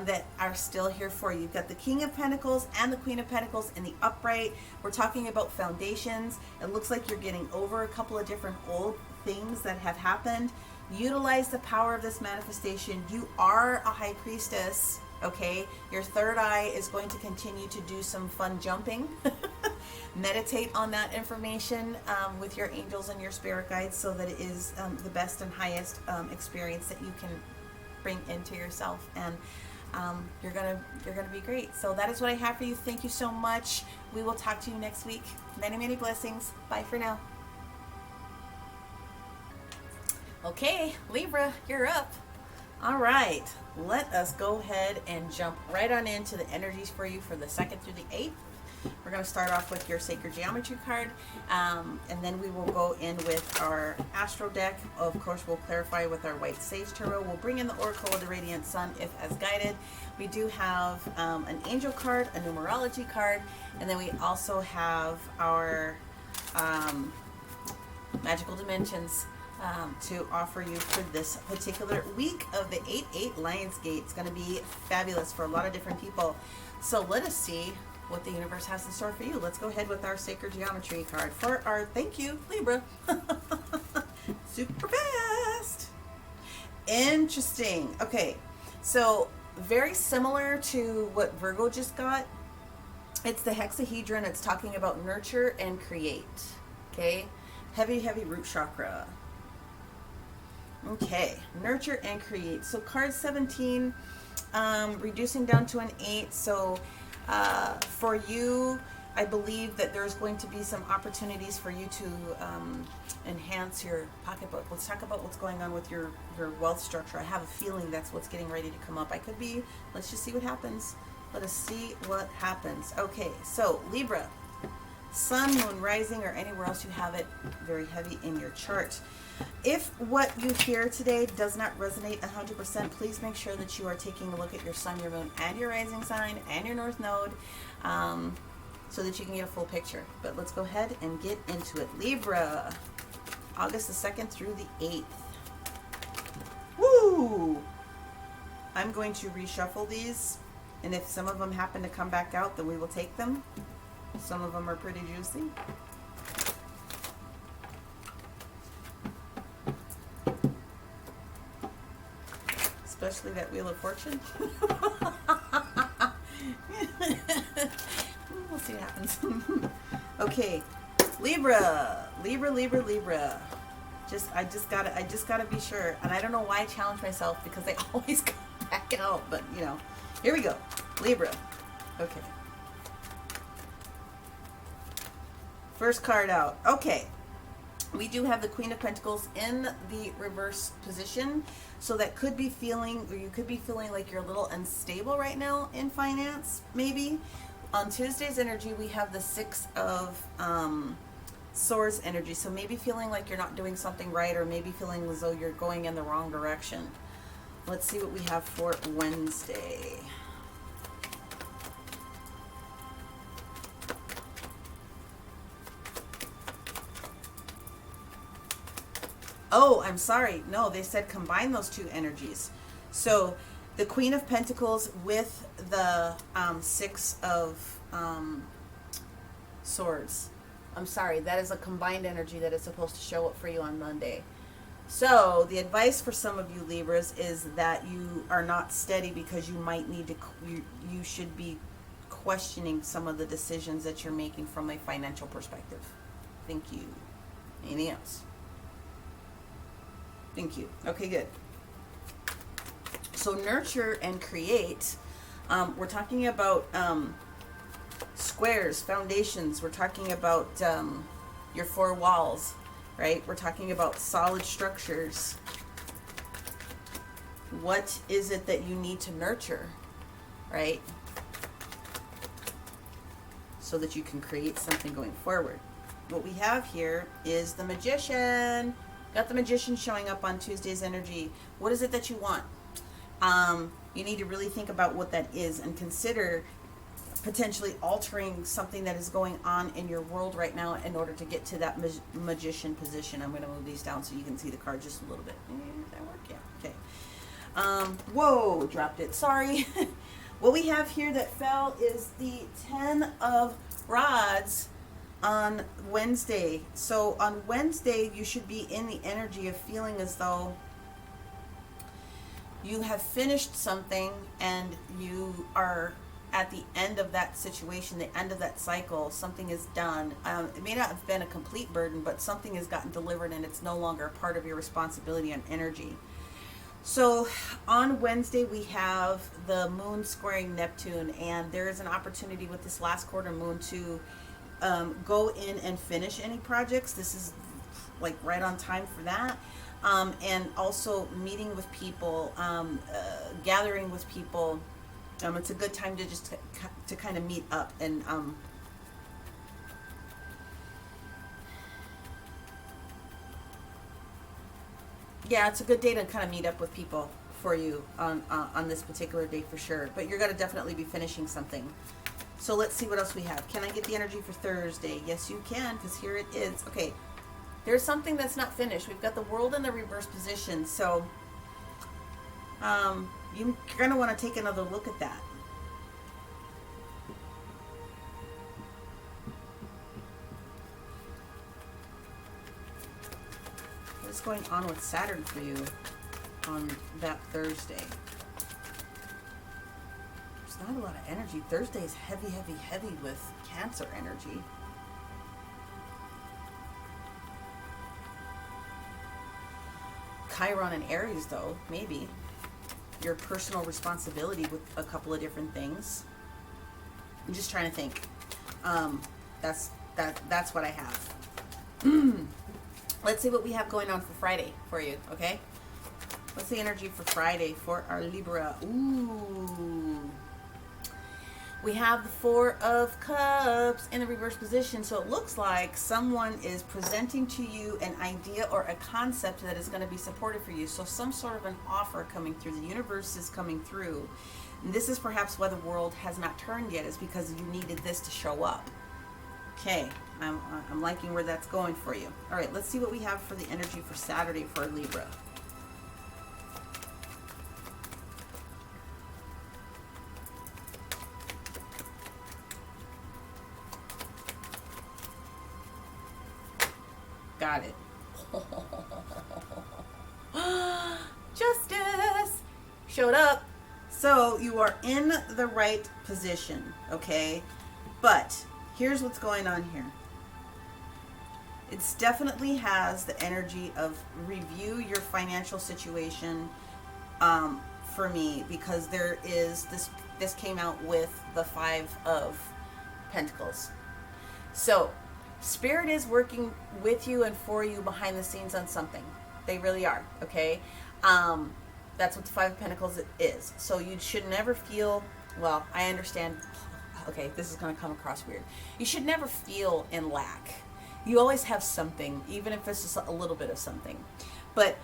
that are still here for you. You've got the King of Pentacles and the Queen of Pentacles in the upright. We're talking about foundations. It looks like you're getting over a couple of different old things that have happened. Utilize the power of this manifestation. You are a high priestess, okay? Your third eye is going to continue to do some fun jumping. Meditate on that information with your angels and your spirit guides so that it is the best and highest experience that you can bring into yourself, and you're gonna be great. So that is what I have for you. Thank you so much. We will talk to you next week. Many, many blessings. Bye for now. Okay, Libra, you're up. All right, let us go ahead and jump right on into the energies for you for the 2nd through the 8th. We're going to start off with your Sacred Geometry card, and then we will go in with our Astro deck. Of course, we'll clarify with our White Sage Tarot. We'll bring in the Oracle of the Radiant Sun if as guided. We do have an Angel card, a Numerology card, and then we also have our Magical Dimensions to offer you for this particular week of the 8/8 Lionsgate. It's going to be fabulous for a lot of different people. So let us see what the universe has in store for you. Let's go ahead with our Sacred Geometry card for our Thankyou, Libra. Super fast. Interesting. Okay, so very similar to what Virgo just got. It's the hexahedron. It's talking about nurture and create. Okay, heavy, heavy root chakra. Okay, nurture and create. So card 17, reducing down to an 8. So for you, I believe that there's going to be some opportunities for you to enhance your pocketbook. Let's talk about what's going on with your wealth structure. I have a feeling that's what's getting ready to come up. I could be. Let's just see what happens. Let us see what happens. Okay, so Libra, Sun, Moon, Rising, or anywhere else you have it very heavy in your chart. If what you hear today does not resonate 100%, please make sure that you are taking a look at your Sun, your Moon, and your Rising sign, and your North Node, so that you can get a full picture. But let's go ahead and get into it. Libra, August the 2nd through the 8th. Woo! I'm going to reshuffle these, and if some of them happen to come back out, then we will take them. Some of them are pretty juicy. Especially that Wheel of Fortune. We'll see what happens. Okay, Libra. I just gotta be sure. And I don't know why I challenge myself, because they always come back out. But you know, here we go. Libra. Okay. First card out. Okay. We do have the Queen of Pentacles in the reverse position. So that could be feeling, or you could be feeling like you're a little unstable right now in finance, maybe. On Tuesday's energy, we have the Six of Swords energy. So maybe feeling like you're not doing something right, or maybe feeling as though you're going in the wrong direction. Let's see what we have for Wednesday. Oh, I'm sorry. No, they said combine those two energies. So the Queen of Pentacles with the Six of Swords. I'm sorry. That is a combined energy that is supposed to show up for you on Monday. So the advice for some of you Libras is that you are not steady, because you might need to, you should be questioning some of the decisions that you're making from a financial perspective. Thank you. Anything else? Thank you. Okay, good. So nurture and create. We're talking about squares, foundations. We're talking about your four walls, right? We're talking about solid structures. What is it that you need to nurture, right? So that you can create something going forward. what we have here is the Magician. Got the Magician showing up on Tuesday's energy. What is it that you want? You need to really think about what that is and consider potentially altering something that is going on in your world right now in order to get to that Magician position. I'm going to move these down so you can see the card just a little bit. Does that work? Yeah. Okay. Whoa, dropped it. Sorry. What we have here that fell is the 10 of Rods on Wednesday. So on Wednesday, you should be in the energy of feeling as though you have finished something and you are at the end of that situation, the end of that cycle. Something is done. It may not have been a complete burden, but something has gotten delivered and it's no longer a part of your responsibility and energy. So on Wednesday, we have the moon squaring Neptune, and there is an opportunity with this last quarter moon to go in and finish any projects. This is like right on time for that. And also meeting with people, gathering with people. It's a good time to just to kind of meet up and yeah, it's a good day to kind of meet up with people for you on this particular day for sure. But you're going to definitely be finishing something. So let's see what else we have. Can I get the energy for Thursday? Yes, you can, because here it is. Okay, there's something that's not finished. We've got the World in the reverse position. So you're going to want to take another look at that. What's going on with Saturn for you on that Thursday? There's not a lot of energy. Thursday is heavy, heavy, heavy with Cancer energy. Chiron and Aries, though, maybe. Your personal responsibility with a couple of different things. I'm just trying to think. That's what I have. Let's see what we have going on for Friday for you, okay? What's the energy for Friday for our Libra? Ooh. We have the Four of Cups in the reverse position. So it looks like someone is presenting to you an idea or a concept that is going to be supportive for you. So some sort of an offer coming through. The universe is coming through. And this is perhaps why the world has not turned yet, is because you needed this to show up. Okay, I'm liking where that's going for you. All right, let's see what we have for the energy for Saturday for Libra. Got it. Justice showed up. So you are in the right position, okay? But here's what's going on here. It definitely has the energy of review your financial situation for me, because there is this came out with the Five of Pentacles. So Spirit is working with you and for you behind the scenes on something. They really are, okay? That's what the Five of Pentacles is. So you should never feel, well, I understand. Okay, this is going to come across weird. You should never feel in lack. You always have something, even if it's just a little bit of something. But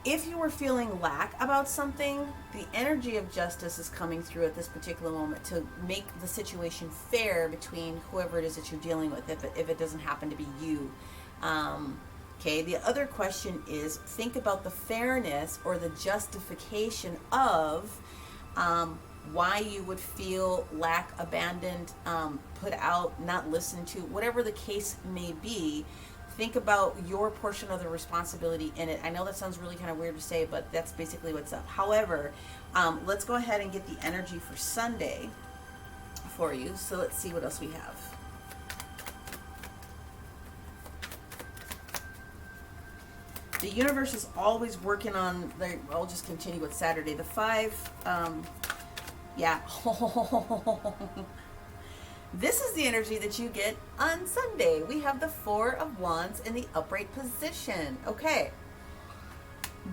if you were feeling lack about something, the energy of justice is coming through at this particular moment to make the situation fair between whoever it is that you're dealing with, if it doesn't happen to be you. Okay, the other question is, think about the fairness or the justification of why you would feel lack, abandoned, put out, not listened to, whatever the case may be. Think about your portion of the responsibility in it. I know that sounds really kind of weird to say, but that's basically what's up. However, let's go ahead and get the energy for Sunday for you. So let's see what else we have. The universe is always working on, I'll just continue with Saturday. The five, yeah. This is the energy that you get on Sunday. We have the Four of Wands in the upright position. Okay.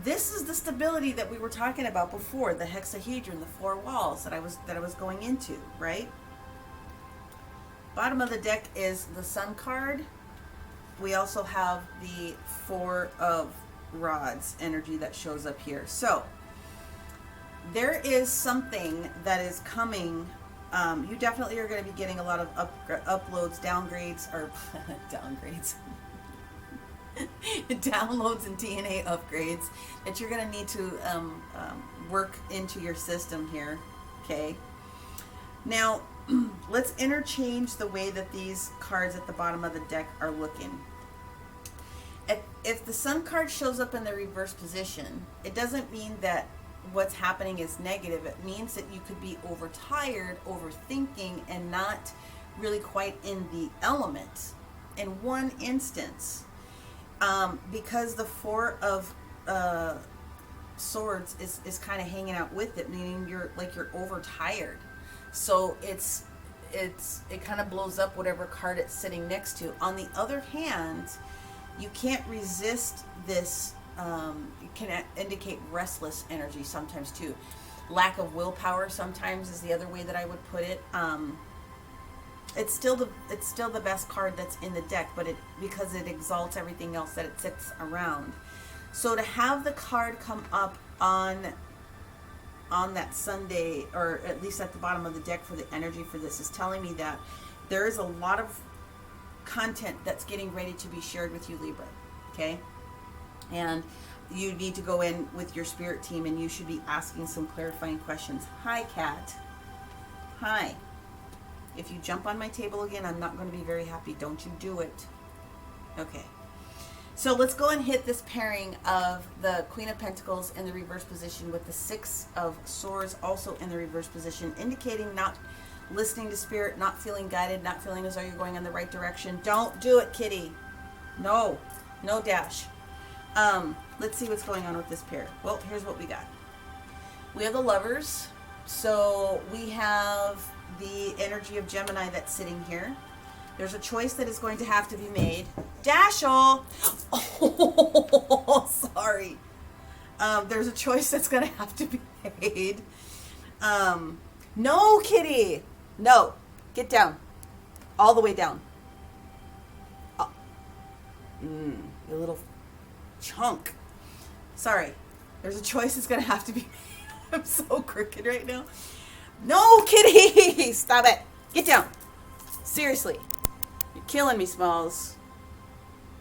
This is the stability that we were talking about before, the hexahedron, the four walls that I was going into, right? Bottom of the deck is the Sun card. we also have the Four of Rods energy that shows up here. So there is something that is coming. You definitely are going to be getting a lot of uploads, downgrades, or downgrades, downloads and DNA upgrades that you're going to need to work into your system here. Okay. Now, let's interchange the way that these cards at the bottom of the deck are looking. If the Sun card shows up in the reverse position, it doesn't mean that what's happening is negative. It means that you could be overtired, overthinking, and not really quite in the element. In one instance, because the Four of Swords is kind of hanging out with it, meaning you're overtired. So it kind of blows up whatever card it's sitting next to. On the other hand, you can't resist this. It can indicate restless energy sometimes too. Lack of willpower sometimes is the other way that I would put it. It's still the best card that's in the deck, but because it exalts everything else that it sits around. So to have the card come up on that Sunday, or at least at the bottom of the deck for the energy for this, is telling me that there is a lot of content that's getting ready to be shared with you, Libra. Okay? And you need to go in with your spirit team, and you should be asking some clarifying questions. Hi, Kat. Hi. If you jump on my table again, I'm not going to be very happy. Don't you do it. Okay. So let's go and hit this pairing of the Queen of Pentacles in the reverse position with the Six of Swords also in the reverse position, indicating not listening to spirit, not feeling guided, not feeling as though you're going in the right direction. Don't do it, kitty. No. No dash. Let's see what's going on with this pair. Well, here's what we got. We have the Lovers. So we have the energy of Gemini that's sitting here. There's a choice that is going to have to be made. Dashel! Oh, sorry. There's a choice that's going to have to be made. No, kitty! No. Get down. All the way down. Oh. You little chunk. Sorry. There's a choice that's going to have to be made. I'm so crooked right now. No, kitty! Stop it. Get down. Seriously. You're killing me, Smalls.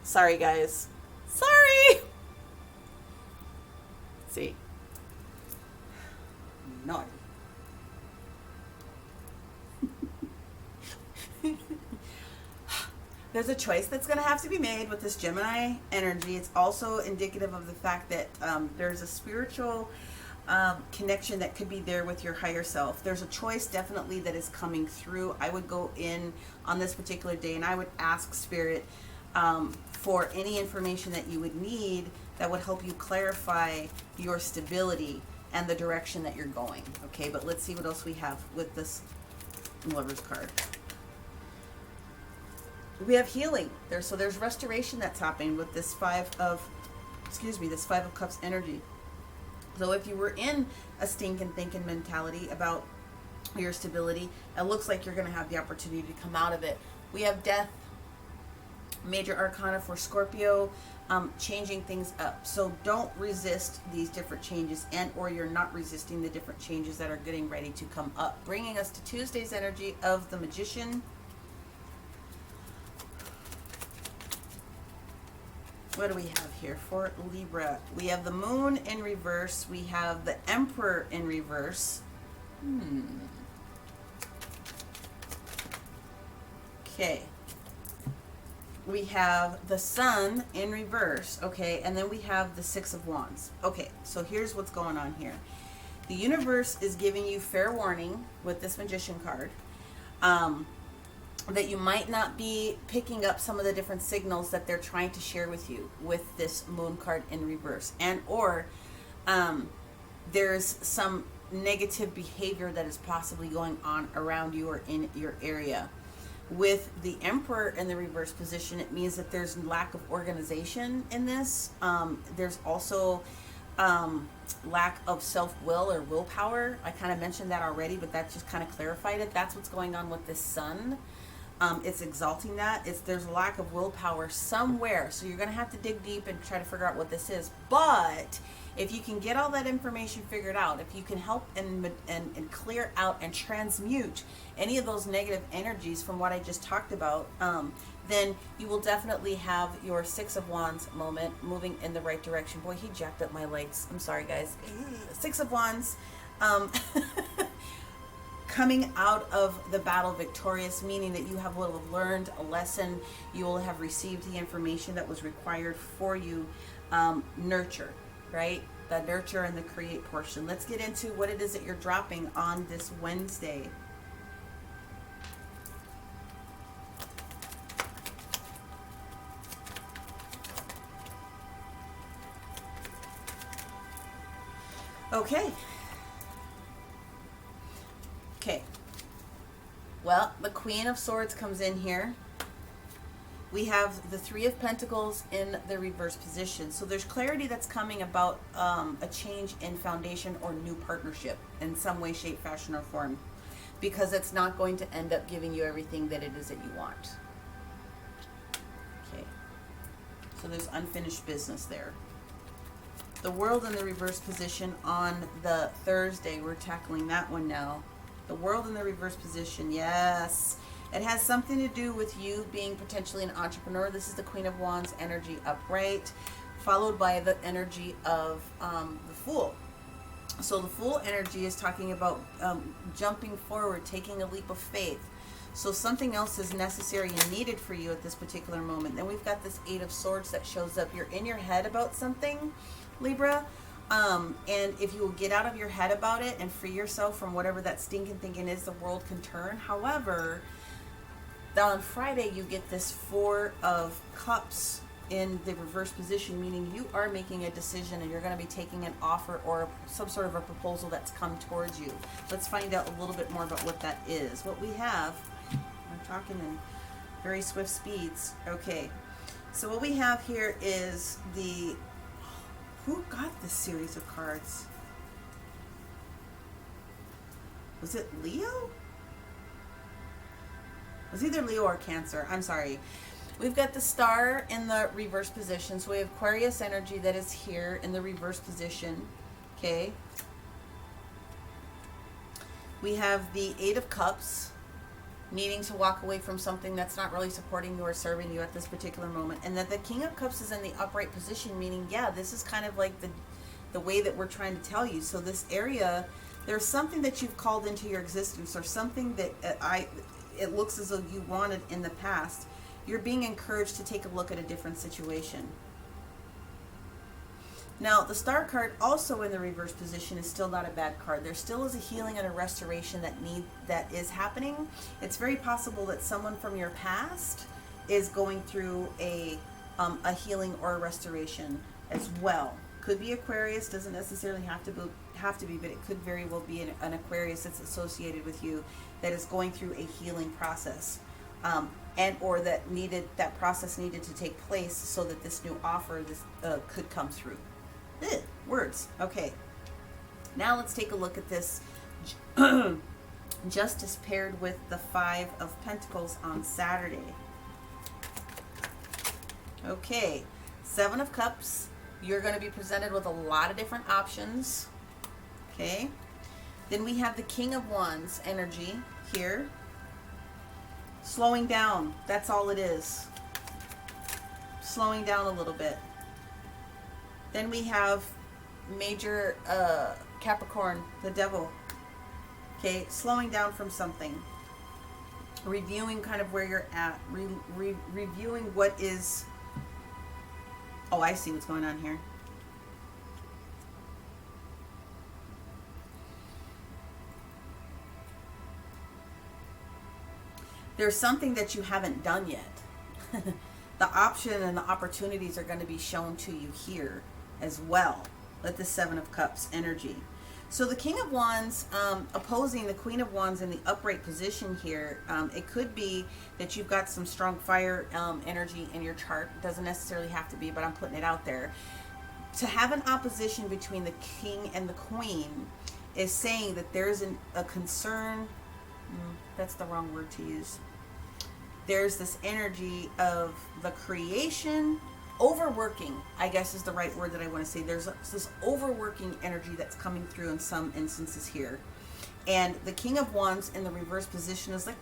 Sorry, guys. Sorry. Let's see. Naughty. There's a choice that's going to have to be made with this Gemini energy. It's also indicative of the fact that there's a spiritual connection that could be there with your higher self. There's a choice definitely that is coming through. I would go in on this particular day and I would ask Spirit for any information that you would need that would help you clarify your stability and the direction that you're going. Okay, but let's see what else we have with this Lover's card. We have healing. There's restoration that's happening with this Five of Cups energy. So if you were in a stinking thinking mentality about your stability, it looks like you're going to have the opportunity to come out of it. We have Death, Major Arcana for Scorpio, changing things up. So don't resist these different changes, and or you're not resisting the different changes that are getting ready to come up. Bringing us to Tuesday's energy of the Magician. What do we have here for Libra? We have the Moon in reverse. We have the Emperor in reverse. Okay. We have the Sun in reverse. Okay, and then we have the Six of Wands. Okay, so here's what's going on here. The universe is giving you fair warning with this Magician card. That you might not be picking up some of the different signals that they're trying to share with you with this Moon card in reverse, and or there's some negative behavior that is possibly going on around you or in your area. With the Emperor in the reverse position, it means that there's lack of organization in this. There's also lack of self-will or willpower. I kind of mentioned that already, but that just kind of clarified it. That's what's going on with the Sun. It's exalting that. There's a lack of willpower somewhere. So you're going to have to dig deep and try to figure out what this is. But if you can get all that information figured out, if you can help and clear out and transmute any of those negative energies from what I just talked about, then you will definitely have your Six of Wands moment moving in the right direction. Boy, he jacked up my lights. I'm sorry, guys. Six of Wands. Coming out of the battle victorious, meaning that you have learned a lesson, you will have received the information that was required for you. Nurture, right? The nurture and the create portion. Let's get into what it is that you're dropping on this Wednesday. Okay. Well, the Queen of Swords comes in here. We have the Three of Pentacles in the reverse position. So there's clarity that's coming about a change in foundation or new partnership in some way, shape, fashion, or form. Because it's not going to end up giving you everything that it is that you want. Okay. So there's unfinished business there. The World in the reverse position on the Thursday. We're tackling that one now. The World in the reverse position, yes. It has something to do with you being potentially an entrepreneur. This is the Queen of Wands energy upright, followed by the energy of the Fool. So the Fool energy is talking about jumping forward, taking a leap of faith. So something else is necessary and needed for you at this particular moment. Then we've got this Eight of Swords that shows up. You're in your head about something, Libra. And if you will get out of your head about it and free yourself from whatever that stinking thinking is, the world can turn. However, on Friday you get this Four of Cups in the reverse position, meaning you are making a decision and you're going to be taking an offer or some sort of a proposal that's come towards you. Let's find out a little bit more about what that is. What we have, I'm talking in very swift speeds. Okay, so what we have here is the... Who got this series of cards? Was it Leo? It was either Leo or Cancer. I'm sorry. We've got the Star in the reverse position. So we have Aquarius energy that is here in the reverse position. Okay. We have the Eight of Cups, needing to walk away from something that's not really supporting you or serving you at this particular moment. And that the King of Cups is in the upright position, meaning, yeah, this is kind of like the way that we're trying to tell you. So this area, there's something that you've called into your existence, or something that it looks as though you wanted in the past. You're being encouraged to take a look at a different situation. Now, the Star card also in the reverse position is still not a bad card. There still is a healing and a restoration that is happening. It's very possible that someone from your past is going through a healing or a restoration as well. Could be Aquarius, doesn't necessarily have to be, but it could very well be an Aquarius that's associated with you that is going through a healing process. And or that process needed to take place so that this new offer could come through. Words. Okay. Now let's take a look at this Justice paired with the Five of Pentacles on Saturday. Okay. Seven of Cups. You're going to be presented with a lot of different options. Okay. Then we have the King of Wands energy here. Slowing down. That's all it is. Slowing down a little bit. Then we have Major Capricorn, the Devil. Okay, slowing down from something. Reviewing kind of where you're at. Reviewing what is... Oh, I see what's going on here. There's something that you haven't done yet. The option and the opportunities are going to be shown to you here as well. Let the Seven of Cups energy. So the King of Wands opposing the Queen of Wands in the upright position here. It could be that you've got some strong fire energy in your chart. It doesn't necessarily have to be, but I'm putting it out there. To have an opposition between the King and the Queen is saying that there's a concern. That's the wrong word to use. there's this energy of the creation, overworking, I guess is the right word that I want to say. There's this overworking energy that's coming through in some instances here. And the King of Wands in the reverse position is like,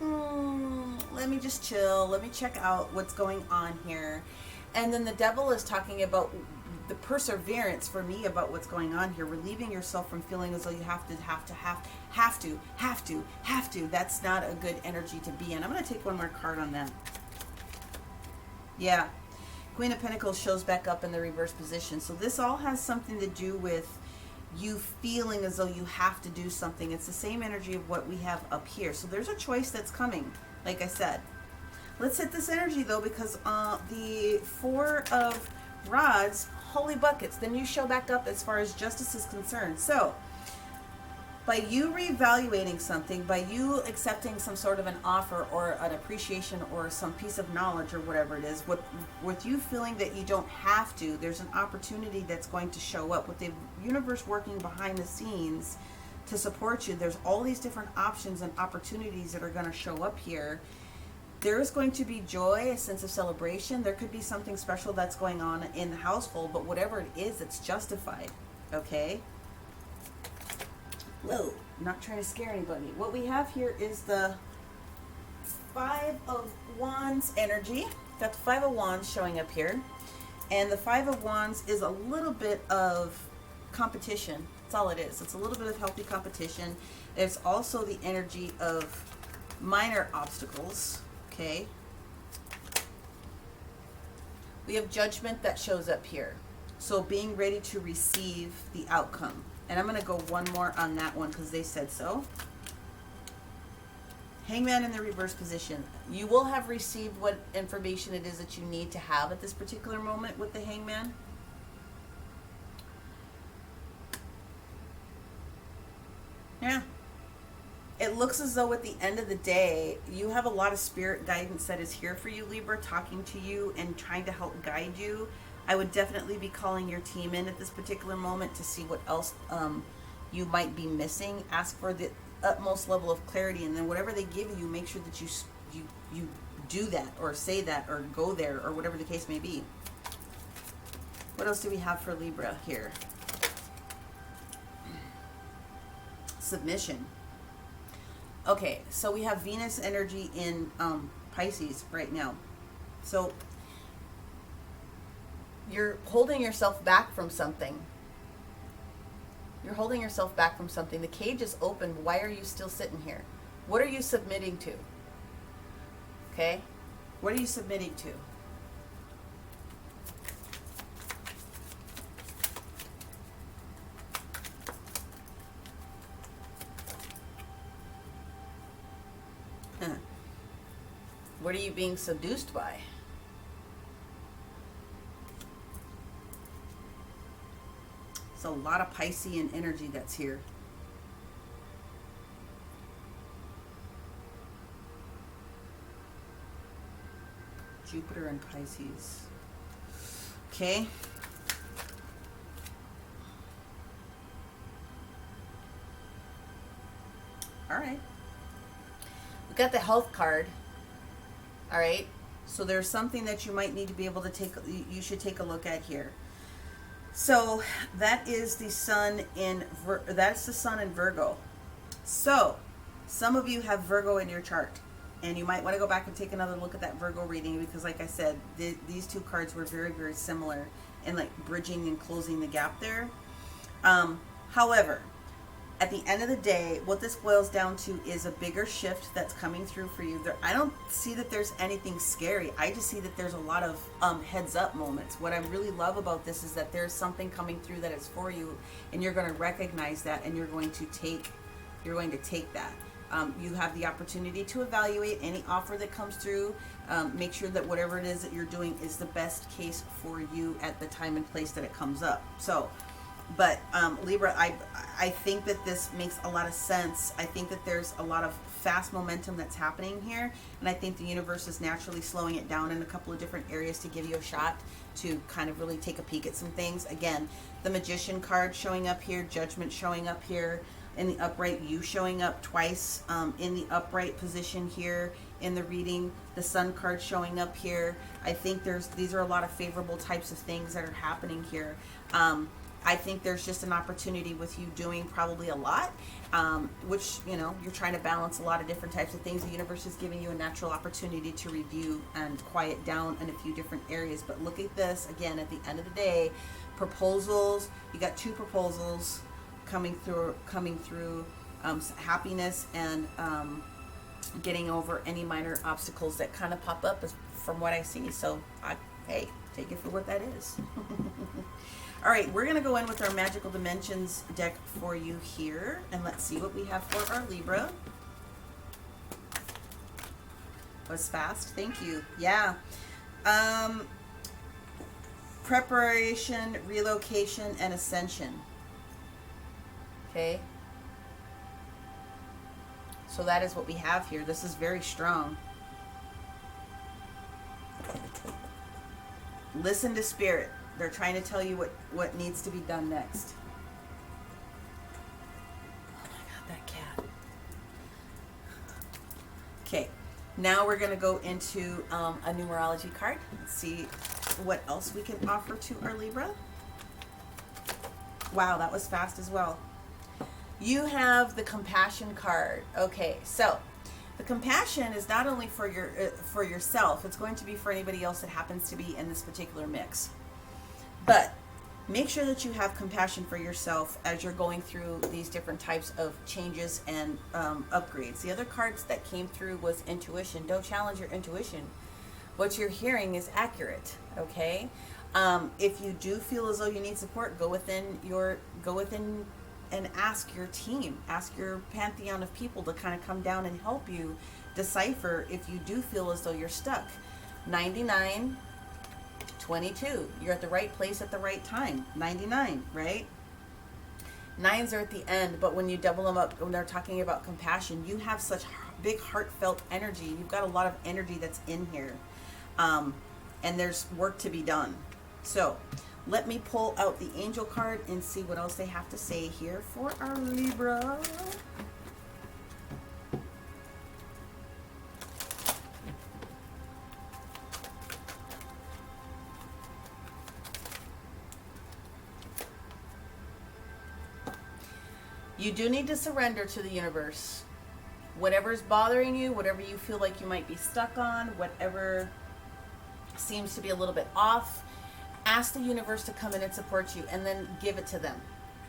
let me just chill. Let me check out what's going on here. And then the Devil is talking about the perseverance for me about what's going on here. Relieving yourself from feeling as though you have to. That's not a good energy to be in. I'm going to take one more card on that. Yeah. Queen of Pentacles shows back up in the reverse position. So this all has something to do with you feeling as though you have to do something. It's the same energy of what we have up here. So there's a choice that's coming, like I said. Let's hit this energy though, because the Four of Rods, holy buckets, then you show back up as far as justice is concerned. So by you reevaluating something, by you accepting some sort of an offer or an appreciation or some piece of knowledge or whatever it is, with you feeling that you don't have to, there's an opportunity that's going to show up. With the universe working behind the scenes to support you, there's all these different options and opportunities that are going to show up here. There is going to be joy, a sense of celebration. There could be something special that's going on in the household, but whatever it is, it's justified, okay? Whoa, not trying to scare anybody. What we have here is the Five of Wands energy. Got the Five of Wands showing up here. And the Five of Wands is a little bit of competition. That's all it is. It's a little bit of healthy competition. There's also the energy of minor obstacles, okay? We have Judgment that shows up here. So being ready to receive the outcome. And I'm going to go one more on that one because they said so. Hangman in the reverse position. You will have received what information it is that you need to have at this particular moment with the Hangman. Yeah. It looks as though at the end of the day, you have a lot of spirit guidance that is here for you, Libra, talking to you and trying to help guide you. I would definitely be calling your team in at this particular moment to see what else you might be missing. Ask for the utmost level of clarity, and then whatever they give you, make sure that you do that or say that or go there or whatever the case may be. What else do we have for Libra here? Submission. Okay, so we have Venus energy in Pisces right now. So you're holding yourself back from something. You're holding yourself back from something. The cage is open. Why are you still sitting here? What are you submitting to? Okay? What are you submitting to? What are you being seduced by? It's a lot of Piscean energy that's here. Jupiter and Pisces. Okay. All right. We got the health card. All right. So there's something that you might need to be able to you should take a look at here. So that is the sun in Virgo. So some of you have Virgo in your chart, and you might want to go back and take another look at that Virgo reading, because like I said, these two cards were very, very similar in like bridging and closing the gap there. However, at the end of the day, what this boils down to is a bigger shift that's coming through for you. I don't see that there's anything scary. I just see that there's a lot of heads up moments. What I really love about this is that there's something coming through that is for you, and you're going to recognize that, and you're going to take that. You have the opportunity to evaluate any offer that comes through. Make sure that whatever it is that you're doing is the best case for you at the time and place that it comes up. So, but Libra, I think that this makes a lot of sense. I think that there's a lot of fast momentum that's happening here, and I think the universe is naturally slowing it down in a couple of different areas to give you a shot to kind of really take a peek at some things. Again, the Magician card showing up here, Judgment showing up here in the upright, you showing up twice in the upright position here in the reading. The Sun card showing up here. I think these are a lot of favorable types of things that are happening here. I think there's just an opportunity with you doing probably a lot, which, you know, you're trying to balance a lot of different types of things. The universe is giving you a natural opportunity to review and quiet down in a few different areas. But look at this, again, at the end of the day, proposals. You got 2 proposals coming through, happiness and getting over any minor obstacles that kind of pop up from what I see. So, hey, take it for what that is. All right, we're going to go in with our Magical Dimensions deck for you here, and let's see what we have for our Libra. Was fast. Thank you. Yeah. Preparation, relocation, and ascension. Okay. So that is what we have here. This is very strong. Listen to Spirit. They're trying to tell you what needs to be done next. Oh my God, that cat. Okay, now we're going to go into a numerology card. Let's see what else we can offer to our Libra. Wow, that was fast as well. You have the Compassion card. Okay, so the compassion is not only for yourself, it's going to be for anybody else that happens to be in this particular mix. But make sure that you have compassion for yourself as you're going through these different types of changes and upgrades. The other cards that came through was intuition. Don't challenge your intuition. What you're hearing is accurate, okay? If you do feel as though you need support, go within and ask your team, ask your pantheon of people to kind of come down and help you decipher if you do feel as though you're stuck. 99, 22. You're at the right place at the right time. 99, right? 9s are at the end, but when you double them up, when they're talking about compassion, you have such big heartfelt energy. You've got a lot of energy that's in here. And there's work to be done. So let me pull out the angel card and see what else they have to say here for our Libra. You do need to surrender to the universe. Whatever's bothering you, whatever you feel like you might be stuck on, whatever seems to be a little bit off, ask the universe to come in and support you, and then give it to them.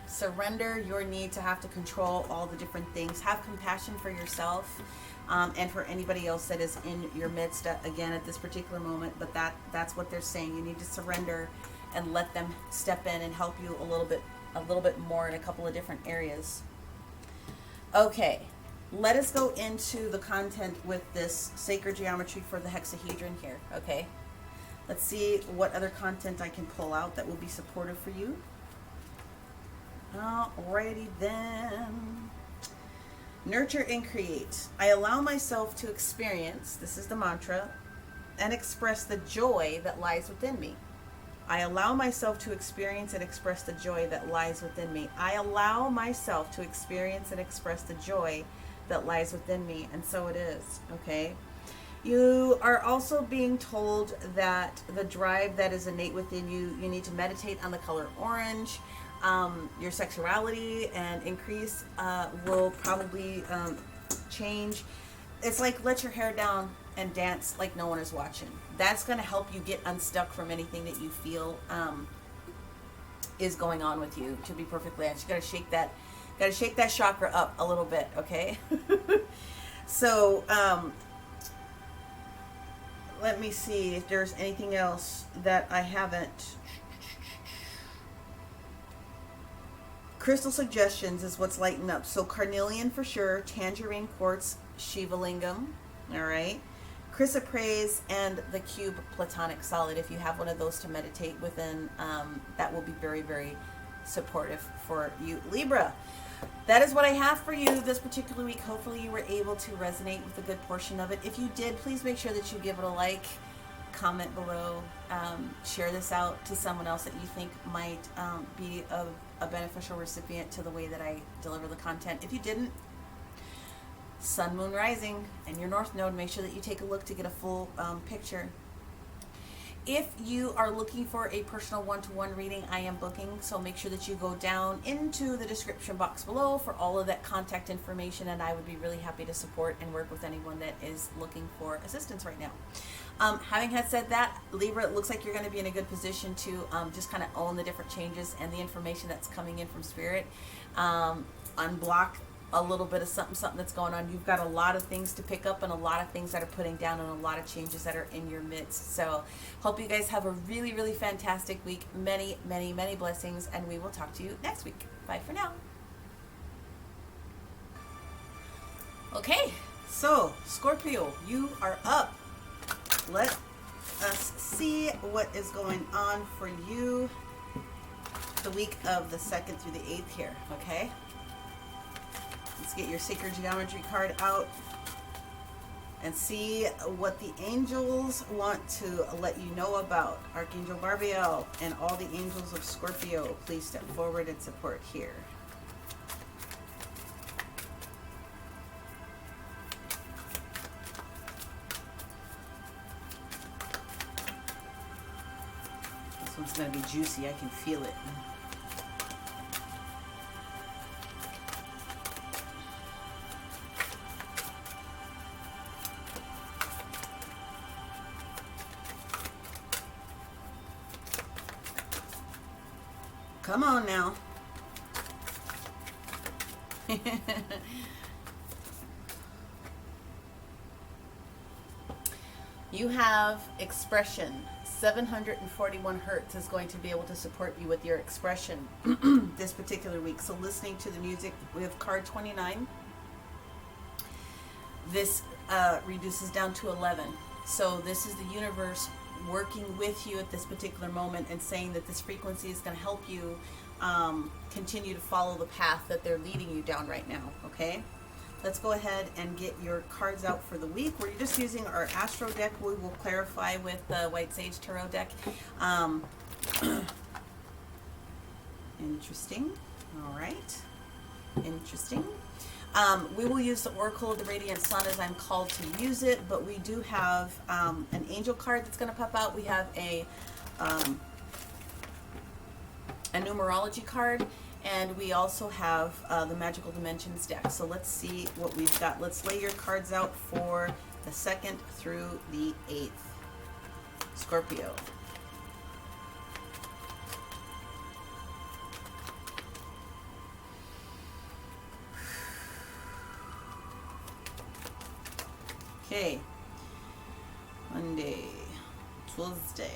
Surrender your need to have to control all the different things. Have compassion for yourself and for anybody else that is in your midst, again, at this particular moment. But that's what they're saying. You need to surrender and let them step in and help you a little bit more in a couple of different areas. Okay, let us go into the content with this sacred geometry for the hexahedron here, okay? Let's see what other content I can pull out that will be supportive for you. Alrighty then. Nurture and create. I allow myself to experience, this is the mantra, and express the joy that lies within me. I allow myself to experience and express the joy that lies within me. I allow myself to experience and express the joy that lies within me. And so it is, okay? You are also being told that the drive that is innate within you, you need to meditate on the color orange. Your sexuality and increase will probably change. It's like let your hair down and dance like no one is watching. That's going to help you get unstuck from anything that you feel is going on with you. To be perfectly honest, you got to shake that chakra up a little bit, okay? So let me see if there's anything else that I haven't. Crystal suggestions is what's lighting up. So carnelian for sure, tangerine quartz, Shiva lingam, all right? Chrysoprase and the cube platonic solid. If you have one of those to meditate within, that will be very, very supportive for you, Libra. That is what I have for you this particular week. Hopefully you were able to resonate with a good portion of it. If you did, please make sure that you give it a like, comment below, share this out to someone else that you think might be a beneficial recipient to the way that I deliver the content. If you didn't, Sun, Moon, Rising, and your North Node. Make sure that you take a look to get a full picture. If you are looking for a personal one-to-one reading, I am booking, so make sure that you go down into the description box below for all of that contact information, and I would be really happy to support and work with anyone that is looking for assistance right now. Having had said that, Libra, it looks like you're going to be in a good position to just kind of own the different changes and the information that's coming in from Spirit. Unblock a little bit of something that's going on. You've got a lot of things to pick up and a lot of things that are putting down and a lot of changes that are in your midst. So hope you guys have a really, really fantastic week. Many, many, many blessings, and we will talk to you next week. Bye for now. Okay, so Scorpio, you are up. Let us see what is going on for you the week of the 2nd through the 8th here, okay? Let's get your sacred geometry card out and see what the angels want to let you know about. Archangel Barbiel and all the angels of Scorpio, please step forward and support here. This one's going to be juicy. I can feel it. Come on now. You have expression. 741 hertz is going to be able to support you with your expression this particular week. So listening to the music, we have card 29. This reduces down to 11. So this is the universe working with you at this particular moment and saying that this frequency is going to help you continue to follow the path that they're leading you down right now, okay? Let's go ahead and get your cards out for the week. We're just using our Astro deck. We will clarify with the White Sage Tarot deck. Interesting. All right. Interesting. We will use the Oracle of the Radiant Sun as I'm called to use it, but we do have an angel card that's going to pop out. We have a numerology card, and we also have the Magical Dimensions deck. So let's see what we've got. Let's lay your cards out for the 2nd through the 8th. Scorpio. Okay, Monday, Tuesday,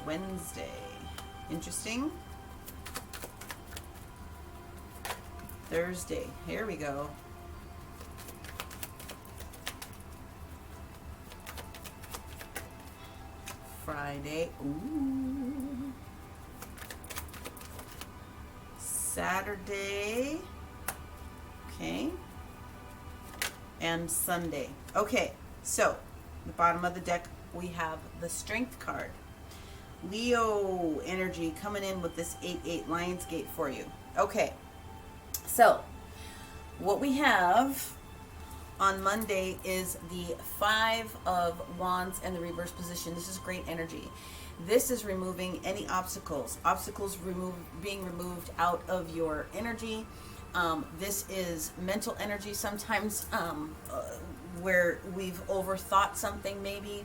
Wednesday, interesting, Thursday, here we go, Friday, ooh, Saturday, okay, and Sunday. Okay, so the bottom of the deck we have the Strength card. Leo energy coming in with this 8-8 Lionsgate for you. Okay, so what we have on Monday is the 5 of Wands and the reverse position. This is great energy. This is removing any obstacles. Obstacles being removed out of your energy. This is mental energy sometimes where we've overthought something maybe.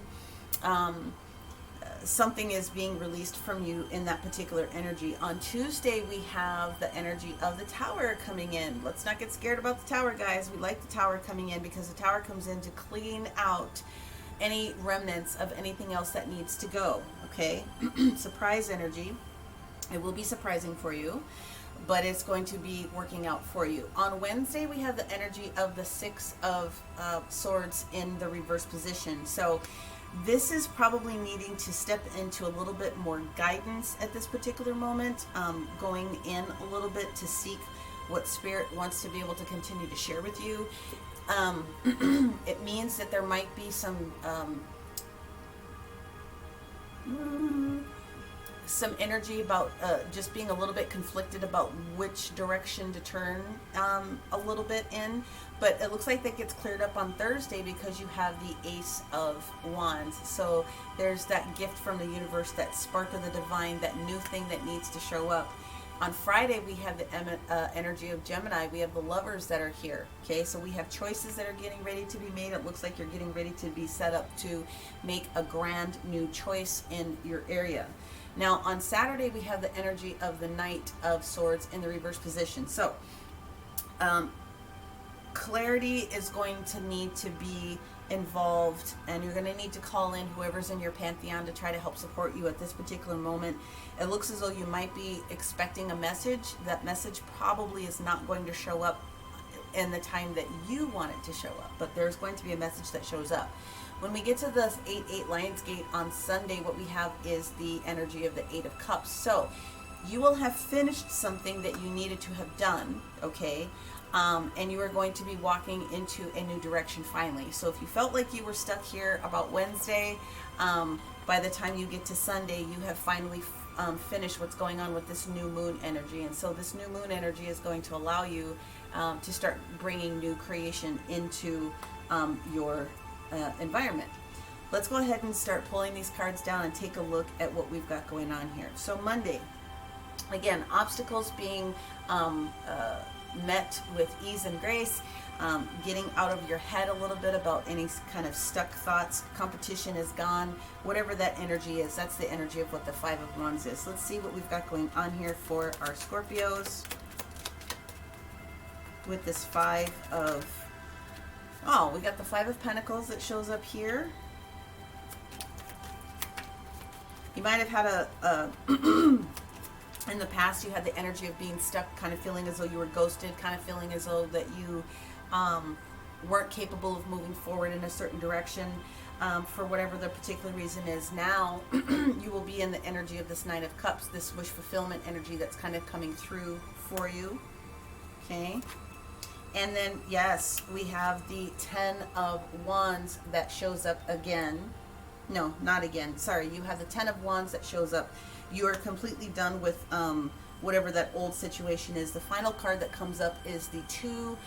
Something is being released from you in that particular energy. On Tuesday, we have the energy of the Tower coming in. Let's not get scared about the Tower, guys. We like the Tower coming in because the Tower comes in to clean out any remnants of anything else that needs to go, okay? Surprise energy. It will be surprising for you, but it's going to be working out for you. On Wednesday, we have the energy of the 6 of Swords in the reverse position. So this is probably needing to step into a little bit more guidance at this particular moment, going in a little bit to seek what Spirit wants to be able to continue to share with you. It means that there might be some some energy about just being a little bit conflicted about which direction to turn a little bit in. But it looks like that gets cleared up on Thursday because you have the Ace of Wands. So there's that gift from the universe, that spark of the divine, that new thing that needs to show up. On Friday, we have the energy of Gemini. We have the lovers that are here. Okay, so we have choices that are getting ready to be made. It looks like you're getting ready to be set up to make a grand new choice in your area. Now, on Saturday, we have the energy of the Knight of Swords in the reverse position. So, clarity is going to need to be involved, and you're going to need to call in whoever's in your pantheon to try to help support you at this particular moment. It looks as though you might be expecting a message. That message probably is not going to show up in the time that you want it to show up, but there's going to be a message that shows up. When we get to the 8-8 Lionsgate on Sunday, what we have is the energy of the 8 of Cups. So you will have finished something that you needed to have done, okay? And you are going to be walking into a new direction finally. So if you felt like you were stuck here about Wednesday, by the time you get to Sunday, you have finally finished what's going on with this new moon energy. And so this new moon energy is going to allow you to start bringing new creation into your environment. Let's go ahead and start pulling these cards down and take a look at what we've got going on here. So Monday, again, obstacles being met with ease and grace, getting out of your head a little bit about any kind of stuck thoughts. Competition is gone, whatever that energy is. That's the energy of what the 5 of Wands is. Let's see what we've got going on here for our Scorpios with this 5 of, oh, we got the 5 of Pentacles that shows up here. You might have had a in the past, you had the energy of being stuck, kind of feeling as though you were ghosted, kind of feeling as though that you weren't capable of moving forward in a certain direction for whatever the particular reason is. Now, you will be in the energy of this 9 of Cups, this wish fulfillment energy that's kind of coming through for you. Okay. And then, yes, we have the 10 of Wands that shows up again. No, not again. Sorry, you have the 10 of Wands that shows up. You are completely done with whatever that old situation is. The final card that comes up is the 2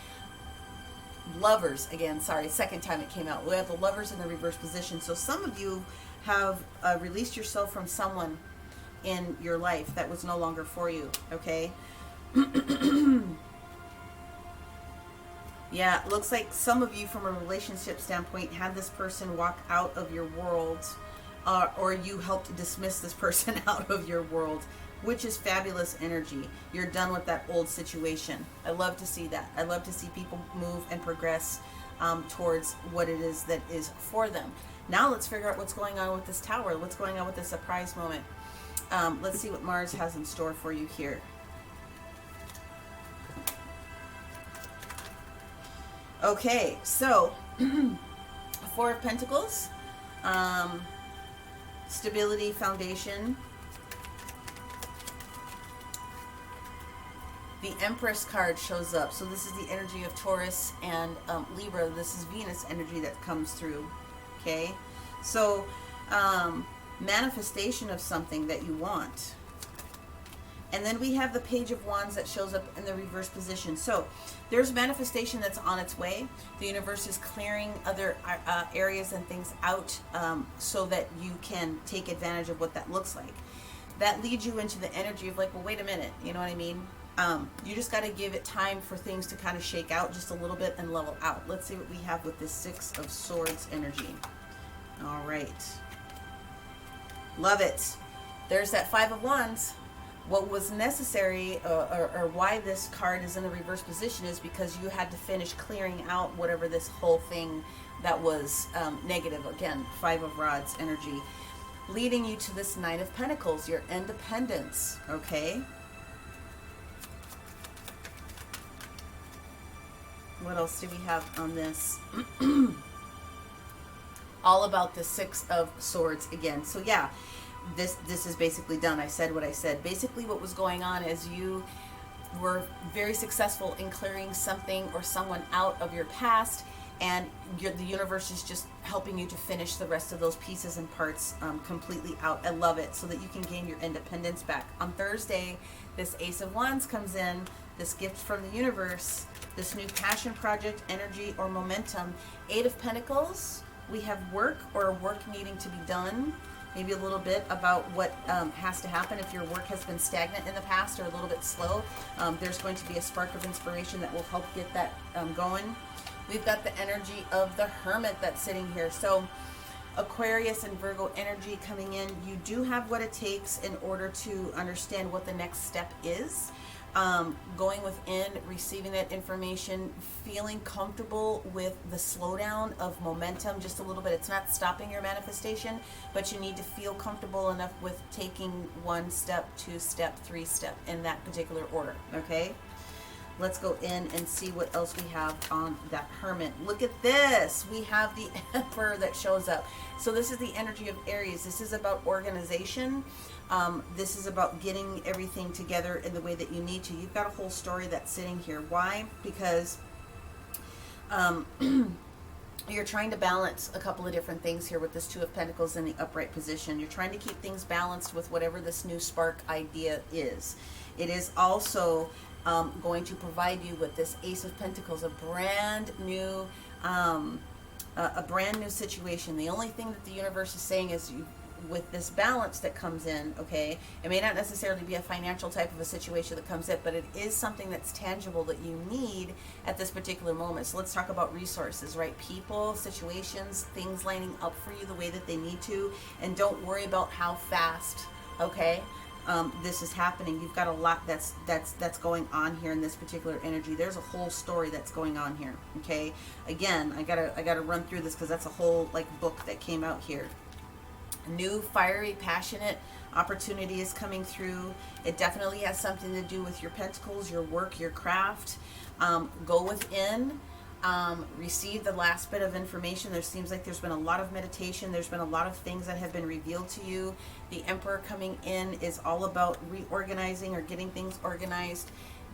Lovers. Again, sorry, second time it came out. We have the Lovers in the reverse position. So some of you have released yourself from someone in your life that was no longer for you, okay? Yeah, it looks like some of you from a relationship standpoint had this person walk out of your world, or you helped dismiss this person out of your world, which is fabulous energy. You're done with that old situation. I love to see that. I love to see people move and progress towards what it is that is for them. Now let's figure out what's going on with this Tower. What's going on with this surprise moment. Let's see what Mars has in store for you here. Okay, so 4 of Pentacles, stability, foundation. The Empress card shows up. So this is the energy of Taurus and Libra. This is Venus energy that comes through. Okay, so manifestation of something that you want. And then we have the Page of Wands that shows up in the reverse position. So there's manifestation that's on its way. The universe is clearing other areas and things out so that you can take advantage of what that looks like. That leads you into the energy of like, well, wait a minute, you know what I mean? You just got to give it time for things to kind of shake out just a little bit and level out. Let's see what we have with this 6 of Swords energy. All right. Love it. There's that 5 of Wands. What was necessary or why this card is in the reverse position is because you had to finish clearing out whatever this whole thing that was negative. Again, 5 of Rods energy. Leading you to this 9 of Pentacles, your independence, okay? What else do we have on this? All about the 6 of Swords again. So yeah, this is basically done. I said what I said. Basically what was going on is you were very successful in clearing something or someone out of your past, and the universe is just helping you to finish the rest of those pieces and parts completely out. I love it, so that you can gain your independence back. On Thursday, this Ace of Wands comes in, this gift from the universe, this new passion project, energy, or momentum. Eight of Pentacles, we have work or work needing to be done. Maybe a little bit about what has to happen if your work has been stagnant in the past or a little bit slow. There's going to be a spark of inspiration that will help get that going. We've got the energy of the Hermit that's sitting here. So Aquarius and Virgo energy coming in. You do have what it takes in order to understand what the next step is. Going within, receiving that information, feeling comfortable with the slowdown of momentum just a little bit. It's not stopping your manifestation, but you need to feel comfortable enough with taking 1 step, 2 step, 3 step in that particular order, okay? Let's go in and see what else we have on that Hermit. Look at this. We have the Emperor that shows up. So this is the energy of Aries. This is about organization. This is about getting everything together in the way that you need to. You've got a whole story that's sitting here. Why? Because you're trying to balance a couple of different things here with this Two of Pentacles in the upright position. You're trying to keep things balanced with whatever this new spark idea is. It is also going to provide you with this Ace of Pentacles, a brand new situation. The only thing that the universe is saying is, with this balance that comes in, okay, it may not necessarily be a financial type of a situation that comes in, but it is something that's tangible that you need at this particular moment. So let's talk about resources, right? People, situations, things lining up for you the way that they need to, and don't worry about how fast, okay, this is happening. You've got a lot that's going on here in this particular energy. There's a whole story that's going on here, okay? Again, I gotta run through this because that's a whole book that came out here. New, fiery, passionate opportunity is coming through. It definitely has something to do with your pentacles, your work, your craft. Go within, receive the last bit of information. There seems like there's been a lot of meditation. There's been a lot of things that have been revealed to you. The Emperor coming in is all about reorganizing or getting things organized,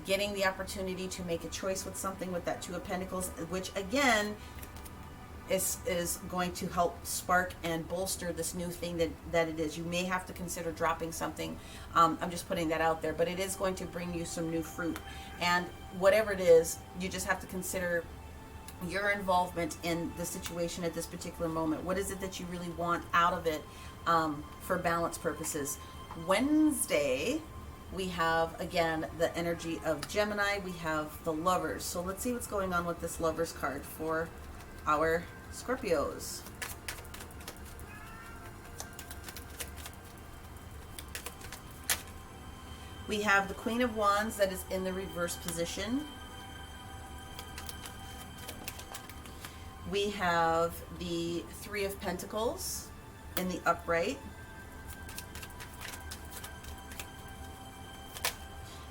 getting the opportunity to make a choice with something with that Two of Pentacles, which again is going to help spark and bolster this new thing that it is. You may have to consider dropping something. I'm just putting that out there, but it is going to bring you some new fruit. And whatever it is, you just have to consider your involvement in the situation at this particular moment. What is it that you really want out of it for balance purposes? Wednesday, we have, again, the energy of Gemini. We have the Lovers. So let's see what's going on with this Lovers card for our Scorpios. We have the Queen of Wands that is in the reverse position. We have the Three of Pentacles in the upright.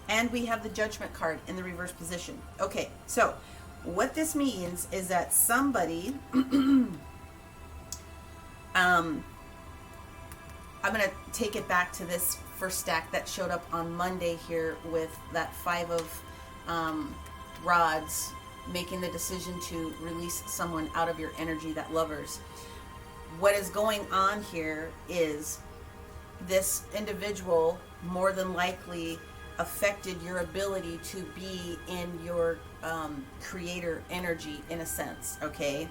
And we have the Judgment card in the reverse position. Okay, so what this means is that somebody, I'm going to take it back to this first stack that showed up on Monday here with that Five of Rods, making the decision to release someone out of your energy, that Lovers. What is going on here is this individual more than likely affected your ability to be in your creator energy in a sense, okay?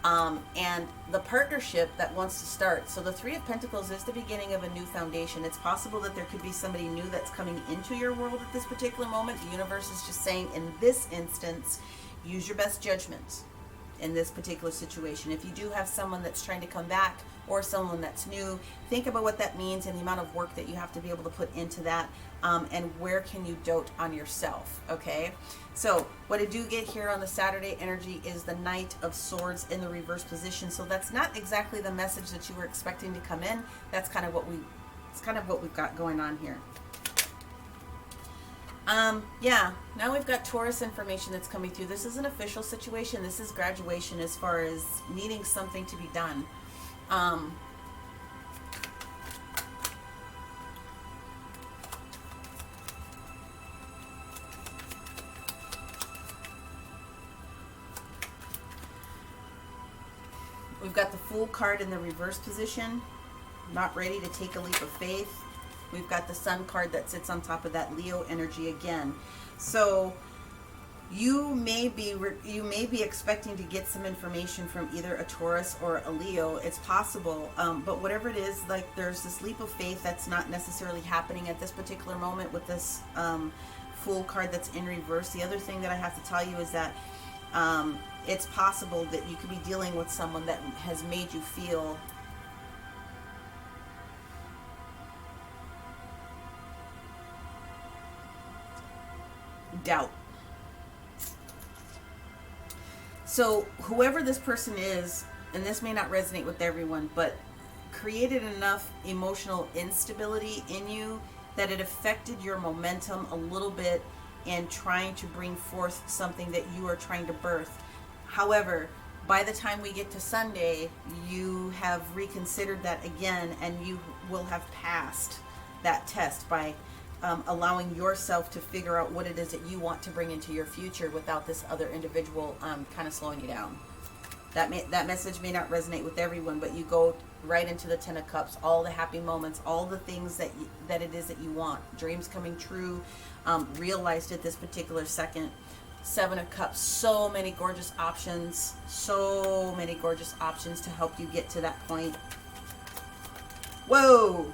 And the partnership that wants to start. So the Three of Pentacles is the beginning of a new foundation. It's possible that there could be somebody new that's coming into your world at this particular moment. The universe is just saying, in this instance, use your best judgment in this particular situation. If you do have someone that's trying to come back or someone that's new, think about what that means and the amount of work that you have to be able to put into that, and where can you dote on yourself, okay? So what I do get here on the Saturday energy is the Knight of Swords in the reverse position. So that's not exactly the message that you were expecting to come in. That's kind of what we've got going on here. Yeah, now we've got Taurus information that's coming through. This is an official situation. This is graduation as far as needing something to be done. We've got the Fool card in the reverse position, not ready to take a leap of faith. We've got the Sun card that sits on top of that Leo energy again. So you may be expecting to get some information from either a Taurus or a Leo. It's possible, but whatever it is, like, there's this leap of faith that's not necessarily happening at this particular moment with this Fool card that's in reverse. The other thing that I have to tell you is that it's possible that you could be dealing with someone that has made you feel doubt. So whoever this person is, and this may not resonate with everyone, but created enough emotional instability in you that it affected your momentum a little bit in trying to bring forth something that you are trying to birth. However, by the time we get to Sunday, you have reconsidered that again, and you will have passed that test by allowing yourself to figure out what it is that you want to bring into your future without this other individual kind of slowing you down. That message may not resonate with everyone, but you go right into the Ten of Cups, all the happy moments, all the things that it is that you want, dreams coming true, realized at this particular second. Seven of Cups, so many gorgeous options to help you get to that point. Whoa!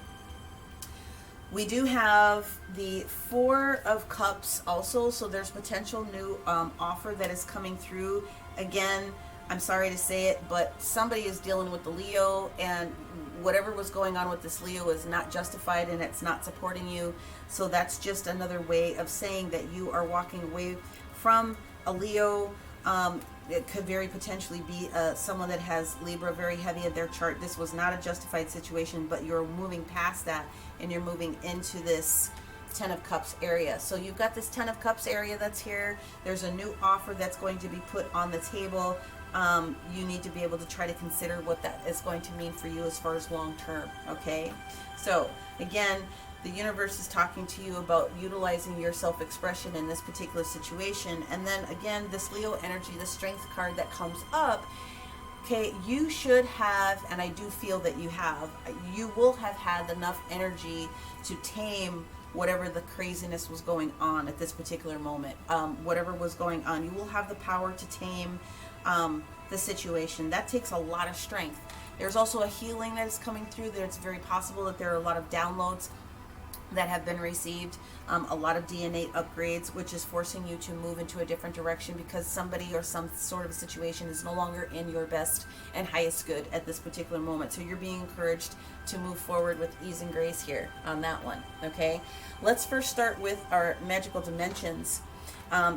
We do have the Four of Cups also, so there's potential new offer that is coming through. Again, I'm sorry to say it, but somebody is dealing with the Leo, and whatever was going on with this Leo is not justified and it's not supporting you. So that's just another way of saying that you are walking away from a Leo. It could very potentially be someone that has Libra very heavy in their chart. This was not a justified situation, but you're moving past that and you're moving into this Ten of Cups area. So you've got this Ten of Cups area that's here. There's a new offer that's going to be put on the table. You need to be able to try to consider what that is going to mean for you as far as long term, okay? So again, the universe is talking to you about utilizing your self-expression in this particular situation. And then again, this Leo energy, the Strength card that comes up, okay, you should have, and I do feel that you will have had enough energy to tame whatever the craziness was going on at this particular moment. Whatever was going on, you will have the power to tame the situation. That takes a lot of strength. There's also a healing that is coming through there. It's very possible that there are a lot of downloads that have been received, a lot of DNA upgrades, which is forcing you to move into a different direction because somebody or some sort of situation is no longer in your best and highest good at this particular moment. So you're being encouraged to move forward with ease and grace here on that one, okay? Let's first start with our magical dimensions,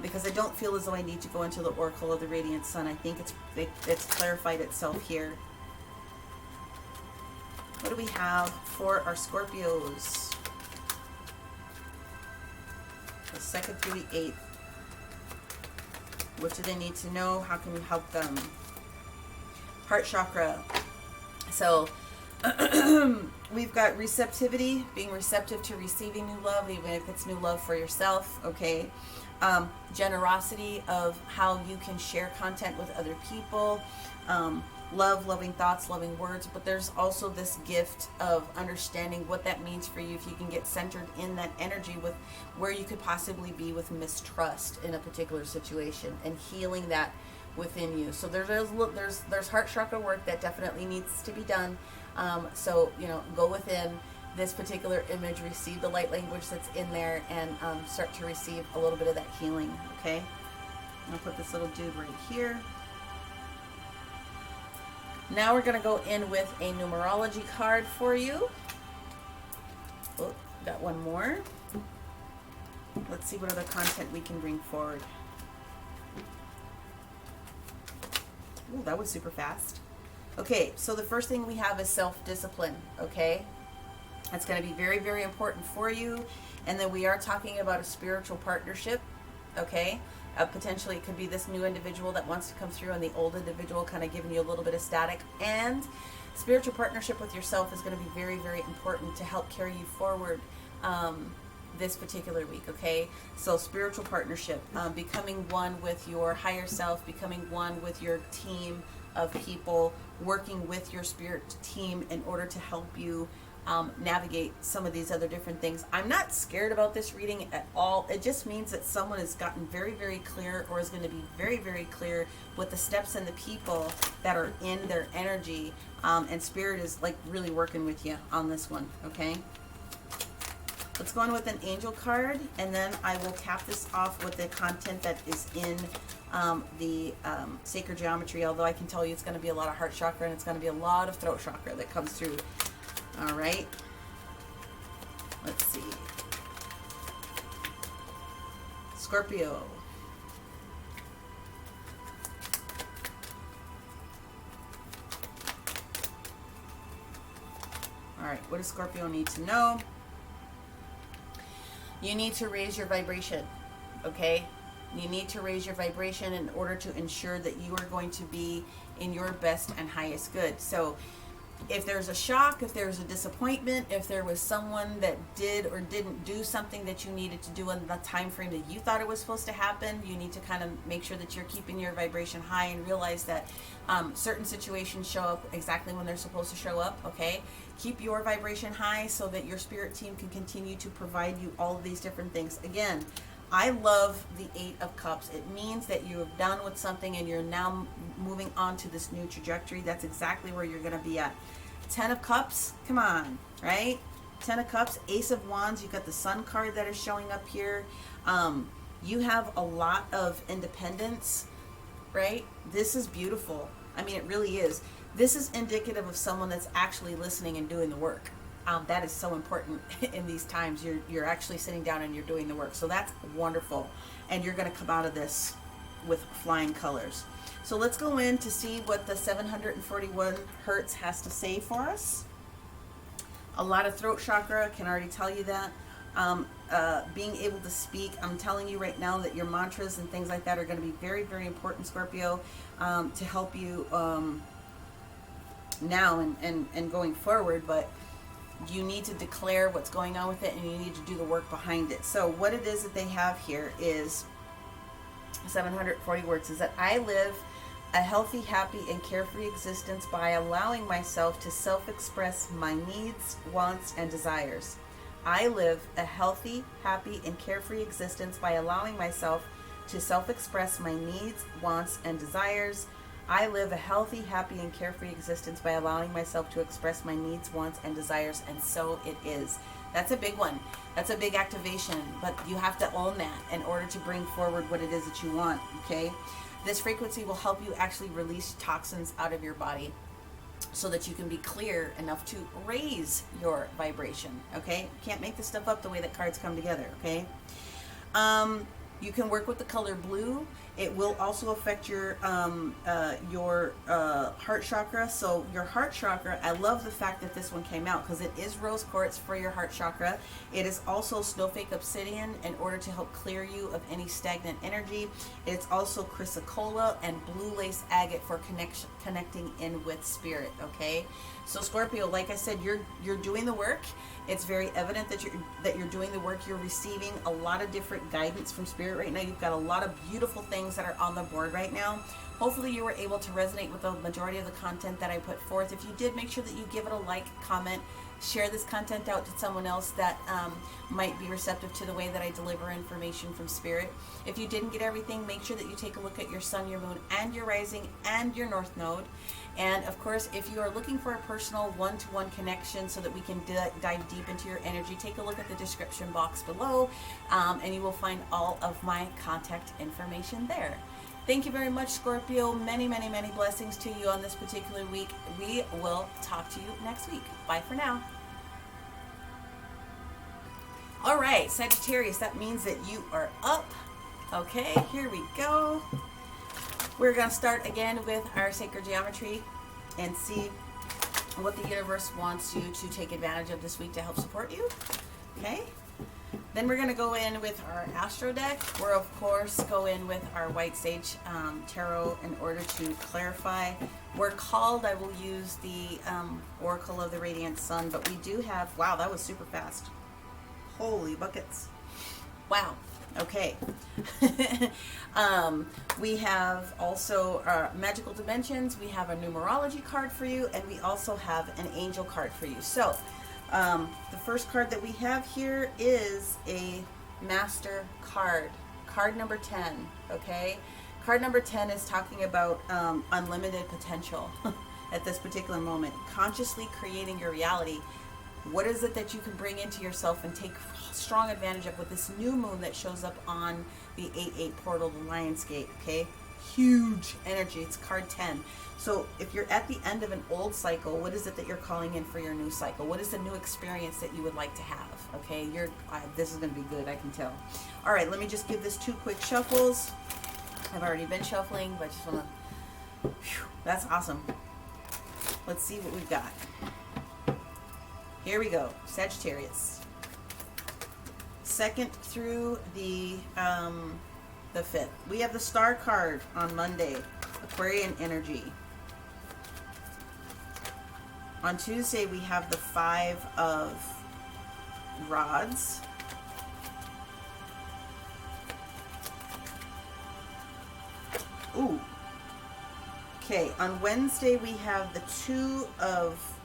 because I don't feel as though I need to go into the Oracle of the Radiant Sun. I think it's clarified itself here. What do we have for our Scorpios? The 2nd through the 8th. What do they need to know? How can you help them? Heart chakra. So we've got receptivity, being receptive to receiving new love, even if it's new love for yourself, okay? Generosity of how you can share content with other people. Love, loving thoughts, loving words, but there's also this gift of understanding what that means for you if you can get centered in that energy with where you could possibly be with mistrust in a particular situation and healing that within you. So there's heart chakra work that definitely needs to be done. So go within this particular image, receive the light language that's in there, and start to receive a little bit of that healing. Okay, I'll put this little dude right here. Now we're going to go in with a numerology card for you. Oh, got one more. Let's see what other content we can bring forward. Oh, that was super fast. Okay, so the first thing we have is self-discipline, okay? That's going to be very, very important for you. And then we are talking about a spiritual partnership, okay? Potentially it could be this new individual that wants to come through and the old individual kind of giving you a little bit of static. And spiritual partnership with yourself is going to be very, very important to help carry you forward this particular week, okay? So spiritual partnership, becoming one with your higher self, becoming one with your team of people, working with your spirit team in order to help you navigate some of these other different things. I'm not scared about this reading at all. It just means that someone has gotten very, very clear, or is going to be very, very clear with the steps and the people that are in their energy, and spirit is like really working with you on this one, okay? Let's go on with an angel card, and then I will cap this off with the content that is in the sacred geometry, although I can tell you it's going to be a lot of heart chakra, and it's going to be a lot of throat chakra that comes through. All right. Let's see. Scorpio. All right. What does Scorpio need to know? You need to raise your vibration, okay? You need to raise your vibration in order to ensure that you are going to be in your best and highest good. So if there's a shock, if there's a disappointment, if there was someone that did or didn't do something that you needed to do in the time frame that you thought it was supposed to happen, you need to kind of make sure that you're keeping your vibration high and realize that certain situations show up exactly when they're supposed to show up, okay? Keep your vibration high so that your spirit team can continue to provide you all of these different things. Again, I love the Eight of Cups. It means that you have done with something and you're now moving on to this new trajectory. That's exactly where you're going to be at. Ten of Cups, come on, right? Ten of Cups, Ace of Wands, you've got the Sun card that is showing up here. You have a lot of independence, right? This is beautiful. I mean, it really is. This is indicative of someone that's actually listening and doing the work. That is so important in these times. You're actually sitting down and you're doing the work. So that's wonderful. And you're going to come out of this with flying colors. So let's go in to see what the 741 Hertz has to say for us. A lot of throat chakra, can already tell you that. Being able to speak, I'm telling you right now that your mantras and things like that are going to be very, very important, Scorpio, to help you now and going forward. But you need to declare what's going on with it, and you need to do the work behind it. So what it is that they have here is 740 words, is that I live a healthy, happy, and carefree existence by allowing myself to self-express my needs, wants, and desires. I live a healthy, happy, and carefree existence by allowing myself to self-express my needs, wants, and desires. I live a healthy, happy, and carefree existence by allowing myself to express my needs, wants, and desires, and so it is. That's a big one. That's a big activation, but you have to own that in order to bring forward what it is that you want, okay? This frequency will help you actually release toxins out of your body so that you can be clear enough to raise your vibration, okay? You can't make this stuff up the way that cards come together, okay? You can work with the color blue. It will also affect your heart chakra. So your heart chakra, I love the fact that this one came out because it is rose quartz for your heart chakra. It is also snowflake obsidian in order to help clear you of any stagnant energy. It's also chrysocolla and blue lace agate for connecting in with spirit, okay? So Scorpio, like I said, you're doing the work. It's very evident that you're doing the work. You're receiving a lot of different guidance from spirit right now. You've got a lot of beautiful things that are on the board right now. Hopefully you were able to resonate with the majority of the content that I put forth. If you did, make sure that you give it a like, comment, share this content out to someone else that might be receptive to the way that I deliver information from spirit. If you didn't get everything, make sure that you take a look at your sun, your moon, and your rising, and your north node. And of course, if you are looking for a personal one-to-one connection so that we can dive deep into your energy, take a look at the description box below, and you will find all of my contact information there. Thank you very much, Scorpio. Many, many, many blessings to you on this particular week. We will talk to you next week. Bye for now. All right, Sagittarius, that means that you are up. Okay, here we go. We're going to start again with our sacred geometry and see what the universe wants you to take advantage of this week to help support you. Okay. Then we're going to go in with our Astro deck. We're, of course, go in with our White Sage Tarot in order to clarify. We're called, I will use the Oracle of the Radiant Sun, but we do have, wow, that was super fast. Holy buckets. Wow. Okay. We have also magical dimensions. We have a numerology card for you, and we also have an angel card for you. So the first card that we have here is a master card, card number 10. Okay, card number 10 is talking about unlimited potential at this particular moment, consciously creating your reality. What is it that you can bring into yourself and take strong advantage of with this new moon that shows up on the 8-8 portal, the Lion's Gate? Okay, huge energy. It's card 10. So if you're at the end of an old cycle, what is it that you're calling in for your new cycle? What is the new experience that you would like to have? Okay, this is going to be good, I can tell. All right, let me just give this 2 quick shuffles. I've already been shuffling, but I just want to... That's awesome. Let's see what we've got. Here we go, Sagittarius. 2nd through the 5th. We have the Star card on Monday, Aquarian energy. On Tuesday, we have the 5 of Rods. Ooh. Okay, on Wednesday, we have the 2 of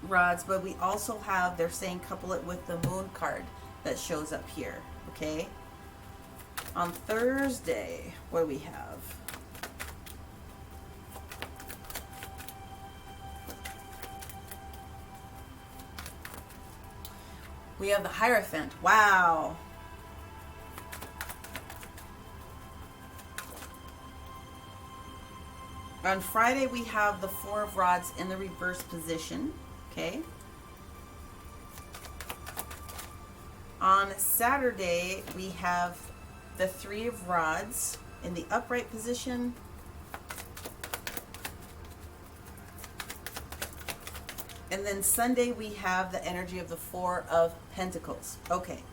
Rods, but we also have, they're saying couple it with the Moon card that shows up here. Okay. On Thursday, what do we have? We have the Hierophant. Wow. On Friday, we have the 4 of Rods in the reverse position. Okay. On Saturday, we have the 3 of Rods in the upright position. And then Sunday, we have the energy of the 4 of Pentacles. Okay.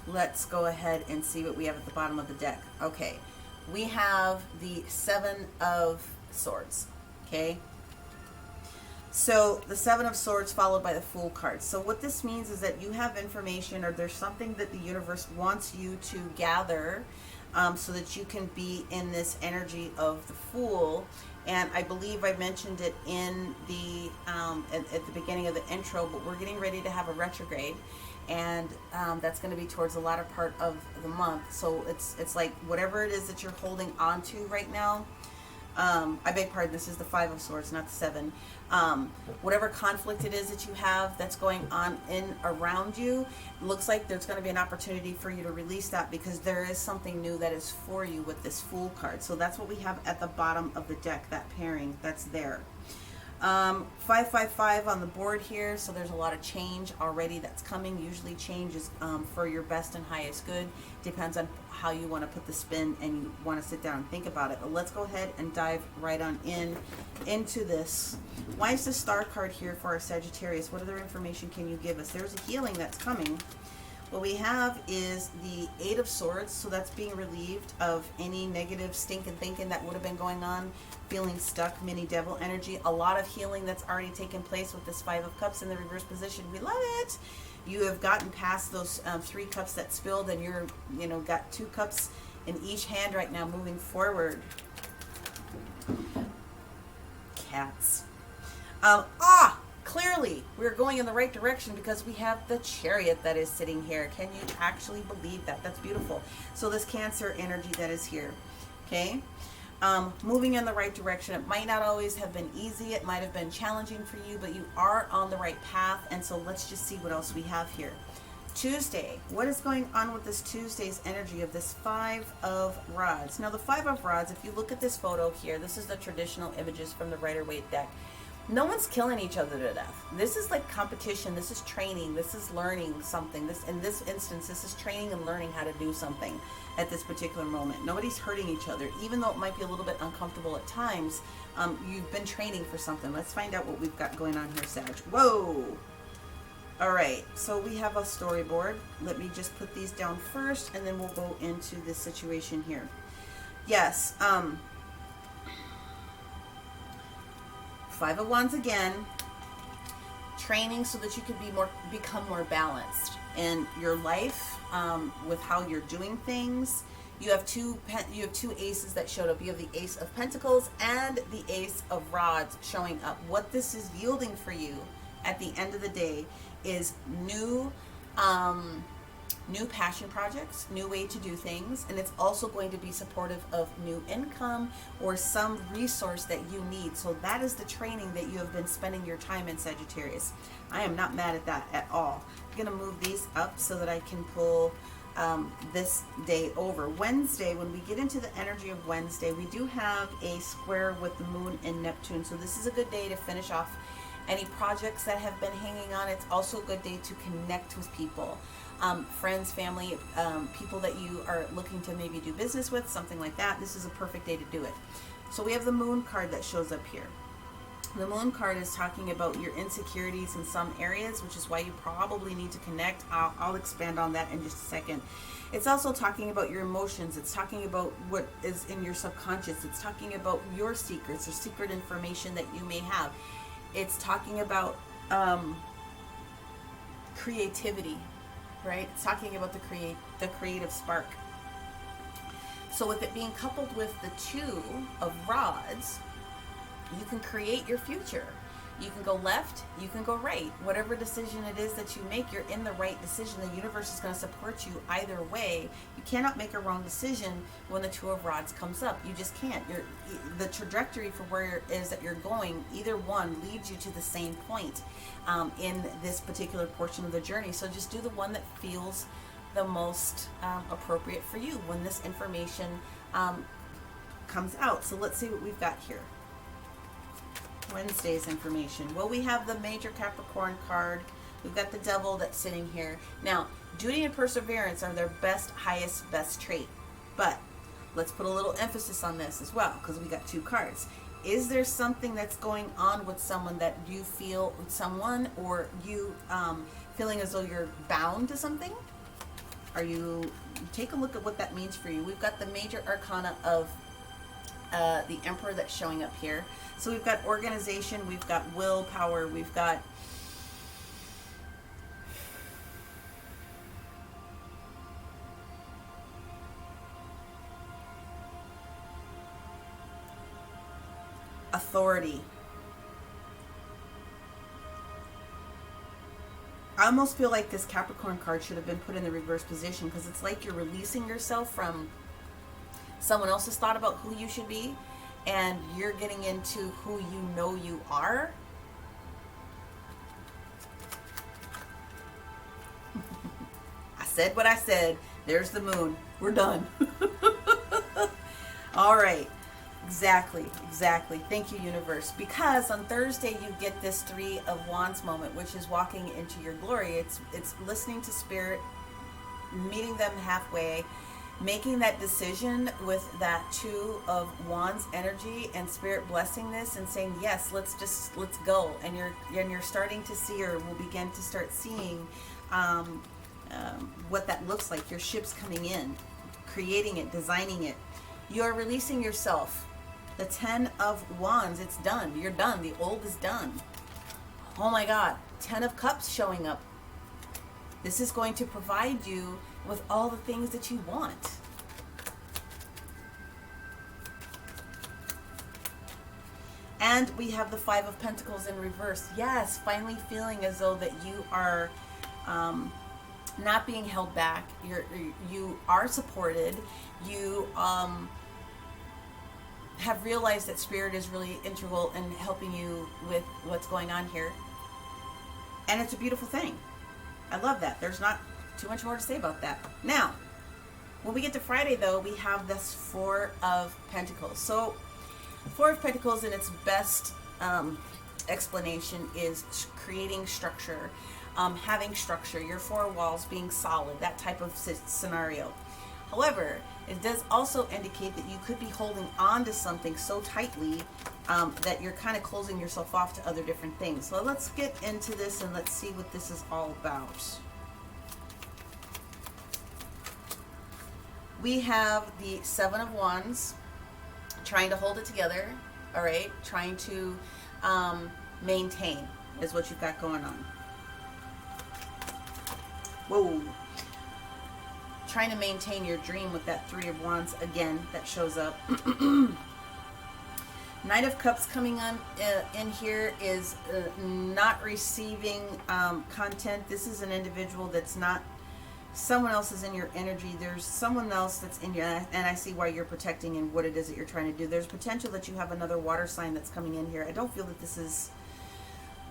Let's go ahead and see what we have at the bottom of the deck. Okay. We have the 7 of Swords. Okay. So the 7 of Swords followed by the Fool card. So what this means is that you have information, or there's something that the universe wants you to gather so that you can be in this energy of the Fool. And I believe I mentioned it in the at the beginning of the intro, but we're getting ready to have a retrograde, and that's going to be towards the latter part of the month. So it's like whatever it is that you're holding on to right now. I beg pardon, this is the 5 of Swords, not the 7. Whatever conflict it is that you have that's going on in around you, it looks like there's going to be an opportunity for you to release that, because there is something new that is for you with this Fool card. So that's what we have at the bottom of the deck, that pairing that's there. 555 on the board here, so there's a lot of change already that's coming. Usually change is for your best and highest good. Depends on how you want to put the spin and you want to sit down and think about it. But let's go ahead and dive right on into this. Why is the Star card here for our Sagittarius? What other information can you give us? There's a healing that's coming. What we have is the 8 of Swords, so that's being relieved of any negative stinking thinking that would have been going on, feeling stuck, mini devil energy. A lot of healing that's already taken place with this 5 of Cups in the reverse position. We love it. You have gotten past those 3 cups that spilled, and you're, got 2 cups in each hand right now moving forward. Cats. Clearly, we're going in the right direction because we have the Chariot that is sitting here. Can you actually believe that? That's beautiful. So this Cancer energy that is here, okay? Moving in the right direction. It might not always have been easy. It might have been challenging for you, but you are on the right path. And so let's just see what else we have here. Tuesday. What is going on with this Tuesday's energy of this 5 of Rods? Now, the 5 of Rods, if you look at this photo here, this is the traditional images from the Rider-Waite deck. No one's killing each other to death. This is like competition. This is training. This is learning something. In this instance, this is training and learning how to do something at this particular moment. Nobody's hurting each other, even though it might be a little bit uncomfortable at times. You've been training for something. Let's find out what we've got going on here, Sag. Whoa. All right. So we have a storyboard. Let me just put these down first, and then we'll go into this situation here. Yes. 5 of Wands again. training so that you can become more balanced in your life, with how you're doing things. You have two aces that showed up. You have the Ace of Pentacles and the Ace of Rods showing up. What this is yielding for you at the end of the day is new passion projects, new way to do things, and it's also going to be supportive of new income or some resource that you need. So that is the training that you have been spending your time in, Sagittarius. I am not mad at that at all. I'm going to move these up so that I can pull this day over. Wednesday, when we get into the energy of Wednesday, we do have a square with the Moon and Neptune. So this is a good day to finish off any projects that have been hanging on. It's also a good day to connect with people. Friends, family, people that you are looking to maybe do business with, something like that. This is a perfect day to do it. So we have the Moon card that shows up here. The Moon card is talking about your insecurities in some areas, which is why you probably need to connect. I'll expand on that in just a second. It's also talking about your emotions. It's talking about what is in your subconscious. It's talking about your secrets or secret information that you may have. It's talking about creativity, right? It's talking about the creative spark. So with it being coupled with the Two of Rods, you can create your future. You can go left, you can go right. Whatever decision it is that you make, you're in the right decision. The universe is going to support you either way. You cannot make a wrong decision when the Two of Rods comes up. You just can't. The trajectory for where it is that you're going, either one leads you to the same point in this particular portion of the journey. So just do the one that feels the most appropriate for you when this information comes out. So let's see what we've got here. Wednesday's information. Well, we have the Major Capricorn card. We've got the Devil that's sitting here. Now, duty and perseverance are their best trait. But let's put a little emphasis on this as well, because we got two cards. Is there something that's going on with someone that you feel with someone, or you feeling as though you're bound to something? Are you, take a look at what that means for you. We've got the major arcana of the Emperor that's showing up here. So we've got organization, we've got willpower, we've got authority. I almost feel like this Capricorn card should have been put in the reverse position, because it's like you're releasing yourself from someone else's thought about who you should be, and you're getting into who you know you are. I said what I said. There's the Moon. We're done. All right. Exactly. Thank you, universe. Because on Thursday you get this Three of Wands moment, which is walking into your glory. It's listening to Spirit, meeting them halfway, making that decision with that Two of Wands energy, and Spirit blessing this and saying, yes, let's go. And you're starting to see, or will begin to start seeing what that looks like. Your ship's coming in, creating it, designing it. You're releasing yourself. The Ten of Wands, it's done. You're done. The old is done. Oh my God. 10 of Cups showing up. This is going to provide you with all the things that you want. And we have the Five of Pentacles in reverse. Yes, finally feeling as though that you are not being held back. You are supported. You have realized that Spirit is really integral in helping you with what's going on here. And it's a beautiful thing. I love that. There's not too much more to say about that. Now, when we get to Friday, though, we have this Four of Pentacles. So, Four of Pentacles in its best explanation is creating structure, having structure, your four walls being solid, that type of scenario. However, it does also indicate that you could be holding on to something so tightly that you're kind of closing yourself off to other different things. So let's get into this and let's see what this is all about. We have the Seven of Wands, trying to hold it together, all right? Trying to maintain, is what you've got going on. Whoa. Trying to maintain your dream with that Three of Wands again that shows up. Knight of Cups coming on in here is not receiving content. This is an individual that's not, someone else is in your energy. There's someone else that's in your, and I see why you're protecting and what it is that you're trying to do. There's potential that you have another water sign that's coming in here. I don't feel that this is,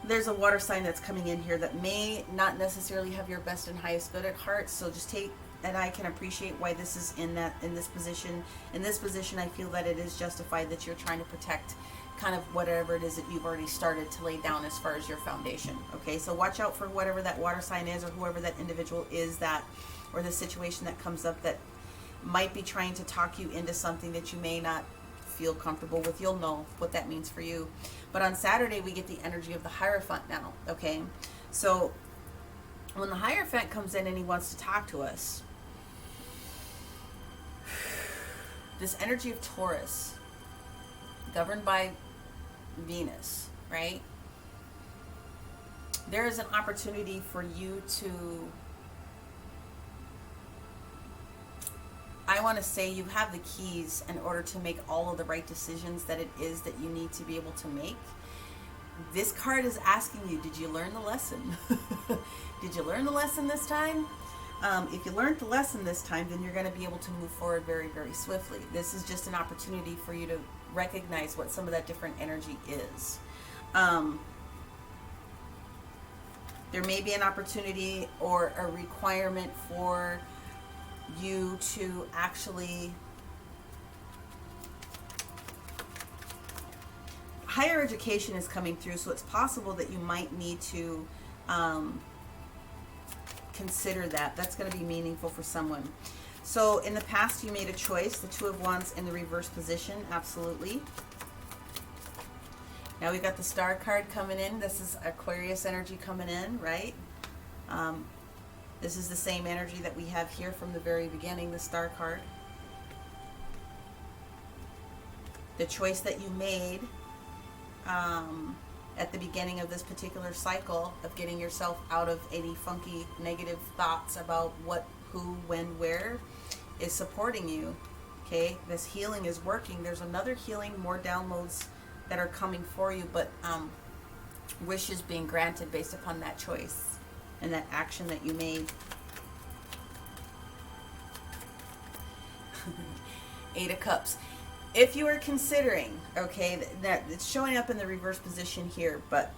there's a water sign that's coming in here that may not necessarily have your best and highest good at heart. So just take, and I can appreciate why this is in this position. In this position, I feel that it is justified that you're trying to protect kind of whatever it is that you've already started to lay down as far as your foundation. Okay, so watch out for whatever that water sign is, or whoever that individual is, that, or the situation that comes up that might be trying to talk you into something that you may not feel comfortable with. You'll know what that means for you. But on Saturday, we get the energy of the Hierophant now. Okay, so when the Hierophant comes in and he wants to talk to us, this energy of Taurus, governed by Venus, right? There is an opportunity for you to, I want to say you have the keys in order to make all of the right decisions that it is that you need to be able to make. This card is asking you, did you learn the lesson? Did you learn the lesson this time? If you learned the lesson this time, then you're going to be able to move forward very, very swiftly. This is just an opportunity for you to recognize what some of that different energy is. There may be an opportunity or a requirement for you to actually, higher education is coming through, so it's possible that you might need to consider that. That's going to be meaningful for someone. So in the past, you made a choice. The Two of Wands in the reverse position, absolutely. Now we've got the Star card coming in. This is Aquarius energy coming in, right? This is the same energy that we have here from the very beginning, the Star card. The choice that you made at the beginning of this particular cycle of getting yourself out of any funky negative thoughts about what, who, when, where is supporting you. Okay, this healing is working. There's another healing, more downloads that are coming for you, but wishes being granted based upon that choice and that action that you made. Eight of Cups. If you are considering, okay, that it's showing up in the reverse position here, but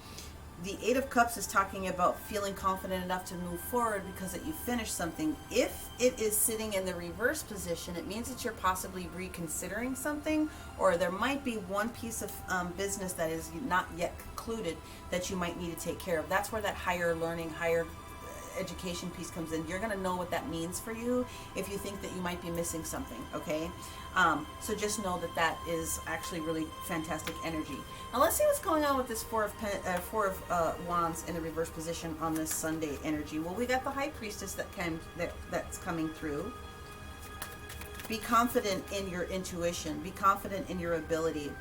the Eight of Cups is talking about feeling confident enough to move forward because that you finished something. If it is sitting in the reverse position, it means that you're possibly reconsidering something, or there might be one piece of business that is not yet concluded that you might need to take care of. That's where that higher learning, higher education piece comes in. You're going to know what that means for you if you think that you might be missing something, okay? So just know that that is actually really fantastic energy. Now let's see what's going on with this Four of Wands in the reverse position on this Sunday energy. Well, we got the High Priestess that's coming through. Be confident in your intuition. Be confident in your ability.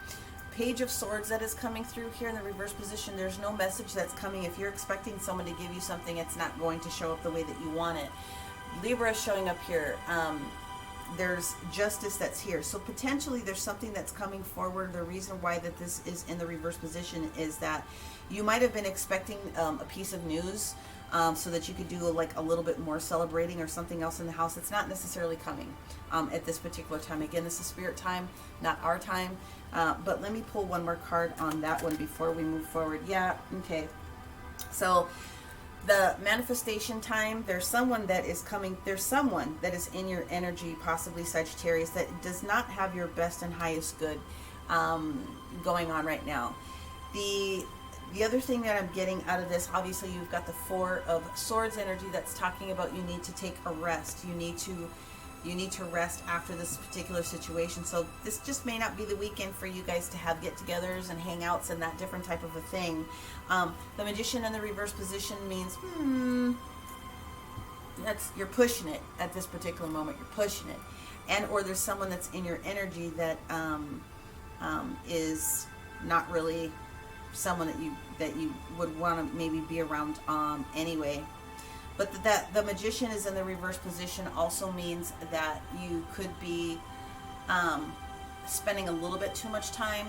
Page of Swords that is coming through here in the reverse position. There's no message that's coming. If you're expecting someone to give you something, it's not going to show up the way that you want it. Libra is showing up here. There's justice that's here. So potentially there's something that's coming forward. The reason why that this is in the reverse position is that you might have been expecting a piece of news so that you could do like a little bit more celebrating or something else in the house. It's not necessarily coming at this particular time. Again, this is spirit time, not our time. But let me pull one more card on that one before we move forward. Yeah, okay. So the manifestation time, there's someone that is coming, there's someone that is in your energy, possibly Sagittarius, that does not have your best and highest good going on right now. The other thing that I'm getting out of this, obviously you've got the Four of Swords energy that's talking about you need to take a rest. You need to rest after this particular situation. So this just may not be the weekend for you guys to have get-togethers and hangouts and that different type of a thing. The Magician in the reverse position means you're pushing it at this particular moment. You're pushing it, and or there's someone that's in your energy that is not really someone that you would want to maybe be around anyway. But that the Magician is in the reverse position also means that you could be spending a little bit too much time.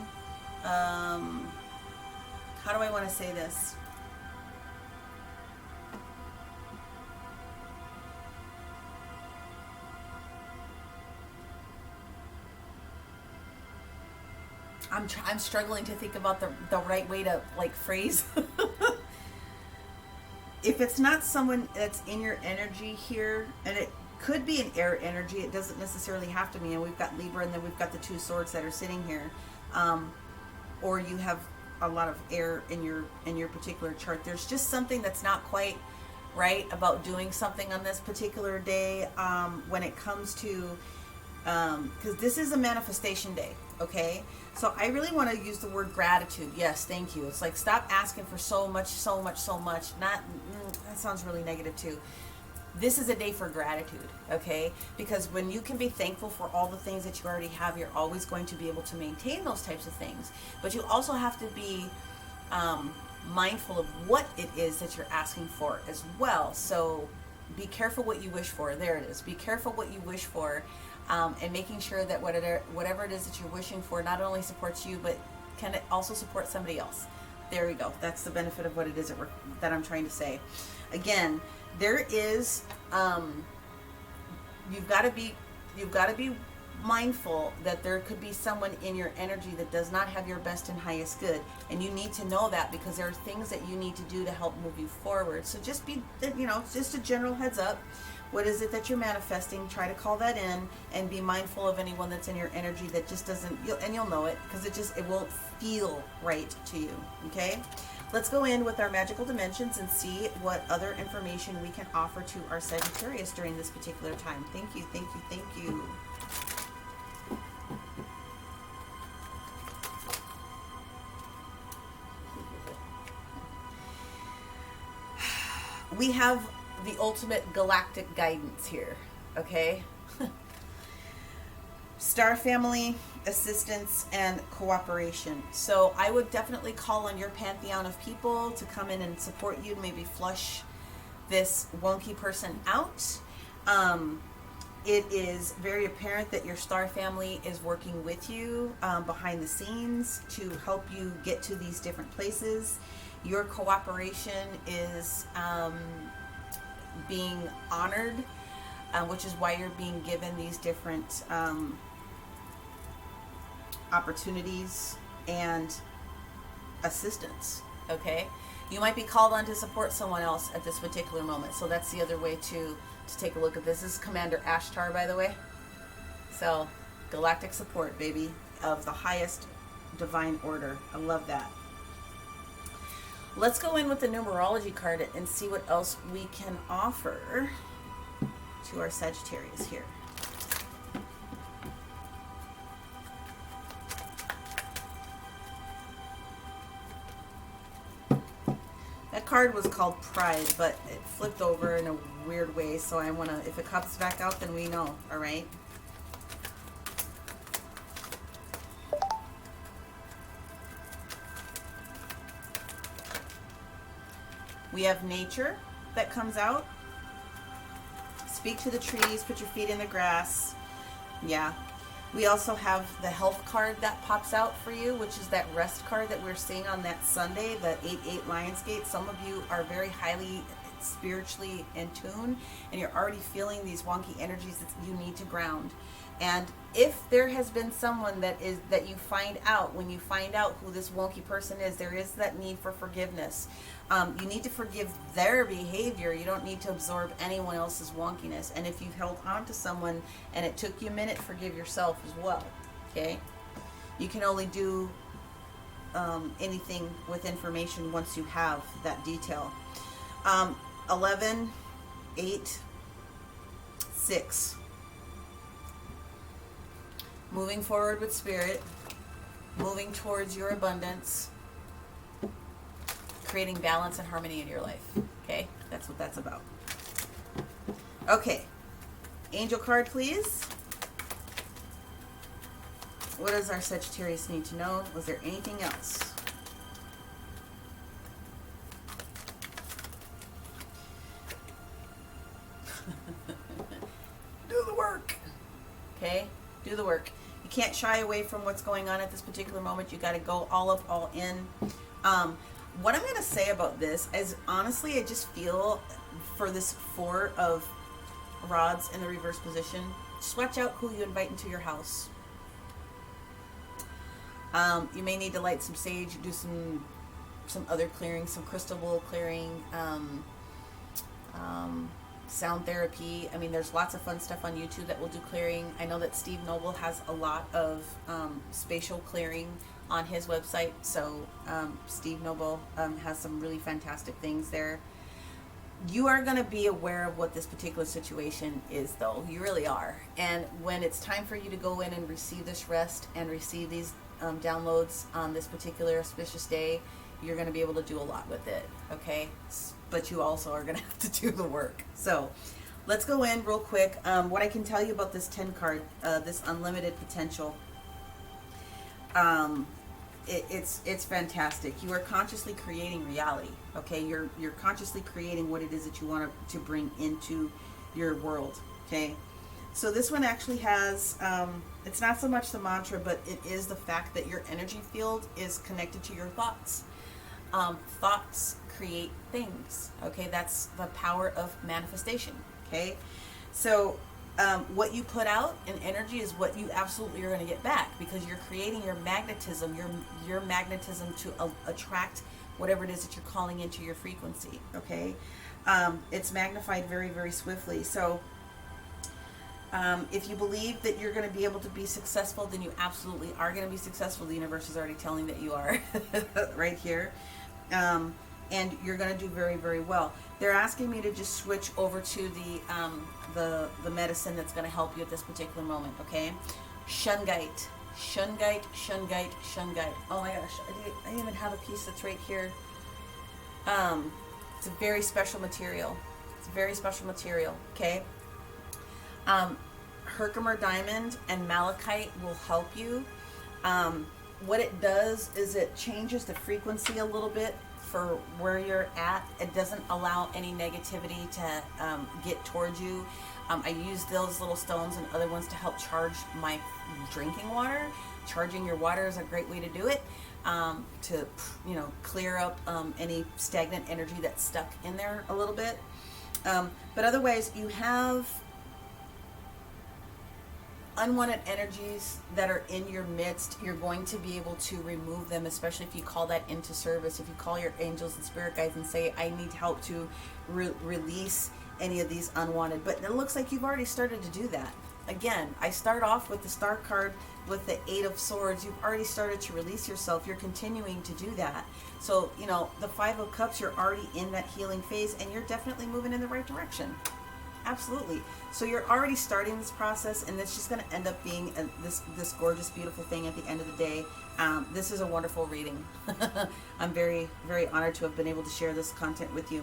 How do I want to say this? I'm struggling to think about the right way to like phrase. If it's not someone that's in your energy here, and it could be an air energy, it doesn't necessarily have to be. And we've got Libra, and then we've got the 2 swords that are sitting here, or you have a lot of air in your particular chart. There's just something that's not quite right about doing something on this particular day when it comes to, because this is a manifestation day, okay? So I really want to use the word gratitude. Yes, thank you. It's like, stop asking for so much, so much, so much. Not, that sounds really negative too. This is a day for gratitude, okay? Because when you can be thankful for all the things that you already have, you're always going to be able to maintain those types of things. But you also have to be mindful of what it is that you're asking for as well. So be careful what you wish for. There it is. Be careful what you wish for. And making sure that whatever it is that you're wishing for not only supports you, but can it also support somebody else. There we go. That's the benefit of what it is that I'm trying to say. Again, there is, you've got to be mindful that there could be someone in your energy that does not have your best and highest good. And you need to know that, because there are things that you need to do to help move you forward. So just be, just a general heads up. What is it that you're manifesting? Try to call that in and be mindful of anyone that's in your energy that just doesn't, and you'll know it, because it won't feel right to you, okay? Let's go in with our magical dimensions and see what other information we can offer to our Sagittarius during this particular time. Thank you, thank you, thank you. We have the ultimate galactic guidance here, okay? Star family, assistance, and cooperation. So I would definitely call on your pantheon of people to come in and support you, maybe flush this wonky person out. It is very apparent that your star family is working with you behind the scenes to help you get to these different places. Your cooperation is being honored, which is why you're being given these different opportunities and assistance, okay? You might be called on to support someone else at this particular moment. So that's the other way to take a look at this. This is Commander Ashtar, by the way. So galactic support, baby, of the highest divine order. I love that. Let's go in with the numerology card and see what else we can offer to our Sagittarius here. That card was called Pride, but it flipped over in a weird way, so I want to, if it comes back out, then we know, all right? We have nature that comes out. Speak to the trees, put your feet in the grass. Yeah. We also have the health card that pops out for you, which is that rest card that we're seeing on that Sunday, the 8-8 Lionsgate. Some of you are very highly spiritually in tune, and you're already feeling these wonky energies that you need to ground. And if there has been someone that you find out, when you find out who this wonky person is, there is that need for forgiveness. You need to forgive their behavior. You don't need to absorb anyone else's wonkiness. And if you've held on to someone and it took you a minute, forgive yourself as well. Okay? You can only do anything with information once you have that detail. 11, 8, 6. Moving forward with spirit, moving towards your abundance, creating balance and harmony in your life. Okay? That's what that's about. Okay. Angel card, please. What does our Sagittarius need to know? Was there anything else? shy away from what's going on at this particular moment. You got to go all up, all in. What I'm going to say about this is, honestly, I just feel for this Four of Rods in the reverse position, just watch out who you invite into your house. You may need to light some sage, do some other clearing, some crystal wool clearing, sound therapy. I mean, there's lots of fun stuff on YouTube that will do clearing. I know that Steve Noble has a lot of spatial clearing on his website. So Steve Noble has some really fantastic things there. You are going to be aware of what this particular situation is, though. You really are. And when it's time for you to go in and receive this rest and receive these downloads on this particular auspicious day, you're going to be able to do a lot with it, okay? But you also are going to have to do the work. So let's go in real quick. What I can tell you about this 10 card, this unlimited potential, it's fantastic. You are consciously creating reality, okay? You're consciously creating what it is that you want to bring into your world, okay? So this one actually has, it's not so much the mantra, but it is the fact that your energy field is connected to your thoughts. Thoughts create things, okay? That's the power of manifestation, okay? So what you put out in energy is what you absolutely are going to get back, because you're creating your magnetism, your magnetism to attract whatever it is that you're calling into your frequency, okay? It's magnified very, very swiftly. So if you believe that you're going to be able to be successful, then you absolutely are going to be successful. The universe is already telling that you are right here. And you're going to do very, very well. They're asking me to just switch over to the medicine that's going to help you at this particular moment, okay? Shungite. Shungite, shungite, shungite. Oh my gosh, I even have a piece that's right here. It's a very special material. It's a very special material, okay? Herkimer diamond and malachite will help you. What it does is it changes the frequency a little bit for where you're at. It doesn't allow any negativity to get towards you. I use those little stones and other ones to help charge my drinking water. Charging your water is a great way to do it, to clear up any stagnant energy that's stuck in there a little bit. But otherwise, you have unwanted energies that are in your midst. You're going to be able to remove them, especially if you call that into service. If you call your angels and spirit guides and say, I need help to release any of these unwanted. But it looks like you've already started to do that. Again, I start off with the Star card with the 8 of Swords. You've already started to release yourself. You're continuing to do that. So, the 5 of Cups, you're already in that healing phase, and you're definitely moving in the right direction. Absolutely. So you're already starting this process, and it's just going to end up being this gorgeous, beautiful thing at the end of the day. This is a wonderful reading. I'm very, very honored to have been able to share this content with you.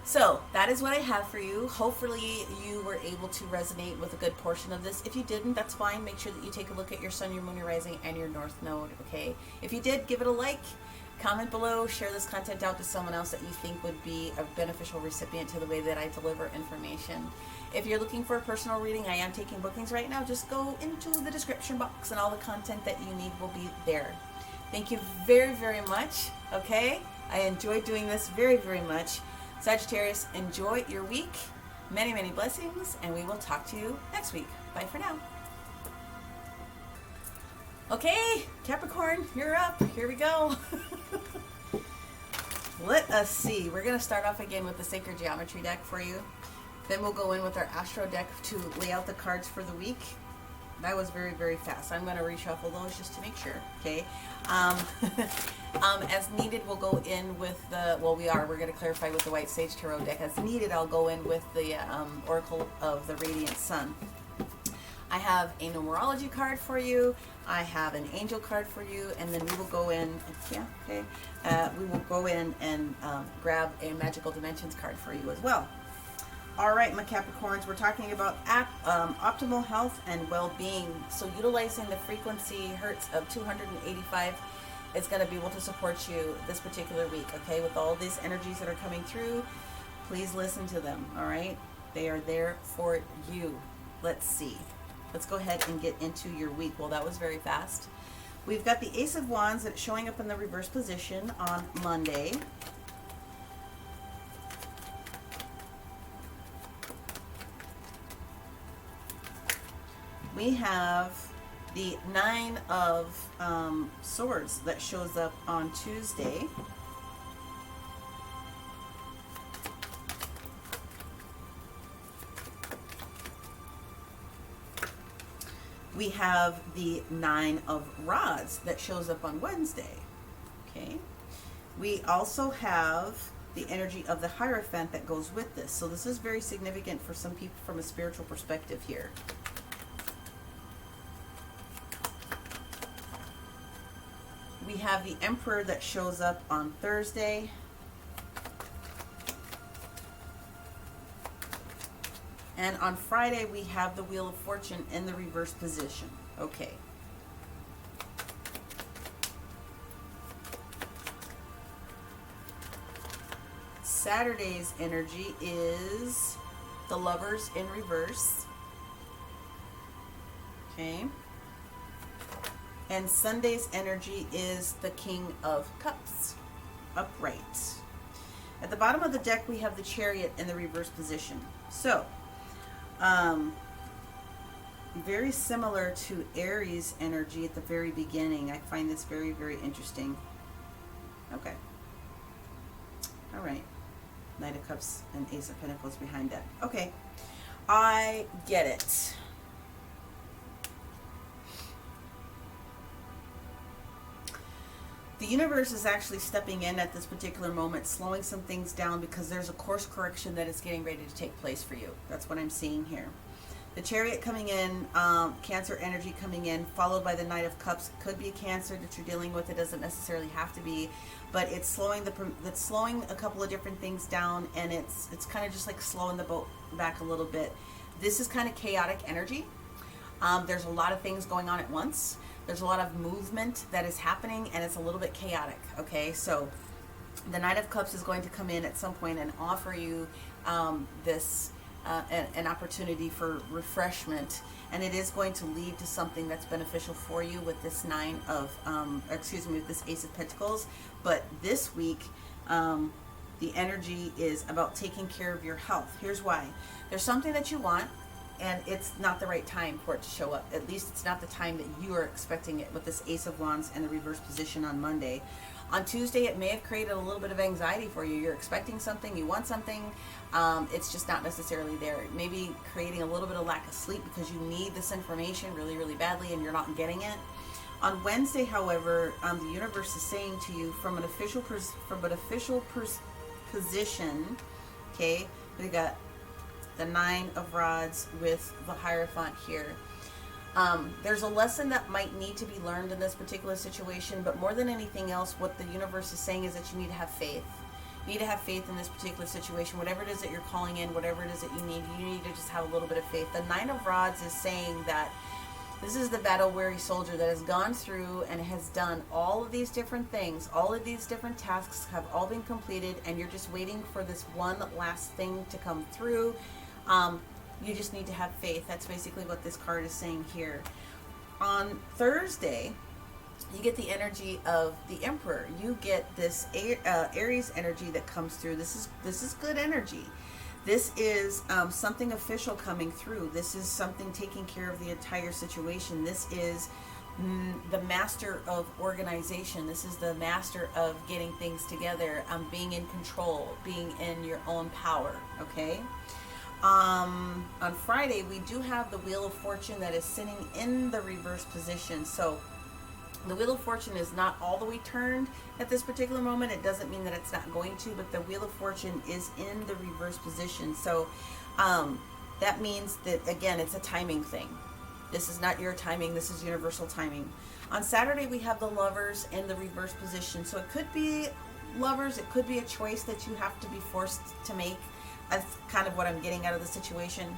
So that is what I have for you. Hopefully you were able to resonate with a good portion of this. If you didn't, that's fine. Make sure that you take a look at your sun, your moon, your rising, and your north node, okay? If you did, give it a like. Comment below, share this content out to someone else that you think would be a beneficial recipient to the way that I deliver information. If you're looking for a personal reading, I am taking bookings right now. Just go into the description box and all the content that you need will be there. Thank you very, very much, okay? I enjoyed doing this very, very much. Sagittarius, enjoy your week. Many, many blessings, and we will talk to you next week. Bye for now. Okay, Capricorn, you're up. Here we go. Let us see. We're going to start off again with the Sacred Geometry deck for you. Then we'll go in with our Astro deck to lay out the cards for the week. That was very, very fast. I'm going to reshuffle those just to make sure. Okay. As needed, we'll go in with the, we're going to clarify with the White Sage Tarot deck. As needed, I'll go in with the Oracle of the Radiant Sun. I have a numerology card for you. I have an angel card for you, and then we will go in. We will go in and grab a Magical Dimensions card for you as well. All right, my Capricorns, we're talking about optimal health and well-being. So utilizing the frequency hertz of 285 is going to be able to support you this particular week, okay? With all these energies that are coming through, please listen to them, all right? They are there for you. Let's see. let's go ahead and get into your week. Well, that was very fast. We've got the Ace of Wands that's showing up in the reverse position on Monday. We have the Nine of Swords that shows up on Tuesday. We have the Nine of Rods that shows up on Wednesday. Okay. We also have the energy of the Hierophant that goes with this. So this is very significant for some people from a spiritual perspective here. We have the Emperor that shows up on Thursday. And on Friday, we have the Wheel of Fortune in the reverse position. Okay. Saturday's energy is the Lovers in reverse. Okay. And Sunday's energy is the King of Cups, upright. At the bottom of the deck, we have the Chariot in the reverse position. So, very similar to Aries energy at the very beginning. I find this very, very interesting. Okay. All right. Knight of Cups and Ace of Pentacles behind that. Okay. I get it. The universe is actually stepping in at this particular moment, slowing some things down because there's a course correction that is getting ready to take place for you. That's what I'm seeing here. The Chariot coming in, Cancer energy coming in, followed by the Knight of Cups. Could be a Cancer that you're dealing with. It doesn't necessarily have to be, but it's slowing a couple of different things down, and it's kind of just like slowing the boat back a little bit. This is kind of chaotic energy. There's a lot of things going on at once. There's a lot of movement that is happening, and it's a little bit chaotic, okay? So the Knight of Cups is going to come in at some point and offer you an opportunity for refreshment, and it is going to lead to something that's beneficial for you with this with this Ace of Pentacles. But this week, the energy is about taking care of your health. Here's why. There's something that you want, and it's not the right time for it to show up. At least it's not the time that you are expecting it with this Ace of Wands and the reverse position on Monday. On Tuesday, it may have created a little bit of anxiety for you. You're expecting something, you want something, it's just not necessarily there. It may be creating a little bit of lack of sleep because you need this information really, really badly and you're not getting it. On Wednesday, however, the universe is saying to you from an official position, okay, we got the Nine of Rods with the Hierophant here. There's a lesson that might need to be learned in this particular situation, but more than anything else, what the universe is saying is that you need to have faith. You need to have faith in this particular situation. Whatever it is that you're calling in, whatever it is that you need to just have a little bit of faith. The Nine of Rods is saying that this is the battle-weary soldier that has gone through and has done all of these different things. All of these different tasks have all been completed, and you're just waiting for this one last thing to come through. You just need to have faith. That's basically what this card is saying here. On Thursday, you get the energy of the Emperor. You get this Aries energy that comes through. This is good energy. This is something official coming through. This is something taking care of the entire situation. This is the master of organization. This is the master of getting things together, being in control, being in your own power, okay? On Friday, we do have the Wheel of Fortune that is sitting in the reverse position. So the Wheel of Fortune is not all the way turned at this particular moment. It doesn't mean that it's not going to, but the Wheel of Fortune is in the reverse position. So that means that, again, it's a timing thing. This is not your timing. This is universal timing. On Saturday, we have the Lovers in the reverse position. So it could be lovers. It could be a choice that you have to be forced to make. That's kind of what I'm getting out of the situation.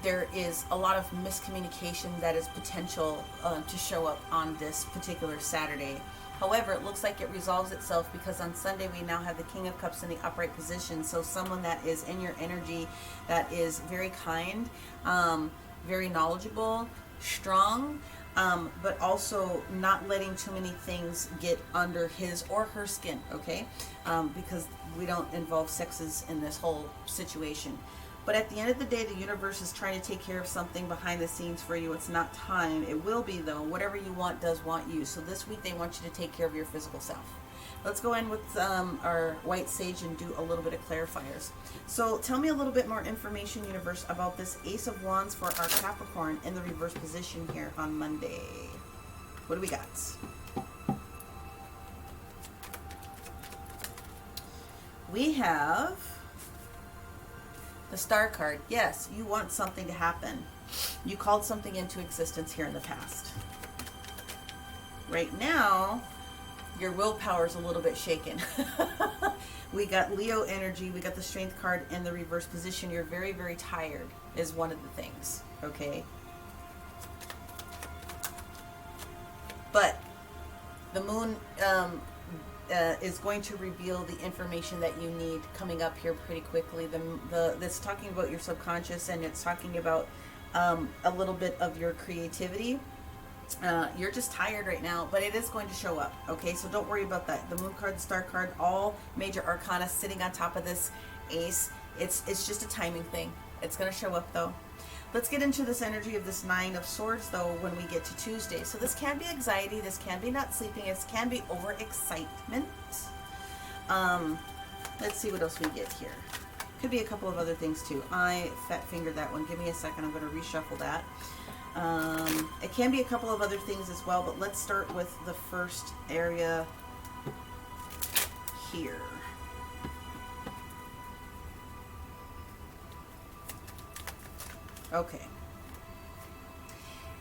There is a lot of miscommunication that is potential to show up on this particular Saturday. However, it looks like it resolves itself because on Sunday we now have the King of Cups in the upright position. So someone that is in your energy, that is very kind, very knowledgeable, strong, but also not letting too many things get under his or her skin, okay? Because we don't involve sexes in this whole situation. But at the end of the day, the universe is trying to take care of something behind the scenes for you. It's not time. It will be, though. Whatever you want does want you. So this week, they want you to take care of your physical self. Let's go in with our white sage and do a little bit of clarifiers. So tell me a little bit more information, universe, about this Ace of Wands for our Capricorn in the reverse position here on Monday. What do we got? We have the Star card. Yes, you want something to happen. You called something into existence here in the past. Right now, your willpower is a little bit shaken. We got Leo energy. We got the Strength card in the reverse position. You're very, very tired is one of the things, okay? But the moon is going to reveal the information that you need coming up here pretty quickly. That's talking about your subconscious, and it's talking about a little bit of your creativity. You're just tired right now, but it is going to show up, okay? So don't worry about that. The moon card, the Star card, all major arcana sitting on top of this ace. It's just a timing thing. It's going to show up, though. Let's get into this energy of this Nine of Swords, though, when we get to Tuesday. So this can be anxiety. This can be not sleeping. This can be overexcitement. Let's see what else we get here. Could be a couple of other things, too. I fat-fingered that one. Give me a second. I'm going to reshuffle that. It can be a couple of other things as well, but let's start with the first area here. Okay.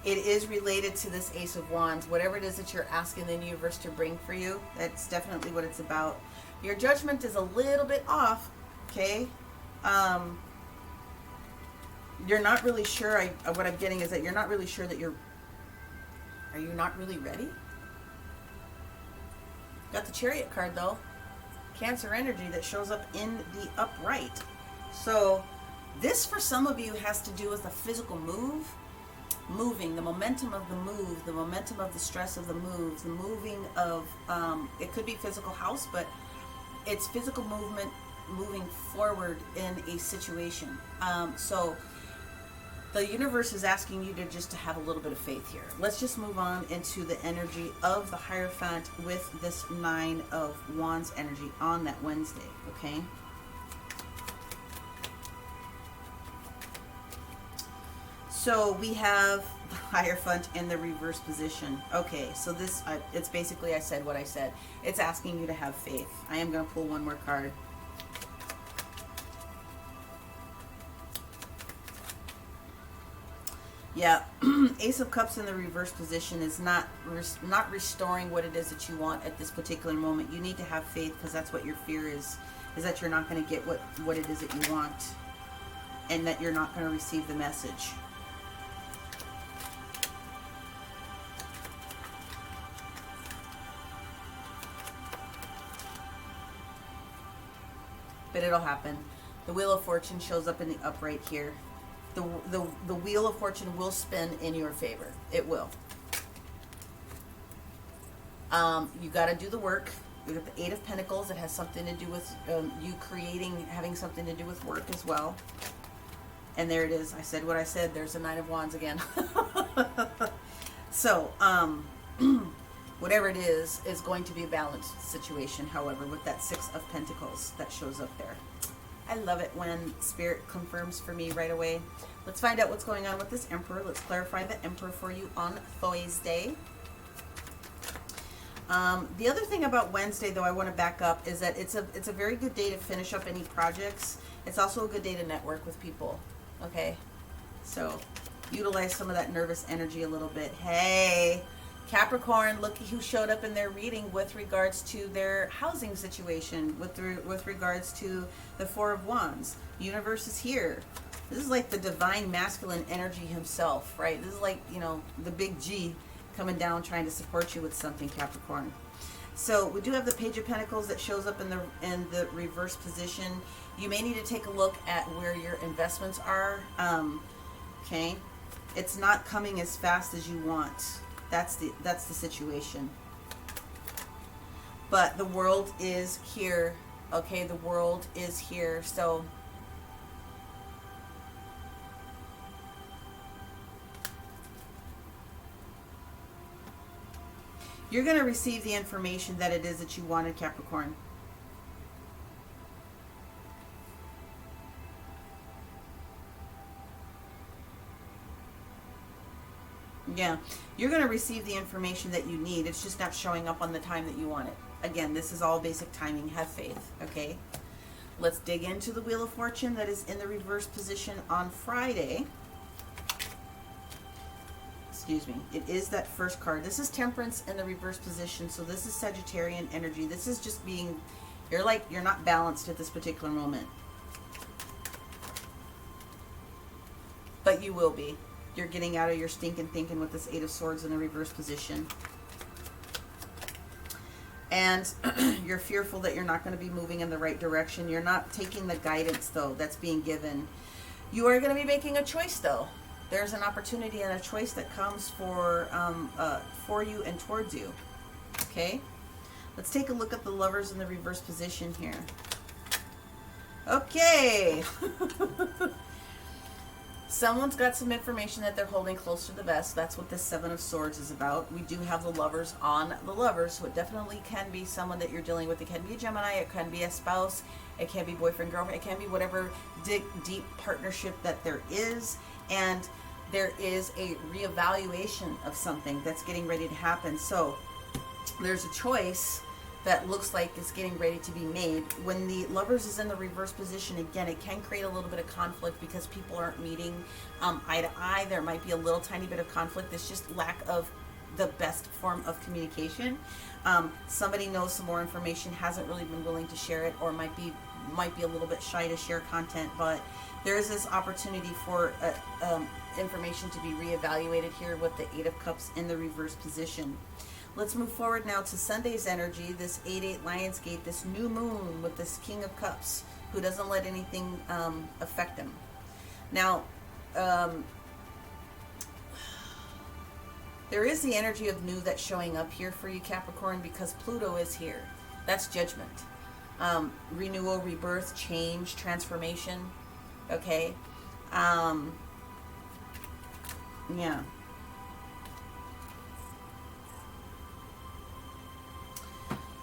It is related to this Ace of Wands. Whatever it is that you're asking the universe to bring for you, that's definitely what it's about. Your judgment is a little bit off, okay? You're not really sure. What I'm getting is that you're not really sure that you're... Are you not really ready? Got the Chariot card, though. Cancer energy that shows up in the upright. So this, for some of you, has to do with a physical move. Moving, the momentum of the move, the momentum of the stress of the move, the moving of... it could be physical house, but it's physical movement moving forward in a situation. So the universe is asking you to have a little bit of faith here. Let's just move on into the energy of the Hierophant with this Nine of Wands energy on that Wednesday, okay? So we have the Hierophant in the reverse position. Okay, so this, it's basically, I said what I said. It's asking you to have faith. I am going to pull one more card. Yeah, Ace of Cups in the reverse position is not restoring what it is that you want at this particular moment. You need to have faith, because that's what your fear is that you're not going to get what it is that you want, and that you're not going to receive the message. But it'll happen. The Wheel of Fortune shows up in the upright here. The Wheel of Fortune will spin in your favor. It will. You got to do the work. You got the Eight of Pentacles. It has something to do with you having something to do with work as well. And there it is. I said what I said. There's the Nine of Wands again. So, whatever it is going to be a balanced situation, however, with that Six of Pentacles that shows up there. I love it when Spirit confirms for me right away. Let's find out what's going on with this Emperor. Let's clarify the Emperor for you on Thursday. The other thing about Wednesday, though, I want to back up, is that it's a very good day to finish up any projects. It's also a good day to network with people, okay? So utilize some of that nervous energy a little bit. Hey, Capricorn, look who showed up in their reading with regards to their housing situation, with regards to the Four of Wands. Universe is here. This is like the divine masculine energy himself, right? This is like, you know, the big G coming down trying to support you with something, Capricorn. So we do have the Page of Pentacles that shows up in the reverse position. You may need to take a look at where your investments are. Okay, it's not coming as fast as you want. That's the situation. But the world is here. Okay, the world is here. So you're going to receive the information that it is that you wanted, Capricorn. Yeah, you're going to receive the information that you need. It's just not showing up on the time that you want it. Again, this is all basic timing. Have faith, okay? Let's dig into the Wheel of Fortune that is in the reverse position on Friday. Excuse me. It is that first card. This is Temperance in the reverse position, so this is Sagittarian energy. This is just being, you're not balanced at this particular moment. But you will be. You're getting out of your stinking thinking with this Eight of Swords in the reverse position. And you're fearful that you're not going to be moving in the right direction. You're not taking the guidance, though, that's being given. You are going to be making a choice, though. There's an opportunity and a choice that comes for you and towards you. Okay? Let's take a look at the Lovers in the reverse position here. Okay. Someone's got some information that they're holding close to the vest. That's what this Seven of Swords is about. We do have the Lovers on the Lovers, so it definitely can be someone that you're dealing with. It can be a Gemini, it can be a spouse, it can be boyfriend, girlfriend, it can be whatever deep partnership that there is. And there is a reevaluation of something that's getting ready to happen. So there's a choice that looks like it's getting ready to be made. When the Lovers is in the reverse position, again, it can create a little bit of conflict because people aren't meeting eye to eye. There might be a little tiny bit of conflict. It's just lack of the best form of communication. Somebody knows some more information, hasn't really been willing to share it, or might be a little bit shy to share content, but there is this opportunity for information to be reevaluated here with the Eight of Cups in the reverse position. Let's move forward now to Sunday's energy, this 8-8 Lionsgate, this new moon with this King of Cups, who doesn't let anything affect him. Now, there is the energy of new that's showing up here for you, Capricorn, because Pluto is here. That's judgment. Renewal, rebirth, change, transformation. Okay? Yeah.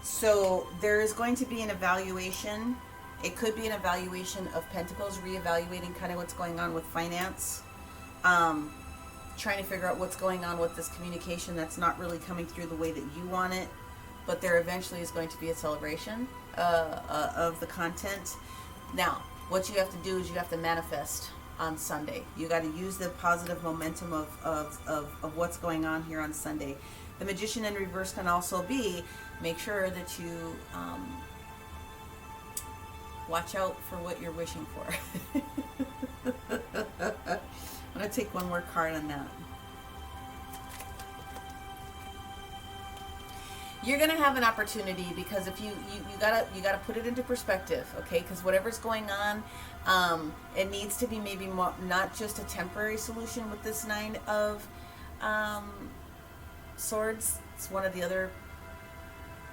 So there is going to be an evaluation. It could be an evaluation of Pentacles, reevaluating kind of what's going on with finance. Trying to figure out what's going on with this communication that's not really coming through the way that you want it. But there eventually is going to be a celebration of the content. Now, what you have to do is you have to manifest on Sunday. You got to use the positive momentum of what's going on here on Sunday. The Magician in reverse can also be, make sure that you watch out for what you're wishing for. I'm going to take one more card on that. You're going to have an opportunity, because if you gotta put it into perspective, okay? Because whatever's going on, it needs to be maybe more, not just a temporary solution with this Nine of Swords. It's one of the other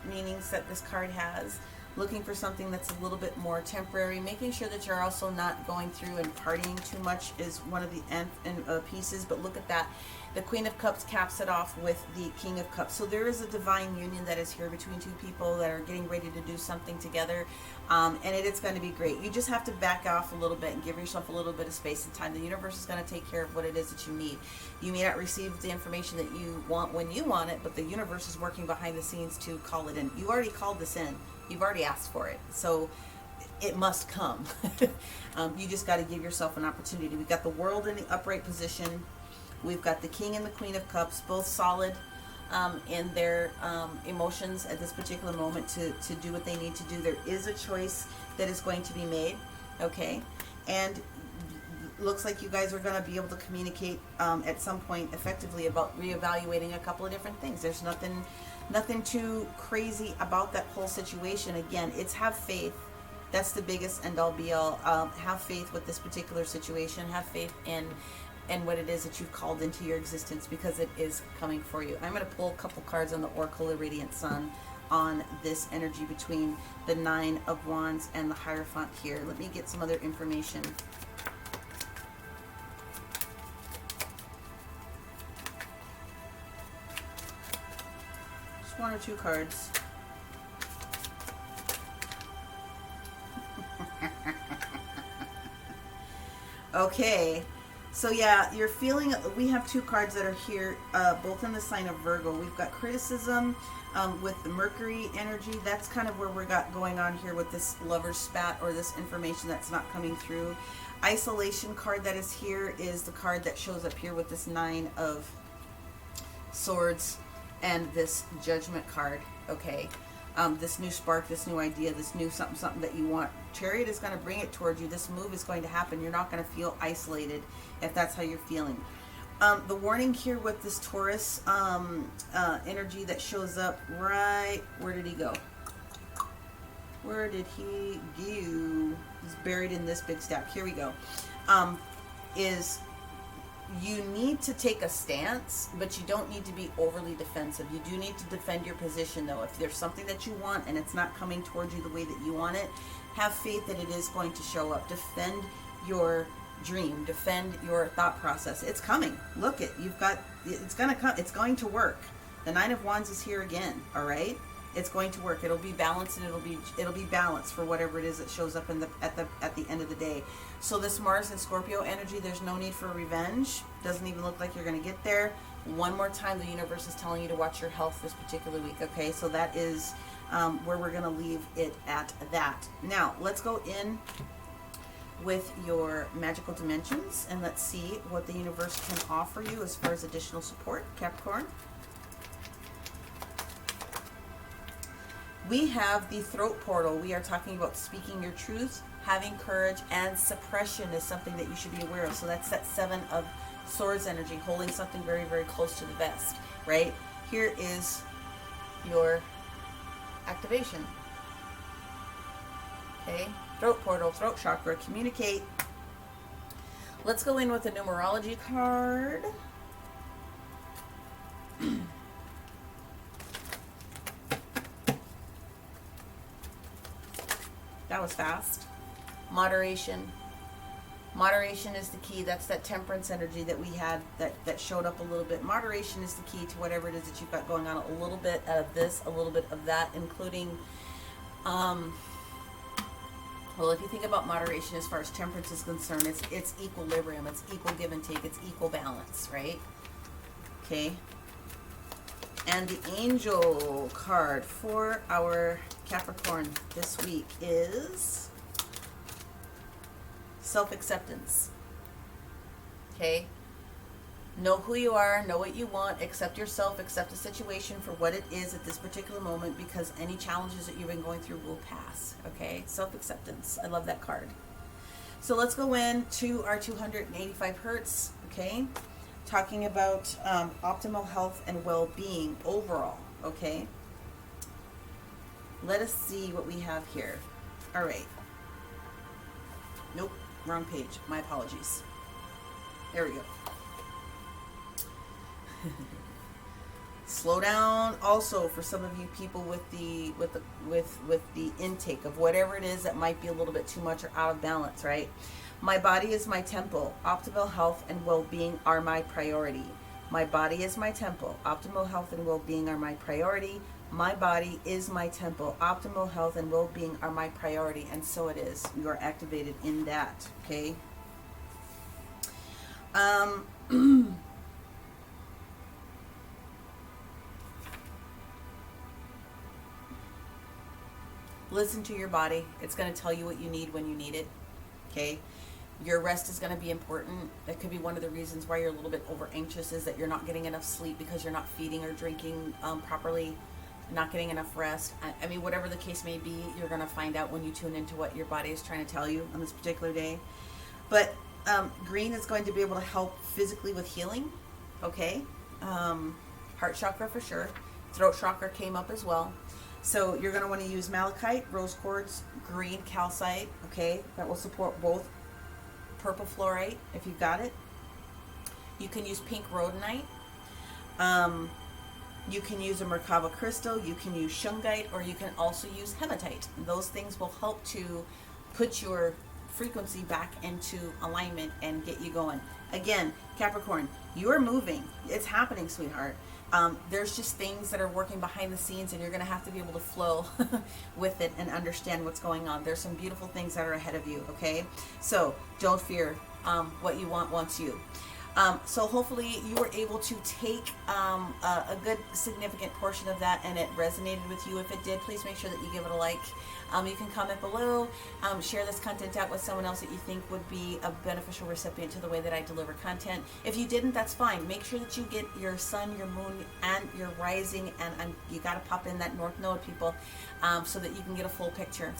meanings that this card has. Looking for something that's a little bit more temporary. Making sure that you're also not going through and partying too much is one of the pieces. But look at that. The Queen of Cups caps it off with the King of Cups. So there is a divine union that is here between two people that are getting ready to do something together. And it's going to be great. You just have to back off a little bit and give yourself a little bit of space and time. The universe is going to take care of what it is that you need. You may not receive the information that you want when you want it, but the universe is working behind the scenes to call it in. You already called this in. You've already asked for it. So it must come. You just got to give yourself an opportunity. We've got the World in the upright position. We've got the King and the Queen of Cups, both solid in their emotions at this particular moment to do what they need to do. There is a choice that is going to be made, okay? And looks like you guys are going to be able to communicate at some point effectively about reevaluating a couple of different things. There's nothing too crazy about that whole situation. Again, it's have faith. That's the biggest end all be all. Have faith with this particular situation. Have faith in what it is that you've called into your existence, because it is coming for you. I'm going to pull a couple cards on the Oracle of Radiant Sun on this energy between the Nine of Wands and the Hierophant here. Let me get some other information. Just one or two cards. Okay, so yeah, you're feeling, we have two cards that are here, both in the sign of Virgo. We've got criticism with the Mercury energy. That's kind of where we got going on here with this lover's spat, or this information that's not coming through. Isolation card that is here is the card that shows up here with this Nine of Swords and this Judgment card, okay? This new spark, this new idea, this new something that you want. Chariot is going to bring it towards you. This move is going to happen. You're not going to feel isolated if that's how you're feeling. The warning here with this Taurus energy that shows up right, where did he go? Where did he go? He's buried in this big stack. Here we go. Is you need to take a stance, but you don't need to be overly defensive. You do need to defend your position, though. If there's something that you want and it's not coming towards you the way that you want it, have faith that it is going to show up. Defend your dream. Defend your thought process. It's coming. Look it. You've got. It's gonna come. It's going to work. The Nine of Wands is here again. All right. It's going to work. It'll be balanced, and it'll be balanced for whatever it is that shows up in at the end of the day. So this Mars and Scorpio energy, there's no need for revenge. Doesn't even look like you're going to get there. One more time, the universe is telling you to watch your health this particular week. Okay, so that is where we're going to leave it at that. Now let's go in with your magical dimensions, and let's see what the universe can offer you as far as additional support, Capricorn. We have the throat portal. We are talking about speaking your truth, having courage, and suppression is something that you should be aware of. So that's that Seven of Swords energy, holding something very, very close to the vest, right? Here is your activation. Okay, throat portal, throat chakra, communicate. Let's go in with a numerology card. That was fast. Moderation. Moderation is the key. That's that temperance energy that we had that showed up a little bit. Moderation is the key to whatever it is that you've got going on. A little bit of this, a little bit of that, including, well, if you think about moderation as far as temperance is concerned, it's equilibrium, it's equal give and take, it's equal balance, right? Okay. And the angel card for our Capricorn this week is self-acceptance. Okay? Know who you are, know what you want, accept yourself, accept the situation for what it is at this particular moment, because any challenges that you've been going through will pass. Okay? Self-acceptance. I love that card. So let's go into our 285 hertz. Okay? Talking about optimal health and well-being overall, okay? Let us see what we have here. All right. Nope, wrong page. My apologies. There we go. Slow down. Also, for some of you people with the intake of whatever it is that might be a little bit too much or out of balance, right? My body is my temple. Optimal health and well-being are my priority. My body is my temple. Optimal health and well-being are my priority. My body is my temple. Optimal health and well-being are my priority. And so it is. You are activated in that. Okay? Listen to your body. It's going to tell you what you need when you need it. Okay? Your rest is going to be important. That could be one of the reasons why you're a little bit over anxious, is that you're not getting enough sleep because you're not feeding or drinking properly, not getting enough rest. I mean, whatever the case may be, you're going to find out when you tune into what your body is trying to tell you on this particular day. But Green is going to be able to help physically with healing. Okay. Heart chakra for sure. Throat chakra came up as well. So you're going to want to use malachite, rose quartz, green calcite. Okay. That will support both. Purple fluorite, if you've got it. You can use pink rhodonite. You can use a Merkaba crystal. You can use shungite, or you can also use hematite. Those things will help to put your frequency back into alignment and get you going. Again, Capricorn, you're moving. It's happening, sweetheart. There's just things that are working behind the scenes, and you're going to have to be able to flow with it and understand what's going on. There's some beautiful things that are ahead of you, okay? So don't fear. What you want wants you. So hopefully you were able to take a good significant portion of that and it resonated with you. If it did, please make sure that you give it a like. You can comment below, share this content out with someone else that you think would be a beneficial recipient to the way that I deliver content. If you didn't, that's fine. Make sure that you get your sun, your moon, and your rising, and you got to pop in that north node, people, so that you can get a full picture.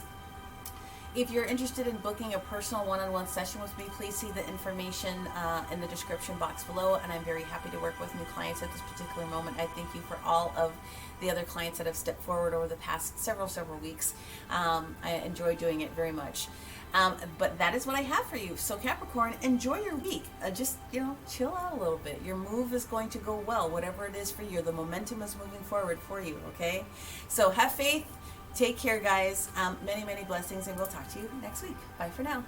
If you're interested in booking a personal one-on-one session with me, please see the information in the description box below, and I'm very happy to work with new clients at this particular moment. I thank you for all of the other clients that have stepped forward over the past several weeks. I enjoy doing it very much. But that is what I have for you. So Capricorn, enjoy your week. Just, chill out a little bit. Your move is going to go well, whatever it is for you. The momentum is moving forward for you, okay? So have faith. Take care, guys. Many blessings, and we'll talk to you next week. Bye for now.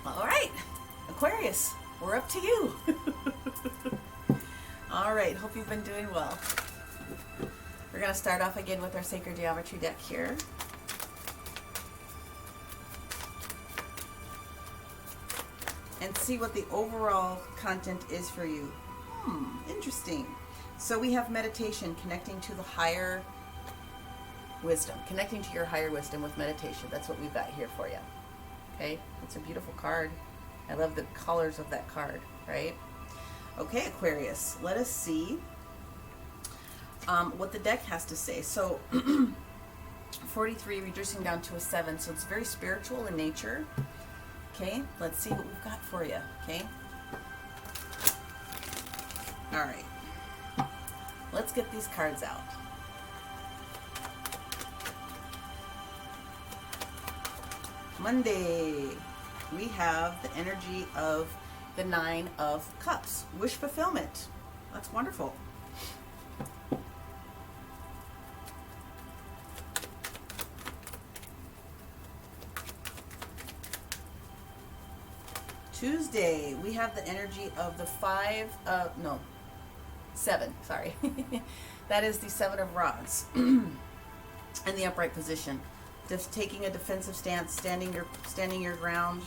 All right, Aquarius, we're up to you. All right, hope you've been doing well. We're going to start off again with our Sacred Geometry deck here. And see what the overall content is for you. Interesting. So we have meditation, connecting to the higher wisdom, connecting to your higher wisdom with meditation. That's what we've got here for you. Okay, it's a beautiful card. I love the colors of that card, right? Okay, Aquarius, let us see what the deck has to say. So 43 reducing down to a 7, so it's very spiritual in nature. Okay, let's see what we've got for you. Okay, all right, let's get these cards out. Monday, we have the energy of the 9 of Cups. Wish fulfillment. That's wonderful. Tuesday, we have the energy of the 7, sorry. That is the 7 of Rods in the upright position. Just taking a defensive stance, standing your ground.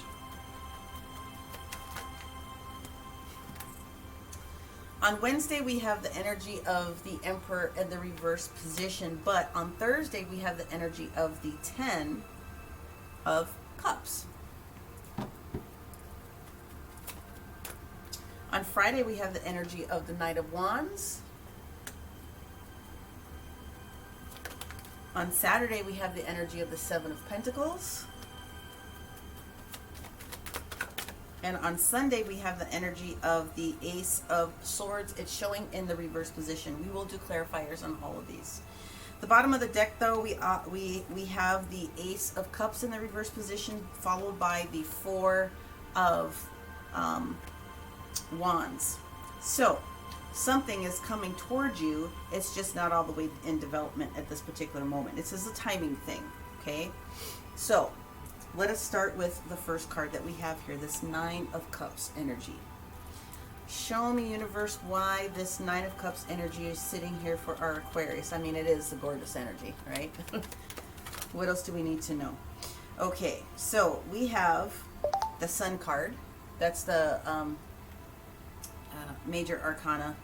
On Wednesday, we have the energy of the Emperor in the reverse position, but on Thursday, we have the energy of the 10 of Cups. On Friday, we have the energy of the Knight of Wands. On Saturday, we have the energy of the 7 of Pentacles. And on Sunday, we have the energy of the Ace of Swords. It's showing in the reverse position. We will do clarifiers on all of these. The bottom of the deck, though, we have the Ace of Cups in the reverse position, followed by the 4 of Wands. So something is coming towards you. It's just not all the way in development at this particular moment. This is a timing thing, okay? So let us start with the first card that we have here, this 9 of Cups energy. Show me, universe, why this 9 of Cups energy is sitting here for our Aquarius. I mean, it is the gorgeous energy, right? What else do we need to know? Okay, so we have the Sun card. That's the major arcana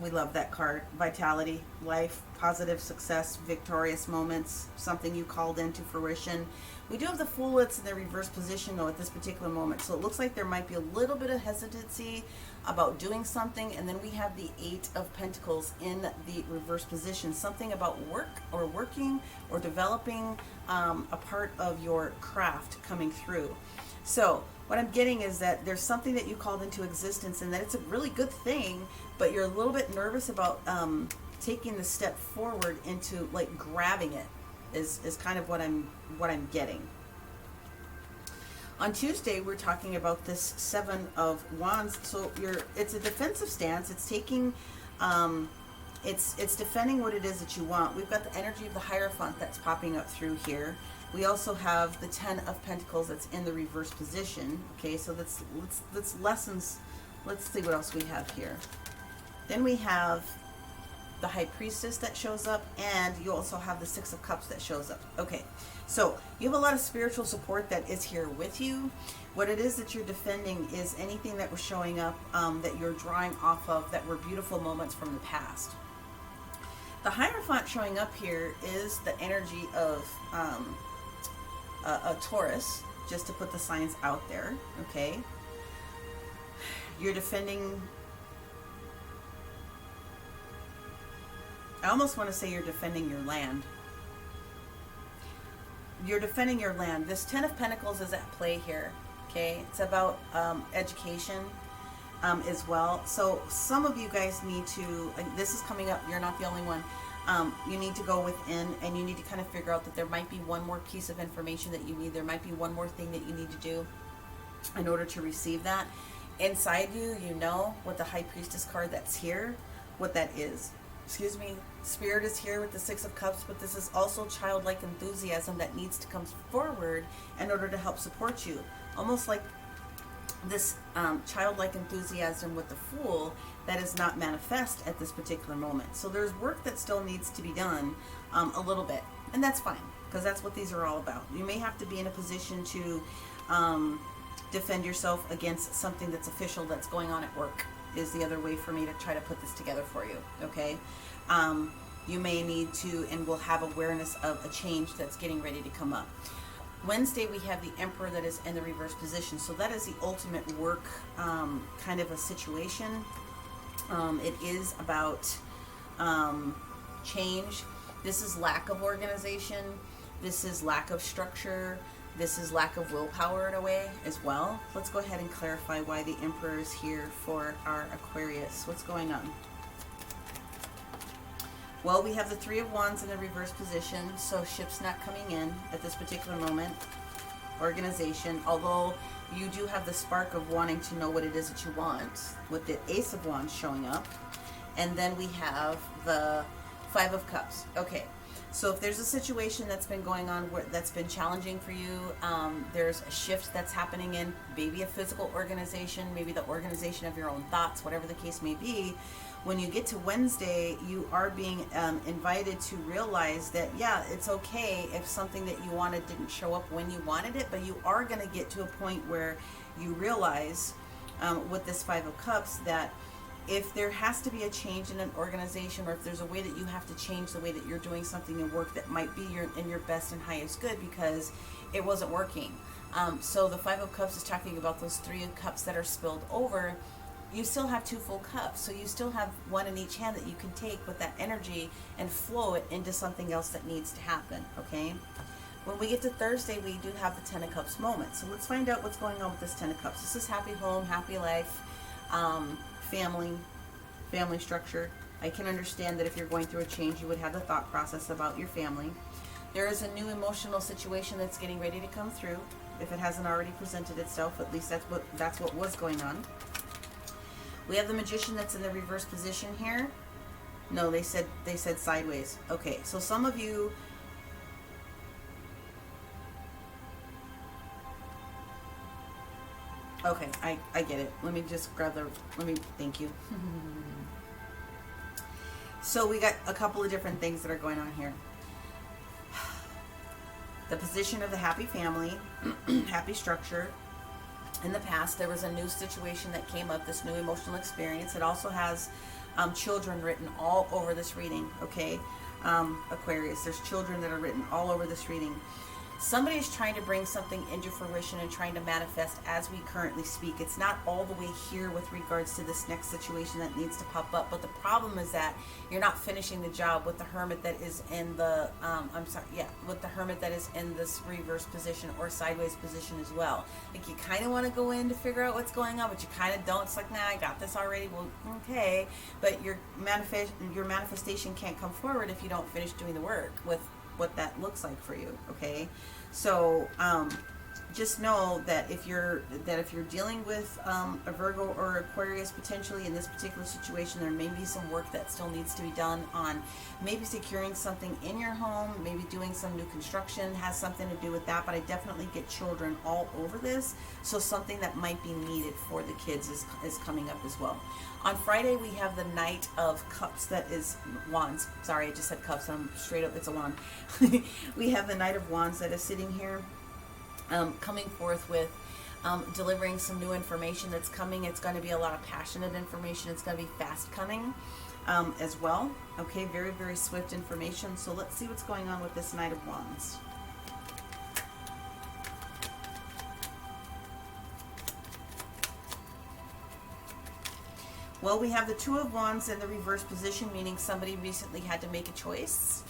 We love that card. Vitality, life, positive success, victorious moments, something you called into fruition. We do have the Fool that's in the reverse position though at this particular moment. So it looks like there might be a little bit of hesitancy about doing something. And then we have the Eight of Pentacles in the reverse position. Something about work or working or developing a part of your craft coming through. So what I'm getting is that there's something that you called into existence and that it's a really good thing, but you're a little bit nervous about taking the step forward into like grabbing it is kind of what I'm getting. On Tuesday, we're talking about this Seven of Wands. So it's a defensive stance. It's taking, it's defending what it is that you want. We've got the energy of the Hierophant that's popping up through here. We also have the Ten of Pentacles that's in the reverse position. Okay, so that's lessons. Let's see what else we have here. Then we have the High Priestess that shows up, and you also have the Six of Cups that shows up. Okay, so you have a lot of spiritual support that is here with you. What it is that you're defending is anything that was showing up that you're drawing off of that were beautiful moments from the past. The Hierophant showing up here is the energy of a Taurus, just to put the signs out there. Okay, you're defending, I almost want to say you're defending your land. You're defending your land. This Ten of Pentacles is at play here. Okay, it's about education as well. So some of you guys need to, this is coming up, you're not the only one. You need to go within and you need to kind of figure out that there might be one more piece of information that you need. There might be one more thing that you need to do in order to receive that. Inside you, you know what the High Priestess card that's here, what that is. Excuse me, Spirit is here with the Six of Cups, but this is also childlike enthusiasm that needs to come forward in order to help support you. Almost like this childlike enthusiasm with the Fool that is not manifest at this particular moment. So there's work that still needs to be done a little bit, and that's fine because that's what these are all about. You may have to be in a position to defend yourself against something that's official that's going on at work, is the other way for me to try to put this together for you. Okay, you may need to and will have awareness of a change that's getting ready to come up. Wednesday, we have the Emperor that is in the reverse position. So that is the ultimate work kind of a situation. It is about change. This is lack of organization. This is lack of structure. This is lack of willpower in a way as well. Let's go ahead and clarify why the Emperor is here for our Aquarius. What's going on? Well, we have the Three of Wands in the reverse position, so ship's not coming in at this particular moment. Organization, although you do have the spark of wanting to know what it is that you want, with the Ace of Wands showing up. And then we have the Five of Cups. Okay, so if there's a situation that's been going on that's been challenging for you, there's a shift that's happening in maybe a physical organization, maybe the organization of your own thoughts, whatever the case may be. When you get to Wednesday, you are being invited to realize that, yeah, it's okay if something that you wanted didn't show up when you wanted it, but you are going to get to a point where you realize with this Five of Cups that if there has to be a change in an organization, or if there's a way that you have to change the way that you're doing something in work that might be in your best and highest good because it wasn't working. So the Five of Cups is talking about those Three of Cups that are spilled over. You still have two full cups, so you still have one in each hand that you can take with that energy and flow it into something else that needs to happen, okay? When we get to Thursday, we do have the Ten of Cups moment. So let's find out what's going on with this Ten of Cups. This is happy home, happy life, family structure. I can understand that if you're going through a change, you would have the thought process about your family. There is a new emotional situation that's getting ready to come through. If it hasn't already presented itself, at least that's what was going on. We have the Magician that's in the reverse position here. No, they said sideways. Okay, so some of you, okay, I get it. Let me just grab thank you. So we got a couple of different things that are going on here. The position of the happy family, happy structure. In the past, there was a new situation that came up, this new emotional experience. It also has children written all over this reading, okay? Aquarius, there's children that are written all over this reading. Somebody is trying to bring something into fruition and trying to manifest as we currently speak. It's not all the way here with regards to this next situation that needs to pop up, but the problem is that you're not finishing the job with the Hermit that is in the, with the Hermit that is in this reverse position or sideways position as well. Like, you kind of want to go in to figure out what's going on, but you kind of don't. It's like, nah, I got this already. Well, okay, but your manifestation can't come forward if you don't finish doing the work with what that looks like for you, okay? So just know that if you're dealing with a Virgo or Aquarius potentially in this particular situation, there may be some work that still needs to be done on maybe securing something in your home, maybe doing some new construction has something to do with that, but I definitely get children all over this, so something that might be needed for the kids is coming up as well. On Friday, we have the Knight of Cups, that is Wands. Sorry, I just said cups. I'm straight up, it's a wand. We have the Knight of Wands that is sitting here, coming forth with delivering some new information that's coming. It's going to be a lot of passionate information. It's going to be fast coming as well. Okay, very, very swift information. So let's see what's going on with this Knight of Wands. Well, we have the Two of Wands in the reverse position, meaning somebody recently had to make a choice.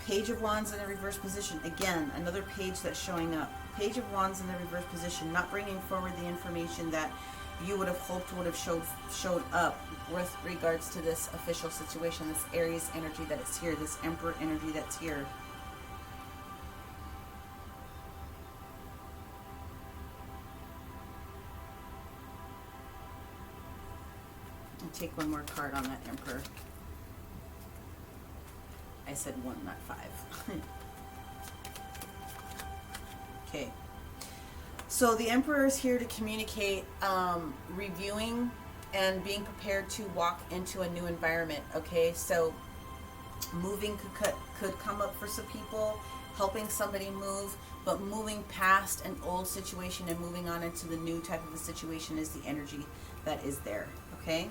Page of Wands in the reverse position. Again, another page that's showing up. Page of Wands in the reverse position, not bringing forward the information that you would have hoped would have showed up with regards to this official situation, this Aries energy that's here, this Emperor energy that's here. Take one more card on that Emperor. I said one, not five. Okay. So the Emperor is here to communicate, reviewing and being prepared to walk into a new environment. Okay, so moving could come up for some people, helping somebody move, but moving past an old situation and moving on into the new type of a situation is the energy that is there. Okay.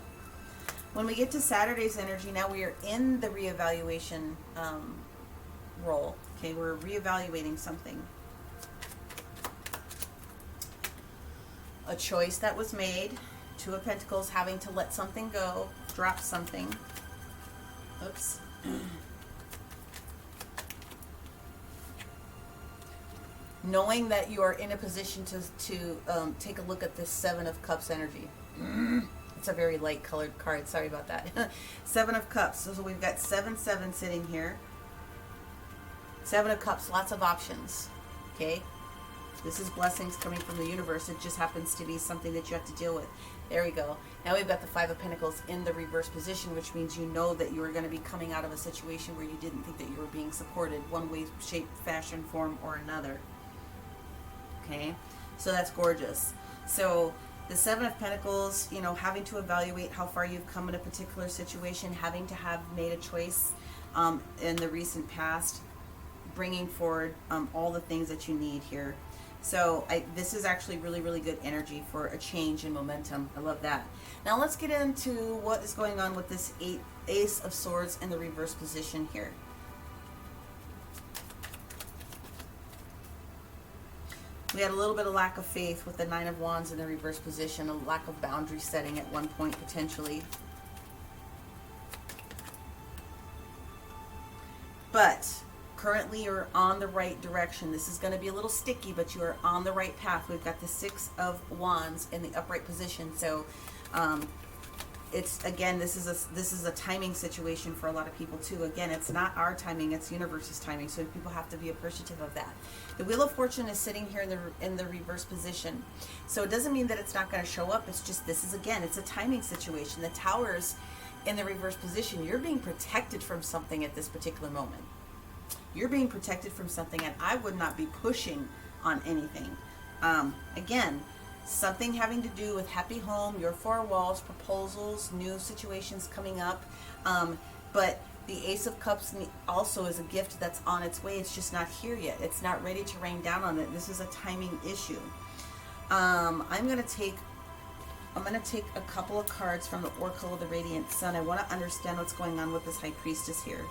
When we get to Saturday's energy, now we are in the reevaluation role. Okay, we're reevaluating something. A choice that was made. Two of Pentacles, having to let something go, drop something. Oops. Knowing that you are in a position to take a look at this Seven of Cups energy. It's a very light colored card. Sorry about that. Seven of Cups. So we've got 7-7 sitting here. Seven of Cups. Lots of options. Okay. This is blessings coming from the universe. It just happens to be something that you have to deal with. There we go. Now we've got the Five of Pentacles in the reverse position, which means you know that you are going to be coming out of a situation where you didn't think that you were being supported one way, shape, fashion, form, or another. Okay. So that's gorgeous. So the Seven of Pentacles, you know, having to evaluate how far you've come in a particular situation, having to have made a choice in the recent past, bringing forward all the things that you need here. So this is actually really, really good energy for a change in momentum. I love that. Now let's get into what is going on with this Ace of Swords in the reverse position here. We had a little bit of lack of faith with the Nine of Wands in the reverse position, a lack of boundary setting at one point potentially. But currently you're on the right direction. This is going to be a little sticky, but you are on the right path. We've got the Six of Wands in the upright position. So it's, again, this is a timing situation for a lot of people too. Again, it's not our timing, it's universe's timing, so people have to be appreciative of that. The Wheel of Fortune is sitting here in the reverse position, so it doesn't mean that it's not going to show up. It's just, this is, again, it's a timing situation. The Towers in the reverse position, you're being protected from something at this particular moment. You're being protected from something, and I would not be pushing on anything. Again, something having to do with happy home, your four walls, proposals, new situations coming up. But The Ace of Cups also is a gift that's on its way. It's just not here yet. It's not ready to rain down on it. This is a timing issue. I'm gonna take a couple of cards from the Oracle of the Radiant Sun. I want to understand what's going on with this High Priestess here.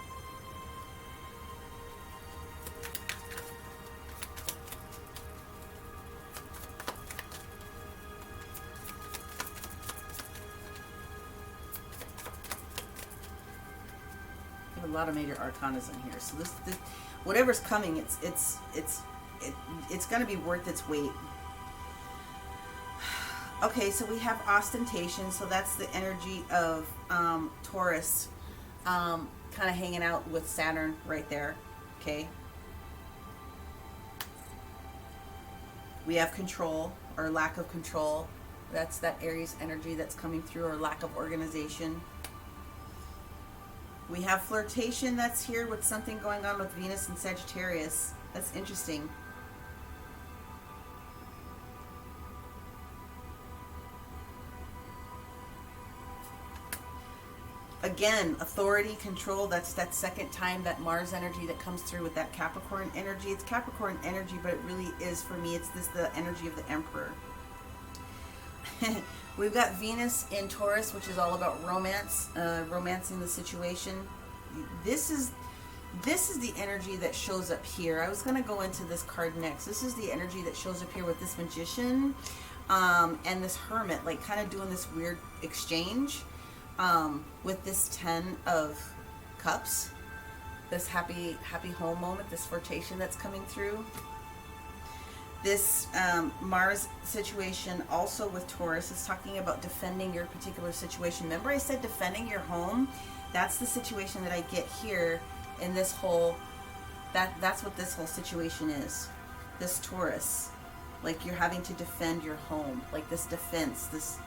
A lot of major arcanas in here, so this whatever's coming, it's going to be worth its weight. Okay, so we have ostentation, so that's the energy of Taurus, kind of hanging out with Saturn right there. Okay, we have control or lack of control. That's that Aries energy that's coming through, or lack of organization. We have flirtation that's here with something going on with Venus and Sagittarius. That's interesting. Again, authority, control, that's that second time, that Mars energy that comes through with that Capricorn energy. It's Capricorn energy, but it really is, for me, it's the energy of the Emperor. We've got Venus in Taurus, which is all about romance, romancing the situation. This is the energy that shows up here. I was going to go into this card next. This is the energy that shows up here with this Magician and this Hermit, like kind of doing this weird exchange with this Ten of Cups, this happy home moment, this flirtation that's coming through. This Mars situation also with Taurus is talking about defending your particular situation. Remember I said defending your home? That's the situation that I get here in this whole, that's what this whole situation is. This Taurus, like you're having to defend your home, like this defense, this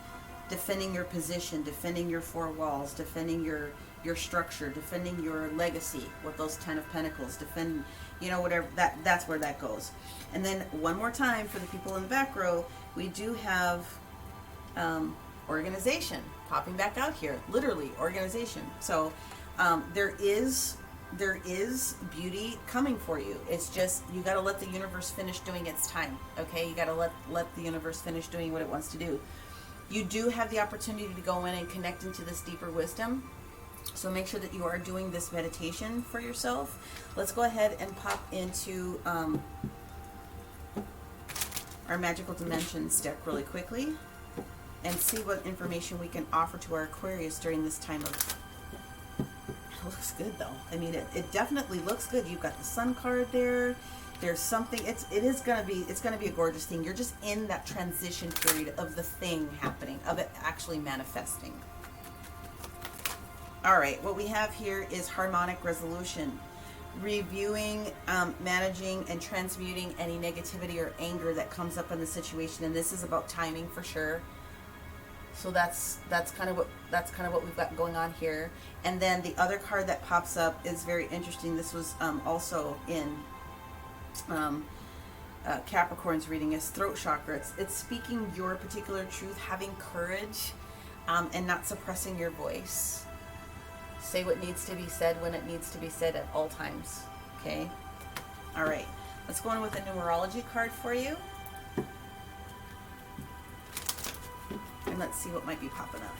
defending your position, defending your four walls, defending your structure, defending your legacy with those Ten of Pentacles, defend, you know, whatever, that's where that goes. And then one more time for the people in the back row, we do have organization popping back out here, literally organization. So there is beauty coming for you. It's just, you got to let the universe finish doing its time. Okay, you got to let the universe finish doing what it wants to do. You do have the opportunity to go in and connect into this deeper wisdom. So make sure that you are doing this meditation for yourself. Let's go ahead and pop into our Magical Dimensions deck really quickly and see what information we can offer to our Aquarius during this time of... It looks good though. I mean, it definitely looks good. You've got the Sun card there. There's something, it's gonna be a gorgeous thing. You're just in that transition period of the thing happening, of it actually manifesting. All right, what we have here is harmonic resolution, reviewing, managing, and transmuting any negativity or anger that comes up in the situation. And this is about timing for sure. So that's kind of what we've got going on here. And then the other card that pops up is very interesting. This was also in Capricorn's reading, is throat chakra. It's speaking your particular truth, having courage, and not suppressing your voice. Say what needs to be said when it needs to be said at all times. Okay? All right. Let's go in with a numerology card for you. And let's see what might be popping up.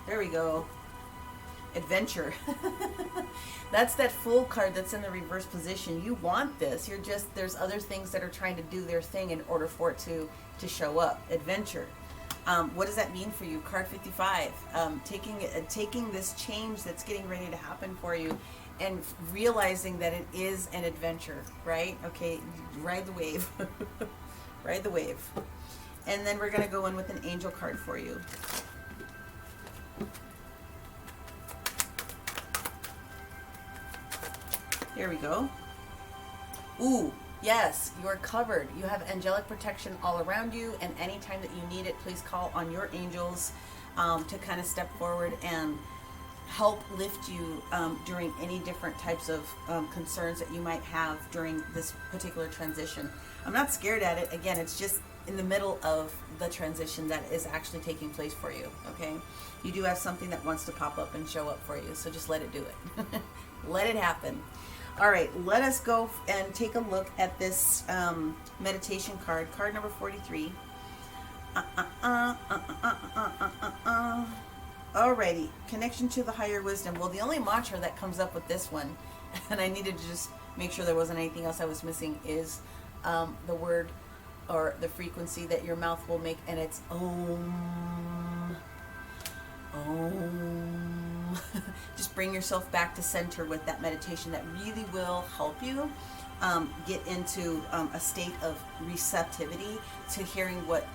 There we go. Adventure. That's that Fool card that's in the reverse position. You want this. You're just, there's other things that are trying to do their thing in order for it to show up. Adventure. What does that mean for you? Card 55. Taking this change that's getting ready to happen for you and realizing that it is an adventure, right? Okay, ride the wave. Ride the wave. And then we're going to go in with an angel card for you. There we go. Ooh, yes, you are covered. You have angelic protection all around you, and anytime that you need it, please call on your angels to kind of step forward and help lift you during any different types of concerns that you might have during this particular transition. I'm not scared at it. Again, it's just in the middle of the transition that is actually taking place for you, okay? You do have something that wants to pop up and show up for you, so just let it do it. Let it happen. All right, let us go and take a look at this meditation card, card number 43. Alrighty, connection to the higher wisdom. Well, the only mantra that comes up with this one, and I needed to just make sure there wasn't anything else I was missing, is the word or the frequency that your mouth will make, and it's Om. Om. Just bring yourself back to center with that meditation. That really will help you get into a state of receptivity to hearing what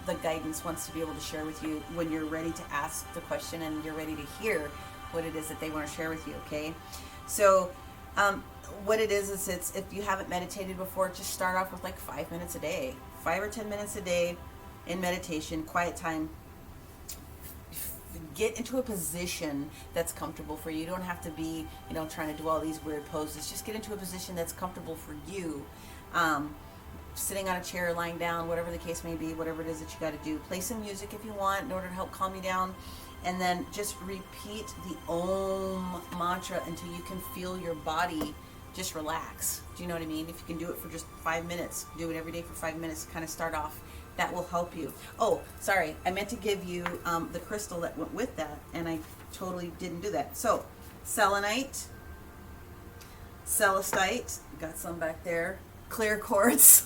the guidance wants to be able to share with you when you're ready to ask the question and you're ready to hear what it is that they want to share with you, okay? So what it is it's, if you haven't meditated before, just start off with like 5 minutes a day, 5 or 10 minutes a day in meditation, quiet time. Get into a position that's comfortable for you. You don't have to be, trying to do all these weird poses. Just get into a position that's comfortable for you. Sitting on a chair, lying down, whatever the case may be, whatever it is that you got to do. Play some music if you want in order to help calm you down. And then just repeat the Om mantra until you can feel your body just relax. Do you know what I mean? If you can do it for just 5 minutes, do it every day for 5 minutes, kind of start off. That will help you. Oh, sorry, I meant to give you the crystal that went with that, and I totally didn't do that. So, selenite, celestite, got some back there, clear quartz,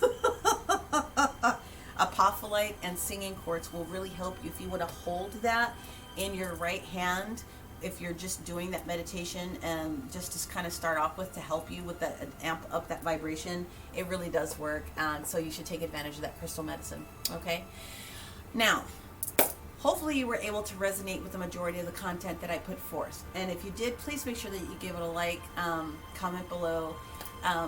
apophyllite, and singing quartz will really help you. If you want to hold that in your right hand, if you're just doing that meditation and just to kind of start off with to help you with that, amp up that vibration, it really does work. So you should take advantage of that crystal medicine, okay? Now, hopefully you were able to resonate with the majority of the content that I put forth. And if you did, please make sure that you give it a like, comment below,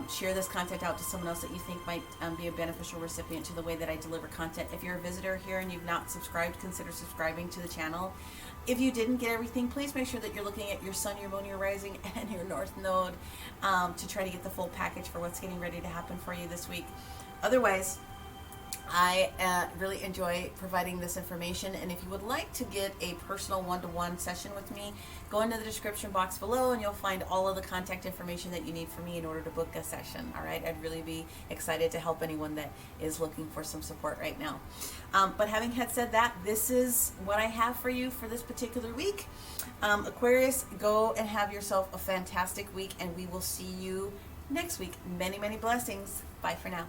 share this content out to someone else that you think might be a beneficial recipient to the way that I deliver content. If you're a visitor here and you've not subscribed, consider subscribing to the channel. If you didn't get everything, please make sure that you're looking at your sun, your moon, your rising, and your north node to try to get the full package for what's getting ready to happen for you this week. Otherwise, I really enjoy providing this information, and if you would like to get a personal one-to-one session with me, go into the description box below and you'll find all of the contact information that you need from me in order to book a session. All right, I'd really be excited to help anyone that is looking for some support right now. But having had said that, this is what I have for you for this particular week. Aquarius, go and have yourself a fantastic week, and we will see you next week. Many, many blessings. Bye for now.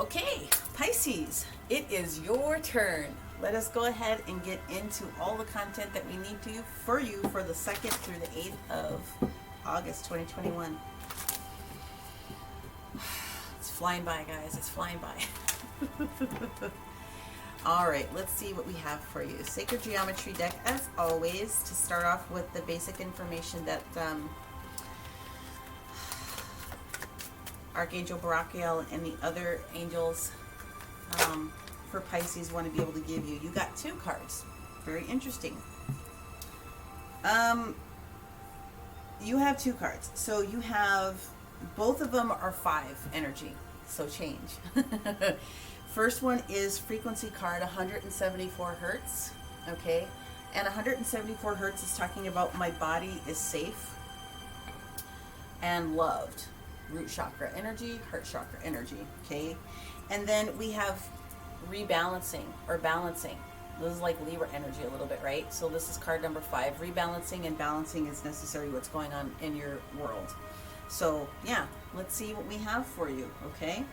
Okay, Pisces, it is your turn. Let us go ahead and get into all the content that we need to for you for the 2nd through the 8th of August 2021. It's flying by, guys. It's flying by. All right, let's see what we have for you. Sacred Geometry deck, as always, to start off with the basic information that Archangel Barachiel and the other angels for Pisces want to be able to give you. You got 2 cards. Very interesting. You have 2 cards. So you have, both of them are 5 energy. So change. First one is frequency card, 174 hertz. Okay. And 174 hertz is talking about my body is safe and loved. Root chakra energy, heart chakra energy, okay? And then we have rebalancing or balancing. This is like Libra energy a little bit, right? So this is card number 5. Rebalancing and balancing is necessary, what's going on in your world. So, yeah, let's see what we have for you, okay?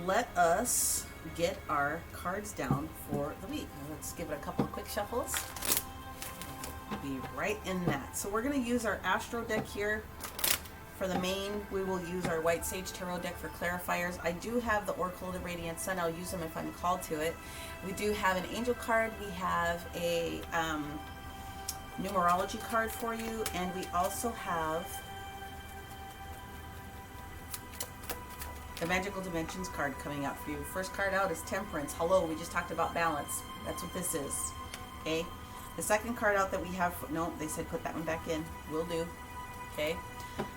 Let us get our cards down for the week. Let's give it a couple of quick shuffles. We'll be right in that. So we're going to use our Astro deck here. For the main, we will use our White Sage Tarot deck for clarifiers. I do have the Oracle of the Radiant Sun. I'll use them if I'm called to it. We do have an angel card. We have a numerology card for you. And we also have the Magical Dimensions card coming out for you. First card out is Temperance. Hello, we just talked about balance. That's what this is. Okay. The second card out that we have, no, they said put that one back in. Will do. Okay.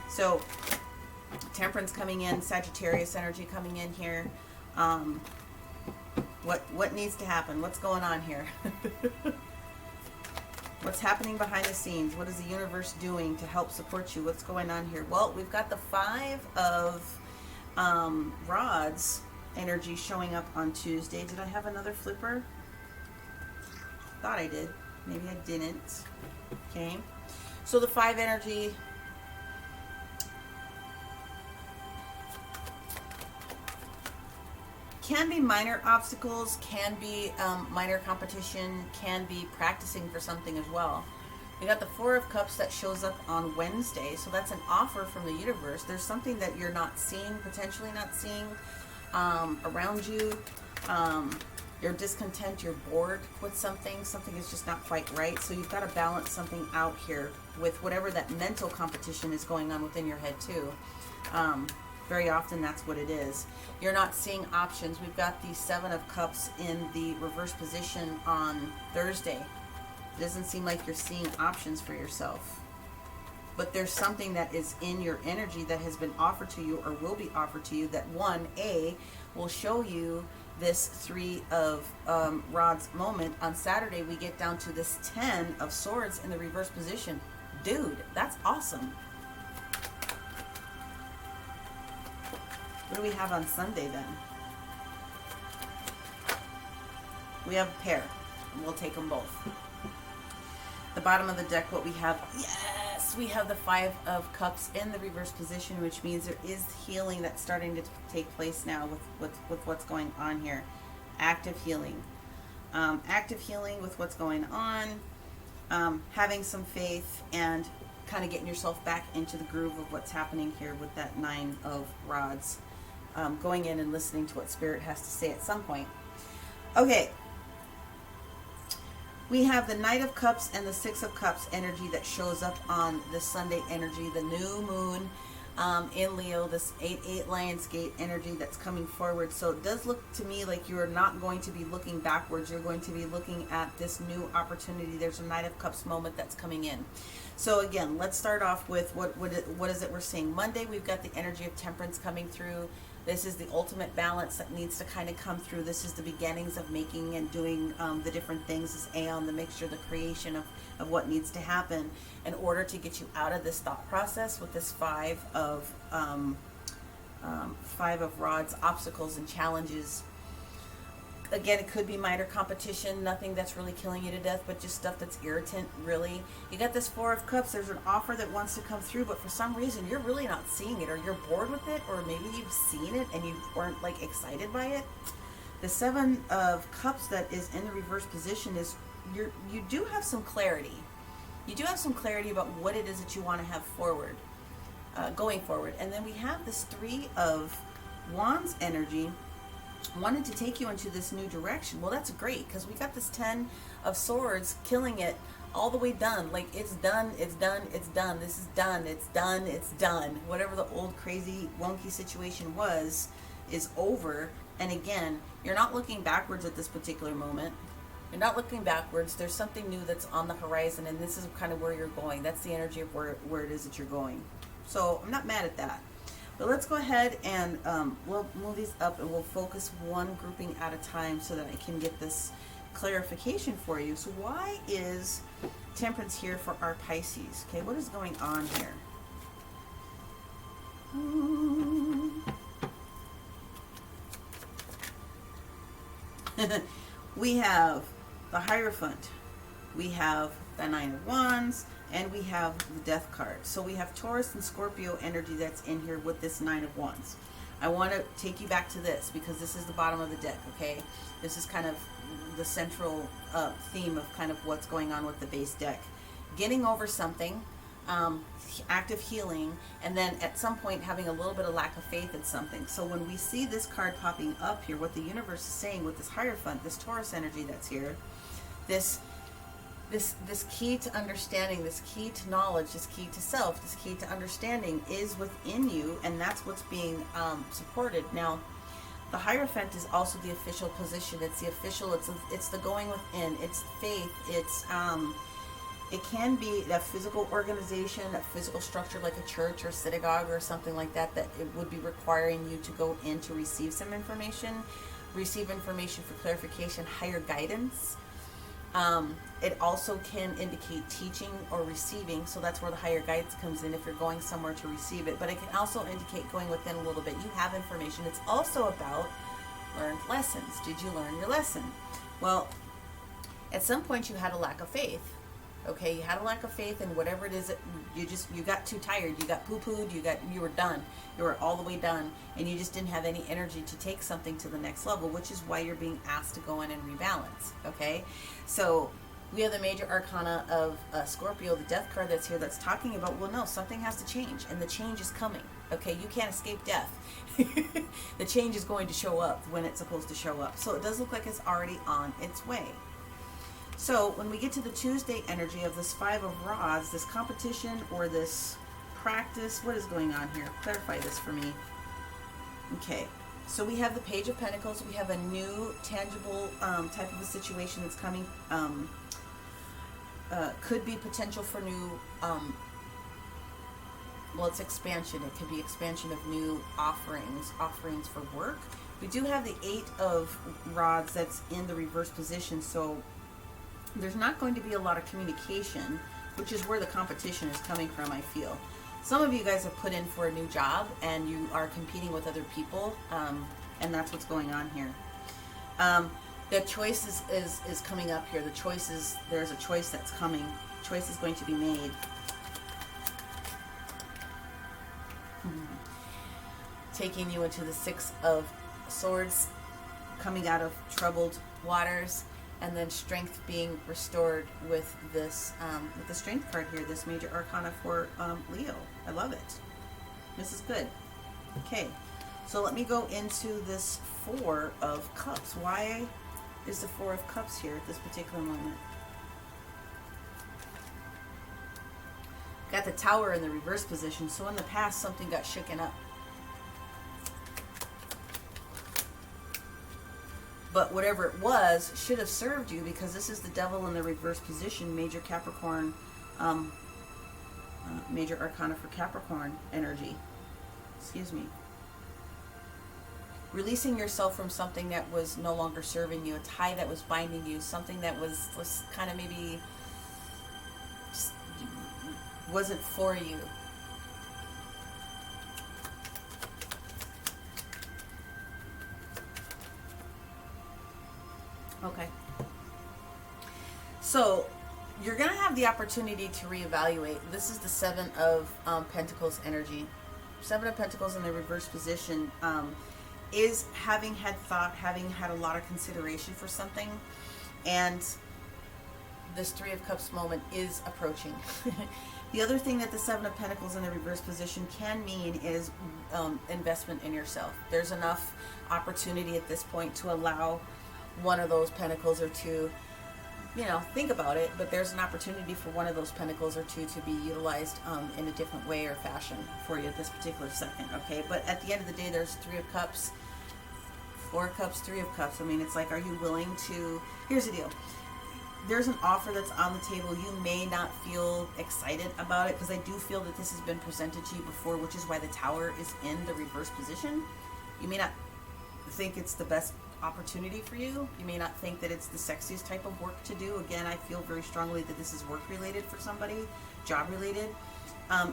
So, Temperance coming in, Sagittarius energy coming in here. What needs to happen? What's going on here? What's happening behind the scenes? What is the universe doing to help support you? What's going on here? Well, we've got the 5 of rods energy showing up on Tuesday. Did I have another flipper? Thought I did. Maybe I didn't. Okay. So the 5 energy can be minor obstacles, can be minor competition, can be practicing for something as well. We got the 4 of Cups that shows up on Wednesday, so that's an offer from the universe. There's something that you're not seeing, potentially not seeing around you. You're discontent, you're bored with something is just not quite right. So you've got to balance something out here with whatever that mental competition is going on within your head too. Very often that's what it is. You're not seeing options. We've got the 7 of Cups in the reverse position on Thursday. It doesn't seem like you're seeing options for yourself. But there's something that is in your energy that has been offered to you or will be offered to you that will show you this 3 of rods moment. On Saturday, we get down to this 10 of swords in the reverse position. Dude, that's awesome. What do we have on Sunday then? We have a pair. We'll take them both. The bottom of the deck, what we have, yes, we have the 5 of Cups in the reverse position, which means there is healing that's starting to take place now with what's going on here. Active healing. Active healing with what's going on. Having some faith and kind of getting yourself back into the groove of what's happening here with that 9 of rods. Going in and listening to what Spirit has to say at some point. Okay. We have the Knight of Cups and the 6 of Cups energy that shows up on this Sunday energy. The new moon in Leo, this 8-8 Lionsgate energy that's coming forward. So it does look to me like you are not going to be looking backwards. You're going to be looking at this new opportunity. There's a Knight of Cups moment that's coming in. So again, let's start off with what is it we're seeing. Monday, we've got the energy of temperance coming through. This is the ultimate balance that needs to kind of come through. This is the beginnings of making and doing the different things, this aeon, the mixture, the creation of what needs to happen in order to get you out of this thought process with this 5 of rods, obstacles and challenges. Again, it could be minor competition, nothing that's really killing you to death, but just stuff that's irritant, really. You got this 4 of Cups. There's an offer that wants to come through, but for some reason, you're really not seeing it, or you're bored with it, or maybe you've seen it and you weren't, like, excited by it. The 7 of Cups that is in the reverse position is, you do have some clarity. You do have some clarity about what it is that you want to have forward, going forward. And then we have this 3 of Wands energy wanted to take you into this new direction. Well, that's great, because we got this 10 of Swords killing it all the way done. Like, it's done, it's done, it's done. This is done, it's done, it's done. Whatever the old crazy wonky situation was is over. And again, you're not looking backwards at this particular moment. You're not looking backwards. There's something new that's on the horizon, and this is kind of where you're going. That's the energy of where it is that you're going. So I'm not mad at that. But let's go ahead and we'll move these up, and we'll focus one grouping at a time so that I can get this clarification for you. So why is Temperance here for our Pisces? Okay, what is going on here? We have the Hierophant, we have the 9 of Wands, and we have the Death card. So we have Taurus and Scorpio energy that's in here with this 9 of Wands. I want to take you back to this because this is the bottom of the deck, okay? This is kind of the central theme of kind of what's going on with the base deck. Getting over something, active healing, and then at some point having a little bit of lack of faith in something. So when we see this card popping up here, what the universe is saying with this Hierophant, this Taurus energy that's here, this key to understanding, this key to knowledge, this key to self, this key to understanding is within you, and that's what's being supported. Now, the Hierophant is also the official position. It's the official. It's the going within. It's faith. It can be a physical organization, a physical structure like a church or synagogue or something like that, that it would be requiring you to go in to receive some information, receive information for clarification, higher guidance. It also can indicate teaching or receiving, so that's where the higher guidance comes in if you're going somewhere to receive it. But it can also indicate going within a little bit. You have information. It's also about learned lessons. Did you learn your lesson? Well, at some point you had a lack of faith. Okay, you had a lack of faith in whatever it is that you got too tired, you got poo-pooed, you were done. You were all the way done, and you just didn't have any energy to take something to the next level, which is why you're being asked to go in and rebalance. Okay, so we have the major arcana of Scorpio, the death card that's here, that's talking about, well, no, something has to change, and the change is coming. Okay, you can't escape death. The change is going to show up when it's supposed to show up. So it does look like it's already on its way. So when we get to the Tuesday energy of this Five of Rods, this competition or this practice, what is going on here? Clarify this for me. Okay, so we have the Page of Pentacles. We have a new tangible type of a situation that's coming. Could be potential for new, well, it's expansion. It could be expansion of new offerings for work. We do have the Eight of Rods that's in the reverse position, so there's not going to be a lot of communication, which is where the competition is coming from, I feel. Some of you guys have put in for a new job and you are competing with other people, and that's what's going on here. The choice is coming up here. The choice is, there's a choice that's coming. Choice is going to be made. Taking you into the Six of Swords, coming out of troubled waters, and then strength being restored with this, with the Strength card here, this major arcana for Leo. I love it. This is good. Okay, so let me go into this Four of Cups. Why is the Four of Cups here at this particular moment? Got the Tower in the reverse position, so in the past something got shaken up. But whatever it was should have served you, because this is the Devil in the reverse position, major Capricorn, major arcana for Capricorn energy. Excuse me. Releasing yourself from something that was no longer serving you, a tie that was binding you, something that was kind of maybe just wasn't for you. Okay. So you're going to have the opportunity to reevaluate. This is the Seven of Pentacles energy. Seven of Pentacles in the reverse position is having had thought, having had a lot of consideration for something, and this Three of Cups moment is approaching. The other thing that the Seven of Pentacles in the reverse position can mean is investment in yourself. There's enough opportunity at this point to allow one of those pentacles or two, you know, think about it, but there's an opportunity for one of those pentacles or two to be utilized in a different way or fashion for you at this particular second, okay? But at the end of the day, there's Three of Cups, Four of Cups, Three of Cups. I mean, it's like, are you willing to, here's the deal. There's an offer that's on the table. You may not feel excited about it, because I do feel that this has been presented to you before, which is why the Tower is in the reverse position. You may not think it's the best opportunity for you. You may not think that it's the sexiest type of work to do. Again, I feel very strongly that this is work related for somebody, job related.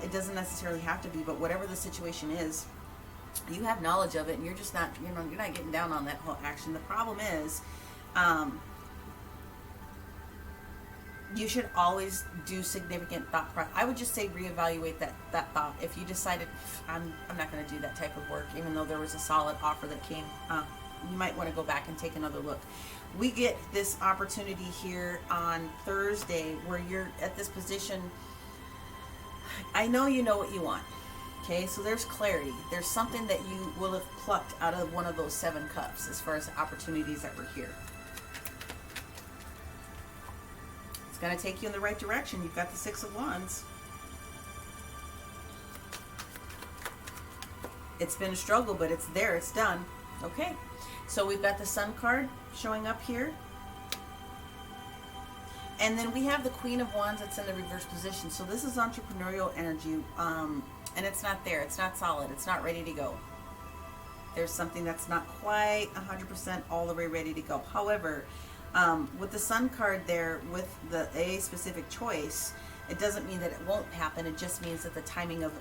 It doesn't necessarily have to be, but whatever the situation is, you have knowledge of it, and you're just not, you know, you're not getting down on that whole action. The problem is, you should always do significant thought process. I would just say reevaluate that thought. If you decided, I'm not going to do that type of work, even though there was a solid offer that came, you might want to go back and take another look. We get this opportunity here on Thursday where you're at this position. I know you know what you want. Okay, so there's clarity. There's something that you will have plucked out of one of those Seven Cups as far as the opportunities that were here. It's going to take you in the right direction. You've got the Six of Wands. It's been a struggle, but it's there. It's done. Okay, so we've got the Sun card showing up here. And then we have the Queen of Wands that's in the reverse position. So this is entrepreneurial energy, and it's not there. It's not solid. It's not ready to go. There's something that's not quite 100% all the way ready to go. However, with the Sun card there, with a specific choice, it doesn't mean that it won't happen. It just means that the timing of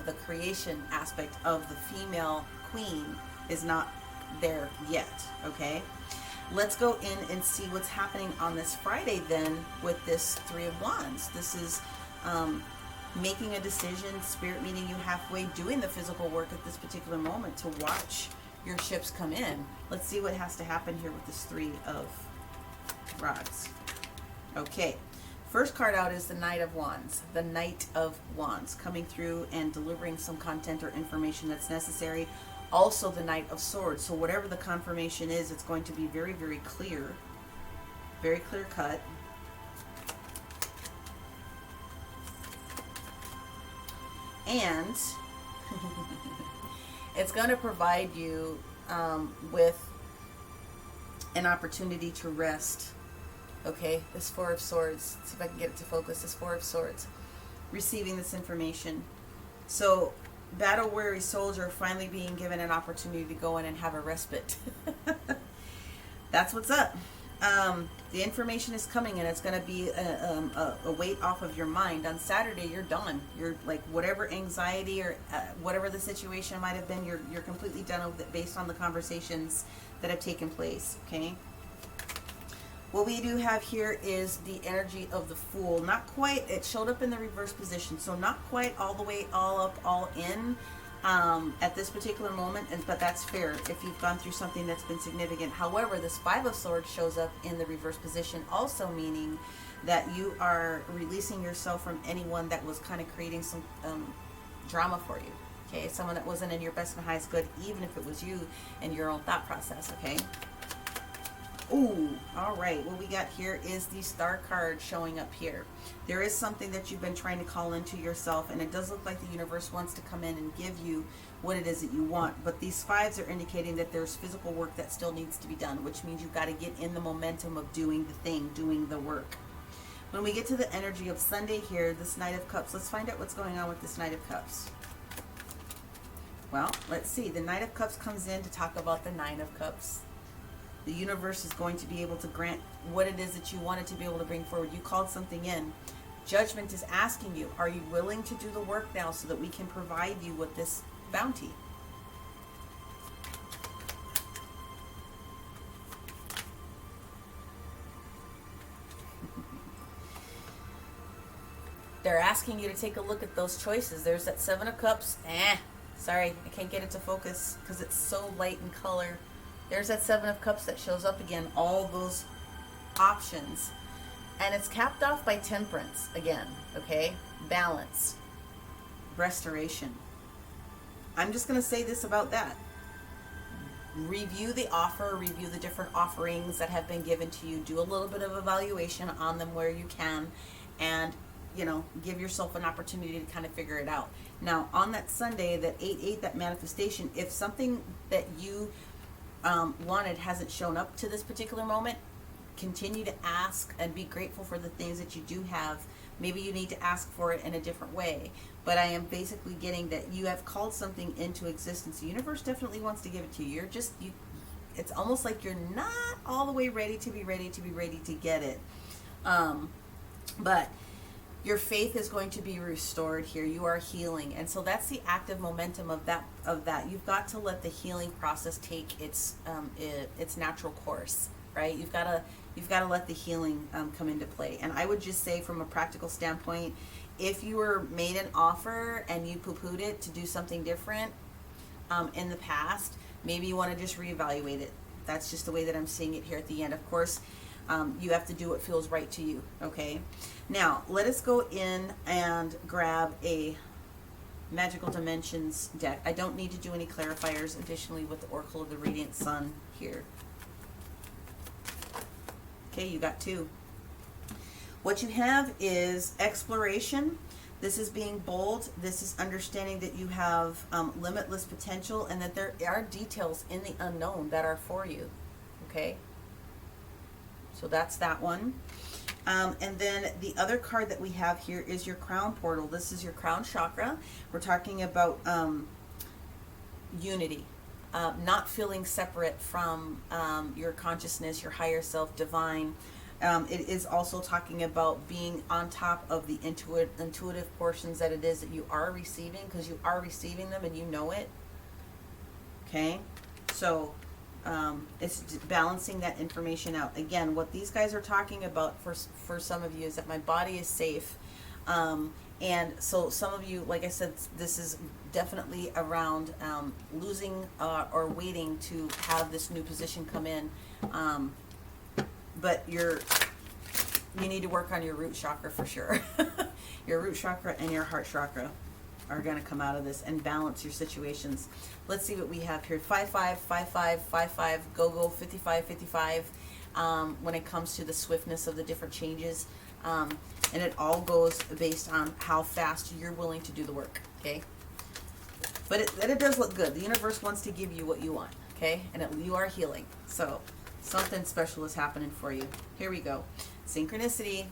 the creation aspect of the female queen is not there yet, okay? Let's go in and see what's happening on this Friday then with this Three of Wands. This is making a decision, spirit meeting you halfway, doing the physical work at this particular moment to watch your ships come in. Let's see what has to happen here with this Three of Rods. Okay, first card out is the Knight of Wands. The Knight of Wands coming through and delivering some content or information that's necessary. Also the Knight of Swords. So whatever the confirmation is, it's going to be very, very clear. Very clear cut. And it's going to provide you with an opportunity to rest. Okay, this Four of Swords. Let's see if I can get it to focus. This Four of Swords. Receiving this information. So, battle-weary soldier finally being given an opportunity to go in and have a respite. That's what's up. The information is coming, and it's going to be a weight off of your mind. On Saturday, you're done. You're like, whatever anxiety or whatever the situation might have been, you're completely done with it based on the conversations that have taken place. Okay. What we do have here is the energy of the Fool. Not quite, it showed up in the reverse position, so not quite all the way, all up, all in at this particular moment, but that's fair if you've gone through something that's been significant. However, this Five of Swords shows up in the reverse position, also meaning that you are releasing yourself from anyone that was kind of creating some drama for you. Okay, someone that wasn't in your best and highest good, even if it was you and your own thought process, okay? Ooh, all right. What we got here is the Star card showing up here. There is something that you've been trying to call into yourself, and it does look like the universe wants to come in and give you what it is that you want. But these fives are indicating that there's physical work that still needs to be done, which means you've got to get in the momentum of doing the thing, doing the work. When we get to the energy of Sunday here, this Knight of Cups, let's find out what's going on with this Knight of Cups. Well, let's see. The Knight of Cups comes in to talk about the Nine of Cups. The universe is going to be able to grant what it is that you wanted to be able to bring forward. You called something in. Judgment is asking you, are you willing to do the work now so that we can provide you with this bounty? They're asking you to take a look at those choices. There's that Seven of Cups. Sorry, I can't get it to focus because it's so light in color. There's that Seven of Cups that shows up again, all those options. And it's capped off by Temperance again, okay? Balance. Restoration. I'm just going to say this about that. Review the offer, review the different offerings that have been given to you. Do a little bit of evaluation on them where you can, and, you know, give yourself an opportunity to kind of figure it out. Now, on that Sunday, that 8/8, that manifestation, if something that you wanted hasn't shown up to this particular moment, continue to ask and be grateful for the things that you do have. Maybe you need to ask for it in a different way, but I am basically getting that you have called something into existence. The universe definitely wants to give it to you. It's almost like you're not all the way ready to get it, but your faith is going to be restored here. You are healing. And so that's the active momentum of that. You've got to let the healing process take its natural course, right? You've got to let the healing come into play. And I would just say, from a practical standpoint, if you were made an offer and you poo-pooed it to do something different in the past, maybe you want to just reevaluate it. That's just the way that I'm seeing it here at the end. Of course, you have to do what feels right to you, okay? Now, let us go in and grab a Magical Dimensions deck. I don't need to do any clarifiers additionally with the Oracle of the Radiant Sun here. Okay, you got two. What you have is exploration. This is being bold. This is understanding that you have limitless potential, and that there are details in the unknown that are for you, okay? So that's that one. And then the other card that we have here is your crown portal. This is your crown chakra. We're talking about unity, not feeling separate from your consciousness, your higher self, divine. It is also talking about being on top of the intuitive portions that it is that you are receiving, because you are receiving them and you know it. Okay, so it's balancing that information out. Again, what these guys are talking about for some of you is that my body is safe. And so some of you, like I said, this is definitely around losing or waiting to have this new position come in. But you need to work on your root chakra for sure. Your root chakra and your heart chakra are going to come out of this and balance your situations. Let's see what we have here. 5-5, 5-5, 5-5, go, 55, 55. When it comes to the swiftness of the different changes. And it all goes based on how fast you're willing to do the work, okay? But it does look good. The universe wants to give you what you want, okay? And you are healing. So something special is happening for you. Here we go. Synchronicity.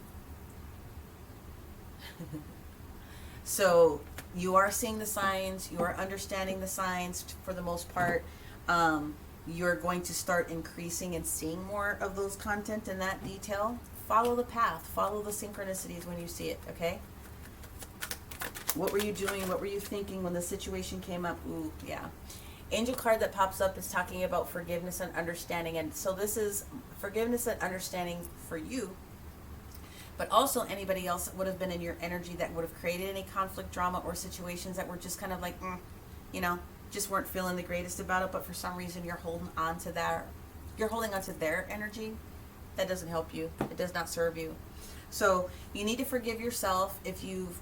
So you are seeing the signs. You are understanding the signs for the most part. You're going to start increasing and seeing more of those content in that detail. Follow the path. Follow the synchronicities when you see it, okay? What were you doing? What were you thinking when the situation came up? Ooh, yeah. Angel card that pops up is talking about forgiveness and understanding. And so this is forgiveness and understanding for you, but also anybody else that would have been in your energy that would have created any conflict, drama, or situations that were just kind of like, you know, just weren't feeling the greatest about it, but for some reason you're holding on to that. You're holding on to their energy. That doesn't help you. It does not serve you. So you need to forgive yourself if you've,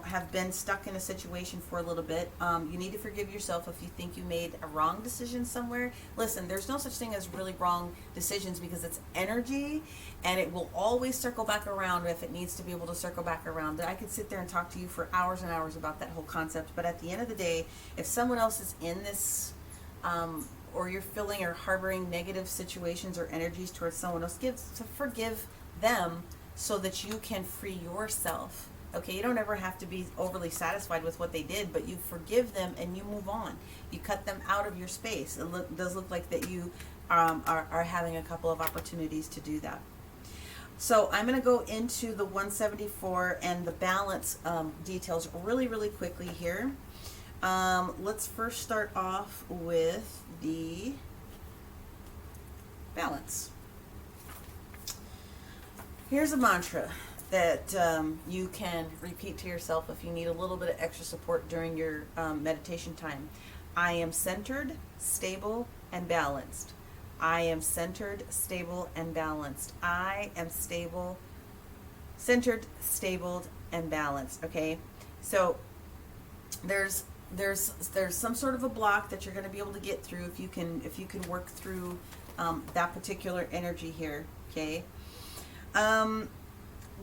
have been stuck in a situation for a little bit. You need to forgive yourself if you think you made a wrong decision somewhere. Listen, there's no such thing as really wrong decisions, because it's energy and it will always circle back around if it needs to be able to circle back around. I could sit there and talk to you for hours and hours about that whole concept, but at the end of the day, if someone else is in this, or you're feeling or harboring negative situations or energies towards someone else, forgive them so that you can free yourself. Okay, you don't ever have to be overly satisfied with what they did, but you forgive them and you move on. You cut them out of your space. It does look like that you are having a couple of opportunities to do that. So I'm going to go into the 174 and the balance details really, really quickly here. Let's first start off with the balance. Here's a mantra that you can repeat to yourself if you need a little bit of extra support during your meditation time. I am centered, stable, and balanced. I am centered, stable, and balanced. I am stable, centered, stable, and balanced. Okay, so there's some sort of a block that you're going to be able to get through if you can work through that particular energy here. Okay.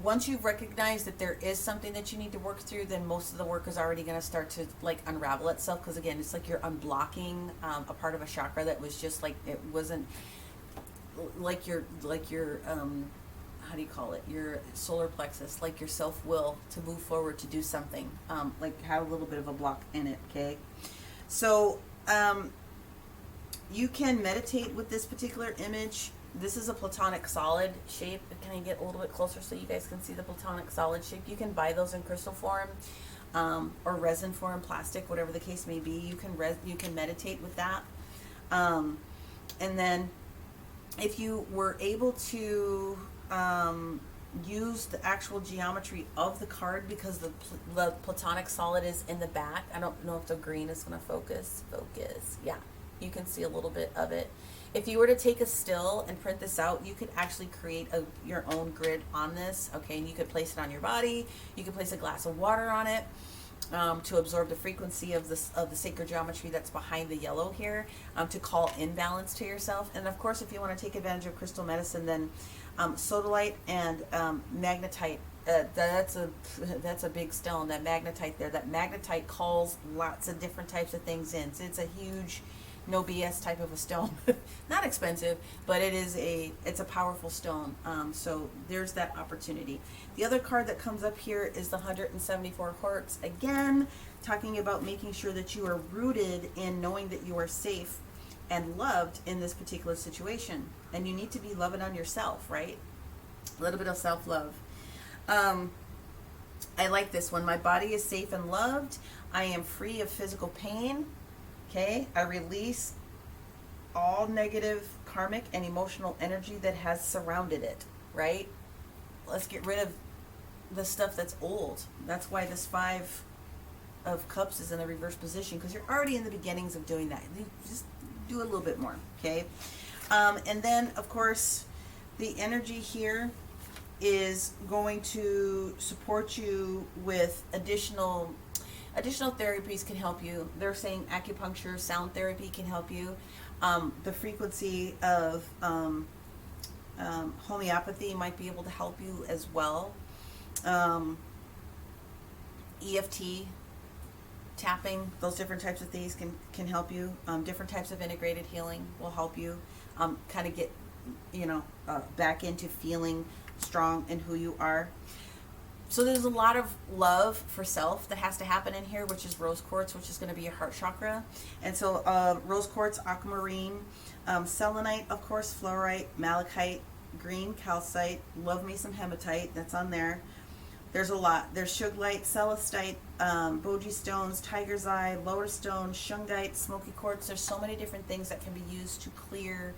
Once you've recognized that there is something that you need to work through, then most of the work is already going to start to like unravel itself, because again, it's like you're unblocking a part of a chakra that was just like, it wasn't like your how do you call it, your solar plexus, like your self-will to move forward to do something, like had a little bit of a block in it. Okay, so you can meditate with this particular image. This is a platonic solid shape. Can I get a little bit closer so you guys can see the platonic solid shape? You can buy those in crystal form or resin form, plastic, whatever the case may be. You can meditate with that. And then if you were able to use the actual geometry of the card, because the platonic solid is in the back. I don't know if the green is going to focus. Yeah, you can see a little bit of it. If you were to take a still and print this out, you could actually create your own grid on this, okay? And you could place it on your body. You could place a glass of water on it to absorb the frequency of the sacred geometry that's behind the yellow here, to call imbalance to yourself. And of course, if you want to take advantage of crystal medicine, then sodalite and magnetite. That's a big stone, that magnetite there. That magnetite calls lots of different types of things in. So it's a huge no BS type of a stone. Not expensive, but it's a powerful stone. So there's that opportunity. The other card that comes up here is the 174 Quartz. Again, talking about making sure that you are rooted in knowing that you are safe and loved in this particular situation. And you need to be loving on yourself, right? A little bit of self-love. I like this one. My body is safe and loved. I am free of physical pain. Okay, I release all negative karmic and emotional energy that has surrounded it, right? Let's get rid of the stuff that's old. That's why this 5 of Cups is in the reverse position, because you're already in the beginnings of doing that. You just do a little bit more, okay? And then, of course, the energy here is going to support you with additional therapies can help you. They're saying acupuncture, sound therapy can help you. The frequency of homeopathy might be able to help you as well. EFT, tapping, those different types of things can help you. Different types of integrated healing will help you kind of get, back into feeling strong in who you are. So there's a lot of love for self that has to happen in here, which is rose quartz, which is going to be your heart chakra. And so rose quartz, aquamarine, selenite, of course, fluorite, malachite, green calcite, love me some hematite, that's on there. There's a lot. There's sugilite, celestite, boji stones, tiger's eye, lotus stone, shungite, smoky quartz. There's so many different things that can be used to clear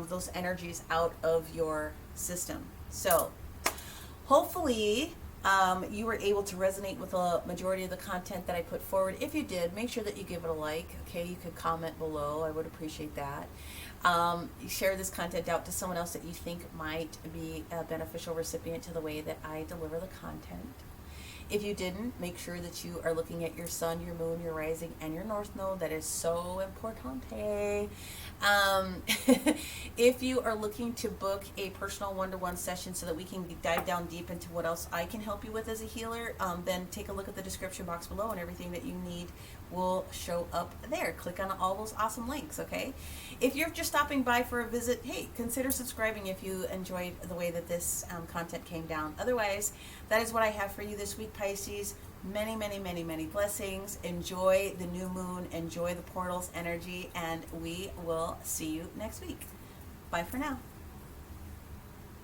those energies out of your system. So hopefully you were able to resonate with a majority of the content that I put forward. If you did, make sure that you give it a like. Okay, you could comment below. I would appreciate that. Share this content out to someone else that you think might be a beneficial recipient to the way that I deliver the content. If you didn't, make sure that you are looking at your sun, your moon, your rising, and your north node. That is so importante. If you are looking to book a personal one-to-one session so that we can dive down deep into what else I can help you with as a healer, then take a look at the description box below, and everything that you need will show up there. Click on all those awesome links, okay? If you're just stopping by for a visit, hey, consider subscribing if you enjoyed the way that this content came down. Otherwise, that is what I have for you this week, Pisces. Many, many, many, many blessings. Enjoy the new moon. Enjoy the portals energy. And we will see you next week. Bye for now.